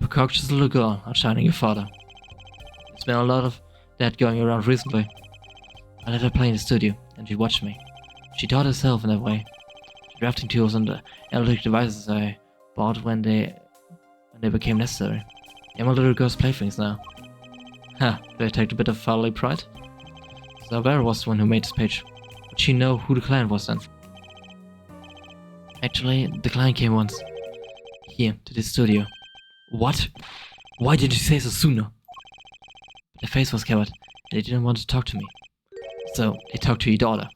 Precocious little girl, outshining your father. There's been a lot of that going around recently. I let her play in the studio, and she watched me. She taught herself in that way. The drafting tools and the analytic devices I bought when they became necessary. They're my little girl's playthings now. Ha, do I take a bit of fatherly pride? So Vera was the one who made this page. Would she know who the client was then? Actually, the client came once. Here, to this studio. What? Why didn't you say so sooner? Their face was covered, and they didn't want to talk to me. So, they talked to your daughter.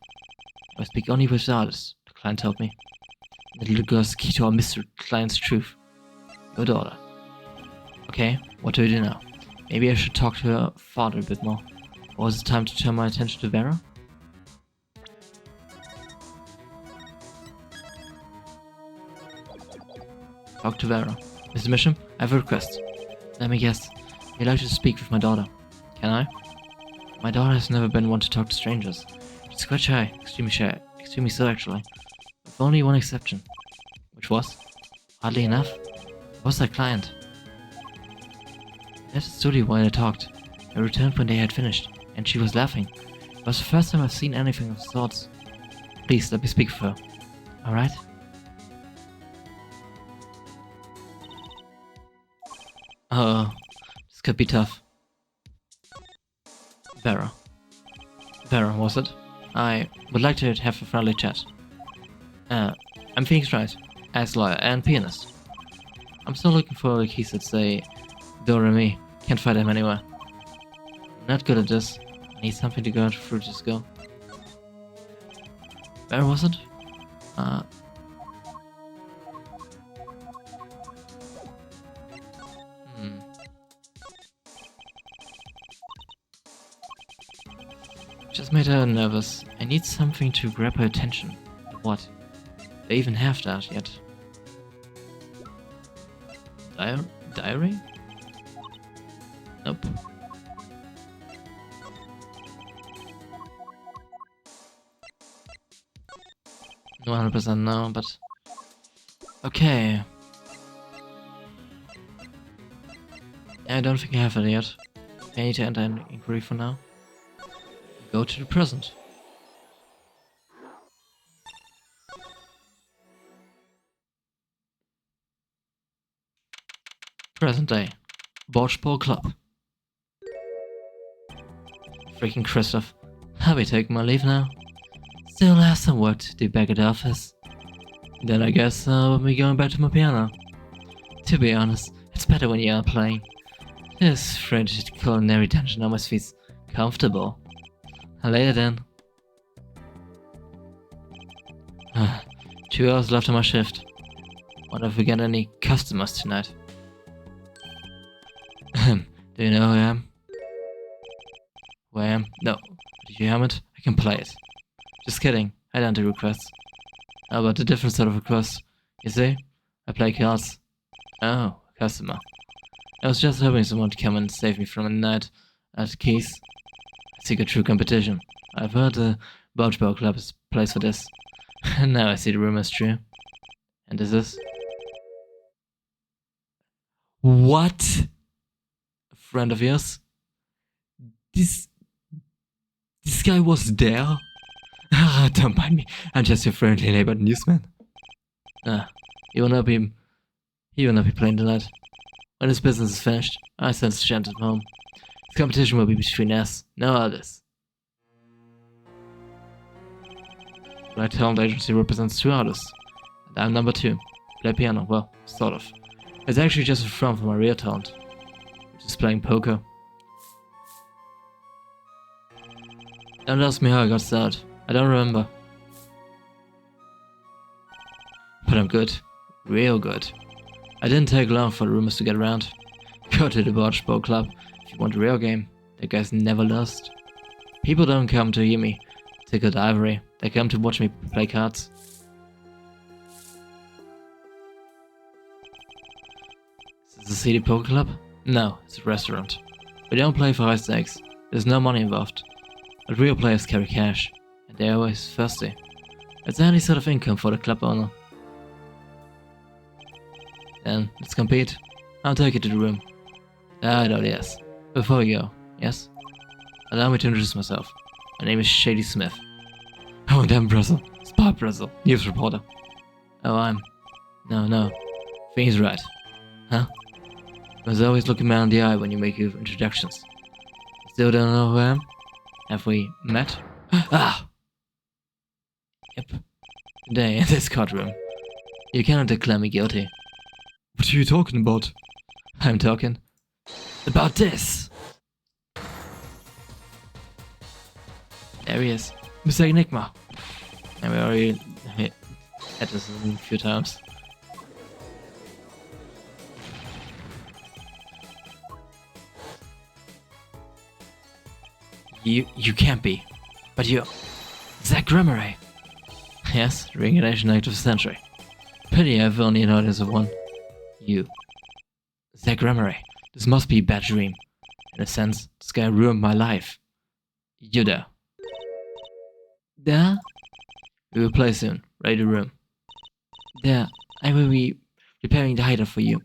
I speak only with the artist, the client told me. And the little girl's key to our mystery, the client's truth. Your daughter. Okay, what do we do now? Maybe I should talk to her father a bit more. Or was it time to turn my attention to Vera? Talk to Vera. Mr. Misham, I have a request. Let me guess. You'd like to speak with my daughter. Can I? My daughter has never been one to talk to strangers. She's quite shy, extremely so actually. With only one exception. Which was? Oddly enough, it was that client. I left the studio while I talked. I returned when they had finished, and she was laughing. It was the first time I've seen anything of the sorts. Please, let me speak with her. Alright? This could be tough. Vera. Vera, was it? I would like to have a friendly chat. I'm Phoenix Wright, as lawyer and pianist. I'm still looking for the keys that say Do Re Mi. Can't find them anywhere. I'm not good at this. I need something to go through this go. Where was it? Just made her nervous. I need something to grab her attention. But what? Do I even have that yet? Diary? Nope. No 100% no, but... Okay. I don't think I have it yet. I need to enter an inquiry for now. Go to the present. Present day. Bocce Club. Freaking Christoph. I'll be taking my leave now. Still have some work to do back at the office. Then I guess I'll be going back to my piano. To be honest, it's better when you are playing. This frigid culinary tension almost feels comfortable. Later then. 2 hours left on my shift. Wonder if we get any customers tonight. Do you know who I am? Who I am? No. Did you hear it? I can play it. Just kidding. I don't do requests. How about a different sort of request? You see? I play cards. Oh, a customer. I was just hoping someone to come and save me from a night at Keys. I seek a true competition. I've heard the Bocce Club is a place for this. And now I see the rumor is true. And is this? What? A friend of yours? This guy was there? Don't mind me. I'm just your friendly neighbor newsman. He will not be playing tonight. When his business is finished, I send Shant home. His competition will be between us, no others. My talent agency represents 2 artists, and I'm number 2. Play piano, well, sort of. It's actually just a front for my real talent, which is playing poker. Don't ask me how I got started. I don't remember. But I'm good. Real good. I didn't take long for the rumors to get around. Go to the Bocce Club if you want a real game. That guy's never lost. People don't come to hear me tickle ivory. They come to watch me play cards. Is this a seedy poker club? No, it's a restaurant. We don't play for high stakes. There's no money involved. But real players carry cash, and they're always thirsty. It's any sort of income for the club owner. Then, let's compete. I'll take you to the room. Yes. Before we go, yes? Allow me to introduce myself. My name is Shady Smith. Oh, damn Brazil. Spy Brazil. News reporter. Oh, No. Thing's right. Huh? Because always look a man in the eye when you make your introductions. Still don't know who I am? Have we met? Yep. Today, in this courtroom. You cannot declare me guilty. What are you talking about? I'm talking about this. There he is, Mr. Enigma. And we already had this a few times. You can't be, but you, Zach Gremery. Yes, reincarnation act of the century. Pity I've only an audience of one. You. Zach Gremery. This must be a bad dream. In a sense, this guy ruined my life. You there. There? We will play soon. Ready the room. There. I will be preparing the hideout for you.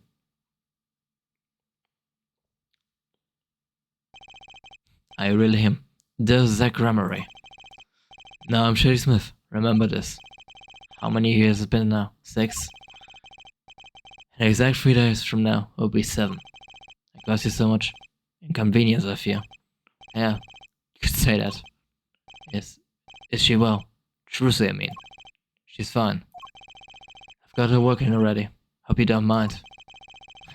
Are you really him? There's Zach Gremery. No, I'm Shady Smith. Remember this. How many years has it been now? 6? In exact 3 days from now, it will be 7. It costs you so much inconvenience, I fear. Yeah, you could say that. Is she well? Truthfully, I mean. She's fine. I've got her working already. Hope you don't mind.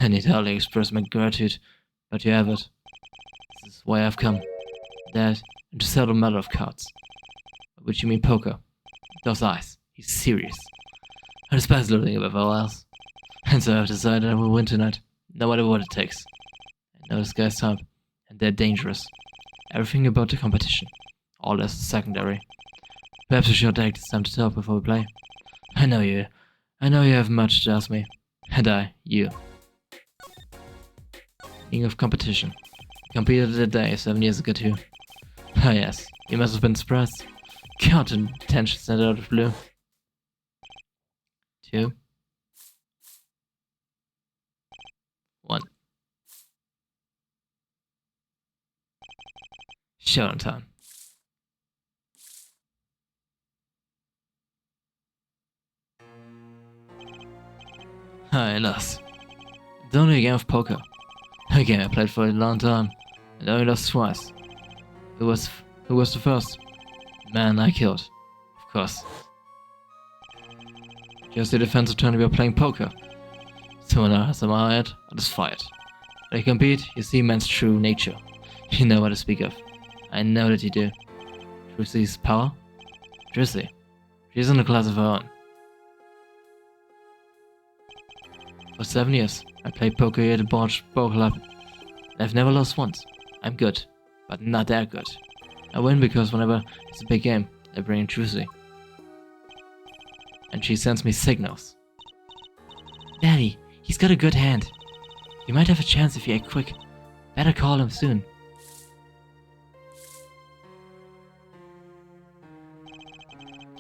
I need hardly express my gratitude, but you have it. This is why I've come. That, and to settle a matter of cards. By which you mean poker. Those eyes. He's serious. I despise living above all else. And so I've decided I will win tonight, no matter what it takes. I know this guy's type, and they're dangerous. Everything about the competition. All that's secondary. Perhaps we should take this time to talk before we play. I know you have much to ask me. And you. King of competition. Competed the day 7 years ago too. Ah yes, you must have been surprised. God, an attention sent out of blue. 2. 1. Showdown time. I lost. It's only a game of poker. A game I played for a long time, and only lost twice. Who was the first? Man I killed. Of course. Just the defensive turn we are playing poker. Someone has a head, I just fight. When you compete, you see man's true nature. You know what to speak of. I know that you do. Trussy's power? Trussy. She's in a class of her own. For 7 years, I played poker here at the Barge Bowl Club. And I've never lost once. I'm good, but not that good. I win because whenever it's a big game, I bring in Trucy. And she sends me signals. Daddy, he's got a good hand. You might have a chance if you act quick. Better call him soon.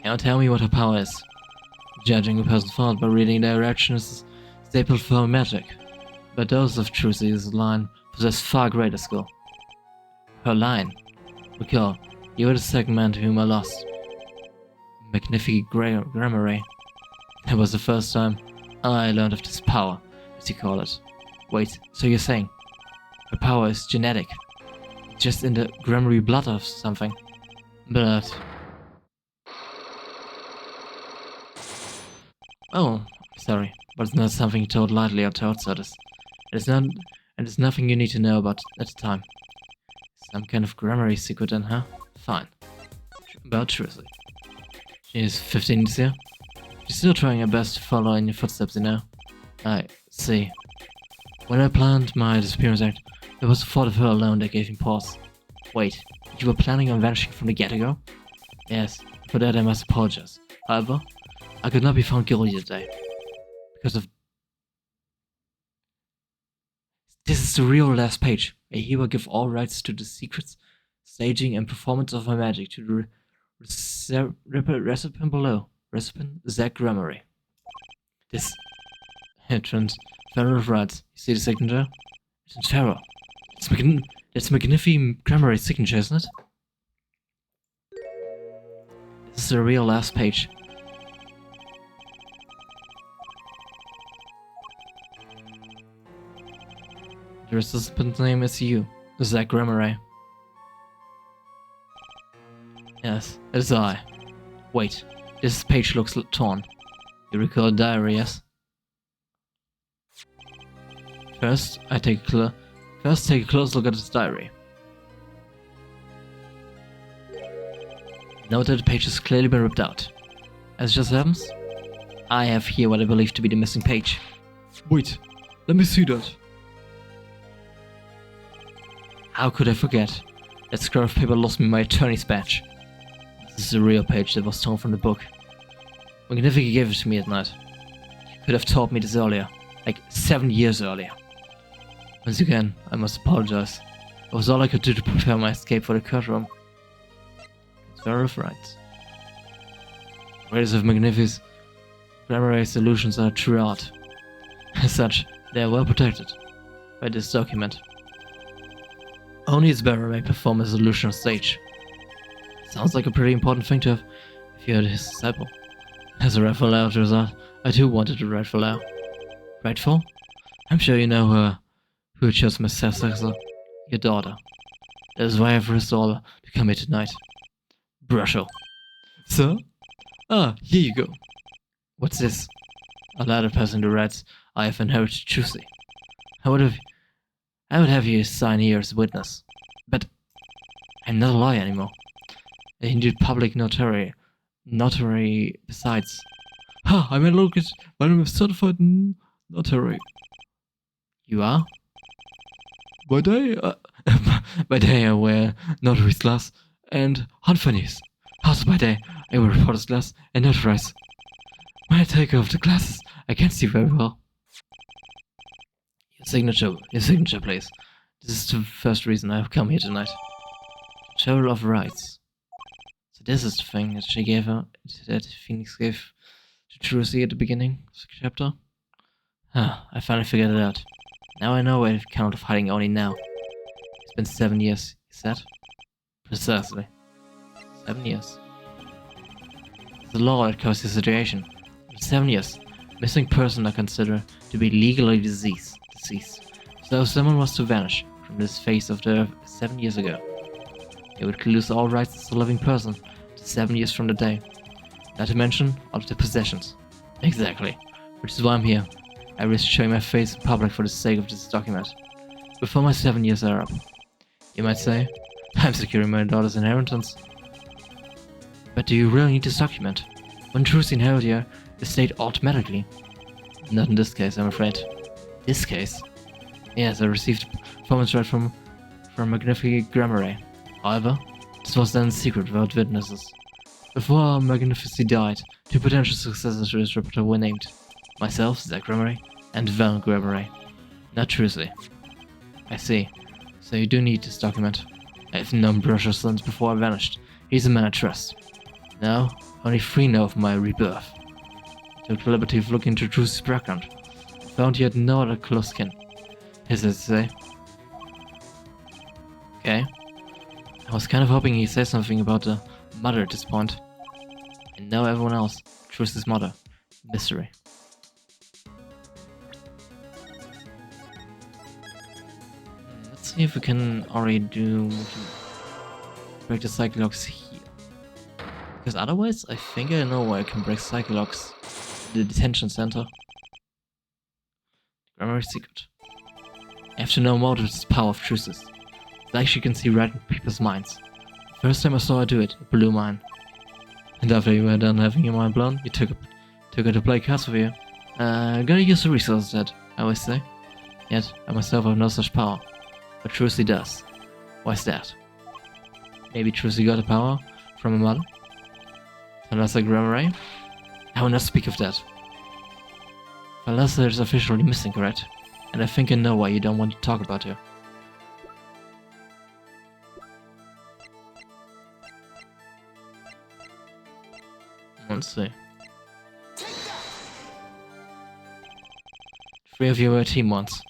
Cannot tell me what her power is. Judging a person's fault by reading directions is a staple for magic. But those of Trucy's line possess far greater skill. Her line. Recall, you were the second man to whom I lost. Magnifique Gramarye. That was the first time I learned of this power, as you call it. Wait, so you're saying her power is genetic? Just in the Gramarye blood or something? Blood. Oh, sorry, but it's not something you told lightly or to outsiders. It's nothing you need to know about at the time. Some kind of Gramarye secret then, huh? Fine. About Trucy. She's 15 this year. She's still trying her best to follow in your footsteps, you know? I see. When I planned my disappearance act, it was the thought of her alone that gave me pause. Wait, you were planning on vanishing from the get-go? Yes, for that I must apologize. However, I could not be found guilty today. Because of... This is the real last page. I hereby give all rights to the secrets, staging, and performance of my magic to the recipient below. Recipient Zach Gramarye. This... Transfer of rights. You see the signature? Transfer. That's Magnifique Gramarye's signature, isn't it? This is the real last page. The recipient's name is you, Zach Gramarye. Yes, it is I. Wait, this page looks torn. You recall a diary, yes? First, take a close look at this diary. Note that the page has clearly been ripped out. As it just happens, I have here what I believe to be the missing page. Wait, let me see that. How could I forget? That scrap of paper lost me my attorney's badge. This is the real page that was torn from the book. Magnifique gave it to me at night. You could have told me this earlier, like 7 years earlier. Once again, I must apologize. It was all I could do to prepare my escape for the courtroom. Transfer of rights. The greatest of Magnifique's Gramarye's illusions are true art. As such, they are well protected by this document. Only its bearer may perform his illusion on stage. Sounds like a pretty important thing to have if you're his disciple. As a rightful heir to his art, I too wanted a rightful heir. Rightful? I'm sure you know her who chose my successor, your daughter. That is why I've risked all to come here tonight. Brusho. Sir? Ah, here you go. What's this? A letter passing the writes, I have inherited Trucy. I would have you sign here as a witness. But I'm not a lawyer anymore. I indeed public notary besides. Ha! I'm a local, but I'm a certified notary. You are? By day, I wear notary's glass and hunt for news. Also by day, I wear reporter's glass and notarize. When I take off the glasses, I can't see very well. Your signature, please. This is the first reason I've come here tonight. Total of rights. So this is the thing that she gave her, that Phoenix gave to Trucy at the beginning of the chapter. I finally figured it out. Now I know why I count of hiding only now. It's been 7 years, you said? Precisely. 7 years. It's the law that caused the situation. In 7 years, missing persons are considered to be legally deceased. So if someone was to vanish from this face of the earth 7 years ago, they would lose all rights as a living person to 7 years from the day. Not to mention all of their possessions. Exactly. Which is why I'm here. I risk showing my face in public for the sake of this document. Before my 7 years are up. You might say, I'm securing my daughter's inheritance. But do you really need this document? When Trucy inherits your estate automatically, Not in this case, I'm afraid. This case? Yes, I received a performance right from Magnifique Grammar. However, this was done in secret without witnesses. Before Magnifici died, two potential successors to his repertoire were named. Myself, Zach Grammar, and Val Grammar. Not Trusley. I see. So you do need this document. I have known Brusher since before I vanished. He's a man I trust. Now, only 3 know of my rebirth. I took the liberty of looking into Trusley's background. Found he had no other close kin. Is it to say? Okay. I was kind of hoping he'd say something about the mother at this point. I know everyone else. Trusley's mother. Mystery. Let's see if we can already break the Psychologs here. Because otherwise, I think I know where I can break Psychologs. The detention center. Grammar secret. I have to know more of this power of truces. It's like she can see right in people's minds. First time I saw her do it, it blew mine. And after you were done having your mind blown, you took her to play cards with you. Gotta use the resources that, I always say. Yet, I myself have no such power. But Trusley does. Why's that? Maybe Trusley got the power from her mother? Thalassa Grammar? I will not speak of that. Thalassa is officially missing, correct? And I think I know why you don't want to talk about her. Let's see. 3 of you were a team once.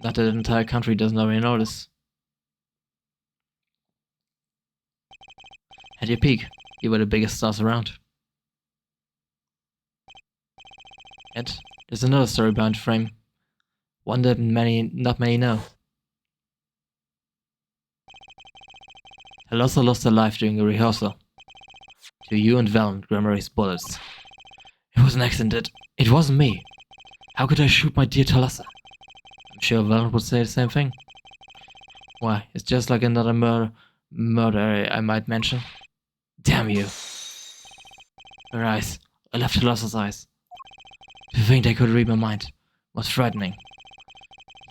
Not that the entire country doesn't already know this. At your peak, you were the biggest stars around. Yet, there's another story behind the frame. One that not many know. Thalassa lost her life during a rehearsal. To you and Val and Grammary's bullets. It was an accident. It wasn't me. How could I shoot my dear Thalassa? I'm sure Val would say the same thing. Why, it's just like another murder I might mention. Damn you. Her eyes. I left Thalassa's eyes. To think they could read my mind was frightening.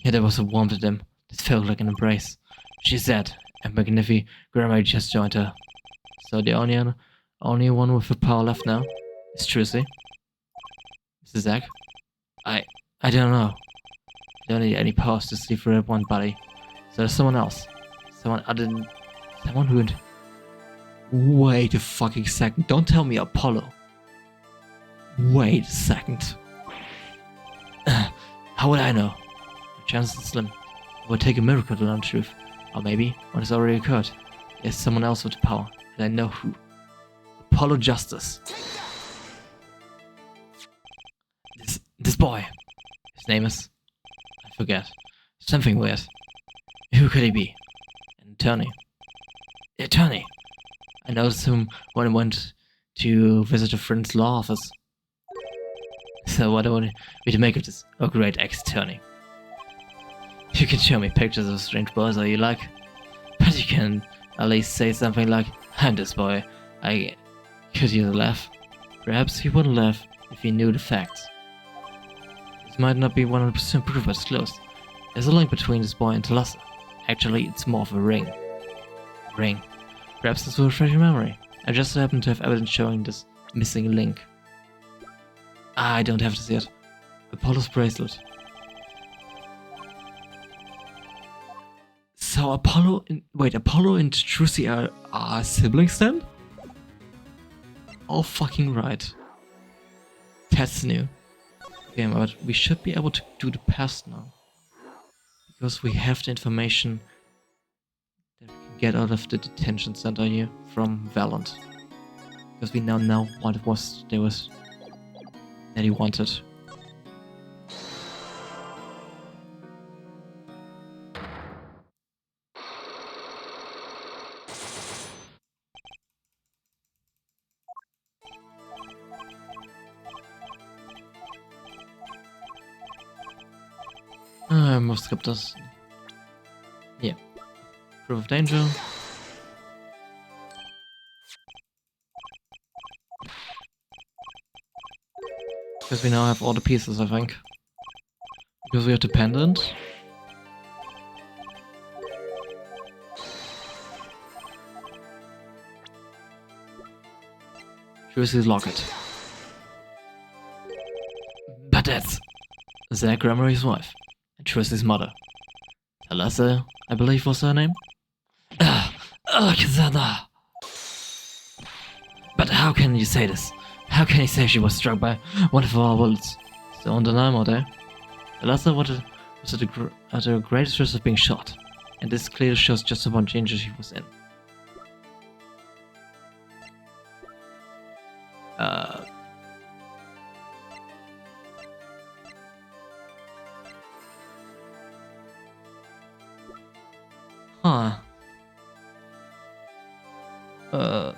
Yet there was a warmth in them that felt like an embrace. She's dead, and Magnifique Grammar just joined her. So the only one with the power left now is Trusley. Mr. Zach? I don't know. I don't need any powers to sleep for that one body. So there's someone else. Someone other than... Someone who would... Wait a fucking second. Don't tell me Apollo. Wait a second. How would I know? The chances are slim. It would take a miracle to learn the truth. Or maybe, when it's already occurred, there's someone else with the power. And I know who. Apollo Justice. This boy. His name is... I forget. Something weird. Who could he be? An attorney. The attorney! I noticed him when I went to visit a friend's law office. So what do I want me to make of this? Oh great, ex-attorney. You can show me pictures of strange boys all you like. But you can at least say something like, I'm this boy. I could use a laugh. Perhaps he wouldn't laugh if he knew the facts. This might not be 100% proof, but it's close. There's a link between this boy and Thalassa. Actually, it's more of a ring. Ring. Perhaps this will refresh your memory. I just happen to have evidence showing this missing link. I don't have to see it. Apollo's bracelet. So Apollo and Trusley are siblings then? Oh fucking right. That's new. Okay, but we should be able to do the past now. Because we have the information that we can get out of the detention center here from Valant. Because we now know what it was that he wanted. I must skip this. Yeah. Proof of danger. Because we now have all the pieces, I think. Because we have the pendant. Trucy's locket. But that's Zack Gremory's wife, and Trucy's mother. Thalassa, I believe was her name? Kazana! But how can you say this? How can you say she was struck by one of our bullets? So undeniable there. Thalassa was at the greatest risk of being shot, and this clearly shows just how much danger she was in. Huh. I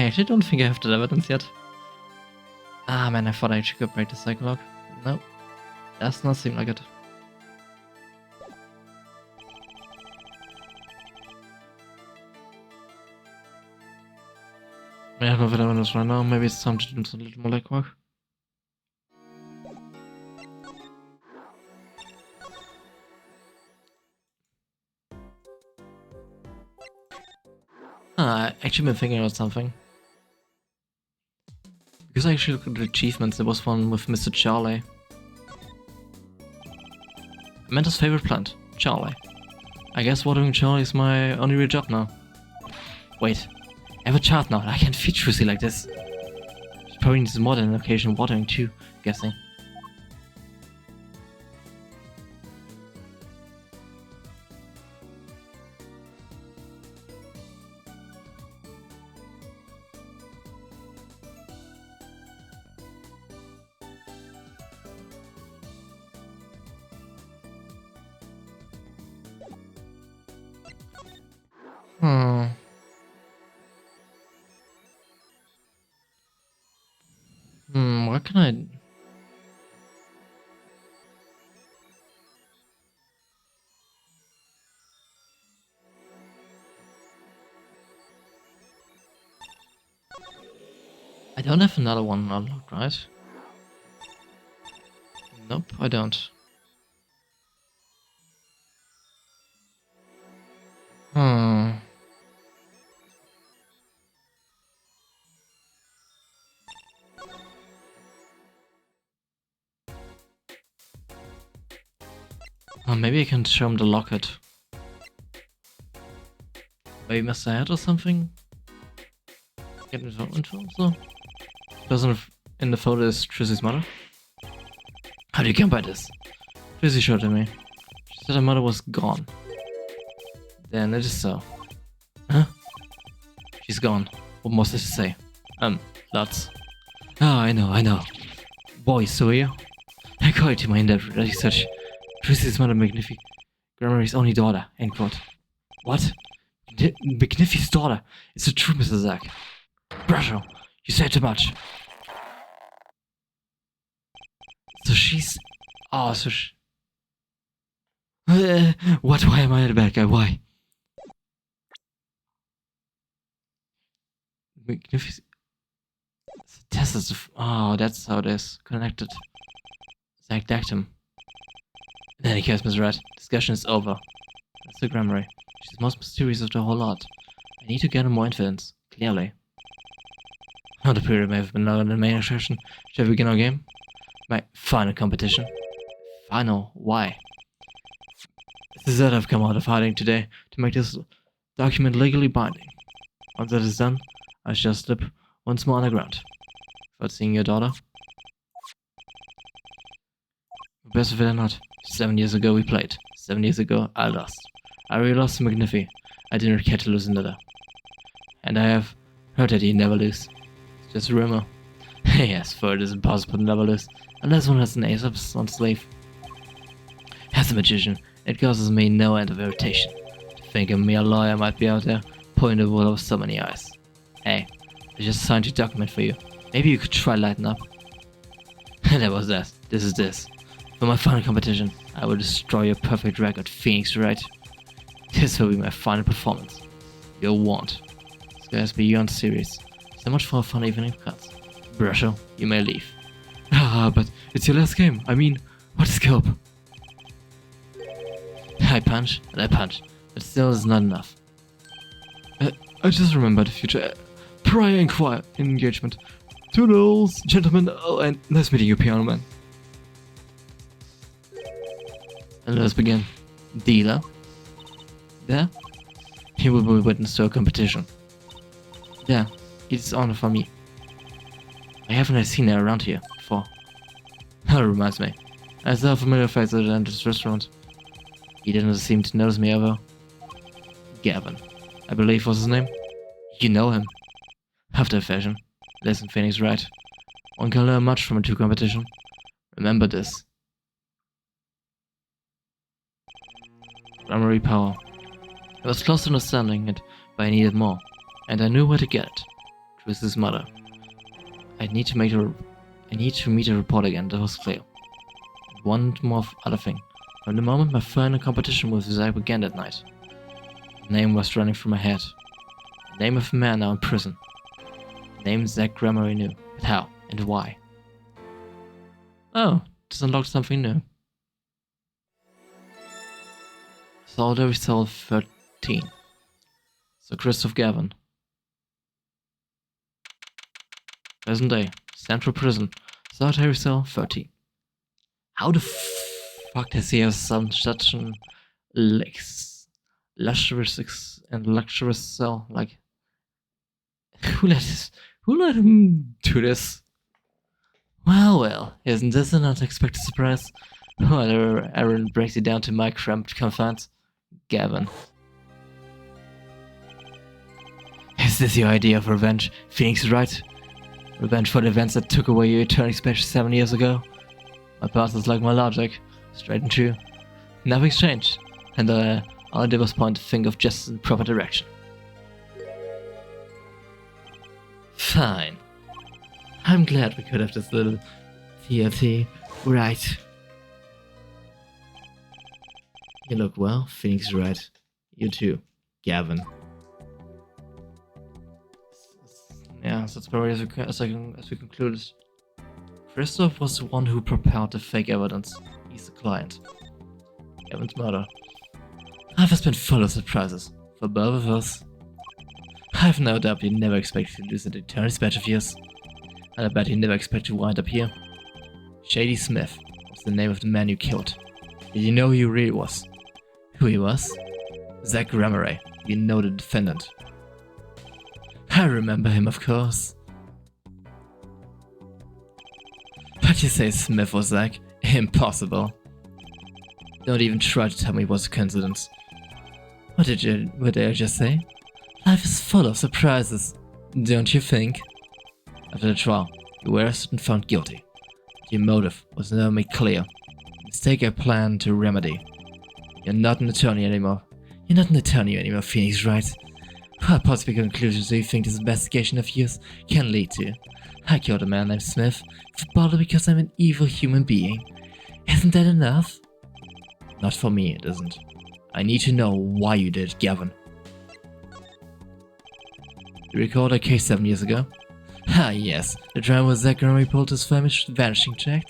actually don't think I have that evidence yet. Ah man, I thought I actually could break the psychologue. Nope. Does not seem like it. I have no evidence right now, maybe it's time to do a little more legwork. I actually been thinking about something. Because I actually looked at the achievements, there was one with Mr. Charlie. Amanda's favorite plant, Charlie. I guess watering Charlie is my only real job now. Wait, I have a child now, I can't feed Trucy like this. She probably needs more than an occasional watering too, guessing. What can I... I don't have another one unlocked, right? Nope, I don't. Maybe I can show him the locket. Maybe Mr. Head or something? Get info so? Person in the photo is Trucy's mother? How do you come by this? Trucy showed it to me. She said her mother was gone. Then it is so. Huh? She's gone. What more is there to say? Lots. Oh, I know. Boy, so you? I call it to my endeavor research. Trucy's mother, Magnifi, Gremory's only daughter, end quote. What? Magnifi's daughter? It's the truth, Mr. Zack. Brasho, you say too much. So she's... Oh, so she... What? Why am I the bad guy? Why? Magnifi's... Test of... Oh, that's how it is. Connected. Zack decked him. In any case, Miss Red, discussion is over. That's the Gremory. She's the most mysterious of the whole lot. I need to get her more evidence, clearly. Oh, the period may have been lower than the main attraction. Shall we begin our game? My final competition. Final? Why? This is that I've come out of hiding today to make this document legally binding. Once that is done, I shall slip once more underground. Without seeing your daughter. Best of it or not, 7 years ago we played. 7 years ago I lost. I really lost to Magnifi. I didn't care to lose another. And I have heard that you never lose. It's just a rumor. Yes, for it is impossible to never lose, unless one has an ace up on sleeve. As a magician, it causes me no end of irritation. To think a mere lawyer might be out there, pulling the wool over so many eyes. Hey, I just signed your document for you. Maybe you could try lighten up. That was that. This is this. For my final competition, I will destroy your perfect record, Phoenix Wright. This will be my final performance. You'll want. This guy is beyond serious. So much for a fun evening of cards. Brusho, you may leave. Ah, but it's your last game. I mean, what scope? I punch and I punch, but still is not enough. I just remembered the future prior engagement. Toodles, gentlemen, oh, and nice meeting you, piano man. And let's begin. Dealer. There? He will be witness to a competition. There, it's honor for me. I haven't seen her around here before. That reminds me. I saw a familiar face at this restaurant. He didn't seem to notice me ever. Gavin, I believe was his name. You know him. After a fashion. Listen, Phoenix, right? One can learn much from a two competition. Remember this. Primary power. I was close to understanding it, but I needed more. And I knew where to get it. It was his mother. I need to meet a report again, that was clear. And one more other thing. From the moment my final competition with Zach began that night, the name was running through my head. The name of a man now in prison. The name Zach Gremory knew, but how and why? Oh, this unlocked something new. Solitary Cell 13. Sir Christoph Gavin. Present day. Central Prison. Solitary Cell 13. How the fuck does he have such an luxurious and luxurious cell? Like, who let him do this? Well, isn't this an unexpected surprise? Whatever, Aaron breaks it down to my cramped confines. Gavin. Is this your idea of revenge? Phoenix is right. Revenge for the events that took away your eternal special 7 years ago? My past is like my logic. Straight and true. Nothing's changed. And all I did was point the finger of justice in the proper direction. Fine. I'm glad we could have this little TLT right. You look well, Phoenix is right. You too, Gavin. Yeah, so that's probably as we concluded. Christoph was the one who prepared the fake evidence. He's the client. Gavin's murder. Life has been full of surprises, for both of us. I've no doubt you never expected to lose an eternal batch of years. And I bet you never expect to wind up here. Shady Smith was the name of the man you killed. Did you know who he really was? Who he was? Zach Gremory, you know, the defendant. I remember him, of course. But you say Smith was Zach? Impossible. Don't even try to tell me it was a coincidence. What did I just say? Life is full of surprises, don't you think? After the trial, you were arrested and found guilty. Your motive was never made clear. Mistake I plan to remedy. You're not an attorney anymore. You're not an attorney anymore, Phoenix, right? What possible conclusions do you think this investigation of yours can lead to? I killed a man named Smith, probably because I'm an evil human being. Isn't that enough? Not for me, it isn't. I need to know why you did it, Gavin. You recall that case 7 years ago? Ah yes, the driver Zach Gremory pulled his famous vanishing check.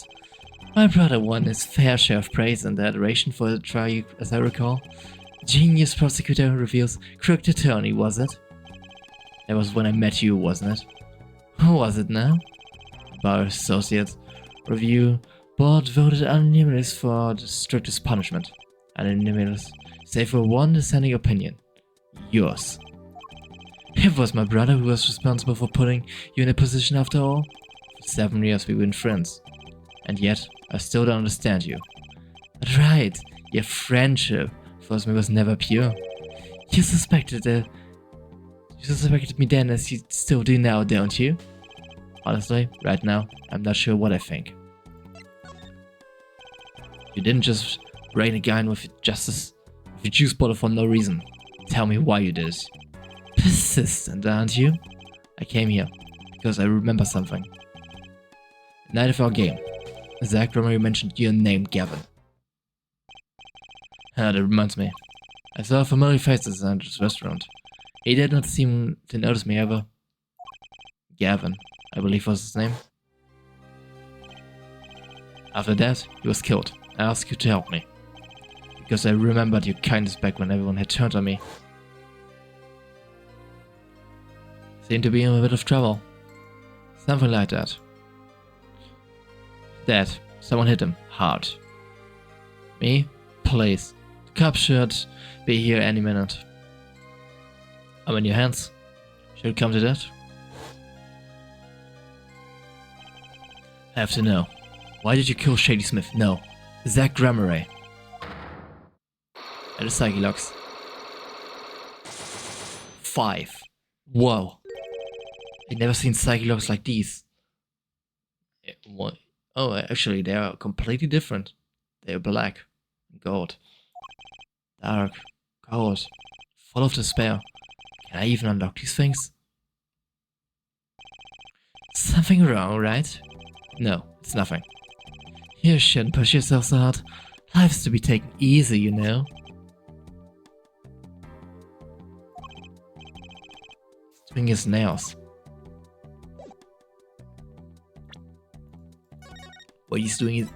My brother won his fair share of praise and adoration for the trial, as I recall. Genius prosecutor reveals crooked attorney, was it? That was when I met you, wasn't it? Who was it now? Bar Associates. Review. Board voted unanimous for the strictest punishment. Unanimous. Save for one dissenting opinion. Yours. It was my brother who was responsible for putting you in a position after all. For 7 years we've been friends. And yet, I still don't understand you. But right, your friendship for me was never pure. You suspected me then as you still do now, don't you? Honestly, right now, I'm not sure what I think. You didn't just brain a guy with your juice bottle for no reason. Tell me why you did it. Persistent, aren't you? I came here because I remember something. The night of our game, Zach Gremory mentioned your name, Gavin. Ah, that reminds me. I saw a familiar face at this restaurant. He did not seem to notice me ever. Gavin, I believe was his name. After that, he was killed. I asked you to help me. Because I remembered your kindness back when everyone had turned on me. Seemed to be in a bit of trouble. Something like that. Dead. Someone hit him. Hard. Me? Please. The cops should be here any minute. I'm in your hands. Should it come to that? I have to know. Why did you kill Shady Smith? No. Zach Gramarey. And the Psyche-Locks. 5. Whoa. I've never seen Psyche-Locks like these. What? Oh, actually, they are completely different. They are black, gold, dark, cold, full of despair. Can I even unlock these things? Something wrong, right? No, it's nothing. You shouldn't push yourself so hard. Life's to be taken easy, you know. He's doing his nails. What he's doing is...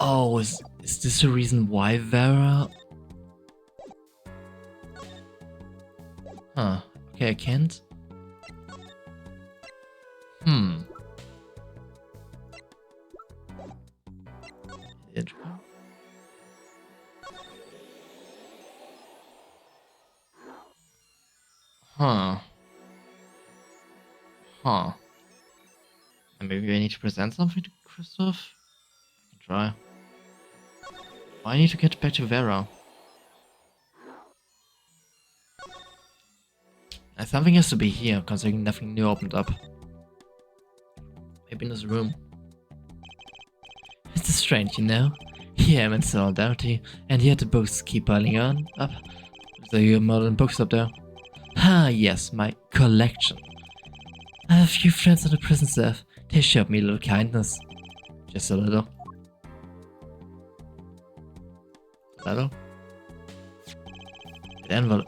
Oh, is this the reason why Vera... Huh. Okay, I can't. Huh. Huh. And maybe I need to present something to Christoph? I can try. I need to get back to Vera. Something has to be here, considering nothing new opened up. Maybe in this room. It's strange, you know? Here I'm in solidarity, and yet the books keep piling on up. The modern books up there. Ah, yes, my collection. I have a few friends on the prison staff. They showed me a little kindness. Just a little. A little? The envelope.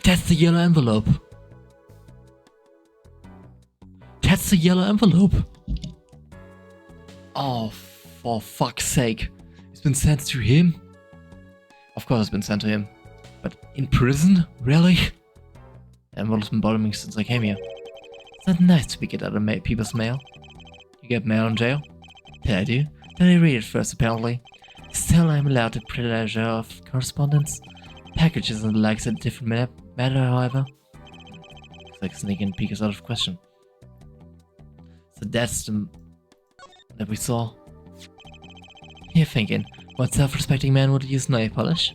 That's the yellow envelope. That's the yellow envelope. Oh, for fuck's sake. It's been sent to him? Of course it's been sent to him. But in prison? Really? The envelope's been bothering me since I came here. It's not nice to be get out of people's mail. You get mail in jail? Yeah, I do. Then I read it first, apparently. Still, I'm allowed the pleasure of correspondence. Packages and the likes are a different matter, however. Looks like Snake and Peek is out of question. So that's the... that we saw. You're thinking, what self-respecting man would use nail polish?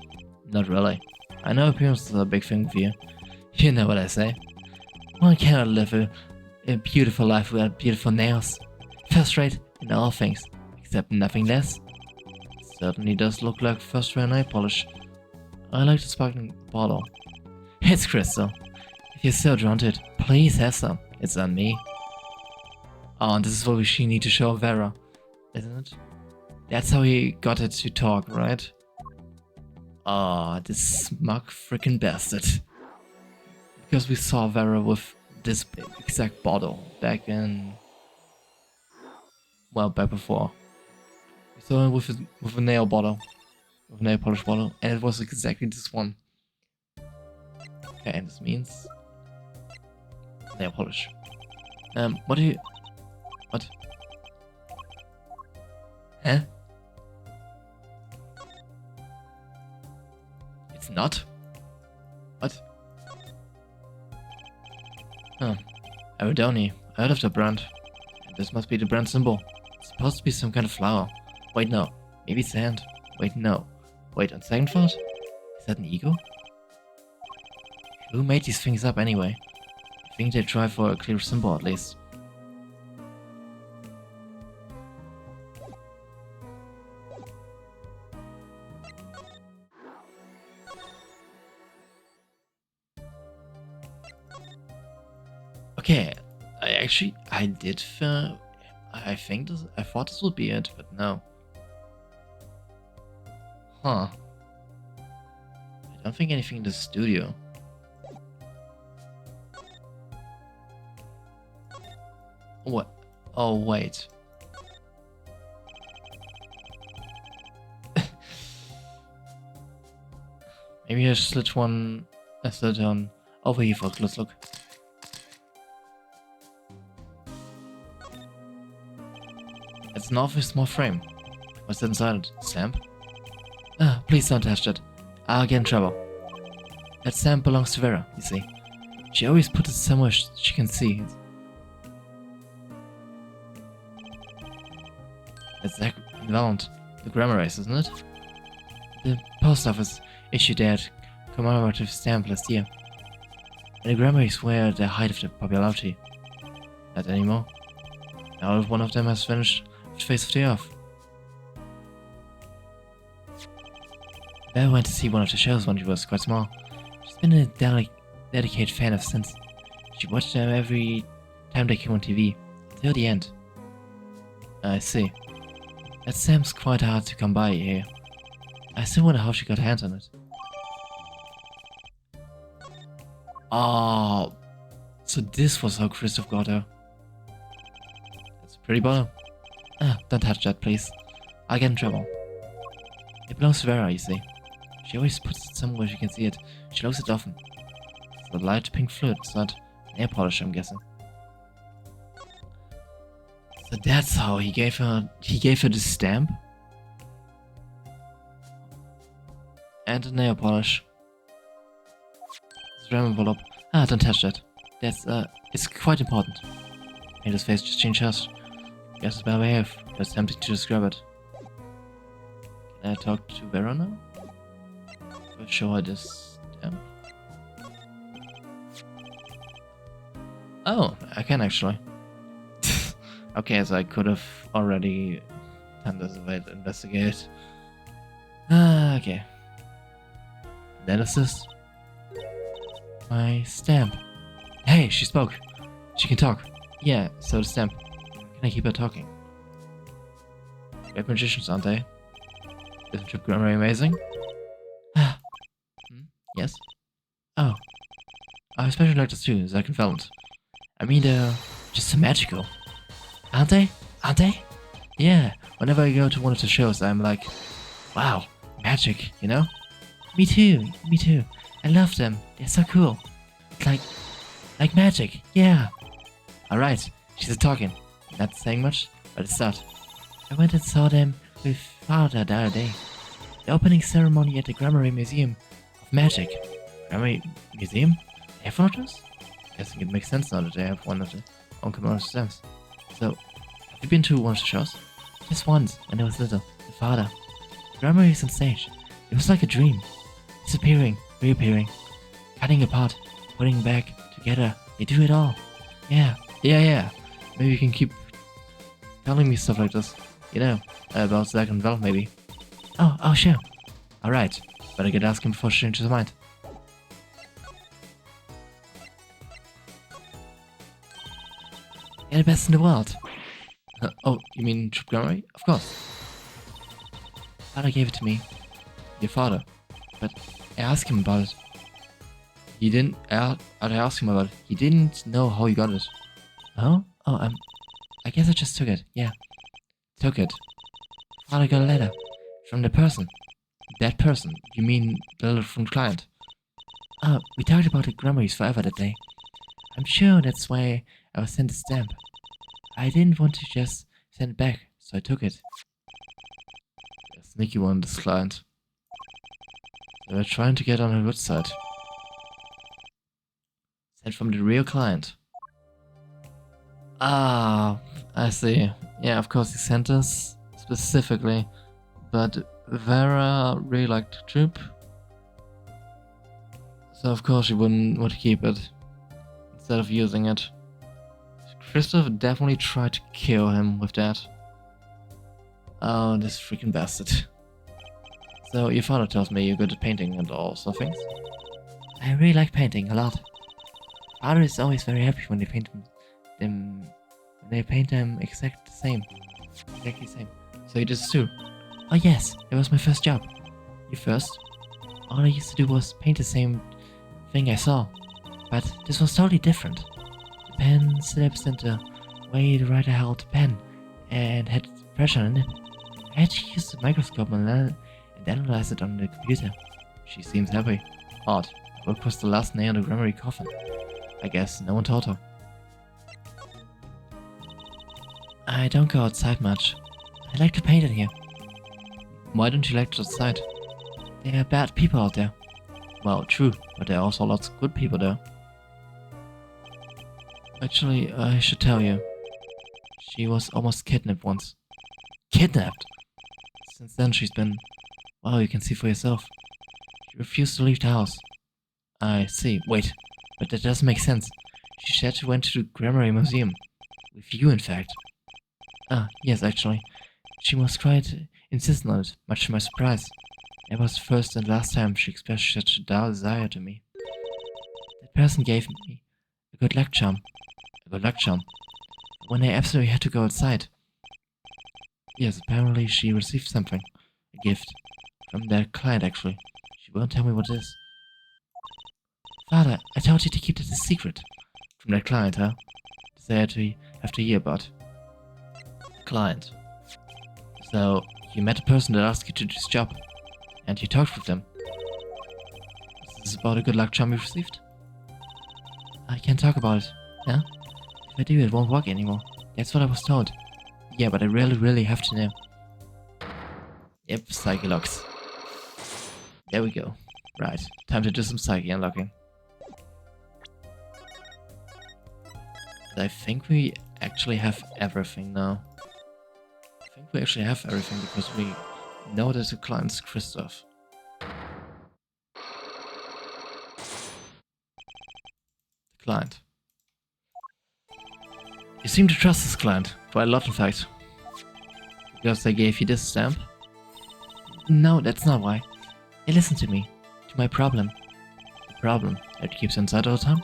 Not really. I know appearances are a big thing for you. You know what I say. One cannot live a beautiful life without beautiful nails. First rate in all things, except nothing less. Certainly does look like first-rate nail polish. I like the sparkling bottle. It's crystal. If you're so drawn to it, please have some. It's on me. Oh, and this is what we need to show Vera, isn't it? That's how he got it to talk, right? Oh, this smug freaking bastard. Because we saw Vera with this exact bottle back in... well, back before. We saw him with a nail bottle. With a nail polish bottle. And it was exactly this one. Okay, and this means... nail polish. What do you... what? Huh? It's not? What? Huh. Aridoni. I heard of the brand. This must be the brand symbol. It's supposed to be some kind of flower. Wait, no. Maybe sand. Wait, no. Wait, on second thought? Is that an ego? Who made these things up anyway? I think they try for a clear symbol at least. Okay, I did I thought this would be it, but no. Huh. I don't think anything in the studio. What? Oh, wait. Maybe I should slid on over here for a close look. It's an awfully small frame. What's inside it? Stamp? Ah, please don't touch it. I'll get in trouble. That stamp belongs to Vera, you see. She always puts it somewhere she can see it. It's that Valent, the grammar race, isn't it? The post office issued that commemorative stamp last year. And the grammar race were at the height of their popularity. Not anymore. Now one of them has vanished off the face of the earth. Vera went to see one of the shows when she was quite small. She's been a dedicated fan ever since. She watched them every time they came on TV, till the end. I see. That stamp's quite hard to come by here. I still wonder how she got hands on it. Oh, so this was how Kristoff got her. That's a pretty bottle. Ah, don't touch that, please. I'll get in trouble. It belongs to Vera, you see. She always puts it somewhere she can see it. She looks it often. It's a light pink fluid, it's not nail polish, I'm guessing. So that's how he gave her the stamp? And a nail polish. This ram envelope. Ah, don't touch that. That's, it's quite important. Painter's face just changed hers. Guess it's bad behave. It's tempting to just grab it. Can I talk to Vera now? I'll show her this stamp. Oh, I can actually. Okay, so I could have already done this way to investigate. Okay. Then assist. My stamp. Hey, she spoke. She can talk. Yeah, so the stamp. Can I keep her talking? Great magicians, aren't they? Isn't your grammar amazing? Yes? Oh. I especially like this too, Zack and Valent. I mean, they're just so magical. Aren't they? Aren't they? Yeah, whenever I go to one of the shows, I'm like, wow, magic, you know? Me too, me too. I love them, they're so cool. It's like magic, yeah. Alright, she's talking. Not saying much, but it's that. I went and saw them with Father the other day. The opening ceremony at the Grammary Museum of Magic. Grammary Museum? They have one of those? I think it makes sense now that they have one of the own commemorative stamps. So, have you been to one of the shows? Just once, when I was little. The father. Grammar is on stage. It was like a dream. Disappearing, reappearing, cutting apart, putting back together. They do it all. Yeah. Maybe you can keep telling me stuff like this. You know, about Zack and Val, maybe. Oh, sure. Alright, but I could ask him before she changes her mind. You're the best in the world. Oh, you mean Trip Grammar? Of course. Father gave it to me. Your father. But I asked him about it. He didn't. I asked him about it. He didn't know how he got it. Oh? I guess I just took it. Yeah. Took it. Father got a letter. From the person. That person. You mean the letter from the client? We talked about the Grammarys forever that day. I'm sure that's why I was sent a stamp. I didn't want to just send it back, so I took it. A sneaky one, this client. They were trying to get on her good side. Sent from the real client. Ah, I see. Yeah, of course he sent us specifically, but Vera really liked the trip. So of course she wouldn't want to keep it, instead of using it. Kristoff definitely tried to kill him with that. Oh, this freaking bastard. So your father tells me you're good at painting and all sorts of things? I really like painting a lot. Father is always very happy when they paint them exactly the same. So you did this too? Oh yes, it was my first job. Your first? All I used to do was paint the same thing I saw. But this was totally different. The pen slips and the way the writer held the pen and had pressure on it. I had to use the microscope and analyze it on the computer. She seems happy. Odd. What was the last nail in the Gramarye coffin? I guess no one told her. I don't go outside much. I like to paint in here. Why don't you like to outside? There are bad people out there. Well, true, but there are also lots of good people there. Actually, I should tell you. She was almost kidnapped once. Kidnapped? Since then she's been... Well, you can see for yourself. She refused to leave the house. I see. Wait, but that doesn't make sense. She said she went to the Gramarye Museum. With you, in fact. Ah, yes, actually. She was quite insistent on it, much to my surprise. That was the first and last time she expressed such a desire to me. That person gave me a good luck charm. A good luck charm. When I absolutely had to go outside. Yes, apparently she received something. A gift. From their client, actually. She won't tell me what it is. Father, I told you to keep this a secret. From their client, huh? Desire we have to hear about. Client. So, you met a person that asked you to do this job. And you talked with them. Is this about a good luck charm you received? I can't talk about it. Yeah? If I do, it won't work anymore. That's what I was told. Yeah, but I really have to know. Yep, Psyche locks. There we go. Right, time to do some Psyche unlocking. I think we actually have everything now. I think we actually have everything because we know that the client's Christoph. The client. You seem to trust this client, quite a lot in fact. Because they gave you this stamp? No, that's not why. Hey, listen to me. To my problem. The problem that keeps you inside all the time?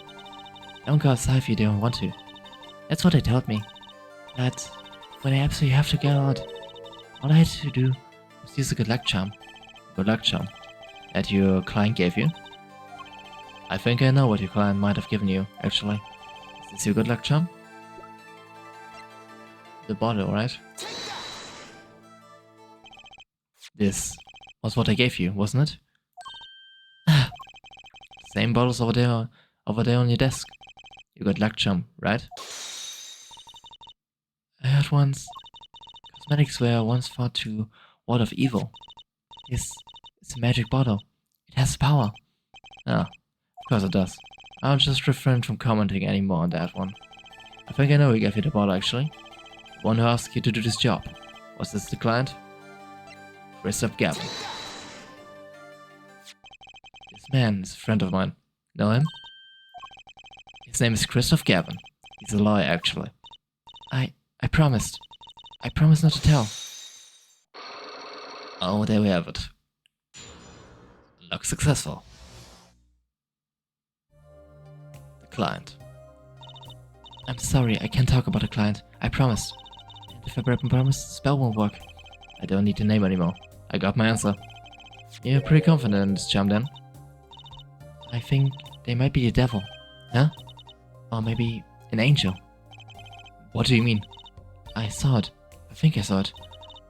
Don't go outside if you don't want to. That's what they told me. But when I absolutely have to go out, all I had to do was use a good luck charm. Good luck charm that your client gave you? I think I know what your client might have given you, actually. Is this your good luck charm? The bottle, right? This was what I gave you, wasn't it? Same bottles over there on your desk. You got luck charm, right? I heard once cosmetics were once thought to ward off evil. It's a magic bottle. It has power. Ah, of course it does. I'll just refrain from commenting anymore on that one. I think I know who gave you the bottle actually. The one who asked you to do this job. Was this the client? Christoph Gavin. This man is a friend of mine. Know him? His name is Christoph Gavin. He's a lawyer, actually. I promised. I promised not to tell. Oh, there we have it. Look successful. The client. I'm sorry, I can't talk about the client. I promised. And if I break my promise, the spell won't work. I don't need the name anymore. I got my answer. You're pretty confident in this charm then? I think they might be the devil. Huh? Or maybe an angel. What do you mean? I saw it. I think I saw it.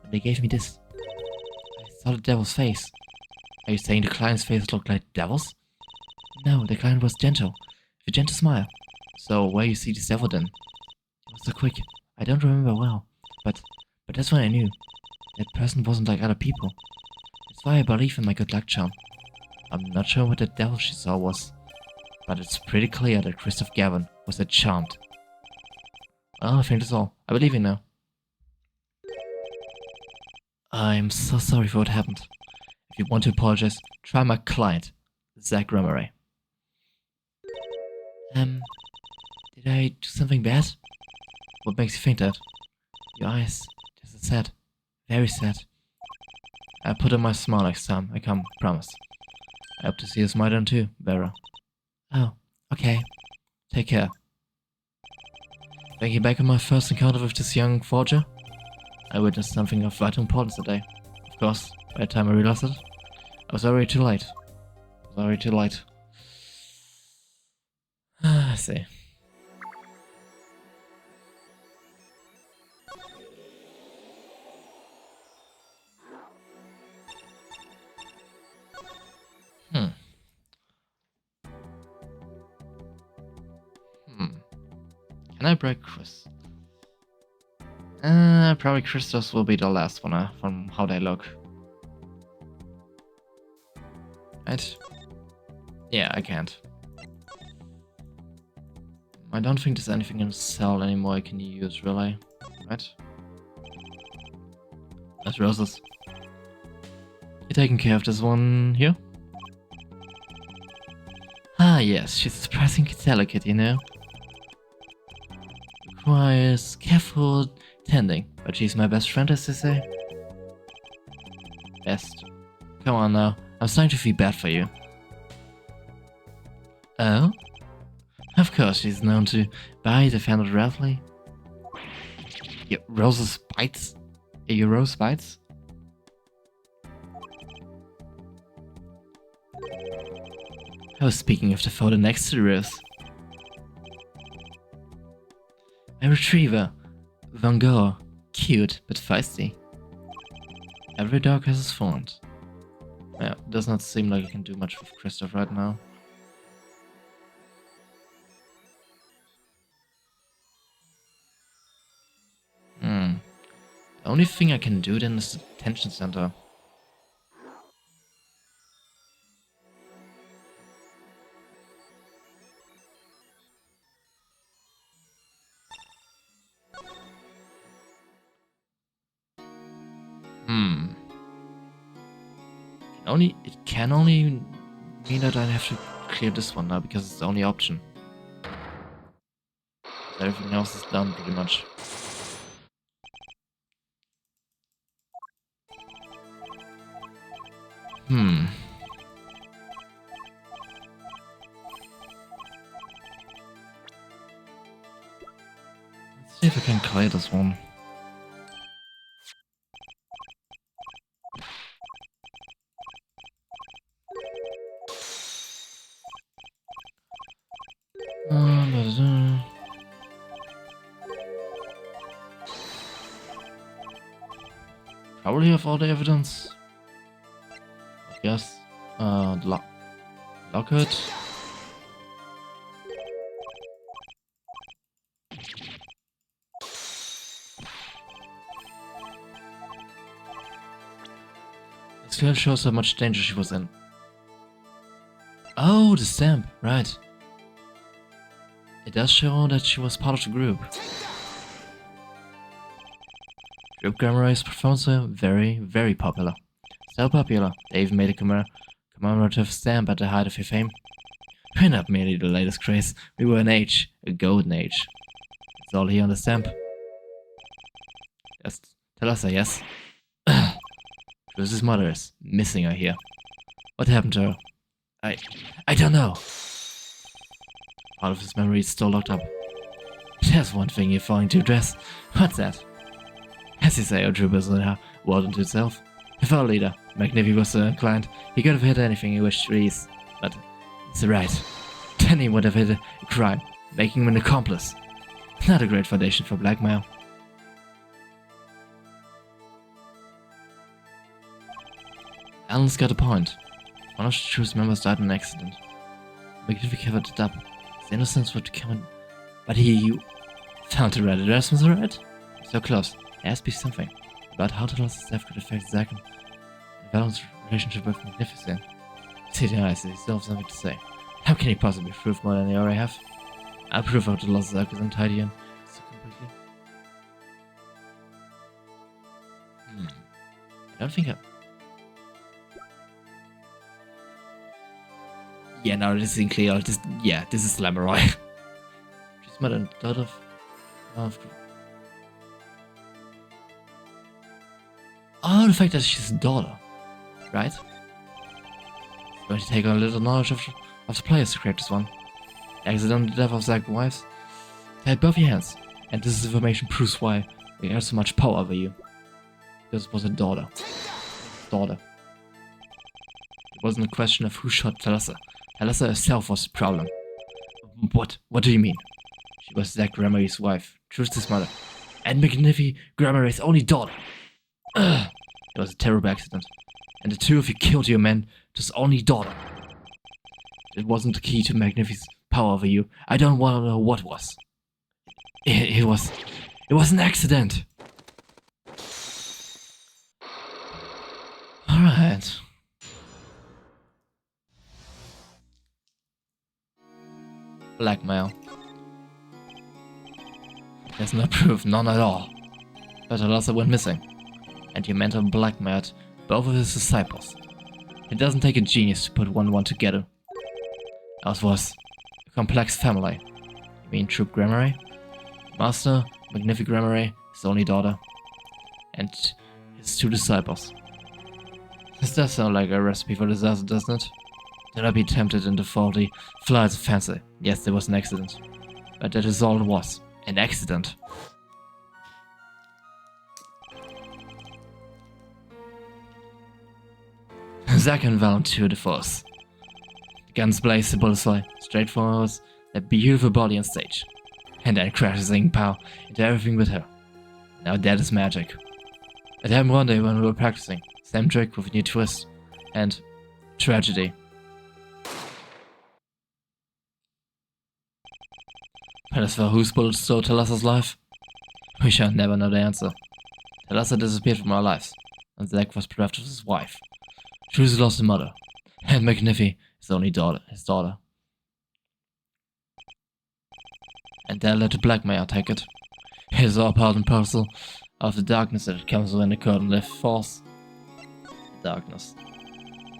When they gave me this. I saw the devil's face. Are you saying the client's face looked like the devil's? No, the client was gentle. With a gentle smile. So where you see the devil then? It was so quick. I don't remember well. But that's when I knew. That person wasn't like other people. That's why I believe in my good luck charm. I'm not sure what the devil she saw was. But it's pretty clear that Christoph Gavin was a charmed. Well, I think that's all. I believe you now. I'm so sorry for what happened. If you want to apologize, try my client, Zach Gramarye. Did I do something bad? What makes you think that? Your eyes, they're so sad. Very sad. I'll put on my smile next time I come, promise. I hope to see you smile then too, Vera. Oh, okay. Take care. Thinking back on my first encounter with this young forger, I witnessed something of vital importance today. Of course, by the time I realized it, I was already too late. I see. Can I break Chris? Probably Christos will be the last one, from how they look. Right? Yeah, I can't. I don't think there's anything in the cell anymore I can use, really. Right? That's roses. You taking care of this one here? Ah, yes, she's surprisingly delicate, you know. Requires careful tending, but she's my best friend, as they say. Best. Come on now, I'm starting to feel bad for you. Oh? Of course, she's known to bite offended roughly. Your Rose's bites? Your Rose bites? I was speaking of the photo next to the Rose. A retriever. Van Gogh. Cute, but feisty. Every dog has his fault. Yeah, does not seem like I can do much with Kristoff right now. The only thing I can do then is the detention center. It can only mean that I have to clear this one now because it's the only option. Everything else is done pretty much. Let's see if I can clear this one. Probably have all the evidence. Yes. Lock it. This clearly shows how much danger she was in. Oh, the stamp, right. It does show that she was part of the group. Group Grammari's performance were very, very popular. So popular, they even made a commemorative stamp at the height of her fame. We're not merely the latest craze, we were an age, a golden age. It's all here on the stamp. Yes, tell us, yes? Chris's mother is missing her here. What happened to her? I don't know. Part of his memory is still locked up. There's one thing you're failing to address. What's that? As you say, our troop is in her world unto itself. If our leader, Magnifi, was so inclined, he could have hit anything he wished to release. But it's right. Then he would have hit a crime, making him an accomplice. Not a great foundation for blackmail. Alan's got a point. One of the troop's members died in an accident. Magnifi covered it up. His innocence would come in. But he found the right address, was right? So close. There has to be something about how the loss of Steph could affect Zack and Valon's relationship with Magnificent. See the eyes, he still have something to say. How can he possibly prove more than he already have? I'll prove how the loss of Zack was untidy and so completely. I don't think I... Yeah, no, this is clear. This is Lamorai. She's mother and daughter of... Oh, the fact that she's a daughter, right? It's going to take a little knowledge of the players to create this one. The accidental death of Zack's wives. They had both your hands, and this information proves why we have so much power over you. This was a daughter. It wasn't a question of who shot Thalassa. Thalassa herself was the problem. What? What do you mean? She was Zack Gramarie's wife, Truce's mother, and Magnifi Gramarie's only daughter. It was a terrible accident, and the two of you killed your men, just only daughter. It wasn't the key to Magnifi's power over you. I don't want to know what was. It was an accident. Alright. Blackmail. There's no proof, none at all. But Talassa went missing, and your mentor blackmailed both of his disciples. It doesn't take a genius to put one and one together. Ours was a complex family. You mean Troop Gramarye? Master, Magnific Gramarye, his only daughter, and his 2 disciples. This does sound like a recipe for disaster, doesn't it? Do not be tempted into faulty flights of fancy. Yes, there was an accident. But that is all it was. An accident. Zack and Valen tour de force. The guns blaze, the bullets fly straight for us, that beautiful body on stage. And then crashes Ing Pao into everything but her. Now that is magic. It happened one day when we were practicing. Same trick with a new twist. And tragedy. But as for whose bullet stole Talassa's life, we shall never know the answer. Talassa disappeared from our lives, and Zack was bereft of his wife. Trucy lost a mother, and Magnifi, his only daughter, And that led to blackmail, I take it. It is all part and parcel of the darkness that comes when the curtain lifts falls. Darkness.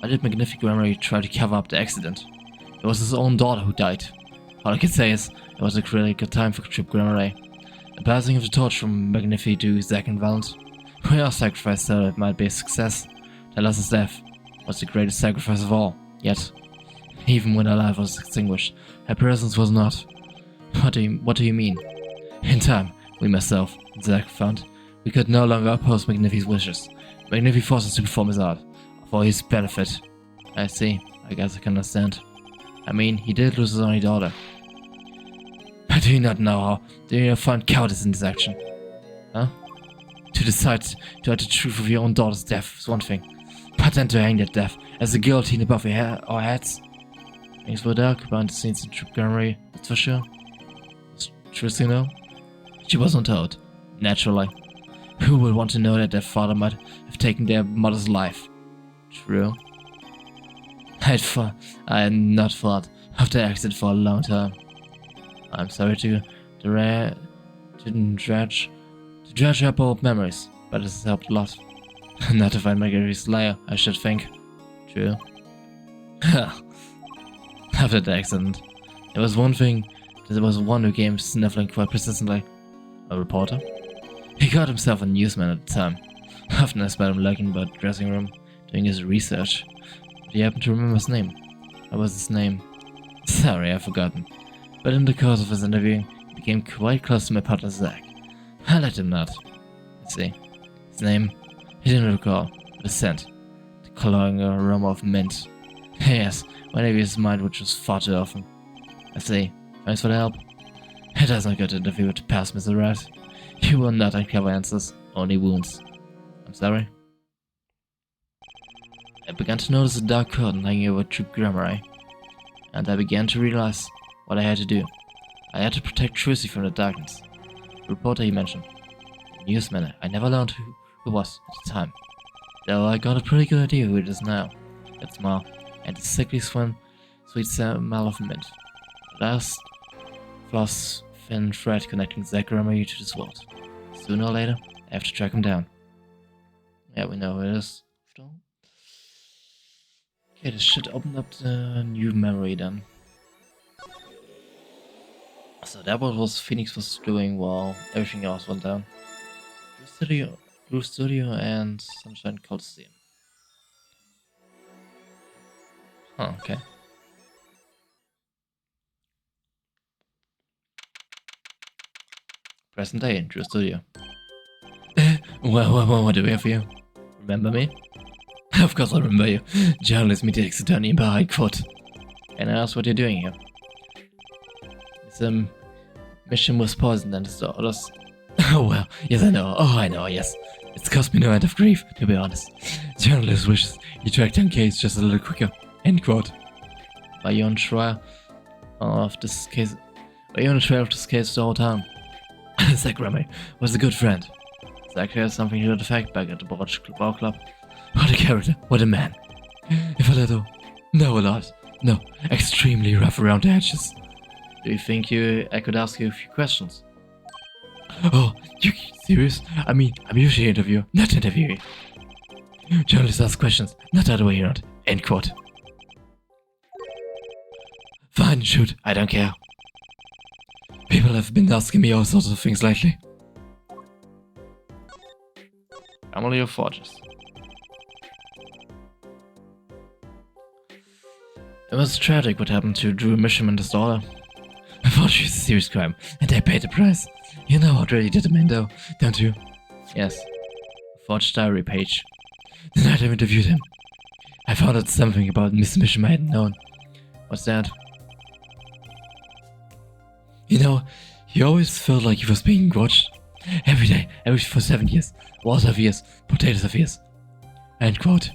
Why did Magnific Gramarye try to cover up the accident? It was his own daughter who died. All I can say is, it was a critical time for Troop Gramarye. The passing of the torch from Magnifi to Zack and Valent. We all sacrificed so it might be a success. Talassa's death was the greatest sacrifice of all. Yet, even when her life was extinguished, her presence was not. What do you mean? In time, we myself, Zack, found we could no longer oppose Magnifi's wishes. Magnifi forced us to perform his art, for his benefit. I see. I guess I can understand. I mean, he did lose his only daughter. But do you not know how? Do you not find cowardice in this action? Huh? To decide to hide the truth of your own daughter's death is one thing, but then to hang that death as a guillotine above our heads. Things were dark behind the scenes in Troop Gramarye, that's for sure. Truth, you know? She wasn't told. Naturally. Who would want to know that their father might have taken their mother's life? True. I had not thought of the accident for a long time. I'm sorry to dredge up old memories, but it has helped a lot. Not to find Marguerite's lair, I should think. True. After the accident, there was one who came sniffling quite persistently. A reporter? He called himself a newsman at the time. Often I spent him lurking about the dressing room, doing his research. Do you happen to remember his name? What was his name? Sorry, I've forgotten. But in the course of his interviewing, he became quite close to my partner Zack. I let him not. Let's see. His name? He didn't recall. The scent. The cloying aroma of mint. Yes, whenever his mind which was far too often. I see. Thanks for the help. It does not go to interview with the past, Mr. Rat. You will not uncover answers, only wounds. I'm sorry. I began to notice a dark curtain hanging over Troop Gramarye, and I began to realize what I had to do. I had to protect Trucy from the darkness. The reporter he mentioned. The newsman, I never learned who was at the time. Though I got a pretty good idea who it is now. That smile, and the sickly sweet smell of mint. The last floss thin thread connecting Zack Gramarye to this world. Sooner or later, I have to track him down. Yeah, we know who it is. Okay, this should open up the new memory then. So that was Phoenix was doing while everything else went down. Blue Studio and Sunshine Coliseum. Huh, okay. Present day in Drew Studio. What do we have for you? Remember me? Of course I remember you. Journalist media attorney in High Court. Can I ask what you're doing here? This mission was poisoned and his orders. Oh well, yes I know. Oh I know, yes. It's cost me no end of grief, to be honest. Journalist wishes you tracked down case just a little quicker. End quote. Are you on trial of this case? Are you on a trail of this case the whole time? Zach Remy was a good friend. Zach has something to the fact back at the ball club. What a character, what a man. If a little, no a lot, no, extremely rough around the edges. Do you think I could ask you a few questions? Oh, you serious? I mean, I'm usually an interviewer, not interviewing. Journalists ask questions, not the other way around. End quote. Fine, shoot, I don't care. People have been asking me all sorts of things lately. Family of Forges. It was tragic what happened to Drew Misham and his daughter. A forgery is a serious crime, and they paid the price. You know what really did them in though, don't you? Yes. A forged diary page. The night I interviewed him, I found out something about Miss Misham I hadn't known. What's that? You know, he always felt like he was being watched. Every day, for 7 years. Wars of years, potatoes of years. End quote.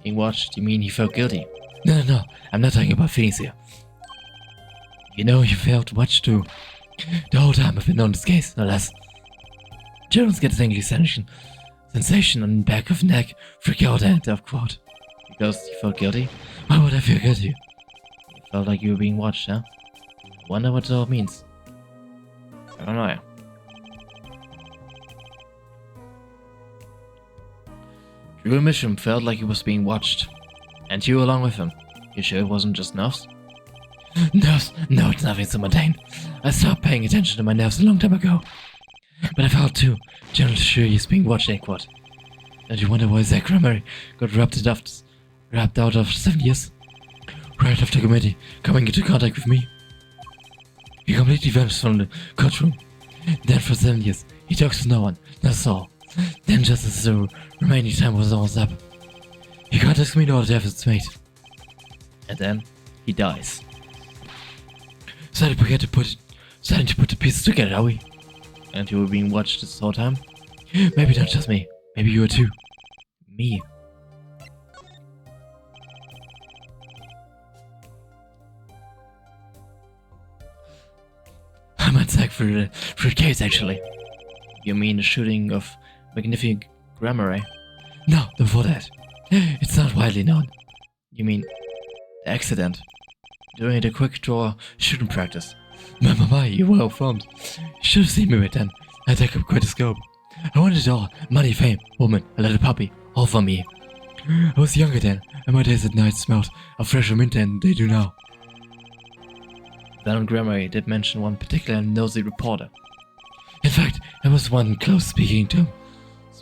Being watched, you mean he felt guilty? No, I'm not talking about feelings here. You know, he felt watched too. The whole time I've been on this case, no less. Jones gets angry sensation on the back of the neck, freak out, end of quote. Because you felt guilty? Why would I feel guilty? You felt like you were being watched, huh? Wonder what it all means. I don't know. Drew Misham felt like he was being watched. And you along with him. You sure it wasn't just nerves? Nerves? No, it's nothing so mundane. I stopped paying attention to my nerves a long time ago. But I felt too. Generally sure he's being watched, ain't what? Don't you wonder why Zach Remy got wrapped out of 7 years? Right after committee coming into contact with me. He completely vanished from the courtroom. Then for 7 years, he talks to no one, that's all. Then just as the remaining time was almost up, he contacts me in order to have his mate. And then, he dies. Starting to put the pieces together, are we? And you were being watched this whole time? Maybe not just me, maybe you were too. Me. I'm on Zach for the case, actually. You mean the shooting of Magnific Grammar? No, before that. It's not widely known. You mean the accident? During the quick draw shooting practice. My, you're well formed. You should have seen me right then. I take up quite a scope. I wanted it all. Money, fame, woman, a little puppy. All for me. I was younger then, and my days at night smelled of fresher mint than they do now. Valen Grammar did mention one particular nosy reporter. In fact, I was one close speaking to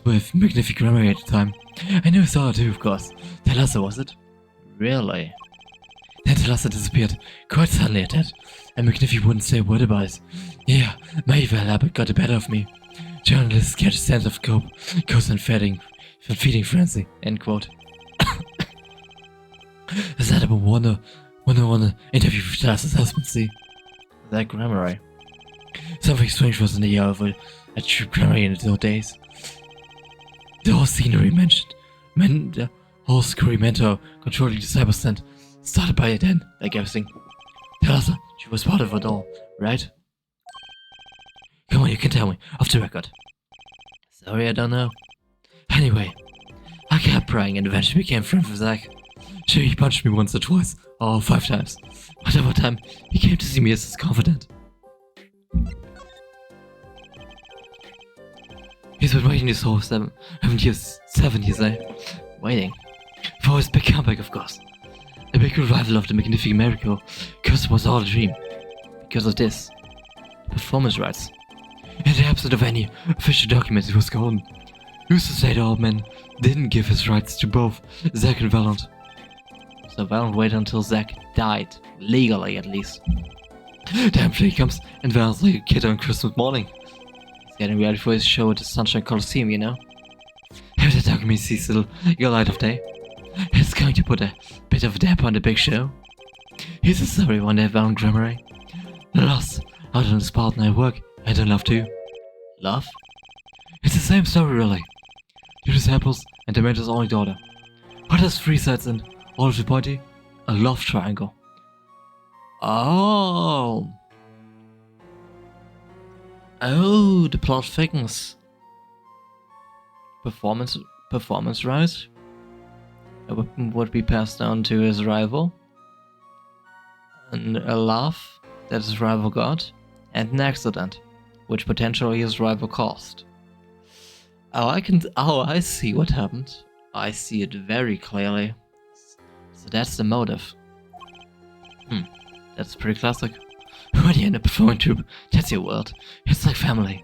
with Magnific Grammar at the time. I knew Saw too, of course. Talassa, was it? Really? Then Talassa disappeared quite suddenly at that, and Magnific wouldn't say a word about it. Yeah, my evil habit got the better of me. Journalists catch a sense of scope, goes on feeding frenzy. End quote. Does that ever wonder interview with Talassa's husband, see? That Grammar. Something strange was in the air of a true Grammar in those days. The whole scenery the whole screwy mentor controlling the cyber stand started by it then, like everything. Talassa, she was part of it all, right? Come on, you can tell me, off the record. Sorry, I don't know. Anyway, I kept prying and eventually became friends with Zach. Sure, he punched me once or twice, or 5 times. But over time, he came to see me as his confidant. He's been waiting this whole 7 years, waiting. For his big comeback, of course. A big revival of the Magnific Miracle, because it was all a dream. Because of this. Performance rights. In the absence of any official documents, it was golden. Who's to say the old man didn't give his rights to both Zach and Valent? So Valent waited until Zach died, legally at least. Damn, he comes and Valent's like a kid on Christmas morning. He's getting ready for his show at the Sunshine Coliseum, you know? If the document sees the light of day, it's going to put a bit of a dab on the big show. He's a sorry one there, Valent Grammar. The loss out on his partner at work, I don't love too. Love? It's the same story, really. Two disciples and the mentor's only daughter. What has 3 sides and all of the body? A love triangle. Oh. Oh, the plot thickens. Performance rise. A weapon would be passed down to his rival. And a laugh that his rival got. And an accident, which potentially his rival caused. Oh, I see what happened. I see it very clearly. So that's the motive. That's pretty classic. When you end up performing troupe, that's your world. It's like family.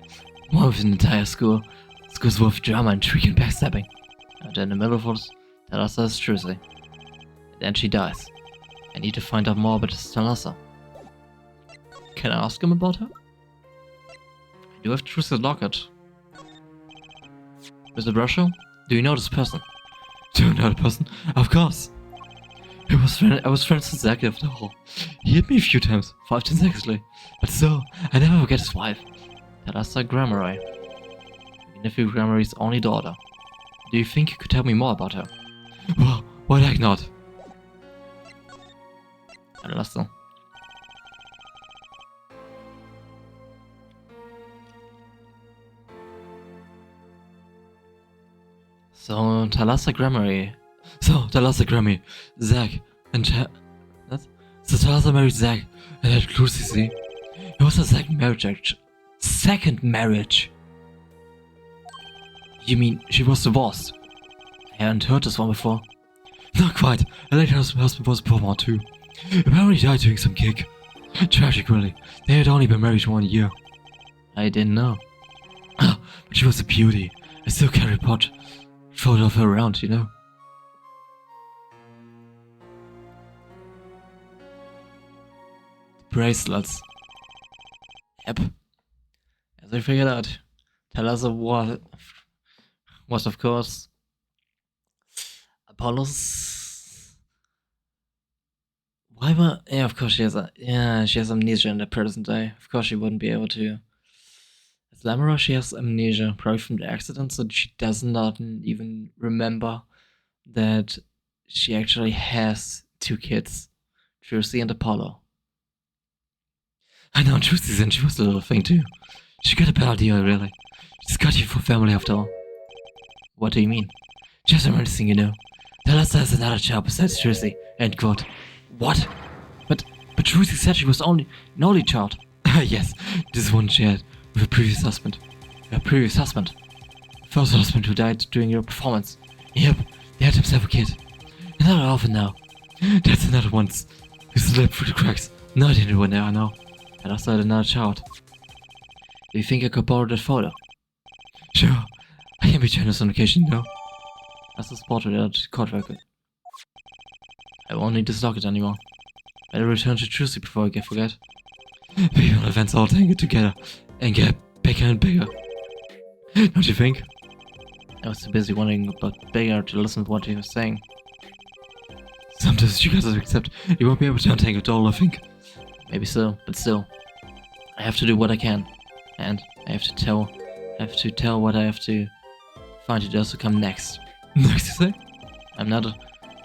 One with an entire school. School's full of drama, intrigue, and backstabbing. And in the middle of it, Thalassa is Trucy. Then she dies. I need to find out more about Thalassa. Can I ask him about her? I do have Trucy's locket. Mr. Brusho, do you know this person? Do you know the person? Of course! I was friends with Zack after all. He hit me a few times, 5 times actually. But still, I never forget his wife. Thalassa Gramarye. My nephew Gramarye's only daughter. Do you think you could tell me more about her? Well, why the heck not? Thalassa. So, Thalassa Gramarye, Zack, and So Thalassa married Zack and had Trucy, see? It was a second marriage, actually. Second marriage? You mean she was divorced? I hadn't heard this one before. Not quite. Her late husband was a poor man too. Apparently died doing some gig. Tragic, really. They had only been married 1 year. I didn't know. But she was a beauty. I still carry a photo of her around, you know. Bracelets. Yep. As I figured out, Thalassa was of course Apollo's. Why were? Yeah, of course she has amnesia in the present day. Of course she wouldn't be able to. As Lamora, she has amnesia, probably from the accident, so she does not even remember that she actually has 2 kids, Trucy and Apollo. I know Trucy's and she was a little thing too. She got a bad idea, really. She's got you for family after all. What do you mean? Just everything you know. Thalassa has another child besides Trucy. End quote. What? But Trucy said she was an only child. Yes, this one she had with her previous husband. Her previous husband. First husband who died during your performance. Yep, they had themselves a kid. Another orphan now. That's another one who slipped through the cracks. Not anyone there, I know. And I started another child. Do you think I could borrow that photo? Sure. I can be generous on occasion, though. That's a spot without court record. I won't need this locket anymore. Better return to Trucy before I forget. People events all tangle together and get bigger and bigger. Don't you think? I was too busy wondering about bigger to listen to what he was saying. Sometimes you gotta accept you won't be able to untangle it all, I think. Maybe so, but still. I have to do what I can. And I have to tell what I have to find to those who come next. Next, you say? I'm not the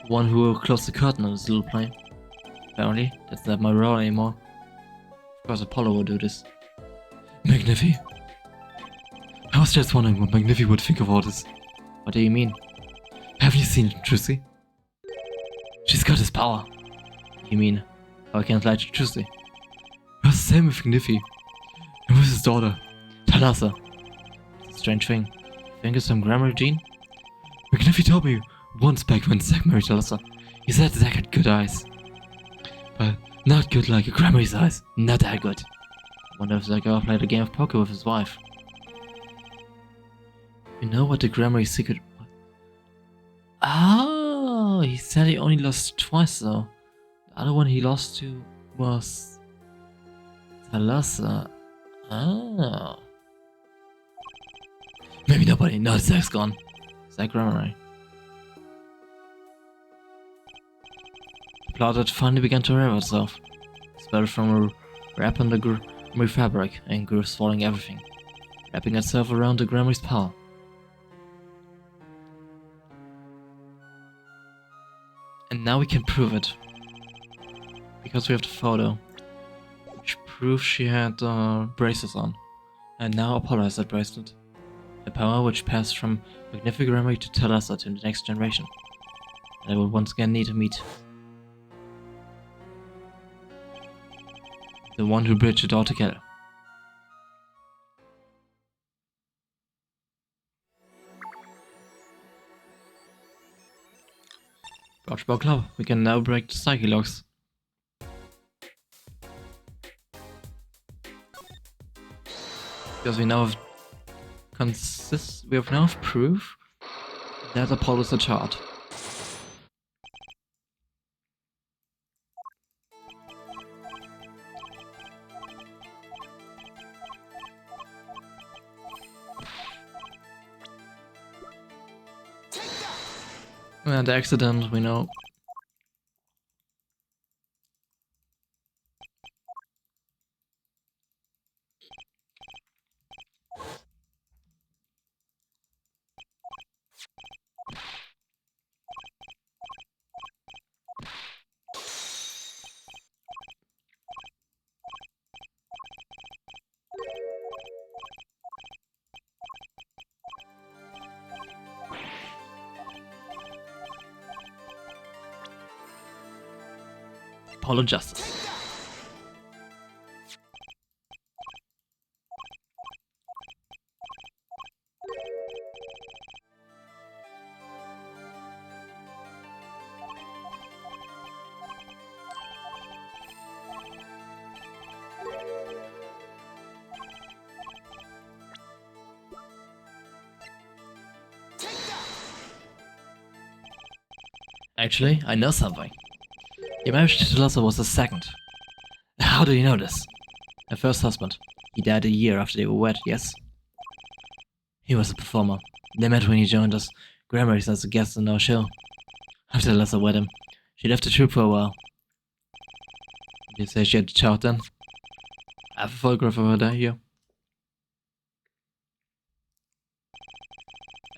one who will close the curtain on this little plane. Apparently, that's not my role anymore. Of course Apollo will do this. Magnifi. I was just wondering what Magnifi would think of all this. What do you mean? Haven't you seen it, Trucy? She's got his power. You mean, how I can't lie to Trucy? It was the same with Magnifi. And with his daughter, Thalassa. It's a strange thing. Think it's some grammar gene? Magnifi told me once back when Zack married Thalassa. He said Zack had good eyes. But not good like a Gramarye's eyes. Not that good. I wonder if Zack ever played a game of poker with his wife. You know what the Gramarye's secret was? Oh, he said he only lost twice though. The other one he lost to was Thalassa. Oh. Maybe nobody knows Zack's gone. Zack Gramarye. The plot had finally begun to reveal itself. It sprouted from a wrap on the Gramarye fabric and grew swallowing everything, wrapping itself around the Gramarye's power. And now we can prove it. Because we have the photo, which proves she had braces on. And now Apollo has that bracelet. A power which passed from Magnific Memory to Thalassa to the next generation. And I will once again need to meet the one who bridged it all together. Dodgeball Club, we can now break the Psyche locks. Because we now have proof that Apollo's a child. And the accident, we know. Apollo Justice. Actually, I know something. Your marriage to Thalassa was the second. How do you know this? Her first husband. He died a year after they were wed, yes? He was a performer. They met when he joined us Grammars as a guest on our show. After Thalassa wed him, she left the troupe for a while. Did you say she had a child then? I have a photograph of her there here.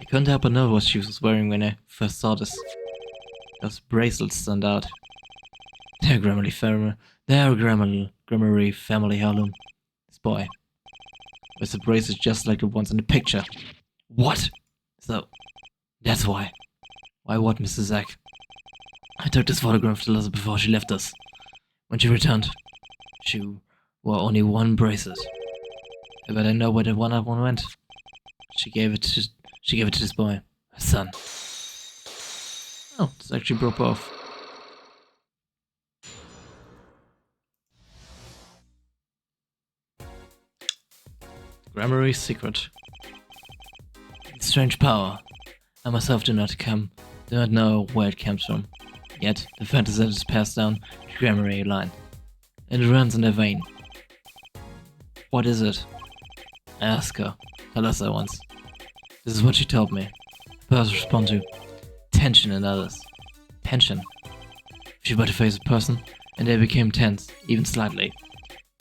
I couldn't help but know what she was wearing when I first saw this. Those bracelets stand out. They're Grammarly family heirloom. This boy with the bracelets just like the ones in the picture. What? So, that's why. Why what, Mr. Zack? I took this photograph of Thalassa before she left us. When she returned, she wore only one bracelet. I bet I know where the one other one went. She gave it to this boy, her son. Oh, it's actually broke off. Grammary's secret. Strange power. I myself do not know where it comes from. Yet, the fantasy is passed down the Grammary line. It runs in their vein. What is it? I asked her, Thalassa once. This is what she told me. Birds respond to tension in others. Tension. If she were to face a person, and they became tense, even slightly,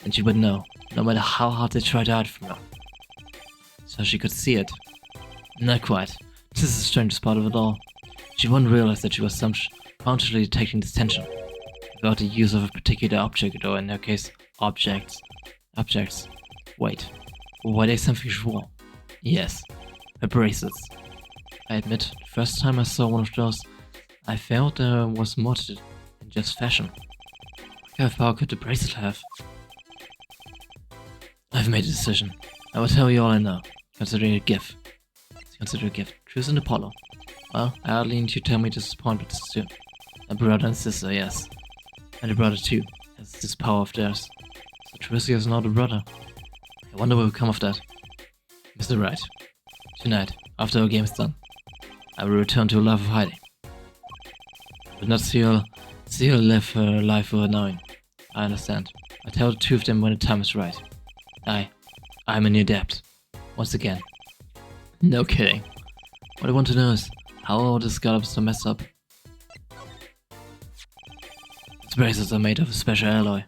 then she would know, no matter how hard they tried to hide from her. So she could see it. Not quite. This is the strangest part of it all. She wouldn't realize that she was consciously detecting this tension, without the use of a particular object, or in her case, objects. Objects. Wait. Were they something she wore? Yes. Her bracelets. I admit, the first time I saw one of those, I felt there was more to it than just fashion. What kind of power could the bracelet have? I've made a decision. I will tell you all I know. Consider it a gift. Consider it a gift. Choose an Apollo. Well, I hardly need you to tell me to disappoint with this too. A brother and sister, yes. And a brother too, has this power of theirs. So Tricia is not a brother. I wonder what will come of that. Mr. Wright. Tonight, after our game is done, I will return to a life of hiding. But not see her live her life without knowing. I understand. I tell the two of them when the time is right. I'm a new adept. Once again. No kidding. What I want to know is, how all the scallops are messed up. Its bracelets are made of a special alloy.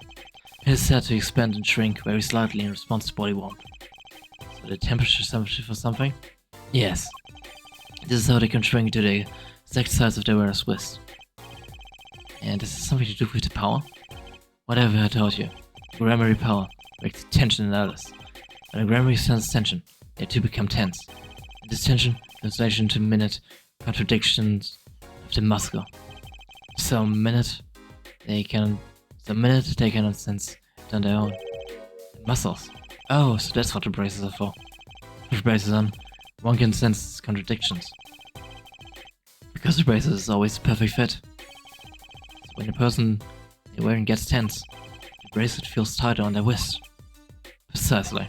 It is said to expand and shrink very slightly in response to body warmth. So the temperature sensitive for something? Yes. This is how they can shrink to the exact size of their wearer's wrist. And this is something to do with the power? Whatever I told you. Grammary power breaks tension in others. When a grammar senses tension, they too become tense. And this tension translates into minute contradictions of the muscle. So minute they cannot sense it on their own. The muscles. Oh, so that's what the braces are for. With the braces on, one can sense contradictions. Because the braces is always the perfect fit. So when the person they're wearing gets tense, the bracelet feels tighter on their wrist. Precisely.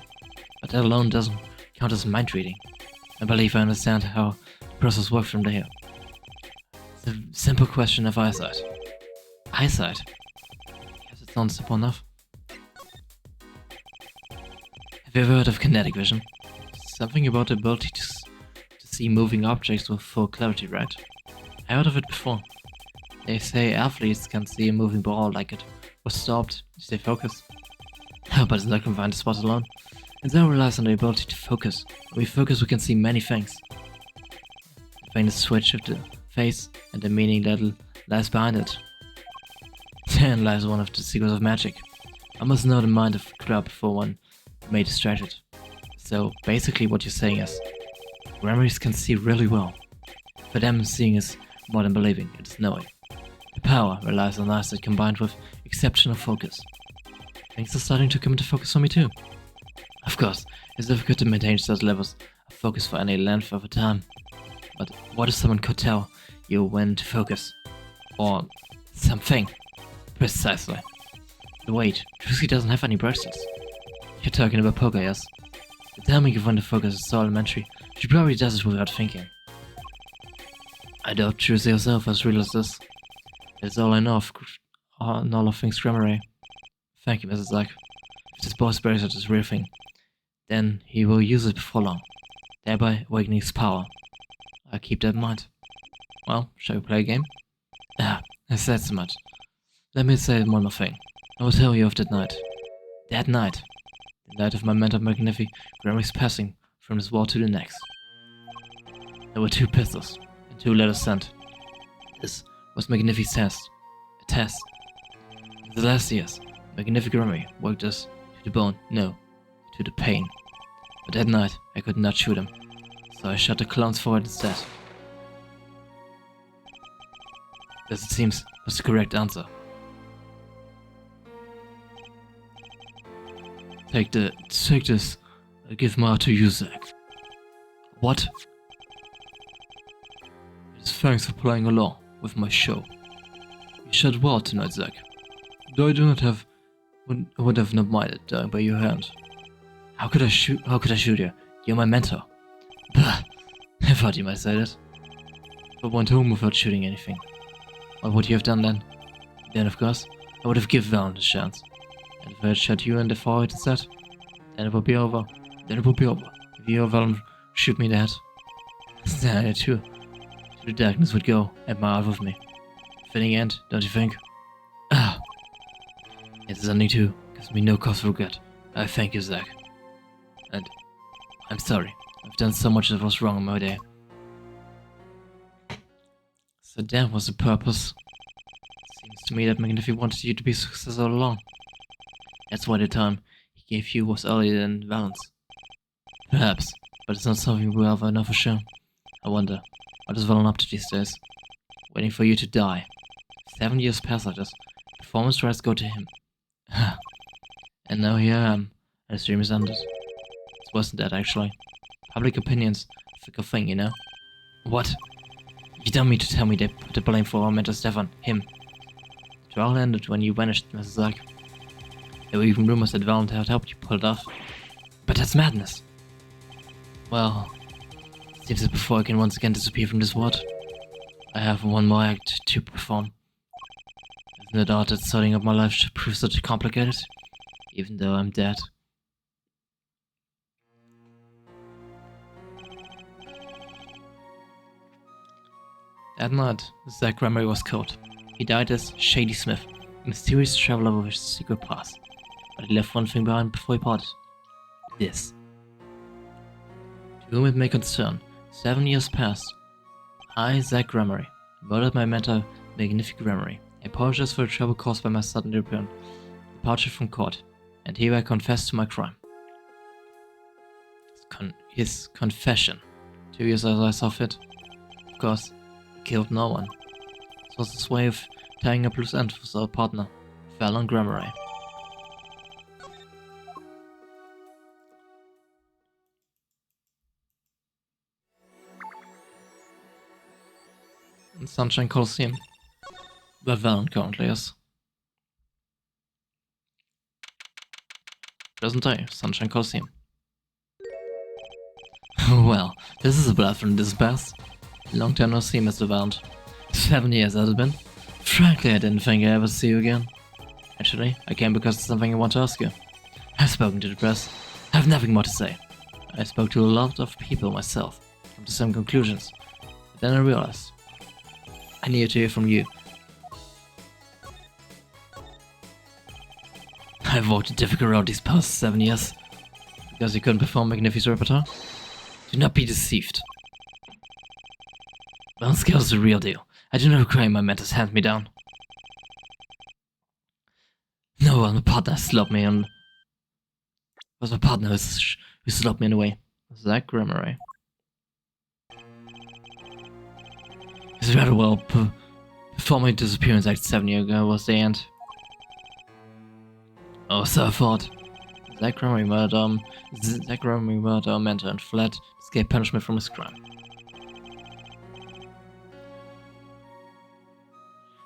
But that alone doesn't count as mind reading. I believe I understand how the process works from there. It's a simple question of eyesight. Eyesight? Yes, it sounds simple enough. Have you ever heard of kinetic vision? Something about the ability to see moving objects with full clarity, right? I heard of it before. They say athletes can see a moving ball like it was stopped to stay focused. But it's not confined to spot alone. And that relies on the ability to focus. When we focus, we can see many things. The faintest switch of the face and the meaning that lies behind it. Therein lies one of the secrets of magic. I must know the mind of a crowd before one may distract it. So basically what you're saying is, grammars can see really well. For them, seeing is more than believing, it is knowing. The power relies on eyesight combined with exceptional focus. Things are starting to come into focus for me too. Of course, it's difficult to maintain such levels of focus for any length of a time. But what if someone could tell you when to focus? Or something? Precisely. Wait, Drewski doesn't have any bracelets. You're talking about poker, yes? The timing of when to focus is so elementary, she probably does it without thinking. I doubt Drewski herself has realized this. That's all I know of all of things grammar. Thank you, Mrs. Zack. If this boy's bracelet is a real thing, then he will use it before long, thereby awakening his power. I'll keep that in mind. Well, shall we play a game? Ah, I said so much. Let me say one more thing. I will tell you of that night. That night. The night of my mentor Magnific Grammy's passing from this wall to the next. There were 2 pistols, and 2 letters sent. This was Magnific's test. A test. In the last years, Magnific Grammy worked us to the bone, no, to the pain. But that night, I could not shoot him, so I shot the clown's forward instead. This, it seems, was the correct answer. Take this. I'll give more to you, Zack. What? It is thanks for playing along with my show. You shot well tonight, Zack. Though I would have not minded dying by your hand. How could I shoot you? You're my mentor. Bah! I thought you might say that. But went home without shooting anything. What would you have done then? Then, of course, I would have given Valen a chance. And if I had shot you in the forehead instead, then it would be over. If you or Valen shoot me in the head, then I too, to the darkness would go, and my eye with me. Fitting end, don't you think? Ah! It's only too, gives me no cause for regret. I thank you, Zack. And I'm sorry. I've done so much that was wrong in my day. So that was the purpose. Seems to me that Magnific wanted you to be successful all along. That's why the time he gave you was earlier than Valen's. Perhaps, but it's not something we'll ever know for sure. I wonder, what is Valen up to these days? Waiting for you to die. 7 years pass like this. Performance rights go to him. And now here I am, and his dream is ended. It wasn't that, actually. Public opinion's a fickle thing, you know? What? You don't mean to tell me they put the blame for our mentor Stefan, him. The trial ended when you vanished, Mrs. Zack. There were even rumors that Valen had helped you pull it off. But that's madness. Well, it seems that before I can once again disappear from this world, I have one more act to perform. Isn't it odd that starting up my life should prove such complicated? Even though I'm dead. That night, Zack Grammer was killed. He died as Shady Smith, a mysterious traveler with a secret past. But he left one thing behind before he parted. This. To whom it may concern, 7 years passed. I, Zack Grammary, murdered my mentor, Magnific Grammary. I apologize for the trouble caused by my sudden departure from court, and hereby confess to my crime. his confession. 2 years as I saw fit. Of course, he killed no one. It was his way of tying up loose ends with our partner, Fallon Grammary. In Sunshine Coliseum, where Fallon currently is. Present day, Sunshine Coliseum. Well, this is a blast from this past. Long time no see, Mr. Vaughn. 7 years has it been? Frankly, I didn't think I'd ever see you again. Actually, I came because there's something I want to ask you. I've spoken to the press. I have nothing more to say. I spoke to a lot of people myself, come to some conclusions. But then I realized I needed to hear from you. I've walked a difficult road these past 7 years. Because you couldn't perform Magnifi's repertoire? Do not be deceived. Bone Scale is the real deal. I do not require my mentors hand me down. No one, my partner slapped me on. It was my partner who slapped me in the way. Zach Grammary. It's rather well before my disappearance act 7 years ago was the end. Oh, so I thought. Zach Grammary murdered our mentor and fled to escape punishment from his crime.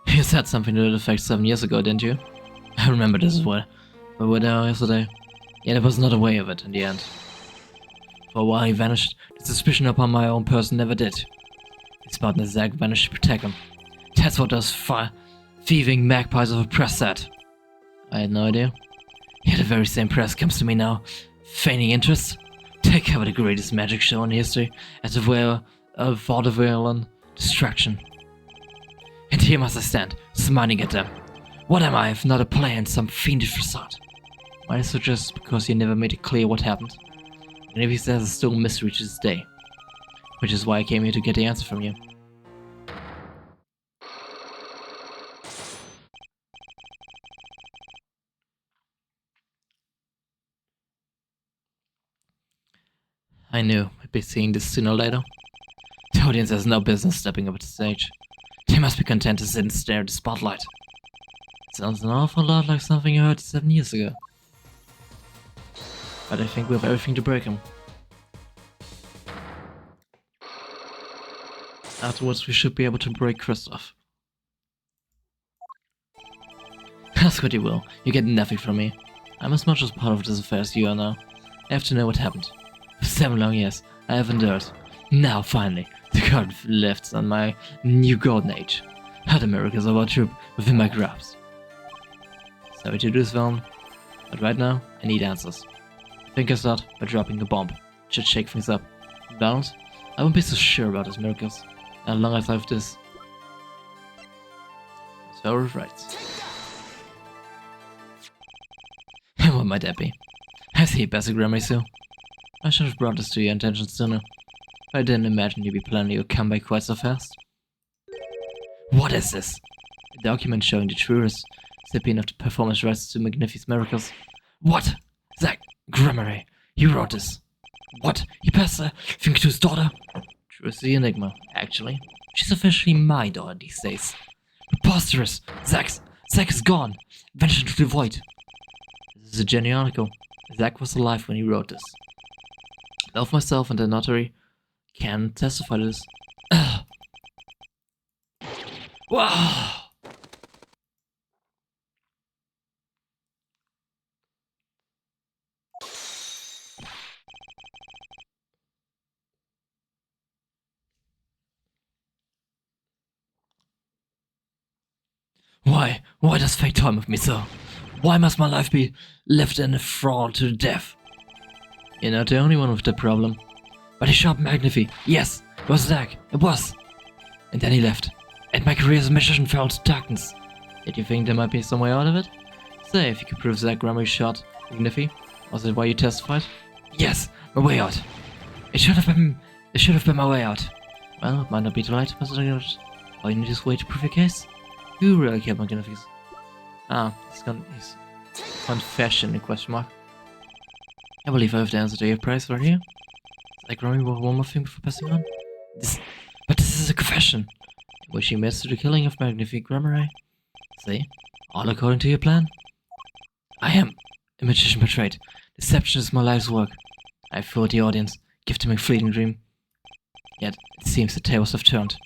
You said something to that effect 7 years ago, didn't you? I remember this as well. But we were there yesterday. Yet there was not a way of it in the end. For a while he vanished. The suspicion upon my own person never did. His partner Zach vanished to protect him. That's what those thieving magpies of a press said. I had no idea. Yet the very same press comes to me now, feigning interest. They cover the greatest magic show in history as if we're a vaudeville and distraction. And here must I stand, smiling at them. What am I if not a player in some fiendish facade? Might I suggest because you never made it clear what happened? And if he says it's still a mystery to this day. Which is why I came here to get the answer from you. I knew I'd be seeing this sooner or later. The audience has no business stepping up to the stage. They must be content to sit and stare at the spotlight. It sounds an awful lot like something I heard 7 years ago. But I think we have everything to break him. Afterwards, we should be able to break Kristoff. Ask what you will, you get nothing from me. I'm as much as part of this affair as you are now. I have to know what happened. For 7 long years, I have endured. Now, finally, the card lifts on my new golden age. Other miracles of our troop within my grasp. Sorry to do this, film, but right now, I need answers. I think I start by dropping a bomb. Should shake things up. Balance? I won't be so sure about his miracles. As long as I have this. So right. And what might that be? I see, Basic Grammar Sue. I should have brought this to your attention sooner. I didn't imagine you'd be planning your comeback quite so fast. What is this? A document showing the true recipient of the performance rights to Magnifi's miracles. What? Zach Grammary, you wrote this. What? You passed the thing to his daughter? True is the enigma, actually. She's officially my daughter these days. Preposterous! Zach is gone! Vanished into the void. This is a genuine article. Zach was alive when he wrote this. Both myself and the notary can testify to this. Wow! Why does fate toy with me so? Why must my life be left in a fraud to the death? You're not the only one with the problem. But he shot Magnifi. Yes, it was Zach. It was. And then he left. And my career as a magician fell into darkness. Did you think there might be some way out of it? Say, if you could prove Zach Grammary shot Magnifi, was it why you testified? Yes, my way out. It should have been my way out. Well, it might not be too late, but all you need is a way to prove your case. Who really killed Magnifi's? His confession in question mark. I believe I have the answer to your prize right here. Like, remember one more thing before passing on? But this is a confession, in which you admits to the killing of Magnifique Grammar. See? All according to your plan. I am a magician by trade. Deception is my life's work. I fooled the audience, gifted them a fleeting dream. Yet, it seems the tables have turned.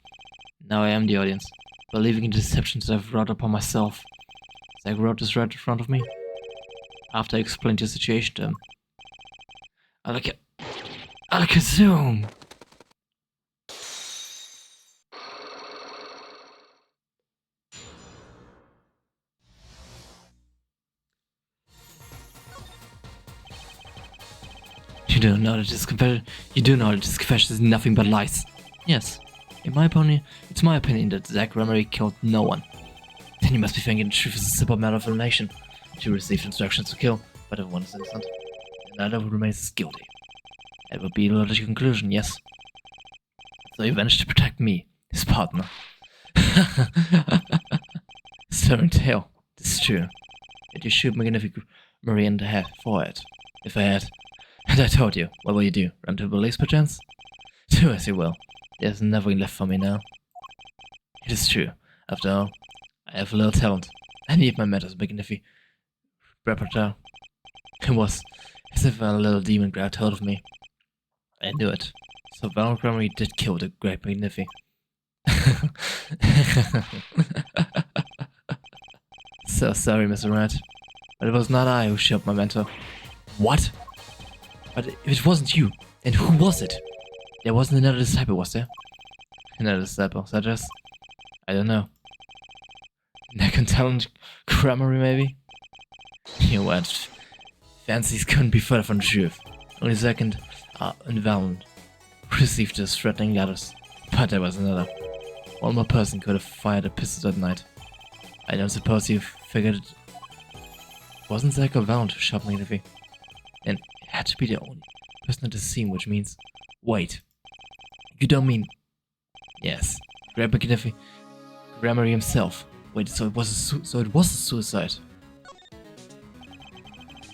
Now I am the audience, believing in the deceptions I've wrought upon myself. Zack wrote this right in front of me. After I explained the situation to him. Alakazam! You do know that this confession is nothing but lies. Yes. In my opinion, it's my opinion that Zack Grammar killed no one. Then you must be thinking the truth is a simple matter of elimination. You received instructions to kill, but everyone is innocent. And neither remains guilty. That would be a logical conclusion, yes? So he managed to protect me, his partner. Stirring tale, this is true. Yet you shoot Magnifique Marie in the forehead. If I had. And I told you, what will you do? Run to the police perchance? Do as you will. There's nothing left for me now. It is true. After all, I have little talent. I need my methods Magnifique repertoire. It was as if a little demon grabbed hold of me. I knew it. So Valkyrie did kill the great Magnifique. So sorry, Mr. Rat. But it was not I who shot my mentor. What? But if it wasn't you, then who was it? There wasn't another disciple, was there? Another disciple, such as? I don't know. Neck and talent Grammar, maybe? You what? Fancies couldn't be further from the truth. Only second and Valiant received those threatening letters. But there was another. One more person could have fired a pistol that night. I don't suppose you figured it wasn't Zack or Valiant who shot Magnifique. And it had to be the only person at the scene, which means... Wait. You don't mean... Yes. Grab Magnifique Grammar himself. Wait, so it was a suicide.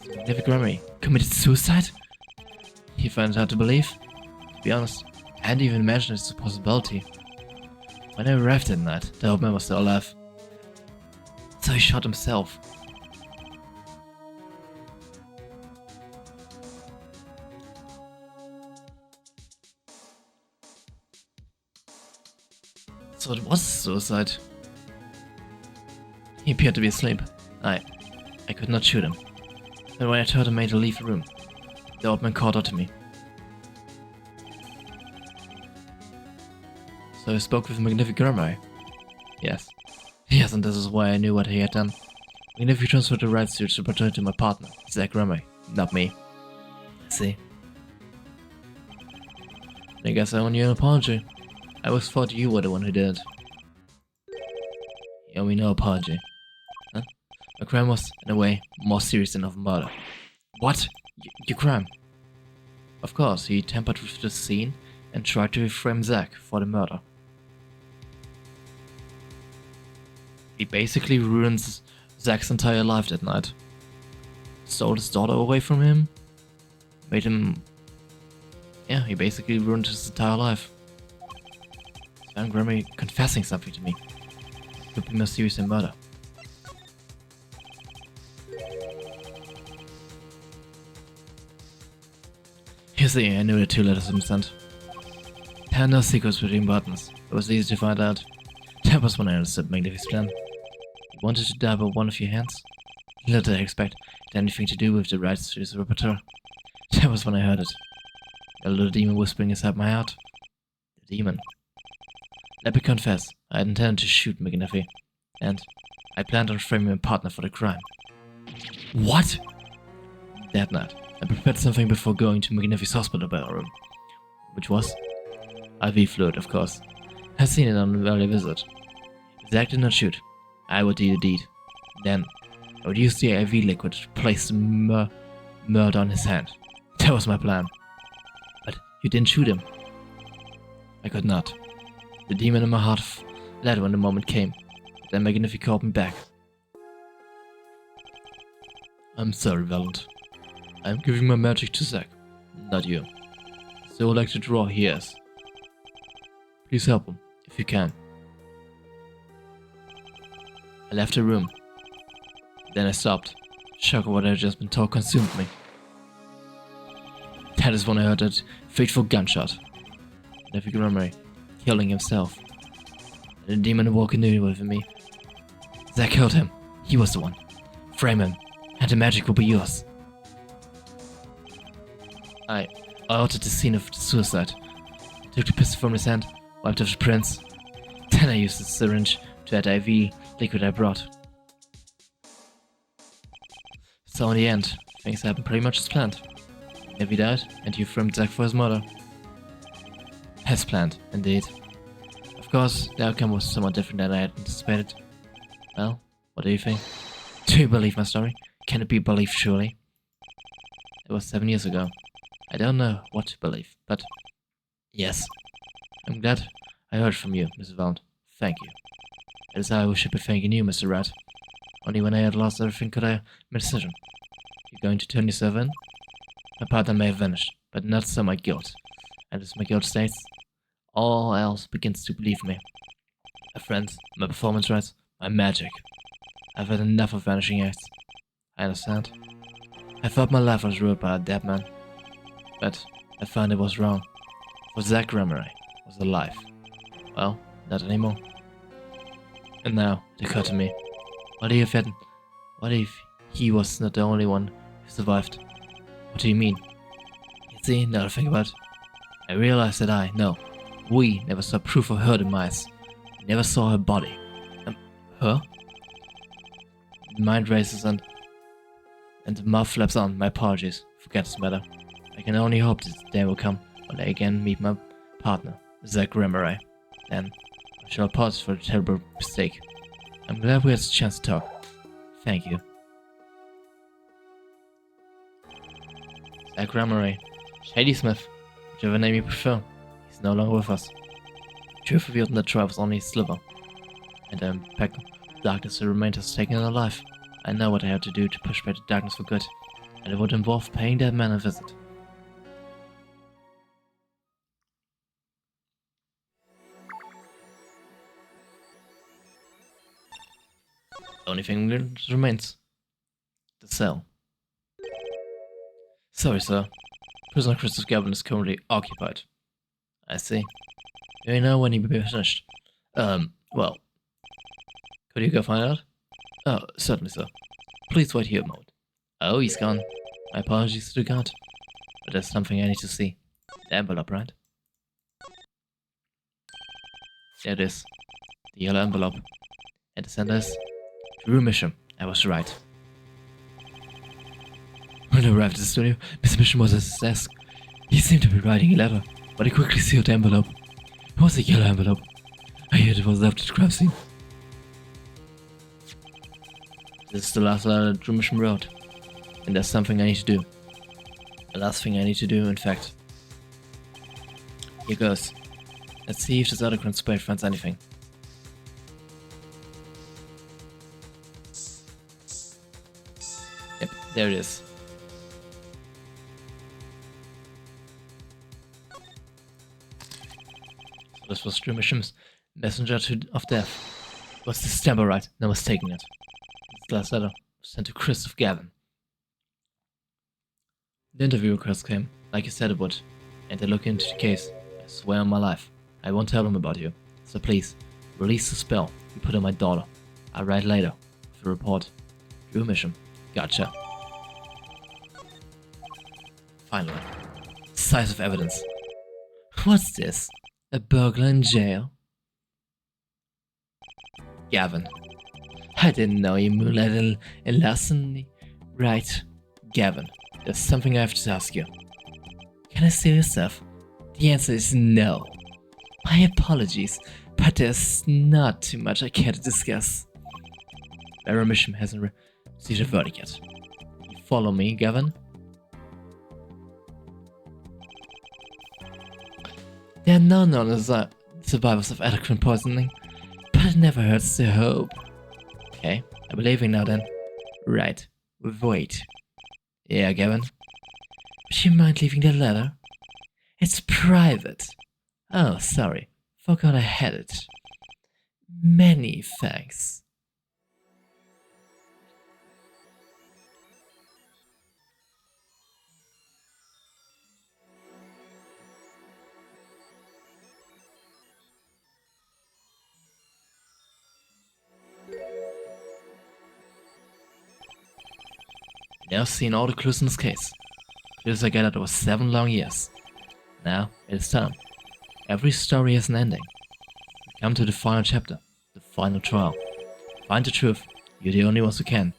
Magnifique Grammar committed suicide? He found it hard to believe. To be honest, I hadn't even imagined it's a possibility. When I arrived that night, the old man was still alive. So he shot himself. So it was suicide. He appeared to be asleep. I could not shoot him. But when I told him to leave the room, the old man called out to me. So he spoke with Magnifique Grammar. Yes. Yes, and this is why I knew what he had done. Magnifique transferred the rights to its opportunity to my partner, Zack Grammar, not me. See? I guess I owe you an apology. I always thought you were the one who did it. You owe me no apology. Huh? My crime was, in a way, more serious than of murder. What? Your crime? Of course, he tampered with the scene and tried to frame Zack for the murder. He basically ruins Zack's entire life that night. Stole his daughter away from him. Made him... Yeah, he basically ruined his entire life. Zack Grammar confessing something to me. Could be more serious than murder. You see, I knew the two letters had sent. There are no secrets between buttons. It was easy to find out. That was when I understood Magnifique's plan. He wanted to die by one of your hands. Little did I expect it had anything to do with the rights to his repertoire. That was when I heard it. A little demon whispering inside my heart. The demon. Let me confess, I had intended to shoot Magnifique. And I planned on framing a partner for the crime. What? That night, I prepared something before going to Magnifique's hospital bedroom. Which was? IV fluid, of course. I'd seen it on an early visit. Zack did not shoot. I would do the deed. Then, I would use the IV liquid to place the murder on his hand. That was my plan. But you didn't shoot him. I could not. The demon in my heart fled when the moment came. Then Magnifique called me back. I'm sorry, Valiant. I'm giving my magic to Zack, not you. so like to draw he is. Please help him, if you can. I left the room. Then I stopped. Shock of what I had just been told consumed me. That is when I heard that fateful gunshot. Nephew Gremory killing himself. And the demon walking in with me. Zack killed him. He was the one. Frame him, and the magic will be yours. I altered the scene of the suicide. Took the pistol from his hand, wiped off the prints. Then I used the syringe to add IV liquid I brought. So in the end, things happened pretty much as planned. Nevi died, and you framed Zack for his murder. As planned, indeed. Of course, the outcome was somewhat different than I had anticipated. Well, what do you think? Do you believe my story? Can it be believed, surely? It was 7 years ago. I don't know what to believe, but yes. I'm glad I heard from you, Mrs. Vaughn. Thank you. It is I who should be thanking you, Mr. Rat. Only when I had lost everything could I make a decision. You're going to turn yourself in? My partner may have vanished, but not so my guilt. And as my guilt states, all else begins to believe me. My friends, my performance rights, my magic. I've had enough of vanishing acts. I understand. I thought my life was ruled by a dead man. But I found it was wrong. For Zack Gremory was alive. Well, not anymore. And now it occurred to me. What if he was not the only one who survived? What do you mean? You see, now to think about it, I realized that we never saw proof of her demise. We never saw her body. Her? The mind races and the mouth flaps on. My apologies. Forget this matter. I can only hope that the day will come when I again meet my partner, Zack Gremory. Then I shall apologize for the terrible mistake. I'm glad we had a chance to talk. Thank you. Zack Gremory. Shady Smith. Whichever name you prefer. He's no longer with us. Truth revealed in the trial was only a sliver. And the impact of darkness that remained has taken her life. I know what I have to do to push back the darkness for good. And it would involve paying that man a visit. The only thing that remains. The cell. Sorry, sir. Prisoner Christoph Gavin is currently occupied. I see. Do you know when he will be finished? Well. Could you go find out? Oh, certainly, sir. Please wait here a moment. Oh, he's gone. My apologies to the guard. But there's something I need to see. The envelope, right? There it is. The yellow envelope. And the sender is Drew Misham. I was right. When I arrived at the studio, Mr. Misham was at his desk. He seemed to be writing a letter, but I quickly sealed the envelope. It was a yellow envelope. I heard it was left at the crime scene. This is the last letter Drew Misham wrote. And there's something I need to do. The last thing I need to do, in fact. Here goes. Let's see if this other conspirator finds anything. Yep, there it is. So this was Drew Misham's messenger of death. Was the stamp right? No mistaking it. This last letter was sent to Christoph Gavin. The interview request came, like you said it would, and I look into the case. I swear on my life, I won't tell them about you. So please, release the spell you put on my daughter. I'll write later, with a report. Drew Misham. Gotcha. Finally. Decisive evidence. What's this? A burglar in jail? Gavin. I didn't know you moonlighted in larceny. Right, Gavin. There's something I have to ask you. Can I steal your stuff? The answer is no. My apologies, but there's not too much I care to discuss. Baron Misham hasn't received a verdict yet. You follow me, Gavin? There are no known survivors of endocrine poisoning, but it never hurts to hope. Okay, I believe you now then. Right, wait. Yeah, Gavin? Would you mind leaving that letter? It's private. Oh, sorry. Forgot I had it. Many thanks. Now seen all the clues in this case. Clues I gathered over 7 long years. Now it is time. Every story has an ending. We come to the final chapter, the final trial. Find the truth. You're the only ones who can.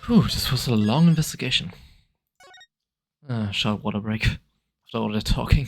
Whew, this was a long investigation. Short water break after all that talking.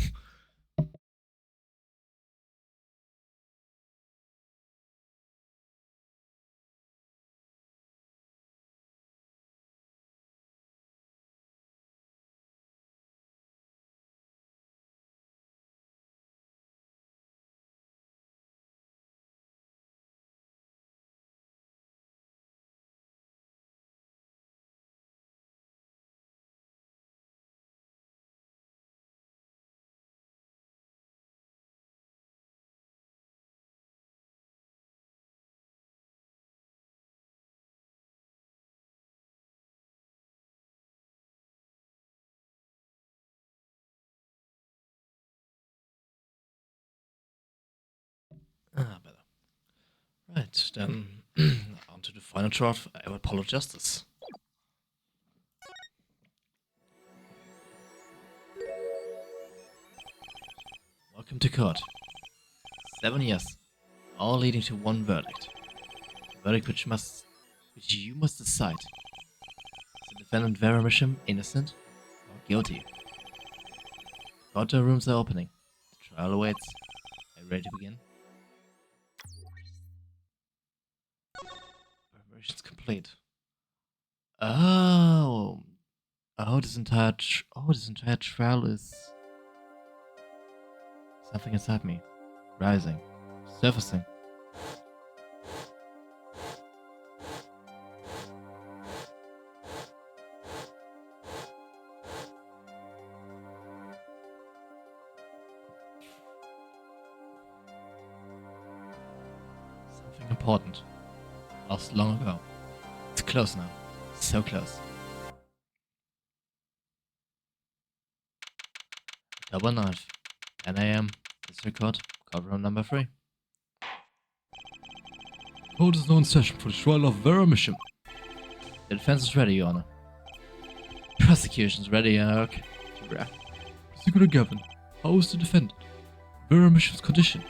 Better. Right, then on to the final trial of Apollo Justice. Welcome to court. 7 years, all leading to one verdict. A verdict which you must decide. Is the defendant Vera Misham innocent or guilty? Courtroom rooms are opening. The trial awaits. Are you ready to begin? Preparations complete. Oh, this entire trial is something inside me, rising, surfacing. Something important. Lost long ago. It's close now. So close. October 9th, 10 a.m. District Court, courtroom number 3. Court is now in session for the trial of Vera Misham. The defense is ready, Your Honor. Prosecution's ready, okay. Prosecutor Gavin, how is the defendant? Vera Misham's condition?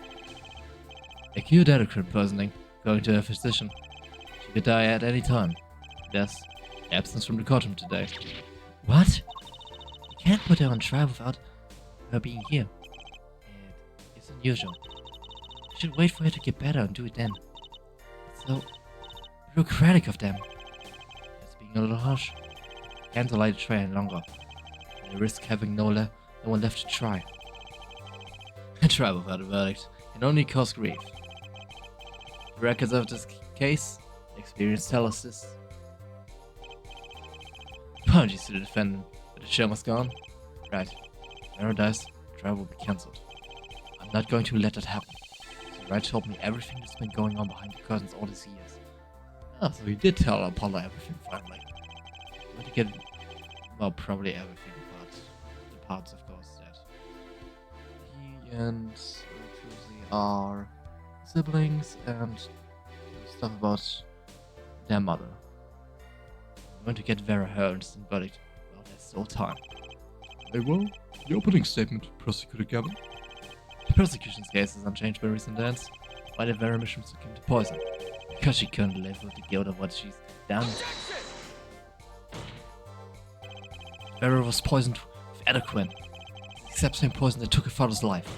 Acute endocrine poisoning, going to a physician. She could die at any time. Yes, absence from the courtroom today. What? You can't put her on trial without her being here. It's unusual. You should wait for her to get better and do it then. It's so bureaucratic of them. That's being a little harsh. Can't delay the trial any longer. They risk having no one left to try. A trial without a verdict can only cause grief. The records of this case, experience tell us this. Apologies to the defendant, but the show must go on. Right. Vera dies, the trial will be cancelled. I'm not going to let that happen. So Red told me everything that's been going on behind the curtains all these years. Oh, so he did tell Apollo everything finally. But to get, well, probably everything, but the parts, of course, that he and Susie are siblings and stuff about their mother. I'm going to get Vera her instant verdict. Well, there's still time. Very well. The opening statement, Prosecutor Gavin. The prosecution's case is unchanged by recent events. Why did Vera Misham succumb to poison? Because she couldn't live with the guilt of what she's done. Vera was poisoned with adequine, the exact same poison that took her father's life.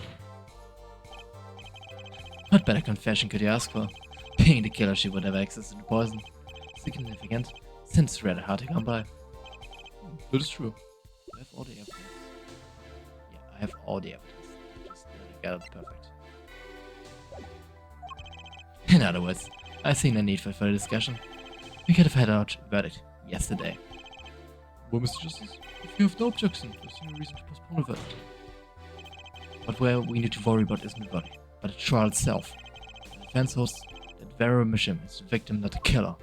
What better confession could you ask for? Being the killer, she would have access to the poison. Significant, since it's rather hard to come by. That is true. I have all the evidence. Yeah, I have all the evidence. Just got it perfect. In other words, I see no need for further discussion. We could have had our verdict yesterday. Well, Mr. Justice, if you have no objection, there's no reason to postpone the verdict. What we need to worry about isn't the verdict, but the trial itself. The defense holds that Vera Mishim is the victim, not the killer.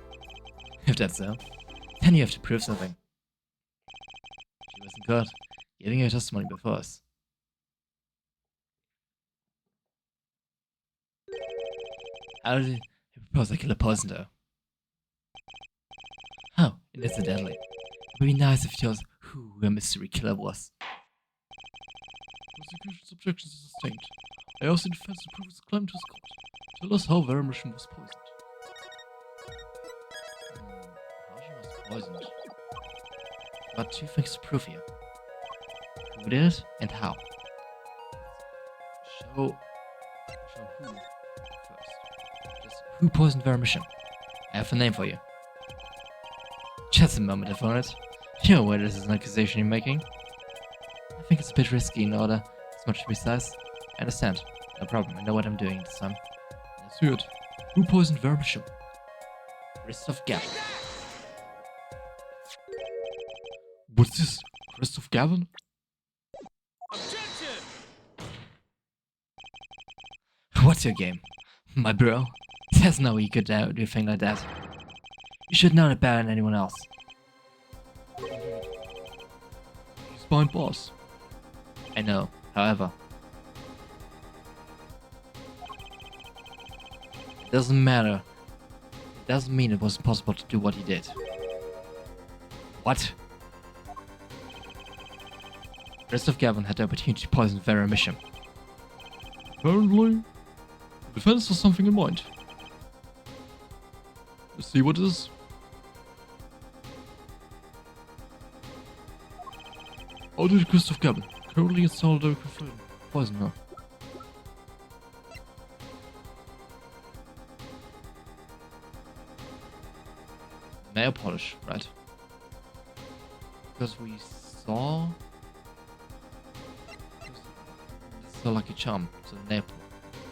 If that's so, then you have to prove something. She was in court, giving her testimony before us. How did he propose the killer poisoned her? Oh, and incidentally, it would be nice if he tells us who her mystery killer was. Prosecution's objections are sustained. I ask the defense to prove its claim to his court. Tell us how Vera Mishim was poisoned. How she was poisoned? Got two things to prove here. Who did it and how. Show who first. Just who poisoned Vera Mishim? I have a name for you. Just a moment, opponent. You're aware this is an accusation you're making? I think it's a bit risky in order as much to be precise. I understand. No problem. I know what I'm doing this time. Let's hear it. Who poisoned Vera Mishim? Christoph Gavin. What's this? Christoph Gavin? Objection! What's your game? My bro? There's no way you could do a thing like that. You should know it better than anyone else. He's behind bars. I know, however. It doesn't matter. It doesn't mean it was possible to do what he did. What? Christoph Gavin had the opportunity to poison Vera Mishim. Apparently, the defense has something in mind. Let's see what it is. How did Christoph Gavin, currently in solitary confinement, poison her? Nail polish, right? Because we saw... It's a lucky charm, so nail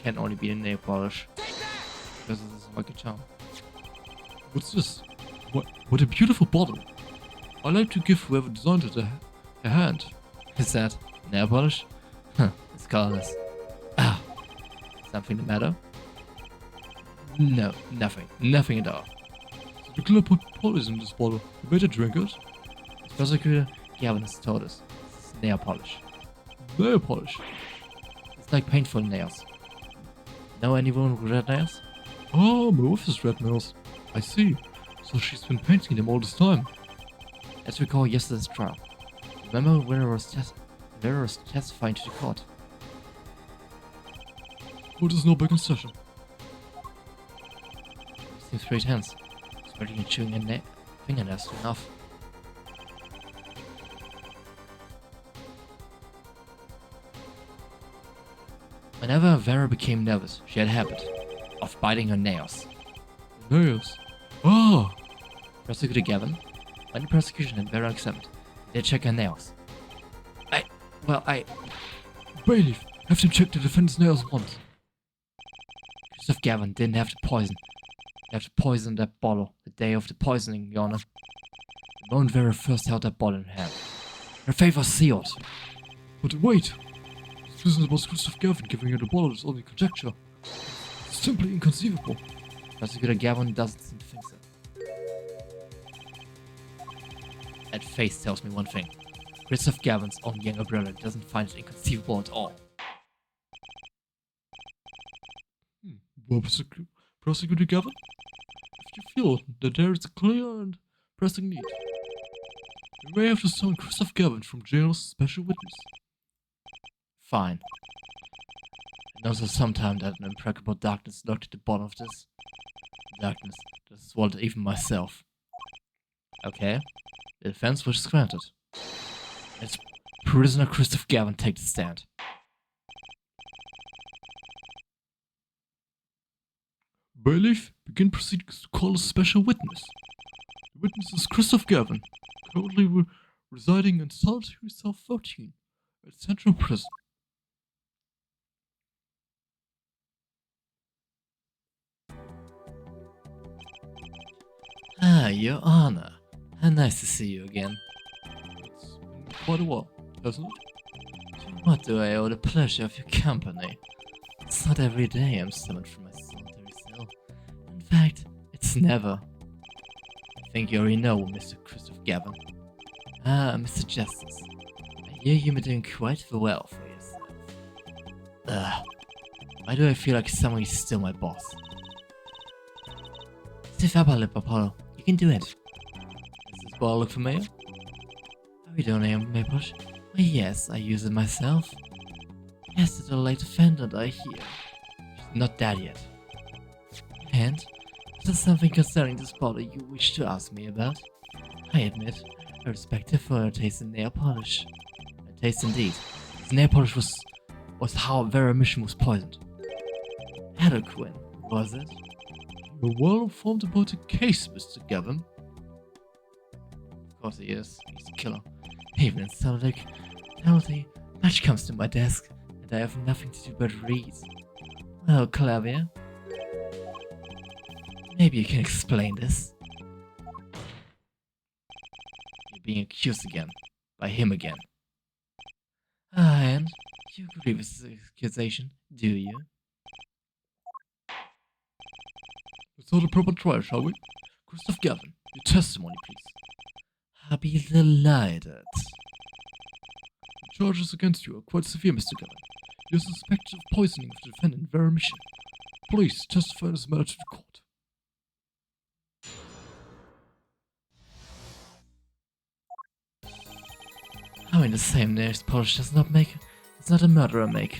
can only be a nail polish. Because it's a lucky charm. What's this? What a beautiful bottle! I'd like to give whoever designed it a hand. Is that nail polish? Huh, it's colorless. Ah, something the matter? No, nothing. Nothing at all. So the killer put poison in this bottle. You better drink it. Prosecutor Gavin has told us it's nail polish. Nail polish. It's like painful nails. Know anyone with red nails? Oh, my wife has red nails. I see. So she's been painting them all this time. Let's recall yesterday's trial. Remember when Vera was testifying to the court? Court is now back in session. Seems pretty tense. Spreading and chewing her fingernails soon enough. Whenever Vera became nervous, she had a habit of biting her nails. Nails. Ah! Prosecutor Gavin, when the prosecution had Vera examined, they check her nails. Bailiff, have to check the defendant's nails once. Christoph Gavin didn't have to poison. He had to poison that bottle the day of the poisoning, Your Honor. The moment Vera first held that bottle in her hand, her fate was sealed. But wait! This business about Christoph Gavin giving her the bottle is only conjecture. It's simply inconceivable. Prosecutor Gavin doesn't seem to think so. That face tells me one thing. Christoph Gavin's own younger brother doesn't find it inconceivable at all. Well, Prosecutor Gavin, if you feel that there is a clear and pressing need, you may have to summon Christoph Gavin from jail as special witness. Fine. I know for some time that an implacable darkness lurked at the bottom of this. Darkness that swallowed even myself. Okay, the defense was granted. Let's prisoner Christoph Gavin take the stand. Bailiff, begin proceedings to call a special witness. The witness is Christoph Gavin, currently residing in Solitary Cell 14 at Central Prison. Ah, Your Honor. Nice to see you again. It's been quite a while, hasn't it? To what do I owe the pleasure of your company? It's not every day I'm summoned from my solitary cell. In fact, it's never. I think you already know, Mr. Christopher Gavin. Ah, Mr. Justice. I hear you've been doing quite well for yourself. Ugh. Why do I feel like someone is still my boss? Stiff upper lip, Apollo. You can do it. Does this ball look familiar? How are you doing, Maplebush? Why, yes, I use it myself. Yes, it's a late defendant, I hear. She's not dead yet. And, is there something concerning this bottle you wish to ask me about? I admit, I respect her for her taste in nail polish. Her taste indeed. This nail polish was how Vera Mission was poisoned. Adequate, was it? You're well informed about the case, Mr. Gavin. Of course he is. He's a killer. Even in solitary penalty, much comes to my desk, and I have nothing to do but read. Well, Clavia, maybe you can explain this. You're being accused again. By him again. Ah, and you agree with this accusation, do you? Let's hold a proper trial, shall we? Christopher Gavin, your testimony, please. I'll be delighted. The charges against you are quite severe, Mr. Gavin. You're suspected of poisoning of the defendant, Vera Mission. Please testify in this matter to the court. How in the same nails polish does not a murderer make?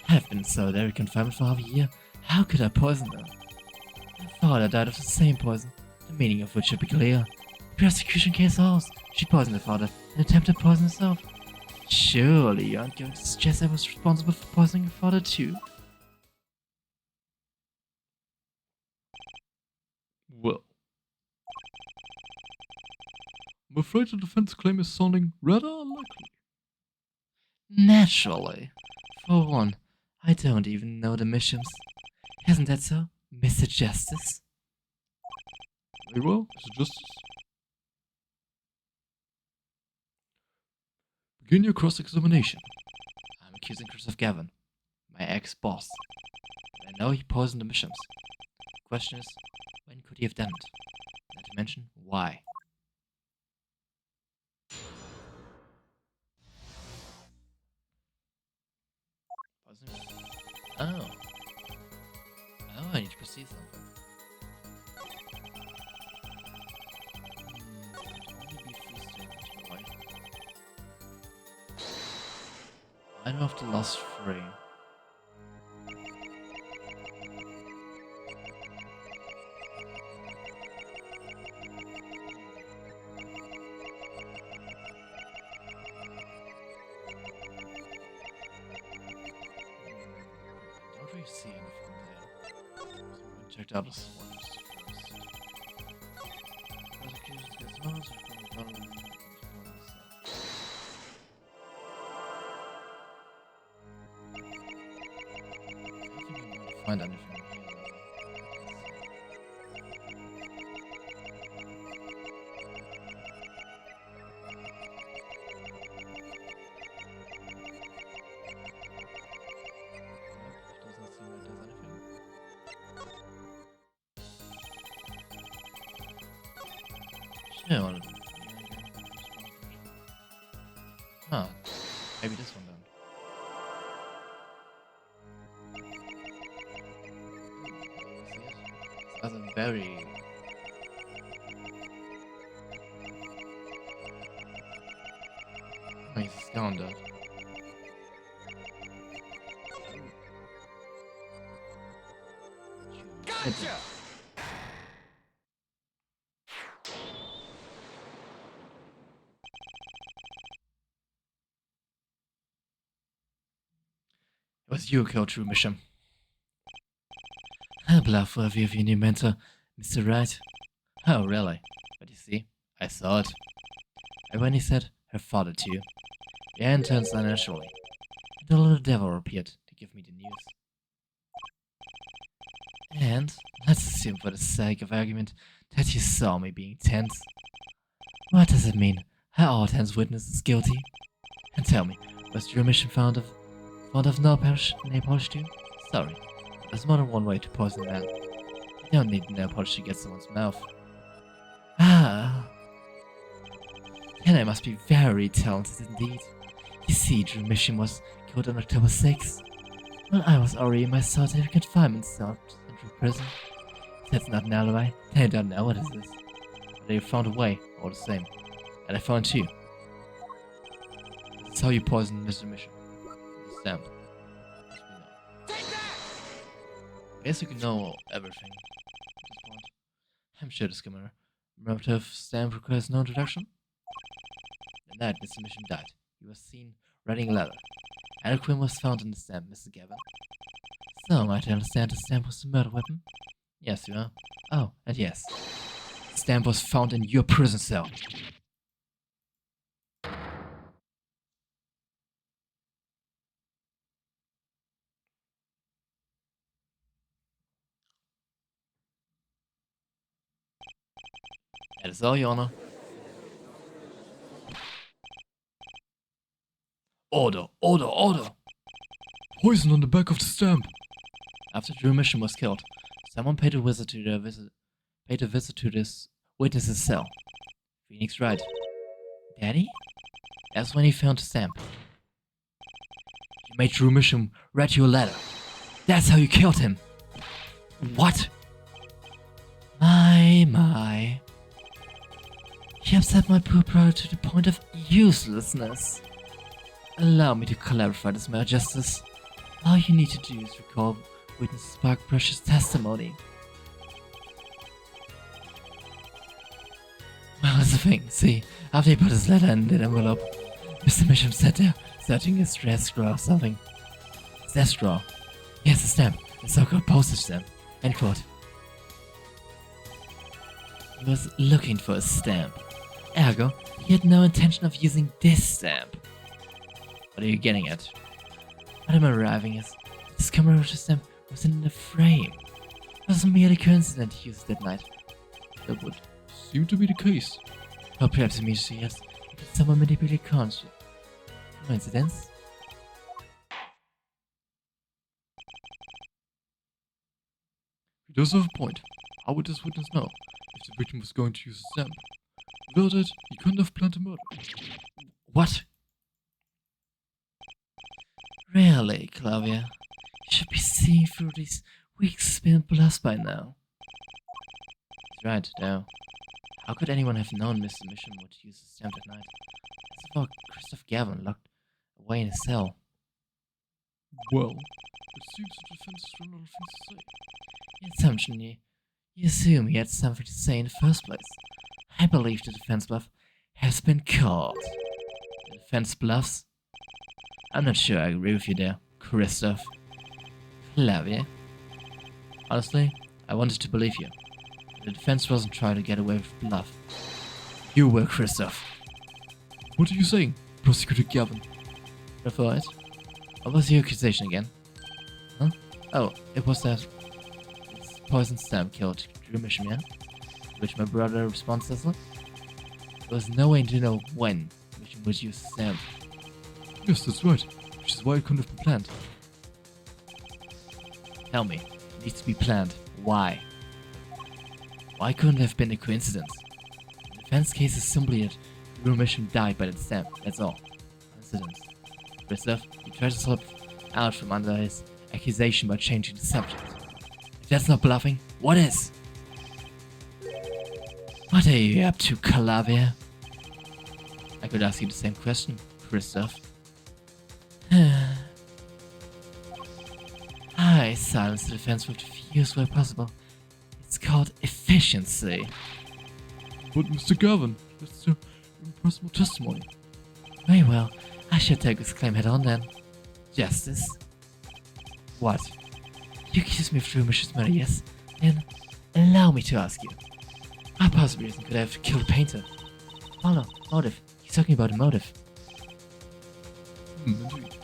I've been solitary confinement for half a year. How could I poison her? My father died of the same poison, the meaning of which should be clear. The prosecution case holds. She poisoned her father and attempted to poison herself. Surely you aren't going to suggest I was responsible for poisoning your father too? Well, I'm afraid the defense claim is sounding rather unlikely. Naturally. For one, I don't even know the missions. Isn't that so, Mr. Justice? Very well, Mr. Justice. Begin your cross-examination. I'm accusing Christopher Gavin, my ex-boss. I know he poisoned the missions. The question is, when could he have done it? Not to mention, why? Oh. Oh, I need to proceed something. I know of the last three. Don't really see anything there. So I'm gonna check out this one first. Prosecution gets notes from the bottom. Find anything here. Doesn't seem like there's anything. Sure. Huh. Maybe this one then. That's a very nice scoundrel. Gotcha! It was you who killed True Mission. A bluff worthy of your new mentor, Mr. Wright. Oh, really? But you see, I saw it. And when he said her father too, the end turns unnaturally, and the little devil appeared to give me the news. And let's assume for the sake of argument that you saw me being tense. What does it mean? Our tense witness is guilty. And tell me, was your mission fond of nail polish too? Sorry, there's more than one way to poison a man. You don't need nail polish to get someone's mouth. Ah, then I must be very talented indeed. You see, Drew Mission was killed on October 6th. Well, I was already in my solitary confinement cell at Central Prison. That's not an alibi. I don't know what it is. But they found a way, all the same. And I found you. That's how you poisoned Mr. Mission. The stamp. I guess you can know everything at this point. I'm sure this commemorative stamp requires no introduction. The night Mr. Mission died, he was seen writing a letter. And a Quinn was found in the stamp, Mr. Gavin. So, might I understand the stamp was the murder weapon? Yes, you are. Oh, and yes. The stamp was found in your prison cell. That is all, Your Honor. Order, order, order! Poison on the back of the stamp. After Drew Mission was killed, someone paid a visit to this witness's cell. Phoenix Wright. Daddy? That's when he found the stamp. You made Drew Mission write you a letter. That's how you killed him. What? My. You upset my poor brother to the point of uselessness. Allow me to clarify this, Mayor Justice. All you need to do is recall Witness Sparkbrush's testimony. Well, that's the thing. See, after he put his letter in the envelope, Mr. Mission sat there, searching his desk drawer or something. His desk drawer. Yes, a stamp. The so-called postage stamp. End quote. He was looking for a stamp. Ergo, he had no intention of using this stamp. What are you getting at? What I'm arriving at, this commemorative stamp was in the frame. It was merely coincident he used it that night. That would Seemed to be the case. or perhaps immediately yes, that someone manipulated conscience. Coincidence? He does have a point. How would this witness know if the victim was going to use a stamp? Without it, he couldn't have planned a murder. What? Really, Clavia? You should be seeing through these weak-spilled bluffs by now. He's right, though. How could anyone have known Mr. Mission would use the stamp that night? As for Christoph Gavin locked away in a cell. Well, it seems the defense has run out of things to say. The assumption you assume he had something to say in the first place. I believe the defense bluff has been called. The defense bluffs? I'm not sure I agree with you there, Christoph. Clavia. Honestly, I wanted to believe you. The defense wasn't trying to get away with bluff. You were, Christoph. What are you saying, Prosecutor Gavin? Before it? What was your accusation again? Huh? Oh, it was that this poison stamp killed Drew Mission, yeah? Which my brother responds as well? There was no way to know when Mission would use the stamp. Yes, that's right. Which is why it couldn't have been planned. Tell me, it needs to be planned. Why? Why couldn't it have been a coincidence? The defense case is simply that Drew Mission died by that stamp, that's all. Coincidence. Christoph, he tried to slip out from under his accusation by changing the subject. If that's not bluffing, what is? What are you up to, Clavia? I could ask you the same question, Christoph. I silenced the defense with the fewest way possible. It's called efficiency. But Mr. Gavin, that's the impersonal testimony. Very well, I should take this claim head on then. Justice? What? You accuse me of Drew Mission's murder, yes? Then allow me to ask you. What possible reason could I have killed a painter? Oh no, motive. He's talking about a motive. Indeed.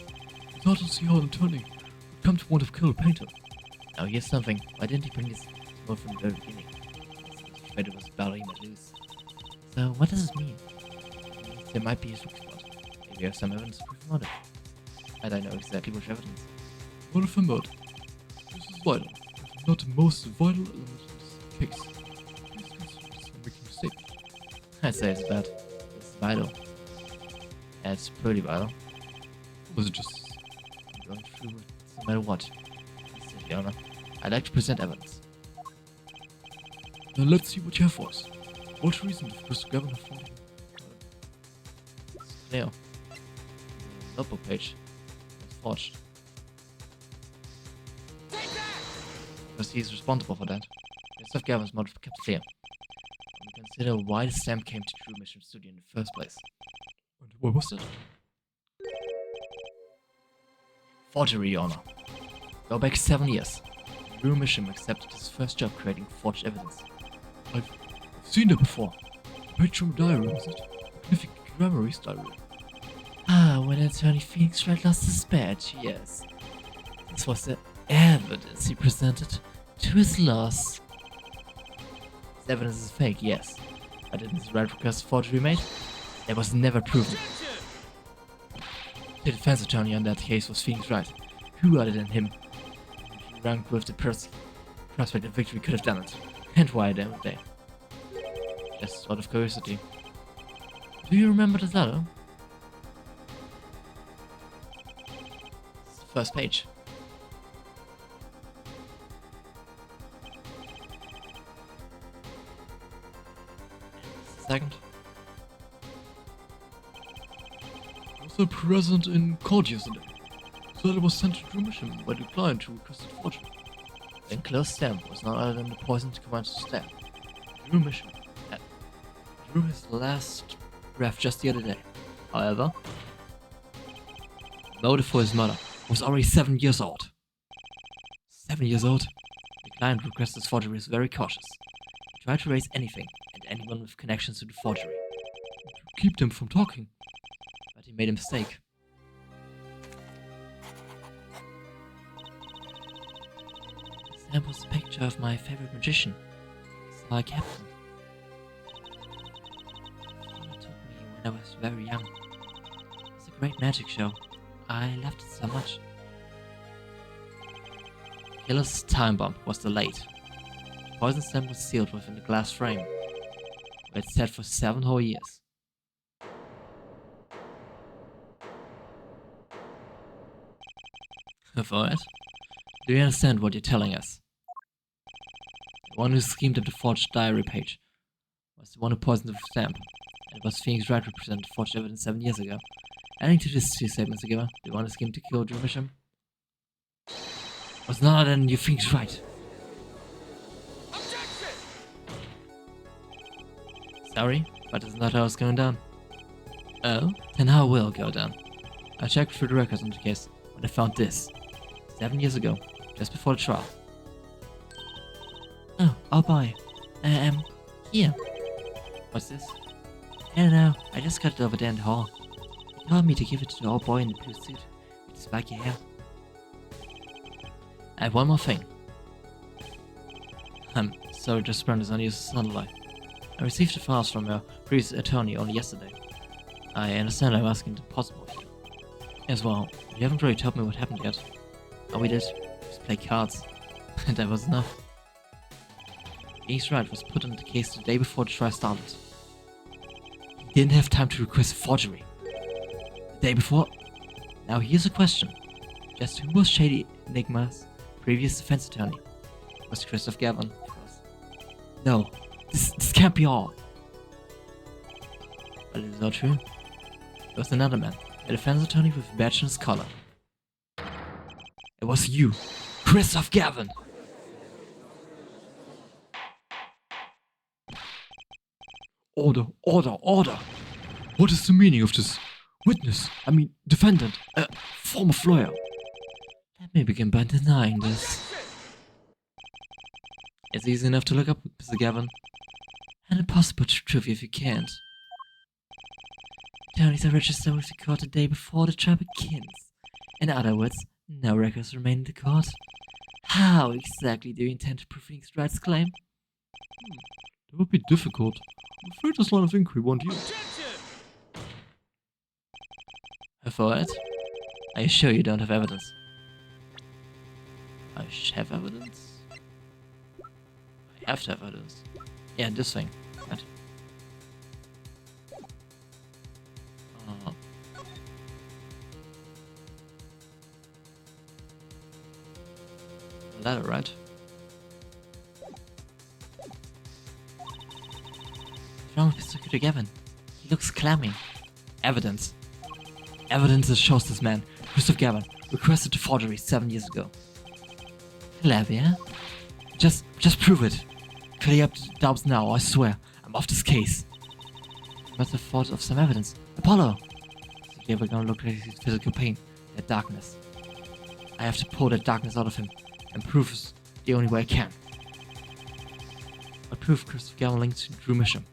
It's hard to see how an attorney would come to want to kill a painter. Now here's something. Why didn't he bring this motive from the very beginning? activated was battle he let loose. So what does this mean? There might be a weak spot. Maybe we have some evidence to prove a motive. I don't know exactly which evidence. What if a murder? This is vital, if not the most vital element in this case. Please consider this when making a statement. I'd say it's bad. It's vital. And it's pretty vital. Was it just... I'm going through it no matter what. City owner. I'd like to present evidence. Then let's see what you have for us. What reason did Chris Gavin have for you? It's clear. The notebook page was forged. Because he's responsible for that. Christoph Gavin's motive kept clear. And we consider why the stamp came to True Mission Studio in the first place. And what was that? Forgery, Your Honor. Go back 7 years. True Mission accepted his first job creating forged evidence. I've seen that before. The page from the diary, was it? Magnific Grammary's diary. Ah, when Attorney Phoenix Wright lost his badge, yes. This was the evidence he presented to his loss. This evidence is fake, yes. But didn't his right request forgery made? It was never proven. The defense attorney on that case was Phoenix Wright. Who other than him, ranked with the prospect of victory, could have done it? And why don't they? Just out of curiosity. Do you remember this letter? It's the first page. Second. Was I present in court yesterday? So that it was sent to True Mission by the client who requested forgery. The enclosed stamp was none other than the poisoned commander's stamp. True Mission. Drew his last breath just the other day. However, the motive for his murder was already 7 years old. 7 years old? The client requested forgery is very cautious. He tried to raise anything and anyone with connections to the forgery. To keep them from talking. But he made a mistake. The stamp was a picture of my favorite magician, Sly Captain. It took me when I was very young. It's a great magic show. I loved it so much. Killer's time bomb was delayed. The poison stamp was sealed within the glass frame, where it sat for 7 whole years. For it? Do you understand what you're telling us? The one who schemed up the forged diary page was the one who poisoned the stamp, and it was Phoenix Wright who presented forged evidence 7 years ago. Adding to this 2 statements ago, the one who schemed to kill Drew Bishop was none other than you Phoenix Wright. Sorry, but it's not how it's going down. Oh? Then how will it go down? I checked through the records on the case, and I found this. 7 years ago, just before the trial. Oh boy. Here. What's this? I don't know, I just got it over there in the hall. He told me to give it to the old boy in the blue suit with the spiky hair. I have one more thing. I'm sorry to sprung this on you, son-in-law. I received the files from your previous attorney only yesterday. I understand I'm asking the impossible of you. As well, you haven't really told me what happened yet. All we did was play cards, and that was enough. Phoenix Wright was put on the case the day before the trial started. He didn't have time to request forgery. The day before? Now here's a question. Just who was Shady Enigma's previous defense attorney? It was Christoph Gavin, of course. No, this can't be all. But it is all true. There was another man, a defense attorney with a badge on his collar. It was you, Christoph Gavin! Order, order, order! What is the meaning of this? Witness, defendant, former lawyer. Let me begin by denying this. It's easy enough to look up, Mr. Gavin. And impossible to prove if you can't. Attorneys are registered with the court the day before the trial begins. In other words, no records remain in the court. How exactly do you intend to prove Phoenix Wright's claim? That would be difficult. I'm afraid this line of inquiry won't yield. For it? Are you sure you don't have evidence? I have evidence? I have to have evidence. Yeah, this thing. Right. Letter, right? What's wrong with Mr. Gavin? He looks clammy. Evidence. Evidence that shows this man, Christoph Gavin, requested the forgery 7 years ago. Clever, yeah? Just prove it. Clear up the doubts now, I swear. I'm off this case. What's the fault of some evidence? Apollo! Mr. Gavin gonna look like his physical pain, that darkness. I have to pull that darkness out of him, and prove is the only way I can. What proof Christoph Gavin linked to Drew Mission?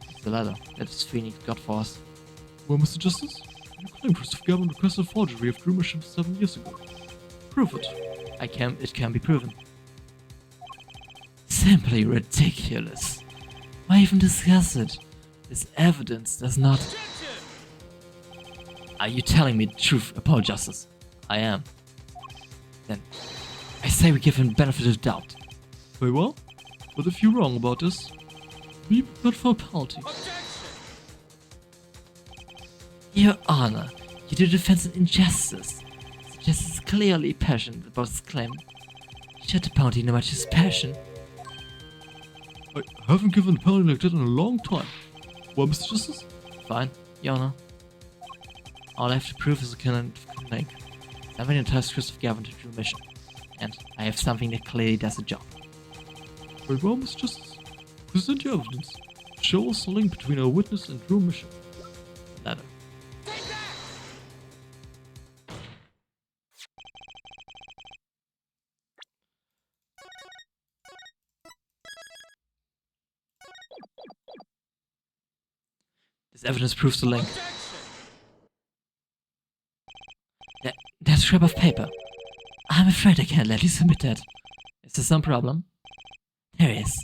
It's the letter that this Phoenix got for us. Well, Mr. Justice, you claim Christoph Gavin requested forgery of Drew Mission 7 years ago. Prove it. It can be proven. Simply ridiculous. Why even discuss it? This evidence does not... Are you telling me the truth, Apollo Justice? I am. Then, I say we give him benefit of doubt. Very well. But if you're wrong about this, be prepared for a penalty. Your Honor, you do defense an injustice. Justice is clearly passionate about his claim. He should the penalty no matter his passion. I haven't given a penalty like that in a long time. Well, Mr. Justice? Fine, Your Honor. All I have to prove is a kind of link. Something that ties Christoph Gavin to Drew Mission. And I have something that clearly does the job. Very well, Mr. Justice. Present your evidence. Show us the link between our witness and Drew Mission. Letter. This evidence proves the link. That scrap of paper. I'm afraid I can't let you submit that. Is there some problem? There is.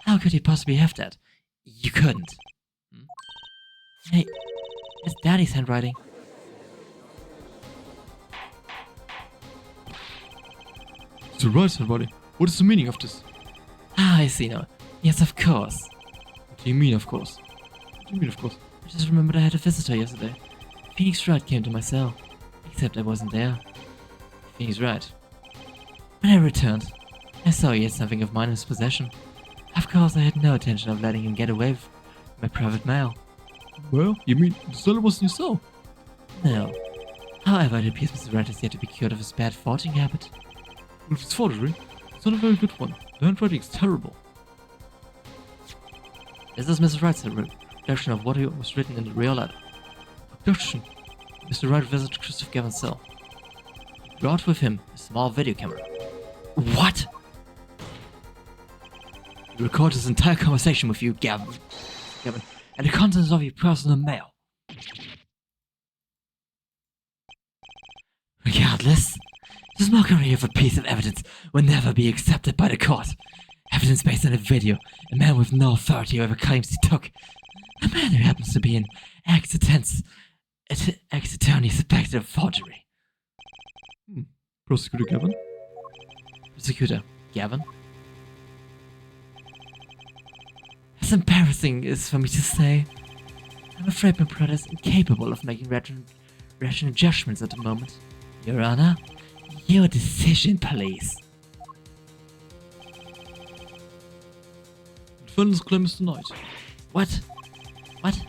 How could you possibly have that? You couldn't. Hey, it's Daddy's handwriting. It's the right handwriting. What is the meaning of this? Ah, I see now. Yes, of course. What do you mean, of course? What do you mean, of course? I just remembered I had a visitor yesterday. Phoenix Wright came to my cell. Except I wasn't there. Phoenix Wright. When I returned, I saw he had something of mine in his possession. Of course, I had no intention of letting him get away with my private mail. Well, you mean the seller was in your cell? No. However, it appears Mr. Wright is yet to be cured of his bad forging habit. Well, if it's forgery, it's not a very good one. The handwriting is terrible. This is Mr. Wright's reduction of what was written in the real letter. Production. Mr. Wright visited Christoph Gavin's cell. He brought with him a small video camera. What? He recorded his entire conversation with you, Gavin, and the contents of your personal mail. Regardless, this mockery of a piece of evidence will never be accepted by the court. Evidence based on a video, a man with no authority over claims he took, a man who happens to be an ex-attorney suspected of forgery. Prosecutor Gavin? Prosecutor Gavin? As embarrassing is for me to say, I'm afraid my brother is incapable of making rational judgments at the moment. Your Honor, your decision, please. The defendant's claim is denied. What? What?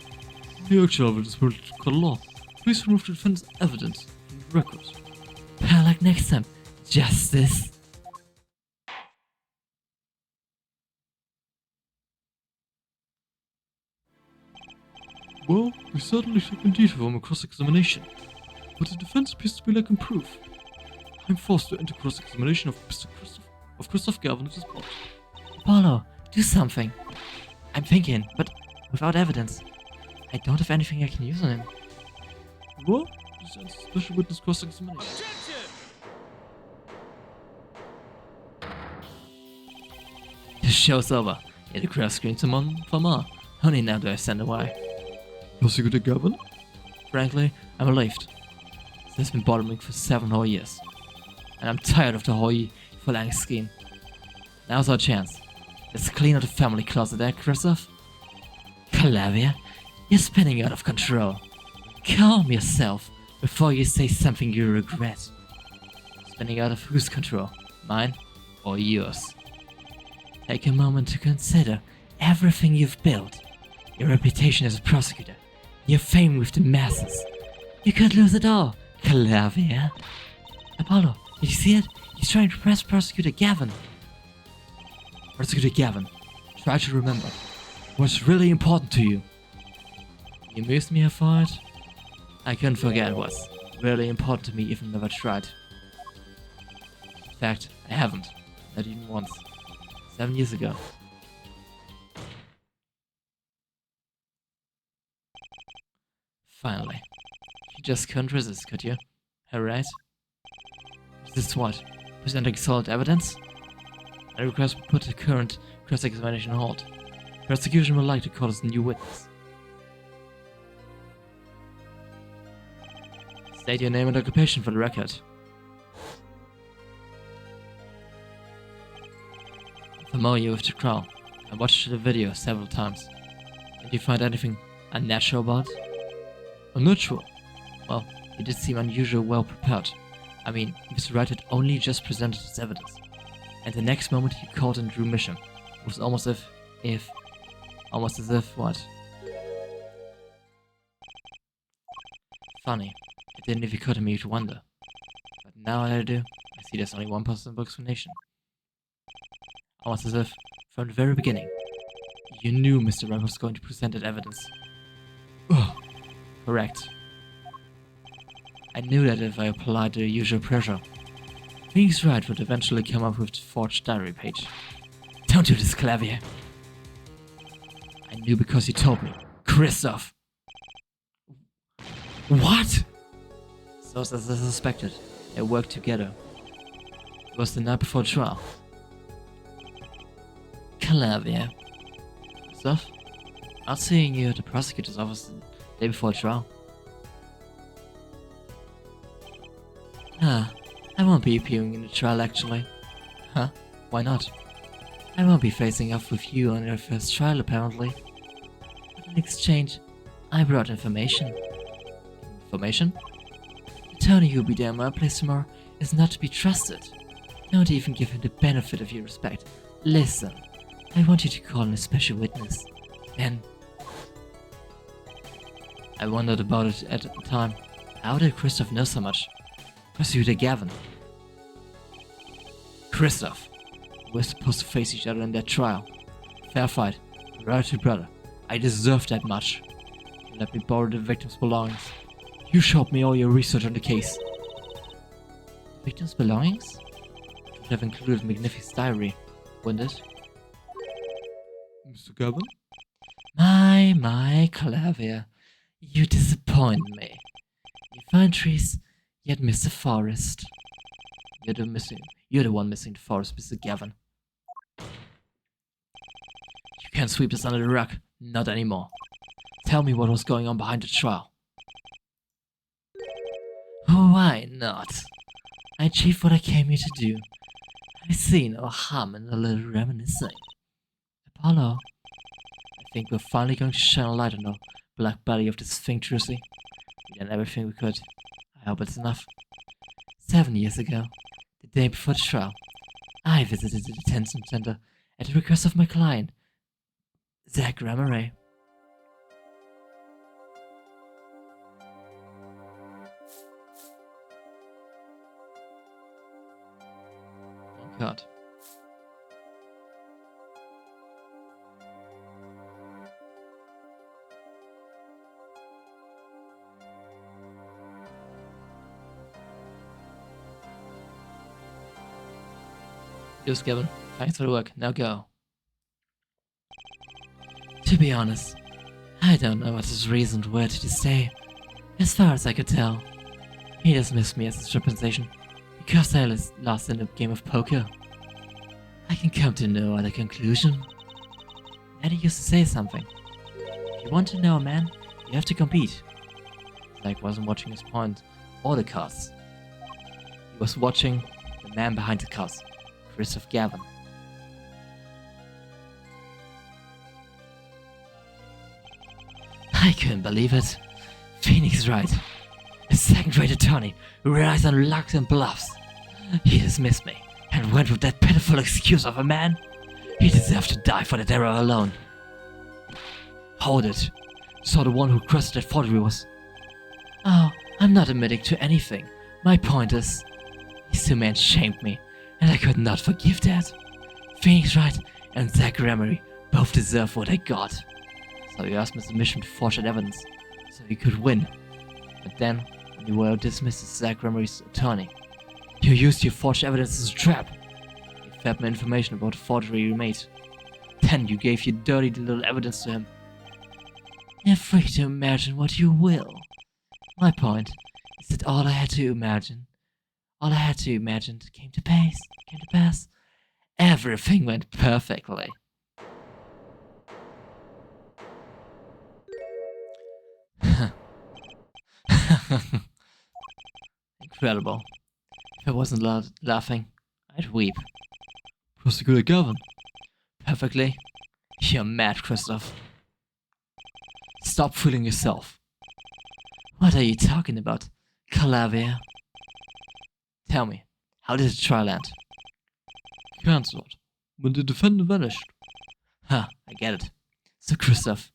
The actual evidence will court law. Please remove the defendant's evidence from the record. Like next time, Justice. Well, we certainly took in detail from a cross-examination, but the defense appears to be lacking proof. I'm forced to enter cross-examination of Christoph Gavin at this point. Apollo, do something. I'm thinking, but without evidence. I don't have anything I can use on him. Well, this ends special witness cross-examination. The show's over. Hit the crash screen for more. Only now do I stand away. Prosecutor Gavin? Frankly, I'm relieved. This has been bothering me for 7 whole years. And I'm tired of the whole Phalanx scheme. Now's our chance. Let's clean out the family closet, Christoph. Calavia, you're spinning out of control. Calm yourself before you say something you regret. Spinning out of whose control? Mine or yours? Take a moment to consider everything you've built. Your reputation as a prosecutor. Your fame with the masses. You could lose it all, Calavia. Apollo, did you see it? He's trying to press Prosecutor Gavin. Prosecutor Gavin, try to remember what's really important to you. You amused me for it. I couldn't forget what's really important to me even if I tried. In fact, I haven't. Not even once. 7 years ago. Finally. You just couldn't resist, could you? Alright? Resist what? Presenting solid evidence? I request we put the current cross-examination on hold. Prosecution would like to call us a new witness. State your name and occupation for the record. I'm familiar with the trial. I watched the video several times. Did you find anything unnatural about it? Unnatural? Well, you did seem unusually well prepared. I mean, Mr. Wright had only just presented his evidence. And the next moment he called and drew mission. It was almost as if what? Funny. It didn't even occur to me to wonder. But now that I do, I see there's only one possible explanation. Almost as if, from the very beginning, you knew Mr. Wright was going to present that evidence. Ugh. Correct. I knew that if I applied the usual pressure, Phoenix Wright would eventually come up with the forged diary page. Don't do this, Clavier. I knew because you told me. Christoph! What? So as I suspected, they worked together. It was the night before trial. Clavier. Christoph? I'll seeing you at the prosecutor's office the day before trial. I won't be appearing in the trial actually. Huh? Why not? I won't be facing off with you on your first trial apparently. But in exchange, I brought information. Information? Tony who'll be there in my place tomorrow is not to be trusted. Don't even give him the benefit of your respect. Listen, I want you to call in a special witness. Then... I wondered about it at the time. How did Christoph know so much? Prosecutor Gavin. Christoph. We're supposed to face each other in that trial. Fair fight. Brother to brother. I deserve that much. Let me borrow the victim's belongings. You showed me all your research on the case. The victim's belongings? It would have included Magnific's diary, wouldn't it? Mr. Gavin? My, Clavier. You disappoint me. You find trees, yet miss the forest. You're the one missing the forest, Mr. Gavin. You can't sweep this under the rug. Not anymore. Tell me what was going on behind the trial. Why not? I achieved what I came here to do. I see no harm in a little reminiscing. Apollo, I think we're finally going to shine a light on the black belly of this thing, Trucy. We did everything we could. I hope it's enough. 7 years ago, the day before the trial, I visited the detention center at the request of my client, Zach Ramaray. Oh God. Just Gavin. Thanks for the work. Now go. To be honest, I don't know what his reasons were to this day. As far as I could tell, he dismissed me as his representation because I lost in a game of poker. I can come to no other conclusion. Daddy used to say something. If you want to know a man, you have to compete. Zack wasn't watching his point or the cards. He was watching the man behind the cards, Christoph Gavin. I couldn't believe it. Phoenix right. A second-rate attorney who relies on luck and bluffs. He dismissed me and went with that pitiful excuse of a man. He deserved to die for that error alone. Hold it. So the one who crossed that forgery was... Oh, I'm not admitting to anything. My point is... These two men shamed me, and I could not forgive that. Phoenix Wright and Zack Remery both deserve what they got. So you asked Mr. Mission to forge that evidence, so you could win. But then, when you were dismissed as Zack Remery's attorney, you used your forged evidence as a trap. You fed me information about the forgery you made. Then you gave your dirty little evidence to him. You're free to imagine what you will. My point is that all I had to imagine came to pass. Everything went perfectly. Incredible. If I wasn't laughing, I'd weep. Prosecutor Gavin. Perfectly. You're mad, Christoph. Stop fooling yourself. What are you talking about, Calavia? Tell me, how did the trial end? Cancelled. When the defendant vanished. Huh, I get it. So, Christoph,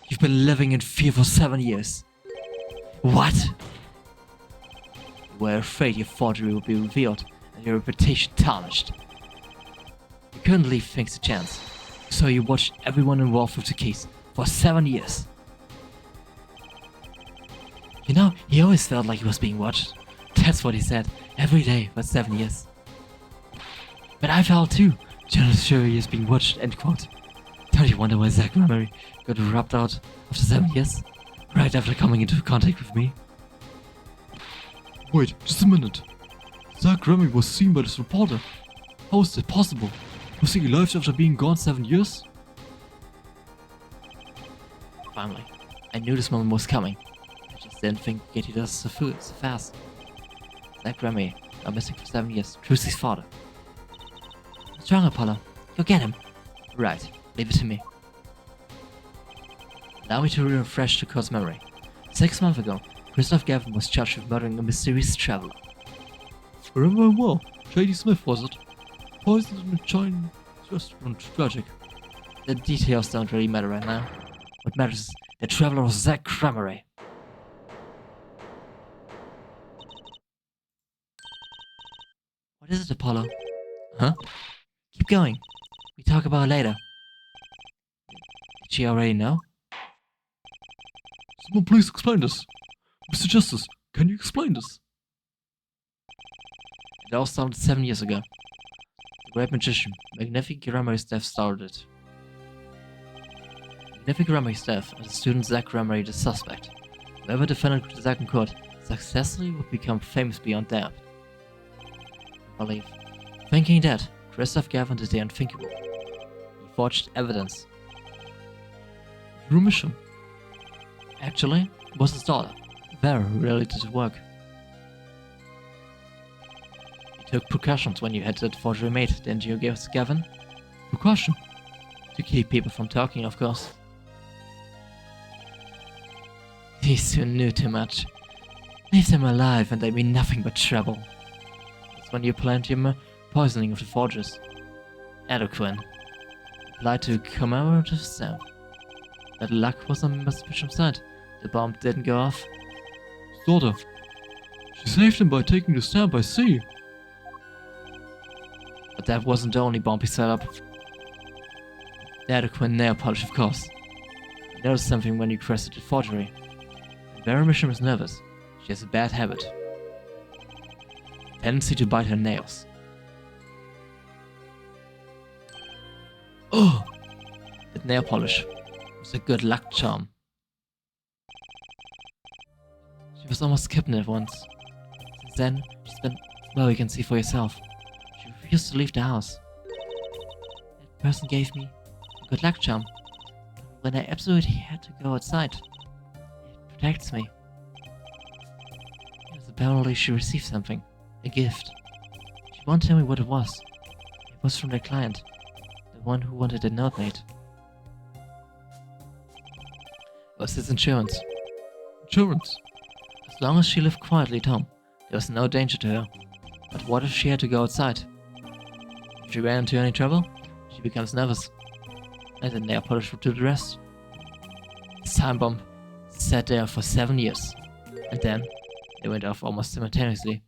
you've been living in fear for 7 years. What? You were afraid your forgery would be revealed and your reputation tarnished. You couldn't leave things to chance, so you watched everyone involved with the case for 7 years. You know, he always felt like he was being watched. That's what he said every day for 7 years. But I felt too. General Shuri is being watched, end quote. Don't you wonder why Zack Remery got rubbed out after 7 years? Right after coming into contact with me? Wait, just a minute. Zack Remery was seen by this reporter. How is that possible? Was he alive after being gone 7 years? Finally, I knew this moment was coming. I just didn't think Getty does so fast. Zack Remery, now missing for 7 years, Trucy's father. What's wrong, Apollo? Go get him. Right, leave it to me. Allow me to refresh the court's memory. 6 months ago, Christoph Gavin was charged with murdering a mysterious traveler. I remember him well. J.D. Smith, was it? Poisoned in a Chinese restaurant. Tragic. The details don't really matter right now. What matters is the traveler was Zack Remery. What is it, Apollo? Huh? Keep going. We talk about it later. Did she already know? Someone please explain this. Mr. Justice, can you explain this? It all started 7 years ago. The great magician, Magnific Remery's death started it. Magnific Remery's death, and the student Zack Remery the suspect. Whoever defended Zack in court successfully would become famous beyond doubt. I believe. Thinking that, Christoph Gavin did the unthinkable. He forged evidence. Your mission. Actually, it was his daughter, Vera, who really did the work. You took precautions when you had that forgery made, didn't you, Gavin? Precaution. To keep people from talking, of course. These two knew too much. Leave them alive and they mean nothing but trouble. That's when you planned your poisoning of the forgers. Adequine. Applied to commemorative stone. That luck was on Mr. Bisham's side. The bomb didn't go off. Daughter. She saved him by taking the stamp by sea. But that wasn't the only bomb he set up. The adequate nail polish, of course. He noticed something when you crested the forgery. And Vera Misham is nervous. She has a bad habit. Tendency to bite her nails. Oh! That nail polish was a good luck charm. She was almost kidnapped once. Since then, she's been... well, you can see for yourself. She refused to leave the house. That person gave me good luck charm. When I absolutely had to go outside, it protects me. Yes, apparently she received something. A gift. She won't tell me what it was. It was from the client. The one who wanted a note made. Was his insurance? Insurance? As long as she lived quietly at home, there was no danger to her. But what if she had to go outside? If she ran into any trouble, she becomes nervous. And the nail polish would do the rest. This time bomb sat there for 7 years. And then, it went off almost simultaneously.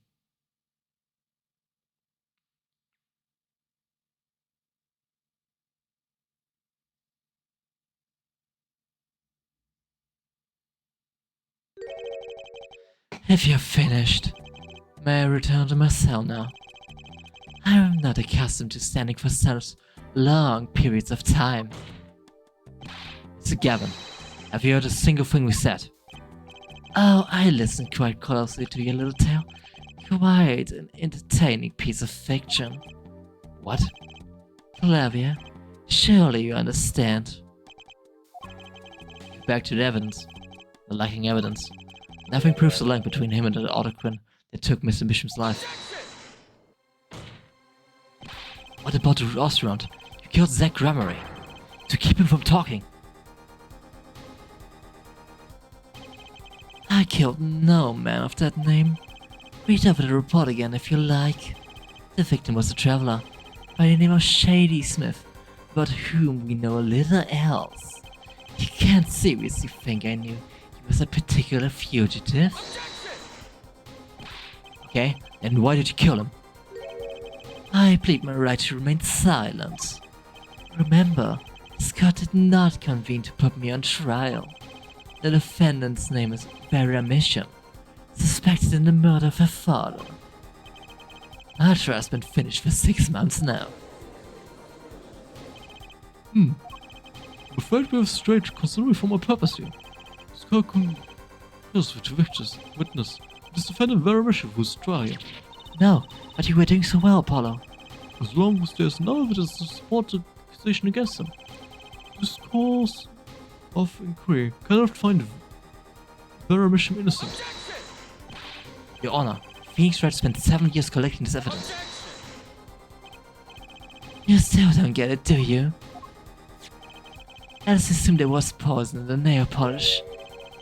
If you're finished, may I return to my cell now? I am not accustomed to standing for such long periods of time. Sir Gavin, have you heard a single thing we said? Oh, I listened quite closely to your little tale. Quite an entertaining piece of fiction. What? Flavia, surely you understand. Back to the evidence. The lacking evidence. Nothing proves the link between him and the autocrine that took Mr. Bisham's life. What about the restaurant? You killed Zach Gramarye to keep him from talking. I killed no man of that name. Read over the report again if you like. The victim was a traveler by the name of Shady Smith, about whom we know a little else. You can't seriously think I knew he was a particular fugitive? Okay, and why did you kill him? I plead my right to remain silent. Remember, Scott did not convene to put me on trial. The defendant's name is Vera Misham, suspected in the murder of her father. Our trial's been finished for 6 months now. I'm afraid we have strayed considerably from our purpose here. Scott confessed to witness. It is defendant Vera Misham who's trial here. No, but you were doing so well, Apollo. As long as there is no evidence to support the accusation against him, this course of inquiry cannot find Vera Misham innocent. Your Honor, Phoenix Wright spent 7 years collecting this evidence. You still don't get it, do you? Let's assume there was poison in the nail polish.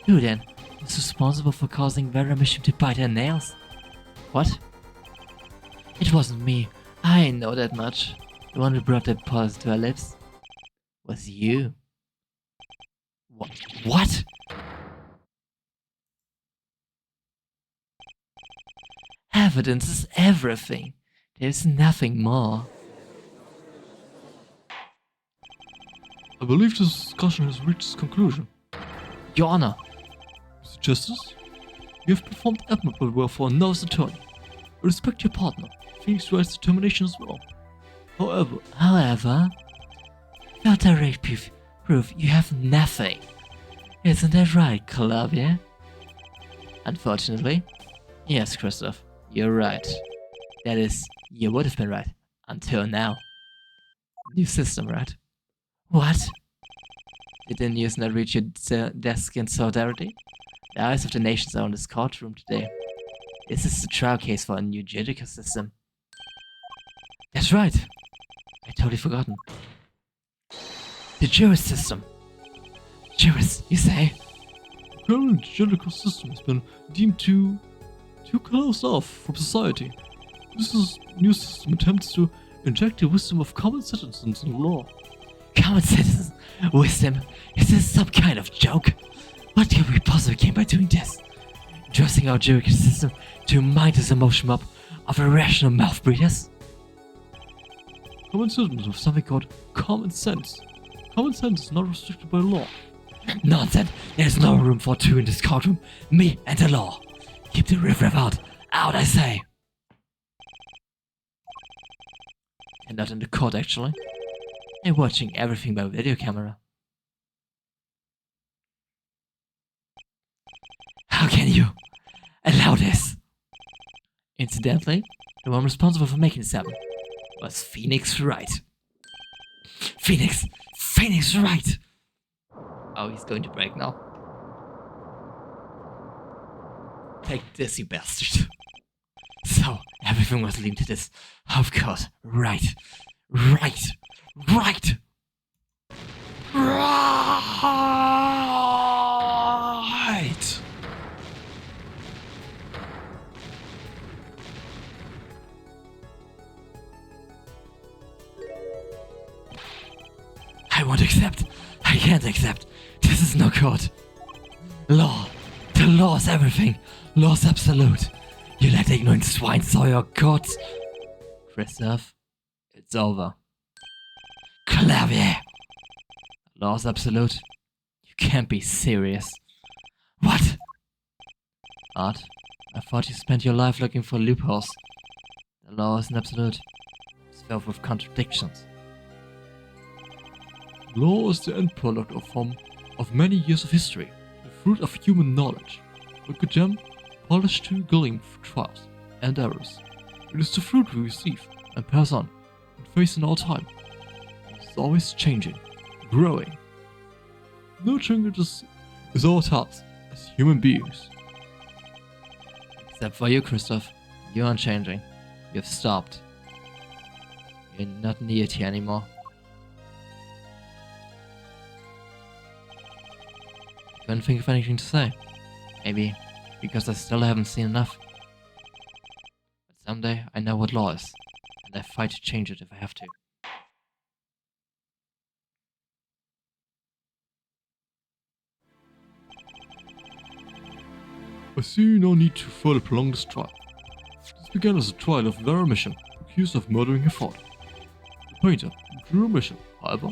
Who then is responsible for causing Vera Misham to bite her nails? What? It wasn't me. I know that much. The one who brought that poison to her lips was you. What? Evidence is everything. There's nothing more. I believe this discussion has reached its conclusion. Your Honor, Mr. Justice, you have performed admirably well for a novice attorney. I respect your partner, Phoenix Wright's determination as well. However, without direct proof, you have nothing. Isn't that right, Clavia? Unfortunately, yes, Christoph, you're right. That is, you would have been right until now. New system, right? What? Did the news not reach your desk in solidarity? The eyes of the nations are on this courtroom today. This is the trial case for a new judicial system. That's right. I totally forgotten. The juris system. Juris, you say? The current judicial system has been deemed too closed off from society. This new system attempts to inject the wisdom of common citizens in law. Common citizens? Wisdom? Is this some kind of joke? What could we possibly gain by doing this? Entrusting our judicial system to a mindless emotion mob of irrational mouth breathers? Common citizens have something called common sense. Common sense is not restricted by law. Nonsense! There's no room for two in this courtroom. Me and the law. Keep the riff-raff out. Out, I say! And not in the court, actually. I'm watching everything by video camera. How can you allow this? Incidentally, the one responsible for making this happen was Phoenix Wright. Phoenix Phoenix Wright! Oh, he's going to break now. Take this, you bastard. So, everything was leading to this. Of course. Right. Right. Right! Right! I won't accept. I can't accept. This is no court. Law. The law is everything. Law's absolute. You let ignorant swine saw your courts. Christoph, it's over. Clavier. Law's absolute. You can't be serious. What? Art, I thought you spent your life looking for loopholes. The law isn't absolute. It's filled with contradictions. Law is the end product of many years of history, the fruit of human knowledge, a good gem polished to gleam trials and errors. It is the fruit we receive and pass on and face in all time. It is always changing, growing. Nurturing it is our task as human beings. Except for you, Christoph. You aren't changing. You've stopped. You're not needed here anymore. I couldn't think of anything to say. Maybe because I still haven't seen enough. But someday I know what law is, and I fight to change it if I have to. I see no need to further prolong this trial. This began as a trial of Vera Mission, accused of murdering her father. The painter, Drew Mission, however,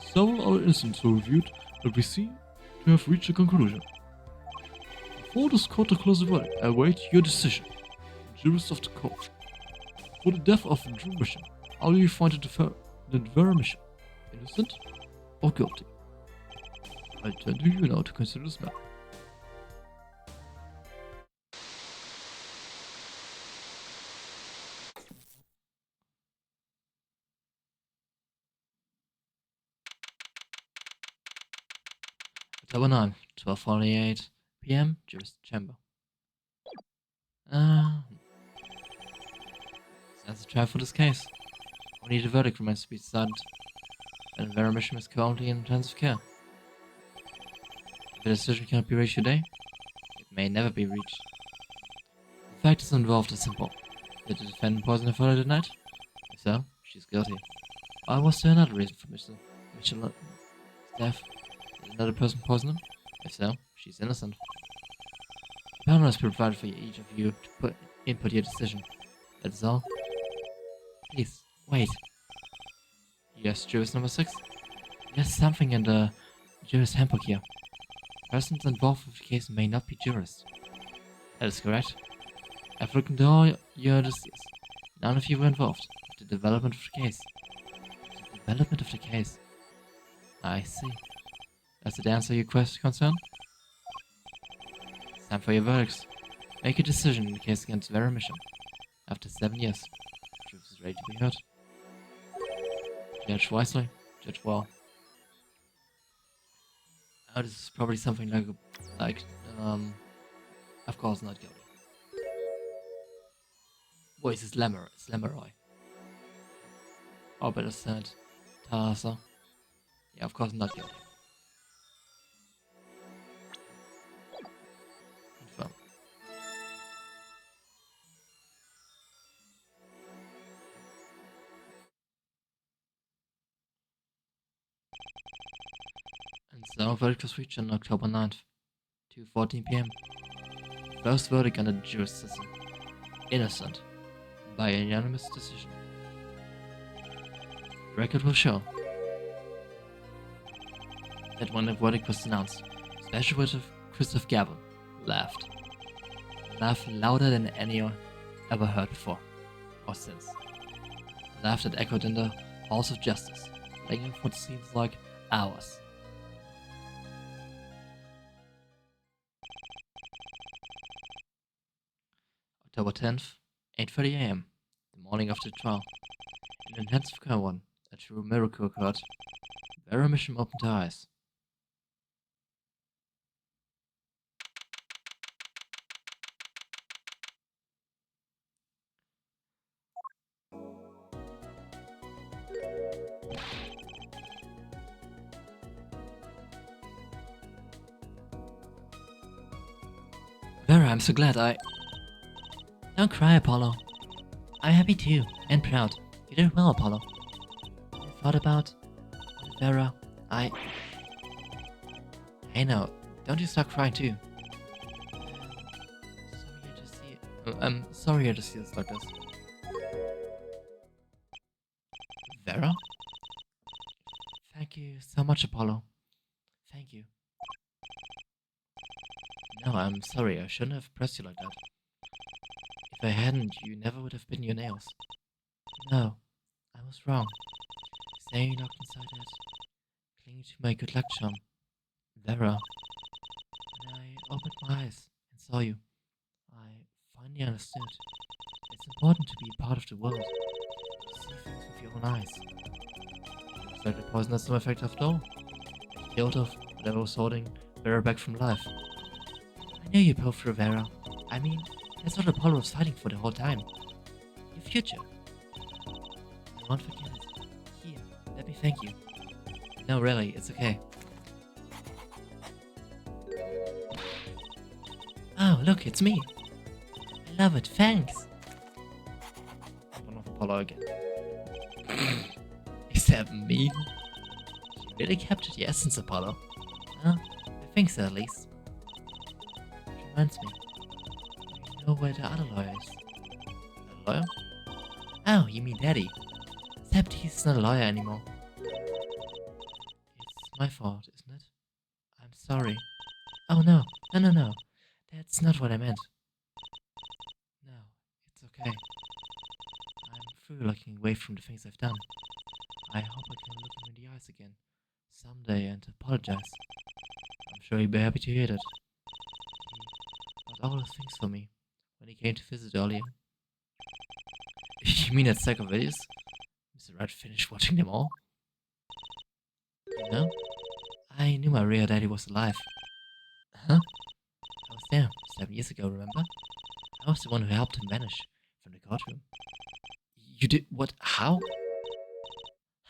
several other incidents were reviewed that we seem to have reached a conclusion. Before this court declares a verdict, I await your decision, jurist of the court. For the death of Drew Mission, how do you find the Vera Mission? Innocent or guilty? I turn to you now to consider this matter. October 9, 12:48 p.m. Jurist Chamber. That's the trial for this case. Only the verdict remains to be decided, and Vera Mission is currently in intensive care. If a decision cannot be reached today, it may never be reached. The factors involved are simple. Did the defendant poison her father that night? If so, she's guilty. Or was there another reason for Mitchell's death? Did another person poison him? If so, she's innocent. The panel has provided for each of you to input your decision. That is all. Please, wait. Yes, jurist number 6? There's something in the jurist handbook here. Persons involved with the case may not be jurists. That is correct. I've looked into all your dossiers. None of you were involved with the development of the case. The development of the case? I see. Does it answer your concern? It's time for your verdicts. Make a decision in the case against Vera Mission. After 7 years, the truth is ready to be heard. Judge wisely, judge well. Oh, this is probably something of course not guilty. Voice is Lemeroy. Or better said, Tarsa. Yeah, of course not guilty. Confirm. And so, verdict was reached on October 9th, 2:14 p.m. First verdict under the jurist system. Innocent. By a unanimous decision. The record will show that when the verdict was announced, Special Witness Christoph Gavin laughed. Laughed louder than any ever heard before, or since. A laugh that echoed in the halls of justice, lingering for what seems like hours. October 10th, 8:30 a.m., the morning of the trial. In intensive care one, a true miracle occurred. Vera mission opened her eyes. Vera, I'm so glad Don't cry, Apollo. I'm happy too, and proud. You did well, Apollo. I thought about... Vera, Hey now, don't you start crying too. I'm sorry I just see this like this. Vera? Thank you so much, Apollo. Thank you. No, I'm sorry, I shouldn't have pressed you like that. If I hadn't, you never would have bitten your nails. No, I was wrong. Staying locked inside that, clinging to my good luck charm. Vera. When I opened my eyes and saw you, I finally understood. It's important to be part of the world. To see things with your own eyes. Looks like the poison has some effect after all. It killed off whatever was holding Vera back from life. I knew you pulled through, Vera. I mean, that's what Apollo was fighting for the whole time. Your future. I won't forget it. Here, let me thank you. No, really, it's okay. Oh, look, it's me. I love it, thanks. One of Apollo again. Is that me? You really captured the essence, Apollo. Well, I think so, at least. Which reminds me. You know where the other lawyer is. A lawyer? Oh, you mean Daddy. Except he's not a lawyer anymore. It's my fault, isn't it? I'm sorry. Oh no, no. That's not what I meant. No, it's okay. I'm through looking away from the things I've done. I hope I can look him in the eyes again someday and apologize. I'm sure he'd be happy to hear that. He bought all those things for me when he came to visit earlier. You mean that stack of videos? Mr. Wright finished watching them all? You know, I knew my real daddy was alive. Huh? I was there 7 years ago, remember? I was the one who helped him vanish from the courtroom. You did what? How?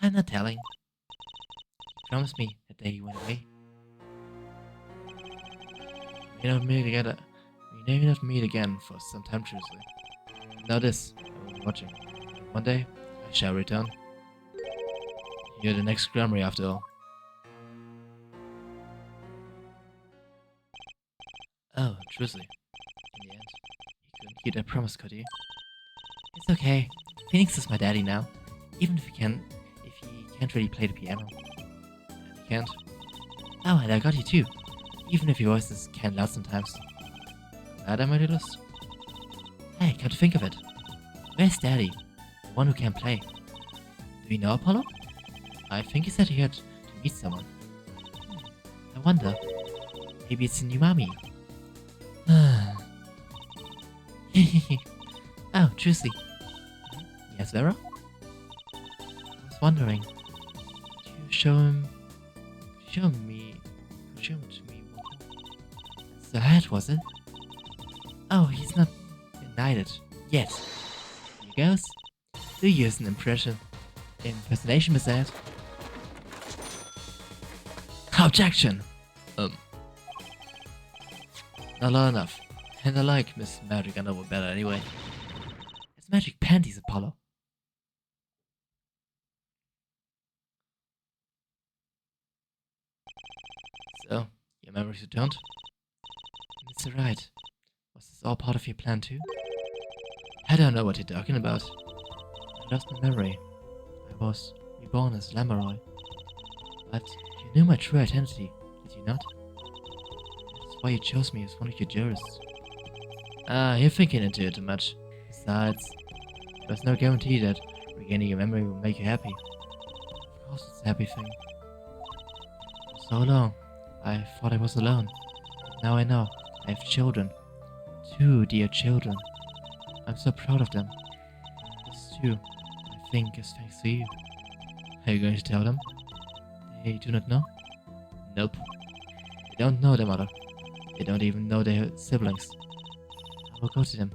I'm not telling. He promised me that day he went away. We may not meet again for some time, Tuesday. Now this, I will be watching. One day, I shall return. You're the next Grammy after all. Oh, truly. In the end, he couldn't keep that promise, could he? It's okay. Phoenix is my daddy now. Even if he can't really play the piano. And he can't. Oh, and I got you too. Even if your voices can loud sometimes. Glad I made it list. Hey, come to think of it. Where's Daddy? The one who can't play. Do you know Apollo? I think he said he had to meet someone. I wonder. Maybe it's a new mommy. Oh, Trucy. Yes, Vera? I was wondering. Could you show him to me? So hard, was it? Oh, he's not denied it yet. Here goes. Do use an impersonation, Miss Ed. Objection! Not loud enough. And I like Miss Magic Underwood better anyway. It's magic panties, Apollo. So, your memories returned? Mr. Wright, was this all part of your plan too? I don't know what you're talking about. I lost my memory. I was reborn as Lamoroy. But you knew my true identity, did you not? That's why you chose me as one of your jurists. Ah, you're thinking into it too much. Besides, there's no guarantee that regaining your memory will make you happy. Of course it's a happy thing. For so long, I thought I was alone. But now I know I have children. 2 dear children. I'm so proud of them. This too, I think, is thanks to you. Are you going to tell them? They do not know? Nope. They don't know their mother. They don't even know their siblings. I will go to them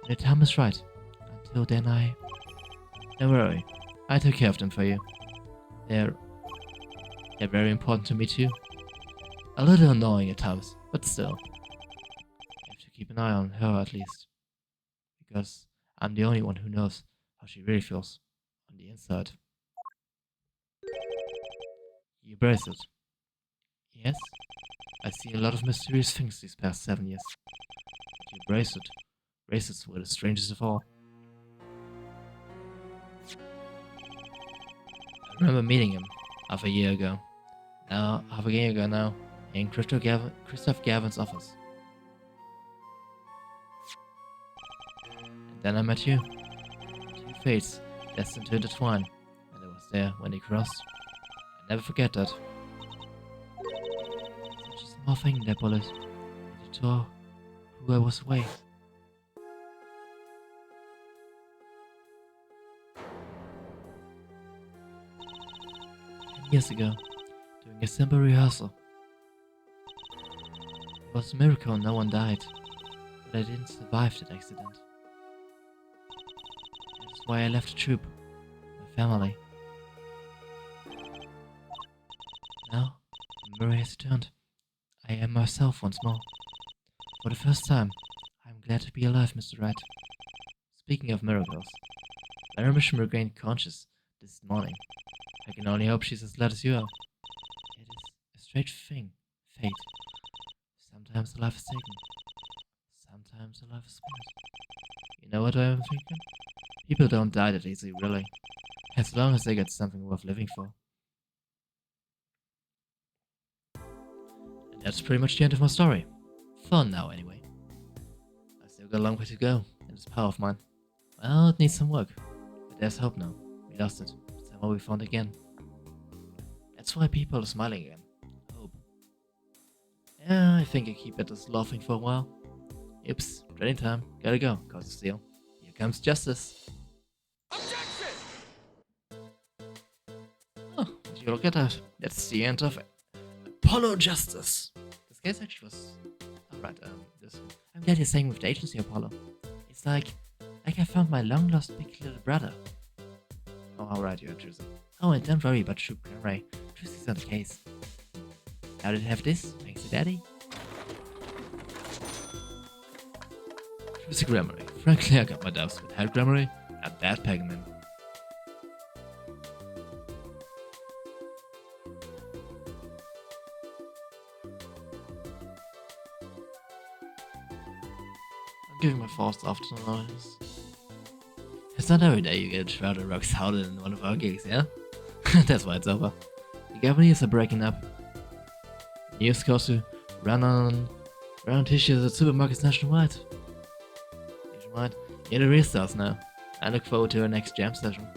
when the time is right. Until then, don't worry. I take care of them for you. They're very important to me too. A little annoying at times, but still. I have to keep an eye on her at least. Because I'm the only one who knows how she really feels on the inside. Your bracelet. Yes? I've seen a lot of mysterious things these past 7 years. But your bracelet. Bracelets were the strangest of all. I remember meeting him half a year ago. Now, in Christoph Gavin's office. And then I met you. Two fates destined to intertwine, and I was there when they crossed. I never forget that. Such a small thing, that bullet. And you tore who I was away. Years ago, during a simple rehearsal. It was a miracle no one died, but I didn't survive that accident. That's why I left the troop, my family. Now, when Murray has returned, I am myself once more. For the first time, I am glad to be alive, Mr. Wright. Speaking of miracles, Lara Mission regained conscious this morning. I can only hope she's as glad as you are. It is a strange thing, fate. Sometimes a life is taken. Sometimes a life is spared. You know what I'm thinking? People don't die that easily, really. As long as they get something worth living for. And that's pretty much the end of my story. Fun now, anyway. I still got a long way to go in this power of mine. Well, it needs some work. But there's hope now. We lost it. Somehow we found again. That's why people are smiling again. Hope. Yeah, I think I keep at this laughing for a while. Oops, training time. Gotta go, cause of steel. Here comes justice. Objection! Oh, would you look at that? That's the end of Apollo Justice. This case actually was alright. I'm glad you're saying with the agency Apollo. It's like I found my long lost big little brother. Oh, alright, you're Druzy. Oh, and don't worry about Troop Gramray. Druzy's on the case. Now that I have this, thanks to Daddy. Druzy Gramray. Frankly, I got my doubts with Head Gramray and that Pegman. I'm giving my first afternoon on this. It's not every day you get Shrouded Rocks outed in one of our gigs, yeah? That's why it's over. The Gaviniers are breaking up. News goes to run on tissues at supermarkets nationwide. You're the real stars now. I look forward to our next jam session.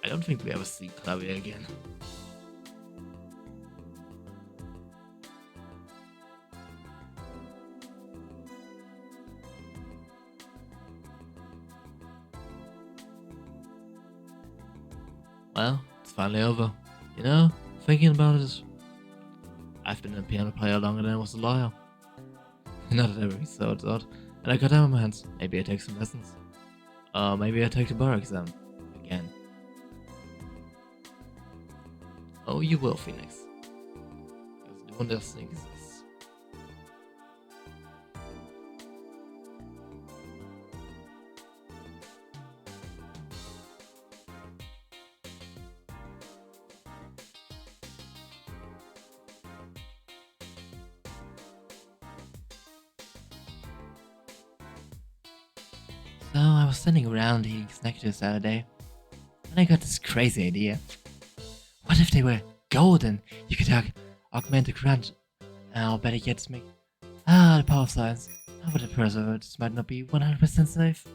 I don't think we ever see Clavier again. Well, it's finally over. You know, thinking about it, I've been a piano player longer than I was a lawyer. Not that everything's so odd. And I got time on my hands. Maybe I take some lessons. Or maybe I take the bar exam. Again. Oh, you will, Phoenix. Because doing those things is... So I was standing around eating snacks the other day, and I got this crazy idea. What if they were golden? You could augment the crunch. Or better yet, make the power of science. How about the preservatives might not be 100% safe?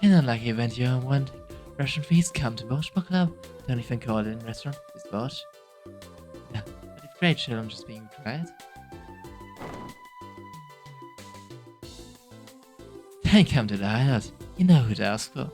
In unlucky event you want Russian feast, come to Bosch Book Club. The only thing called in restaurant is Bosch. Yeah, but it's great challenges being tried. Then come to the hideout. You know who to ask for.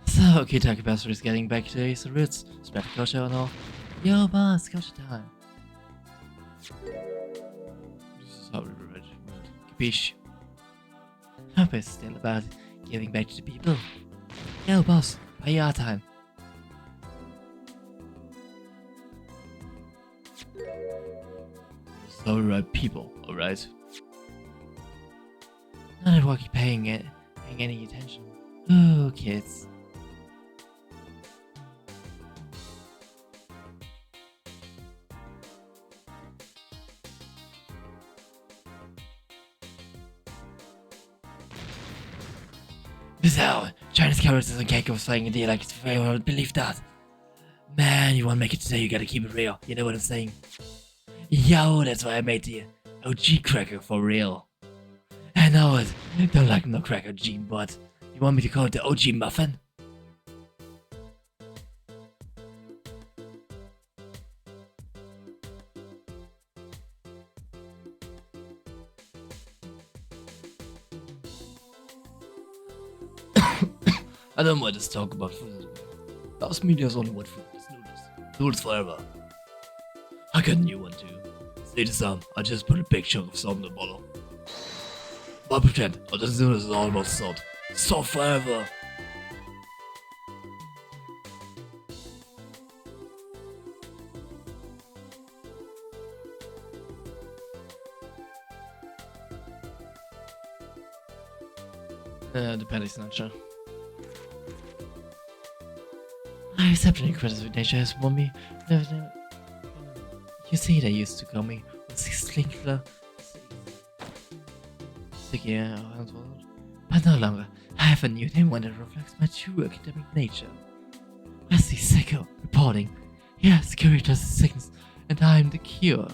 So, Kitaki Bastard is getting back to his roots. Spread culture and all. Yo, boss, culture time. This is how we revenge. Capiche? Hope it's still about giving back to the people. Yo, boss, buy your time. So right people, alright? Not everyone paying any attention. Oh, kids. Bizarre! Chinese characters and Keiko slaying a deal like it's very hard to believe that. Man, you wanna make it today, you gotta keep it real. You know what I'm saying? Yo, that's why I made the OG cracker for real. I know it. Don't like no cracker, Gene, but you want me to call it the OG muffin? I don't want to talk about food. Last media's only one food. It's noodles. Noodles forever. I got a new one too. Say the sum. I just put a big chunk of salt in the bottle. But pretend, this noodles is all about salt. Salt forever. The Patty Snatcher. I accept any criticism nature has won me. No. You see, they used to call me Slinkler. Sticky, but no longer. I have a new name, one that reflects my true academic nature. Wesley Sicko, reporting. Yes, Curious sickness, and I'm the cure.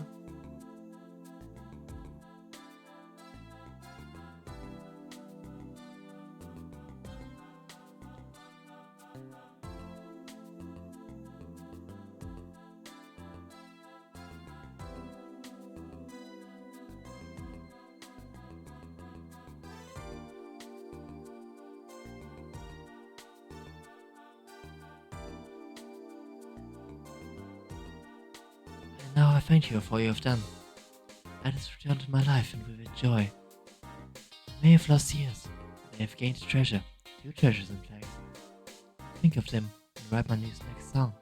Now I thank you for all you have done. Let us return to my life and with joy. I may have lost years, but I have gained a treasure. 2 treasures in fact. Think of them and write my next song.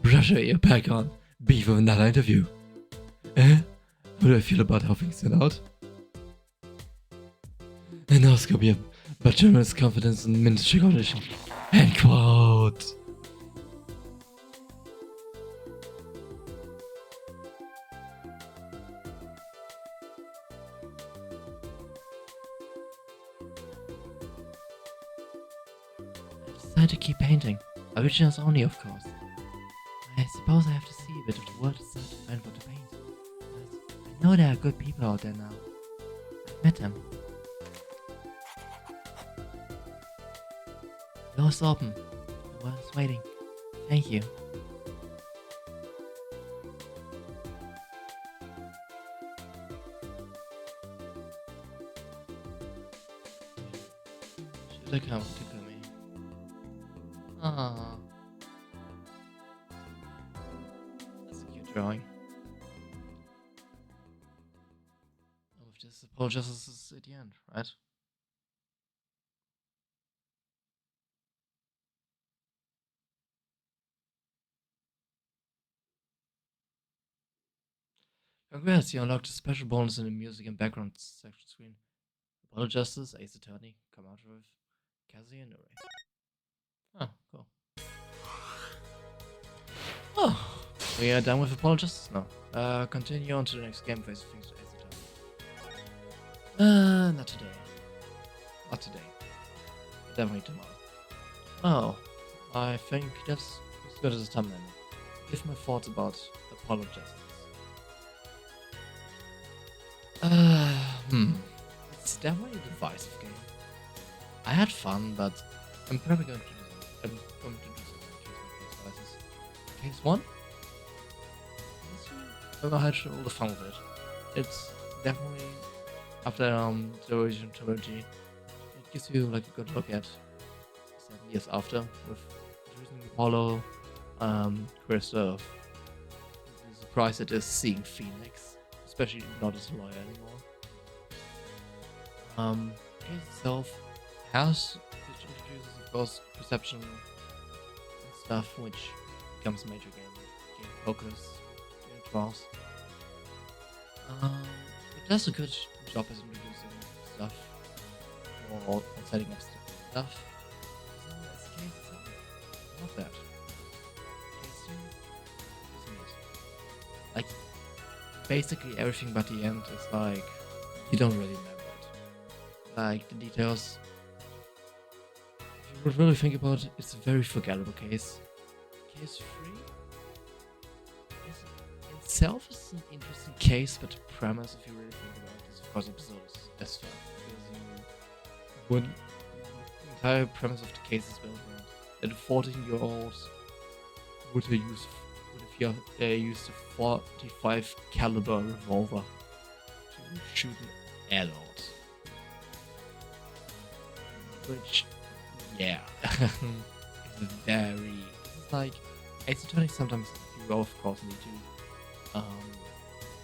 Brusher, you're back on. Beef of another interview. Eh? How do I feel about how things turned out? And now Scorpion, but German's confidence in ministry condition. End quote. I decided to keep painting. Originals only, of course. I suppose I have to see a bit of the world outside to find what to paint. But I know there are good people out there now. I've met them. Doors open. The world is waiting. Thank you. Should I come to me? Ah. That's a cute drawing. With this apologies at the end, right? Congrats, you unlocked a special bonus in the music and background section screen. Apollo Justice, Ace Attorney, come out with Cassie and Nuri. Oh, cool. Oh, we are done with Apollo Justice now. Continue on to the next game phase of things to Ace Attorney. Not today. Not today. Definitely tomorrow. Oh, I think that's as good as a thumbnail. Give my thoughts about Apollo Justice. It's definitely a divisive game. I had fun, but I'm probably going to do some case by case basis. Case 1? I don't know how to all the fun with it. It's definitely, after the original trilogy, it gives you like a good look at 7 years after, with introducing Apollo, Kristoff, the surprise it is seeing Phoenix, especially not as a lawyer anymore. Case itself has, which introduces, of course, perception and stuff, which becomes a major game focus during trials. It does a good job as introducing stuff or setting up stuff. So it's case itself. I love that. Case 2 is amazing. Like, basically everything but the end is like, you don't really remember it. Like, the details, if you would really think about it, it's a very forgettable case. Case 3 is itself is an interesting case, but the premise, if you really think about it, is of course absurd as fuck. Because the entire premise of the case is built around that a 14-year-old would have used a 45 caliber revolver to shoot an adult. Which, yeah, is very. It's like Ace Attorney sometimes you of course need to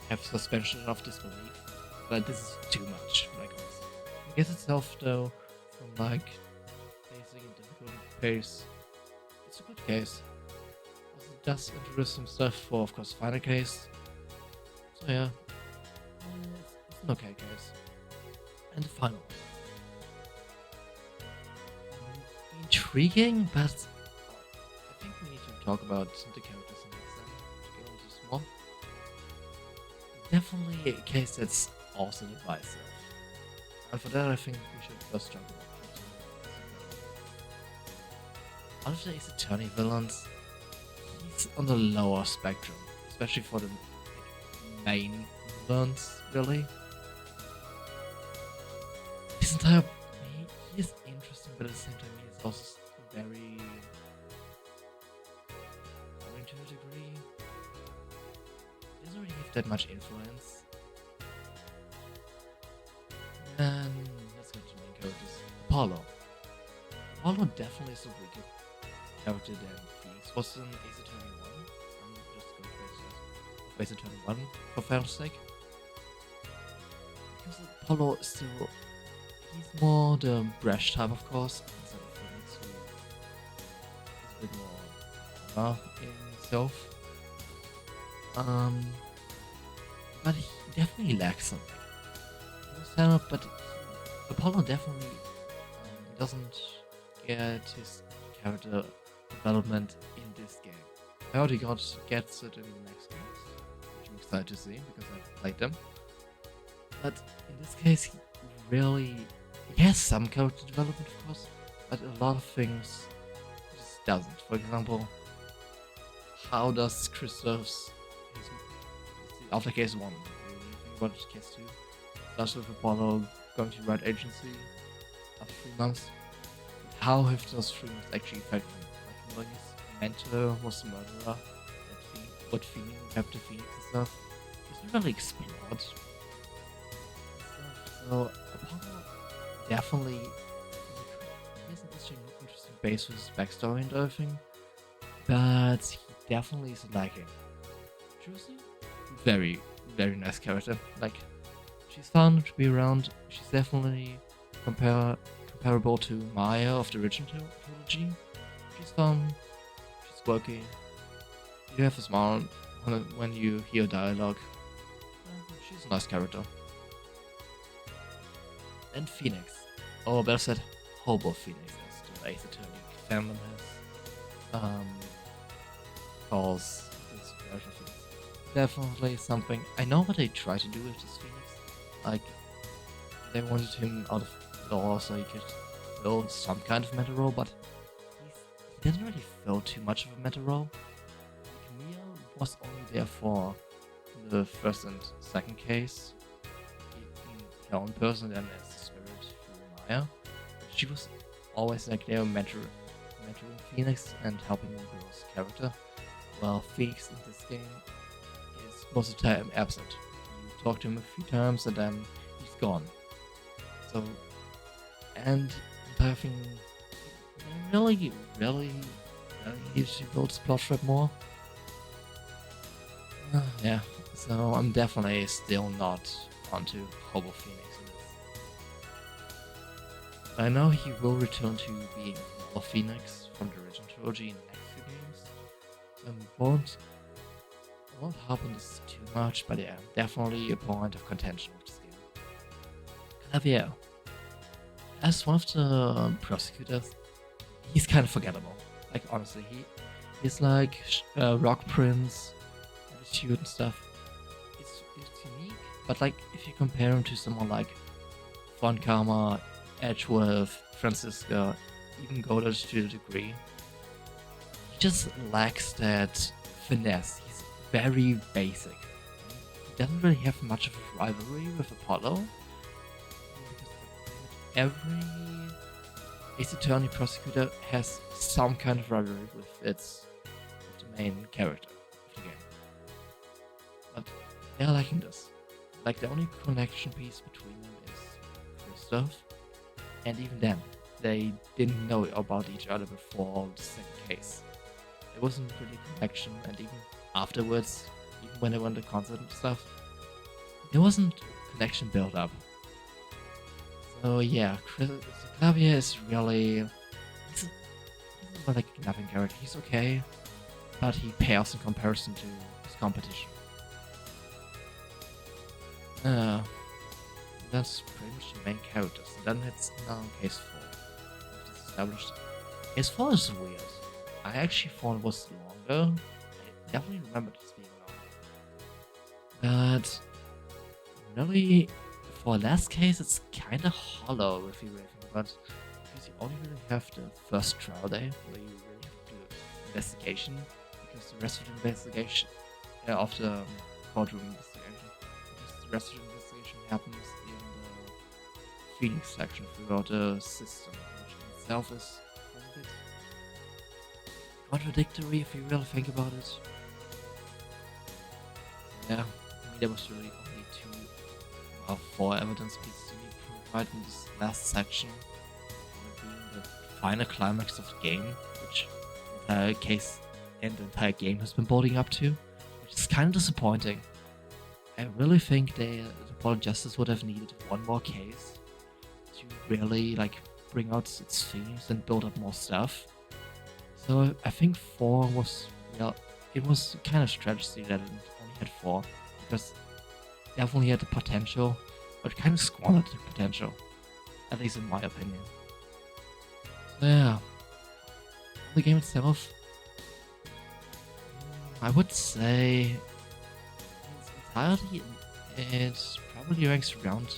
have suspension of disbelief, but this is too much. Like, I guess itself though, from like basic and difficult pace, it's a good case. Also, it does introduce some stuff for, of course, final case. So yeah, it's an okay case. And the final one. Intriguing, but I think we need to talk about the characters next time to get into small. Definitely a case that's also divisive. And for that, I think we should first talk about out of the Ace Attorney villains, he's on the lower spectrum, especially for the main villains, really. His entire he is interesting, but at the same time he is also very boring to a degree. He doesn't really have that much influence. And let's go to the main characters. Apollo. Apollo definitely is a weaker character than Phoenix was in Ace Attorney 1. I'm just going to Ace Attorney 1 for fairness sake. Because Apollo is still, he's more the brash type, of course, instead of Phoenix, who is a bit more in himself. But he definitely lacks something. He was set up, but Apollo definitely doesn't get his character development in this game. I already gets it in the next games, which I'm excited to see because I've played them. But in this case, he has some character development, of course, but a lot of things just doesn't. For example, how does Kristoff's after case 1, really think about case 2, starts with Apollo going to Red Agency after 3 months. How have those 3 months actually affected him? Like, when his mentor was the murderer, what feeling happened to Phoenix and stuff, it's not really explored. So Apollo definitely he has an interesting base with his backstory and everything, but he definitely is lacking. Juicy, very, very nice character. Like, she's fun to be around. She's definitely comparable to Maya of the original trilogy. She's fun. She's quirky. You have a smile when you hear dialogue. She's a nice character. And Phoenix. Or better said, Hobo Phoenix, as the Ace Attorney fandom calls this version of Phoenix. Definitely something. I know what they try to do with this Phoenix. Like, they wanted him out of law so he could fill some kind of meta role, but he didn't really fill too much of a meta role. Like, Mia was only there for the first and second case, in her own person, and as the spirit through Maya. She was always like there mentoring Phoenix and helping him grow his character, while Phoenix in this game is most of the time absent. You talk to him a few times and then he's gone. So, and I think really needs to build his plot thread more. Yeah, so I'm definitely still not onto Hobo Phoenix in this. I know he will return to being Normal Phoenix from the original trilogy in the next few games. I won't harp on this too much, but yeah, definitely a point of contention with this game. Clavier. As one of the prosecutors, he's kind of forgettable. Like, honestly, he's like Rock Prince, Attitude and stuff. It's unique, but like, if you compare him to someone like Von Karma, Edgeworth, Francisca, even Goddard to a degree, he just lacks that finesse. He's very basic. He doesn't really have much of a rivalry with Apollo. Every Ace Attorney prosecutor has some kind of rivalry with the main character of the game. But they're lacking this. Like, the only connection piece between them is Christoph, and even then, they didn't know about each other before the second case. There wasn't really a connection, and even afterwards, even when they went to concert and stuff, there wasn't a connection built up. So yeah, Clavier is really... he's more like nothing character. He's okay, but he pales in comparison to his competition. That's pretty much the main characters. And then it's now case 4. It's established. Case 4 is weird. I actually thought it was longer. I definitely remember this being longer. But really, for last case, it's kind of hollow if you really think about it. Because you only really have the first trial day where you really have to do investigation. Because the rest of the investigation, of the courtroom investigation, because the rest of the investigation happens in the Phoenix section throughout the system, which in itself is a bit contradictory if you really think about it. Yeah, I mean, there was really only 2 of 4 evidence pieces you need to provide in this last section, being the final climax of the game, which the entire case and the entire game has been building up to, which is kind of disappointing. I really think the Department of Justice would have needed one more case to really like bring out its themes and build up more stuff. So I think 4 was, well, it was kind of strategy that it only had 4, because it definitely had the potential, but kind of squandered the potential, at least in my opinion. So yeah, the game itself, I would say in its entirety it probably ranks around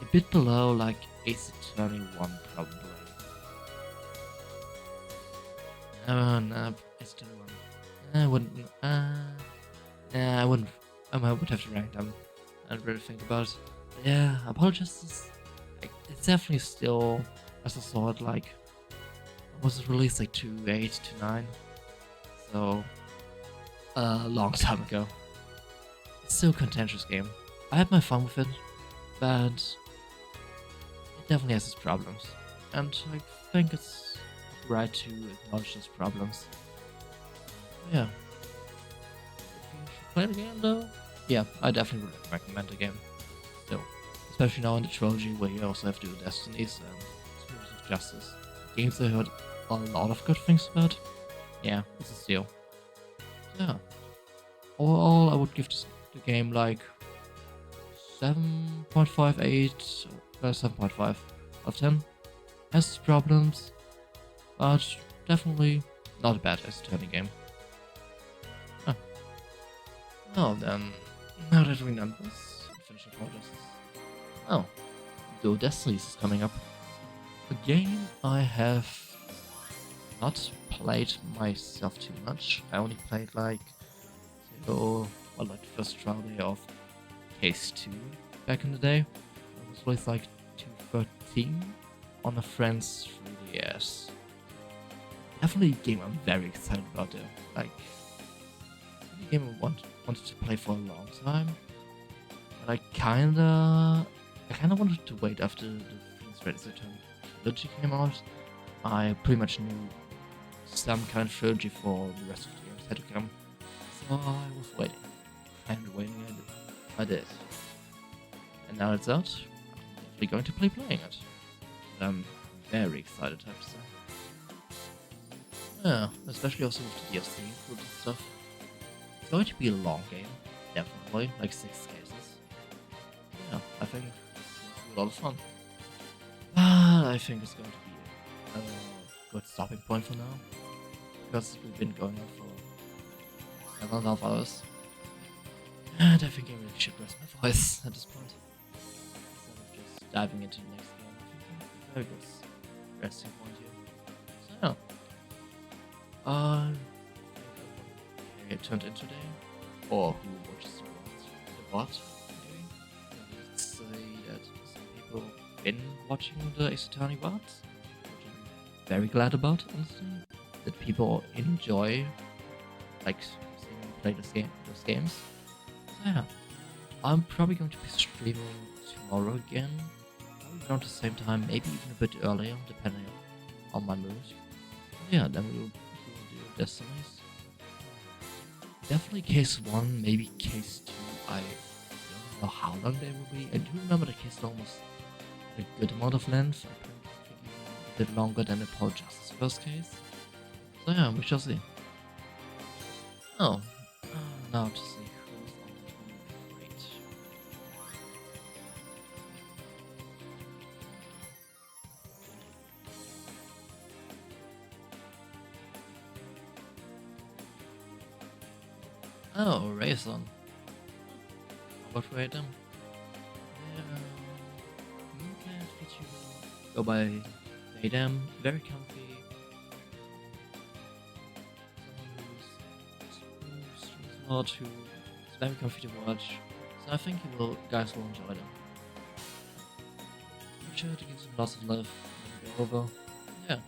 a bit below like Ace Attorney 1 probably. No, Ace Attorney 1. I wouldn't. I wouldn't. I would have to rank them and really think about it. But yeah, Apollo Justice. Like, it's definitely still, as I saw it, like, was it released like 2.8, 2.9? So a long time ago. It's still a contentious game. I had my fun with it, but it definitely has its problems, and I think it's right to acknowledge those problems. Yeah. If you should play the game though, yeah, I definitely would recommend the game. Still, especially now in the trilogy where you also have to do Destinies and Spirits of Justice. Games I heard a lot of good things about. Yeah, it's a steal. Yeah. Overall, I would give the game like 7.58 7.5 out of 10. Has its problems, but definitely not a bad Ace Attorney game. Ah. Now then, now that we know this, finishing Power Justice. Oh, Dual Destinies is coming up. A game I have not played myself too much. I only played like like the first trial day of Case 2 back in the day. It was with like 2013 on a friend's 3DS. Definitely a game I'm very excited about though. Like, it's a game I wanted to play for a long time. And I kinda wanted to wait after the Phoenix Wright Return trilogy came out. I pretty much knew some kind of trilogy for the rest of the games had to come. So I was waiting. And waiting I did. And now it's out. I'm definitely going to be playing it. And I'm very excited, I have to say. Yeah, especially also with the DLC included and stuff. It's going to be a long game, definitely, like 6 cases. Yeah, I think it's going to be a lot of fun. But I think it's going to be a good stopping point for now. Because we've been going on for 7.5 hours. And I think I really should rest my voice at this point. Instead of just diving into the next game, I think that's a very good resting point here. So yeah. I think it turned in today. Or who watches the what today. Let's say that some people have been watching the Ace Attorney VODs, which I'm very glad about, honestly. That people enjoy like seeing me play those games. So yeah, I'm probably going to be streaming tomorrow again, probably around the same time, maybe even a bit earlier, depending on my mood. Yeah, then we'll do Destinies. Definitely Case 1, maybe Case 2. I don't know how long they will be. I do remember that Case 1 was a good amount of length. I think even a bit longer than the Power Justice first case. So yeah, we shall see. Oh, now to see who's on the right. Oh, Rayson. How about Raydam? Mooncat feature go by Raydam, very comfy. Not who it's very comfy to watch, so I think guys will enjoy them. Make sure to give them lots of love when you go over. Yeah.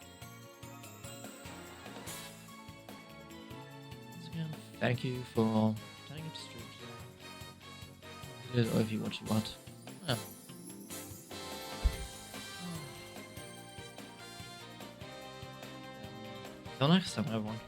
Once again, thank you for turning into stream today. Or if you watch what. Yeah. Till next time, everyone.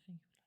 think you would like.